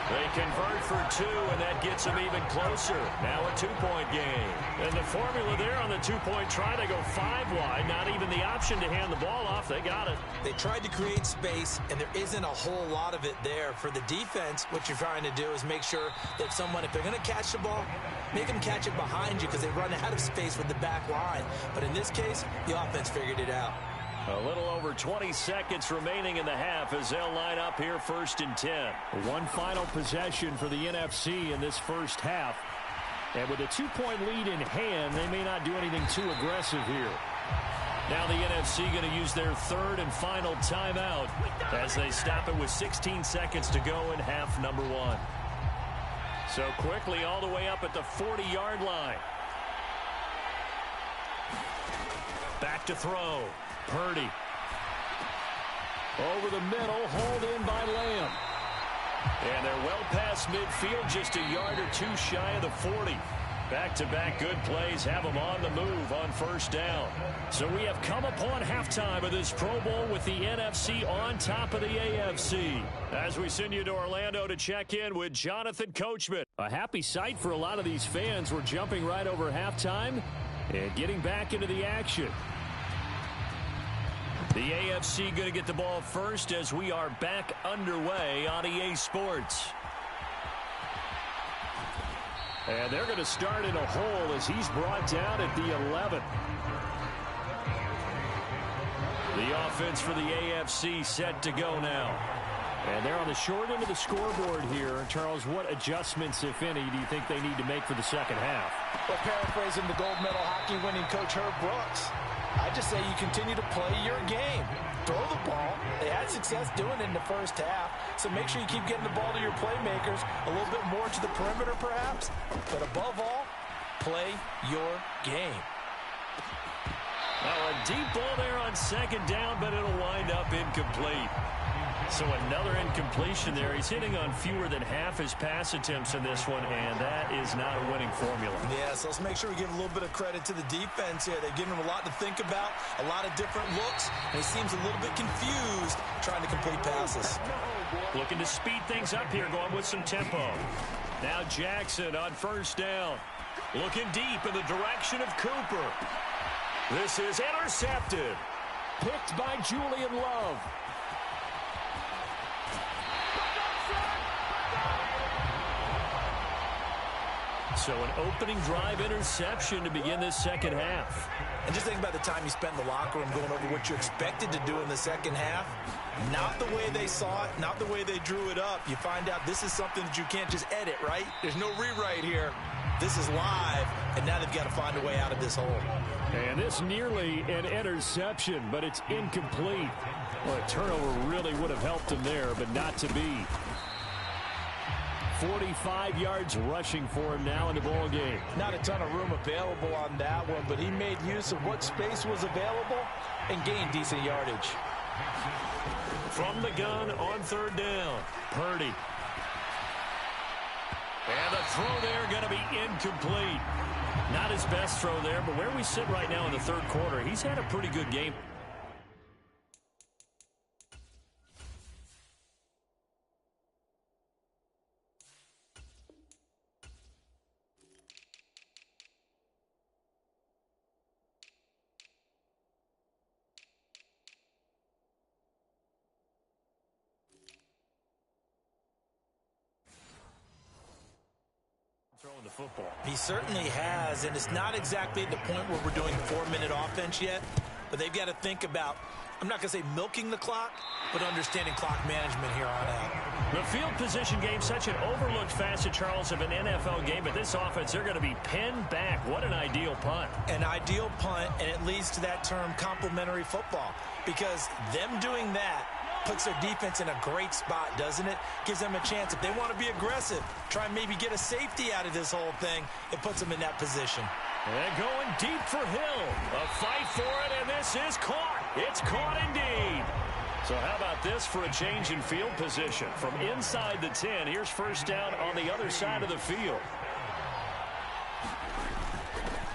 They convert for 2, and that gets them even closer. Now a 2-point game. And the formula there on the 2-point try, they go 5 wide. Not even the option to hand the ball off. They got it. They tried to create space, and there isn't a whole lot of it there. For the defense, what you're trying to do is make sure that someone, if they're going to catch the ball, make them catch it behind you, because they run out of space with the back line. But in this case, the offense figured it out. A little over 20 seconds remaining in the half as they'll line up here first and 10. One final possession for the NFC in this first half. And with a 2-point lead in hand, they may not do anything too aggressive here. Now the NFC going to use their third and final timeout as they stop it with 16 seconds to go in half number 1. So quickly all the way up at the 40-yard line. Back to throw. Purdy. Over the middle, hauled in by Lamb. And they're well past midfield, just a yard or 2 shy of the 40. Back-to-back good plays have them on the move on first down. So we have come upon halftime of this Pro Bowl with the NFC on top of the AFC. As we send you to Orlando to check in with Jonathan Coachman. A happy sight for a lot of these fans. We're jumping right over halftime and getting back into the action. The AFC going to get the ball first as we are back underway on EA Sports. And they're going to start in a hole as he's brought down at the 11. The offense for the AFC set to go now. And they're on the short end of the scoreboard here. Charles, what adjustments, if any, do you think they need to make for the second half? Well, paraphrasing the gold medal hockey winning coach Herb Brooks, I just say you continue to play your game. Throw the ball. They had success doing it in the first half, so make sure you keep getting the ball to your playmakers, a little bit more to the perimeter perhaps, but above all, play your game. Now a deep ball there on second down, but it'll wind up incomplete. So another incompletion there. He's hitting on fewer than half his pass attempts in this one, and that is not a winning formula. Yeah, so let's make sure we give a little bit of credit to the defense here. They've given him a lot to think about, a lot of different looks, and he seems a little bit confused trying to complete passes. Looking to speed things up here, going with some tempo. Now Jackson on first down. Looking deep in the direction of Cooper. This is intercepted. Picked by Julian Love. So an opening drive interception to begin this second half. And just think about the time you spent in the locker room going over what you expected to do in the second half. Not the way they saw it, not the way they drew it up. You find out this is something that you can't just edit, right? There's no rewrite here. This is live, and now they've got to find a way out of this hole. And this nearly an interception, but it's incomplete. Well, a turnover really would have helped him there, but not to be. 45 yards rushing for him now in the ball game. Not a ton of room available on that one, but he made use of what space was available and gained decent yardage. From the gun on third down, Purdy. And the throw there going to be incomplete. Not his best throw there, but where we sit right now in the third quarter, he's had a pretty good game. Throwing the football. He certainly has, and it's not exactly at the point where we're doing 4-minute offense yet, but they've got to think about, I'm not going to say milking the clock, but understanding clock management here on out. The field position game, such an overlooked facet, Charles, of an NFL game, but this offense, they're going to be pinned back. What an ideal punt. An ideal punt, and it leads to that term complementary football, because them doing that puts their defense in a great spot, doesn't it? Gives them a chance. If they want to be aggressive, try and maybe get a safety out of this whole thing, it puts them in that position. And going deep for Hill. A fight for it, and this is caught. It's caught indeed. So how about this for a change in field position? From inside the 10, here's first down on the other side of the field.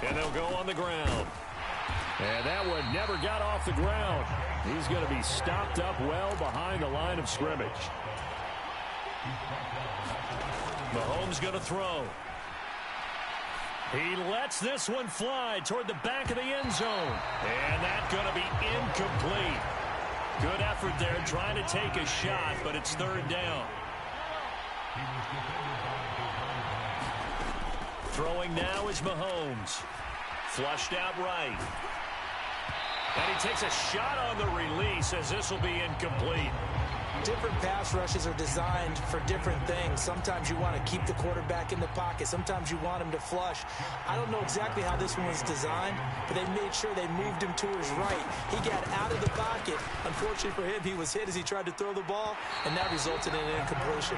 And they'll go on the ground. And that one never got off the ground. He's going to be stopped up well behind the line of scrimmage. Mahomes going to throw. He lets this one fly toward the back of the end zone. And that's going to be incomplete. Good effort there trying to take a shot, but it's third down. Throwing now is Mahomes. Flushed out right. And he takes a shot on the release as this will be incomplete. Different pass rushes are designed for different things. Sometimes you want to keep the quarterback in the pocket. Sometimes you want him to flush. I don't know exactly how this one was designed, but they made sure they moved him to his right. He got out of the pocket. Unfortunately for him, he was hit as he tried to throw the ball, and that resulted in an incompletion.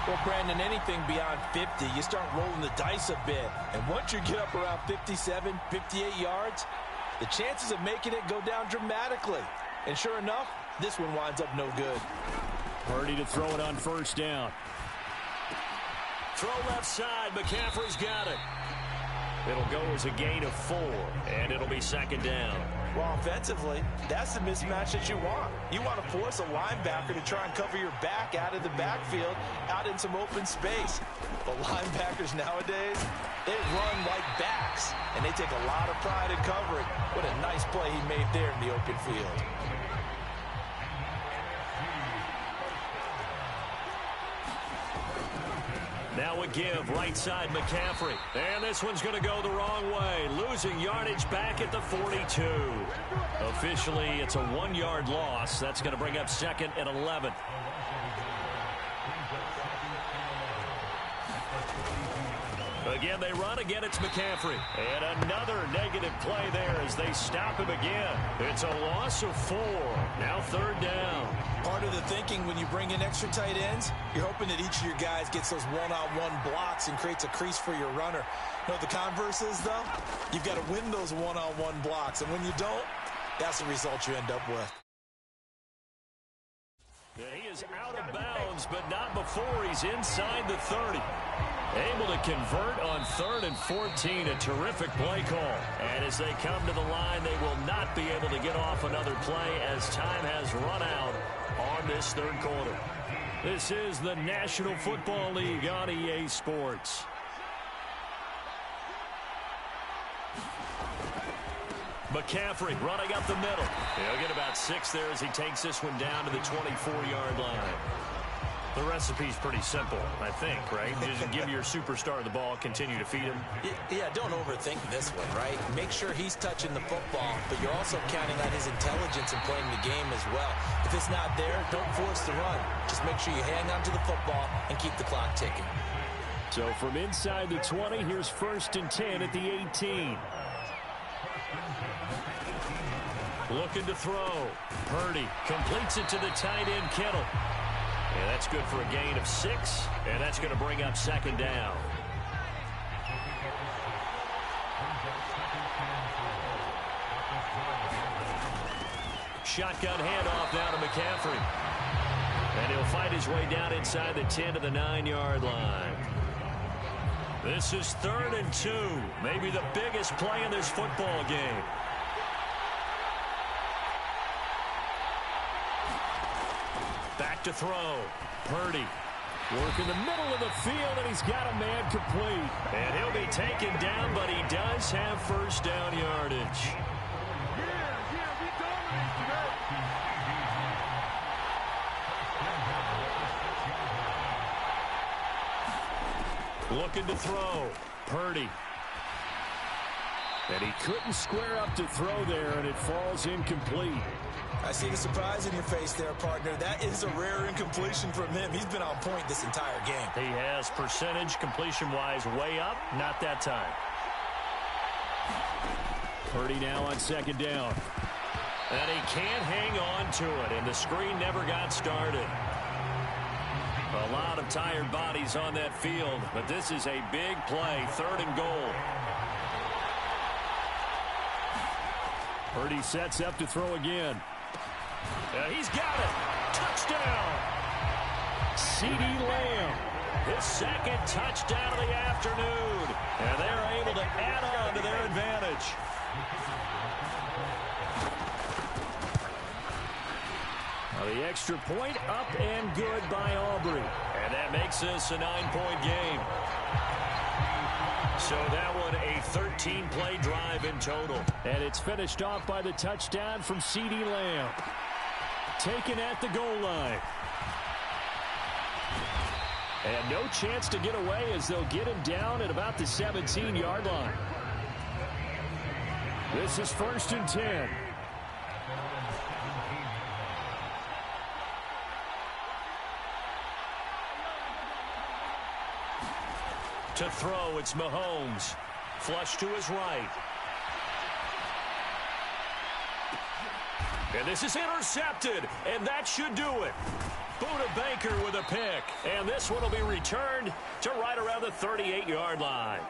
Well, Brandon, anything beyond 50, you start rolling the dice a bit. And once you get up around 57, 58 yards, the chances of making it go down dramatically. And sure enough, this one winds up no good. Purdy to throw it on first down. Throw left side. McCaffrey's got it. It'll go as a gain of 4, and it'll be second down. Well, offensively, that's the mismatch that you want. You want to force a linebacker to try and cover your back out of the backfield, out in some open space. But linebackers nowadays, they run like backs, and they take a lot of pride in covering. What a nice play he made there in the open field. Now a give, right side, McCaffrey. And this one's going to go the wrong way. Losing yardage back at the 42. Officially, it's a 1-yard loss. That's going to bring up 2nd and 11. Again, they run. Again, it's McCaffrey. And another negative play there as they stop him again. It's a loss of 4. Now 3rd down. Part of the thinking when you bring in extra tight ends, you're hoping that each of your guys gets those one-on-one blocks and creates a crease for your runner. You know what the converse is, though? You've got to win those one-on-one blocks. And when you don't, that's the result you end up with. He is out of bounds, but not before he's inside the 30. Able to convert on 3rd and 14, a terrific play call. And as they come to the line, they will not be able to get off another play as time has run out on this 3rd quarter. This is the National Football League on EA Sports. McCaffrey running up the middle. He'll get about 6 there as he takes this one down to the 24-yard line. The recipe's pretty simple, I think, right? Just give your superstar the ball, continue to feed him. Yeah, don't overthink this one, right? Make sure he's touching the football, but you're also counting on his intelligence in playing the game as well. If it's not there, don't force the run. Just make sure you hang on to the football and keep the clock ticking. So from inside the 20, here's 1st and 10 at the 18. Looking to throw. Purdy completes it to the tight end, Kittle. And that's good for a gain of 6, and that's going to bring up 2nd down. Shotgun handoff now to McCaffrey. And he'll fight his way down inside the 10 to the 9-yard line. This is 3rd and 2, maybe the biggest play in this football game. Back to throw. Purdy. Work in the middle of the field, and he's got a man complete. And he'll be taken down, but he does have 1st down yardage. We dominate today. Looking to throw. Purdy. And he couldn't square up to throw there, and it falls incomplete. I see the surprise in your face there, partner. That is a rare incompletion from him. He's been on point this entire game. He has percentage completion-wise way up. Not that time. Purdy now on 2nd down. And he can't hang on to it, and the screen never got started. A lot of tired bodies on that field, but this is a big play, 3rd and goal. Purdy sets up to throw again. He's got it. Touchdown. C.D. Lamb. His 2nd touchdown of the afternoon. And they're able to add on to their advantage. Now the extra point up and good by Aubrey. And that makes this a 9-point game. So that one a 13-play drive in total. And it's finished off by the touchdown from C.D. Lamb. Taken at the goal line. And no chance to get away as they'll get him down at about the 17-yard line. This is 1st and 10. To throw, it's Mahomes. Flush to his right. And this is intercepted, and that should do it. Buda Baker with a pick, and this one will be returned to right around the 38-yard line.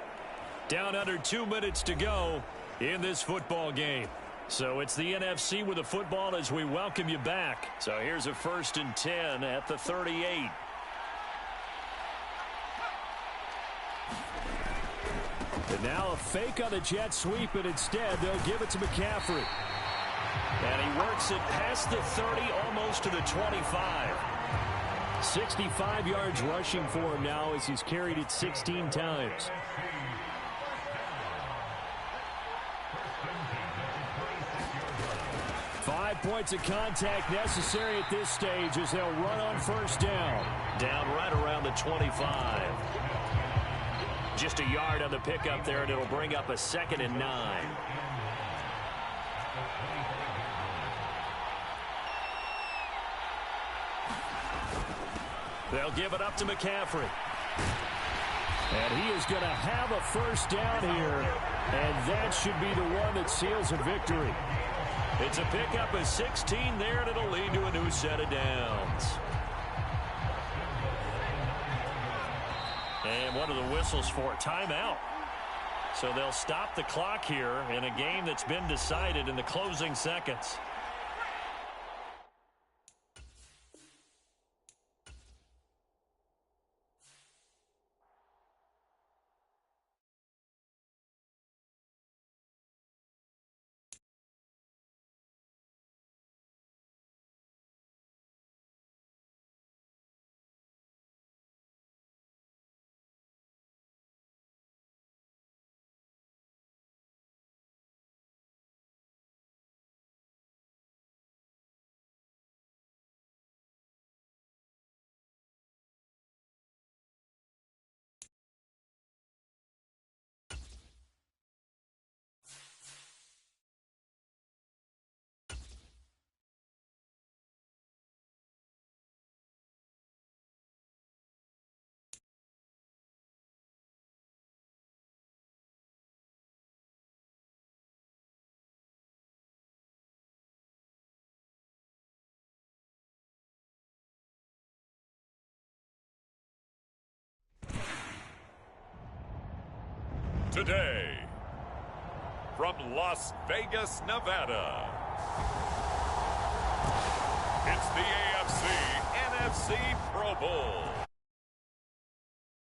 Down under 2 minutes to go in this football game. So it's the NFC with the football as we welcome you back. So here's a 1st and 10 at the 38. And now a fake on the jet sweep, and instead they'll give it to McCaffrey. And he works it past the 30, almost to the 25. 65 yards rushing for him now as he's carried it 16 times. 5 points of contact necessary at this stage as they'll run on first down. Down right around the 25. Just a yard on the pickup there, and it'll bring up a 2nd and 9. They'll give it up to McCaffrey. And he is going to have a first down here, and that should be the one that seals a victory. It's a pickup of 16 there, and it'll lead to a new set of downs. And what are the whistles for? Timeout. So they'll stop the clock here in a game that's been decided in the closing seconds. Today, from Las Vegas, Nevada, it's the AFC-NFC Pro Bowl.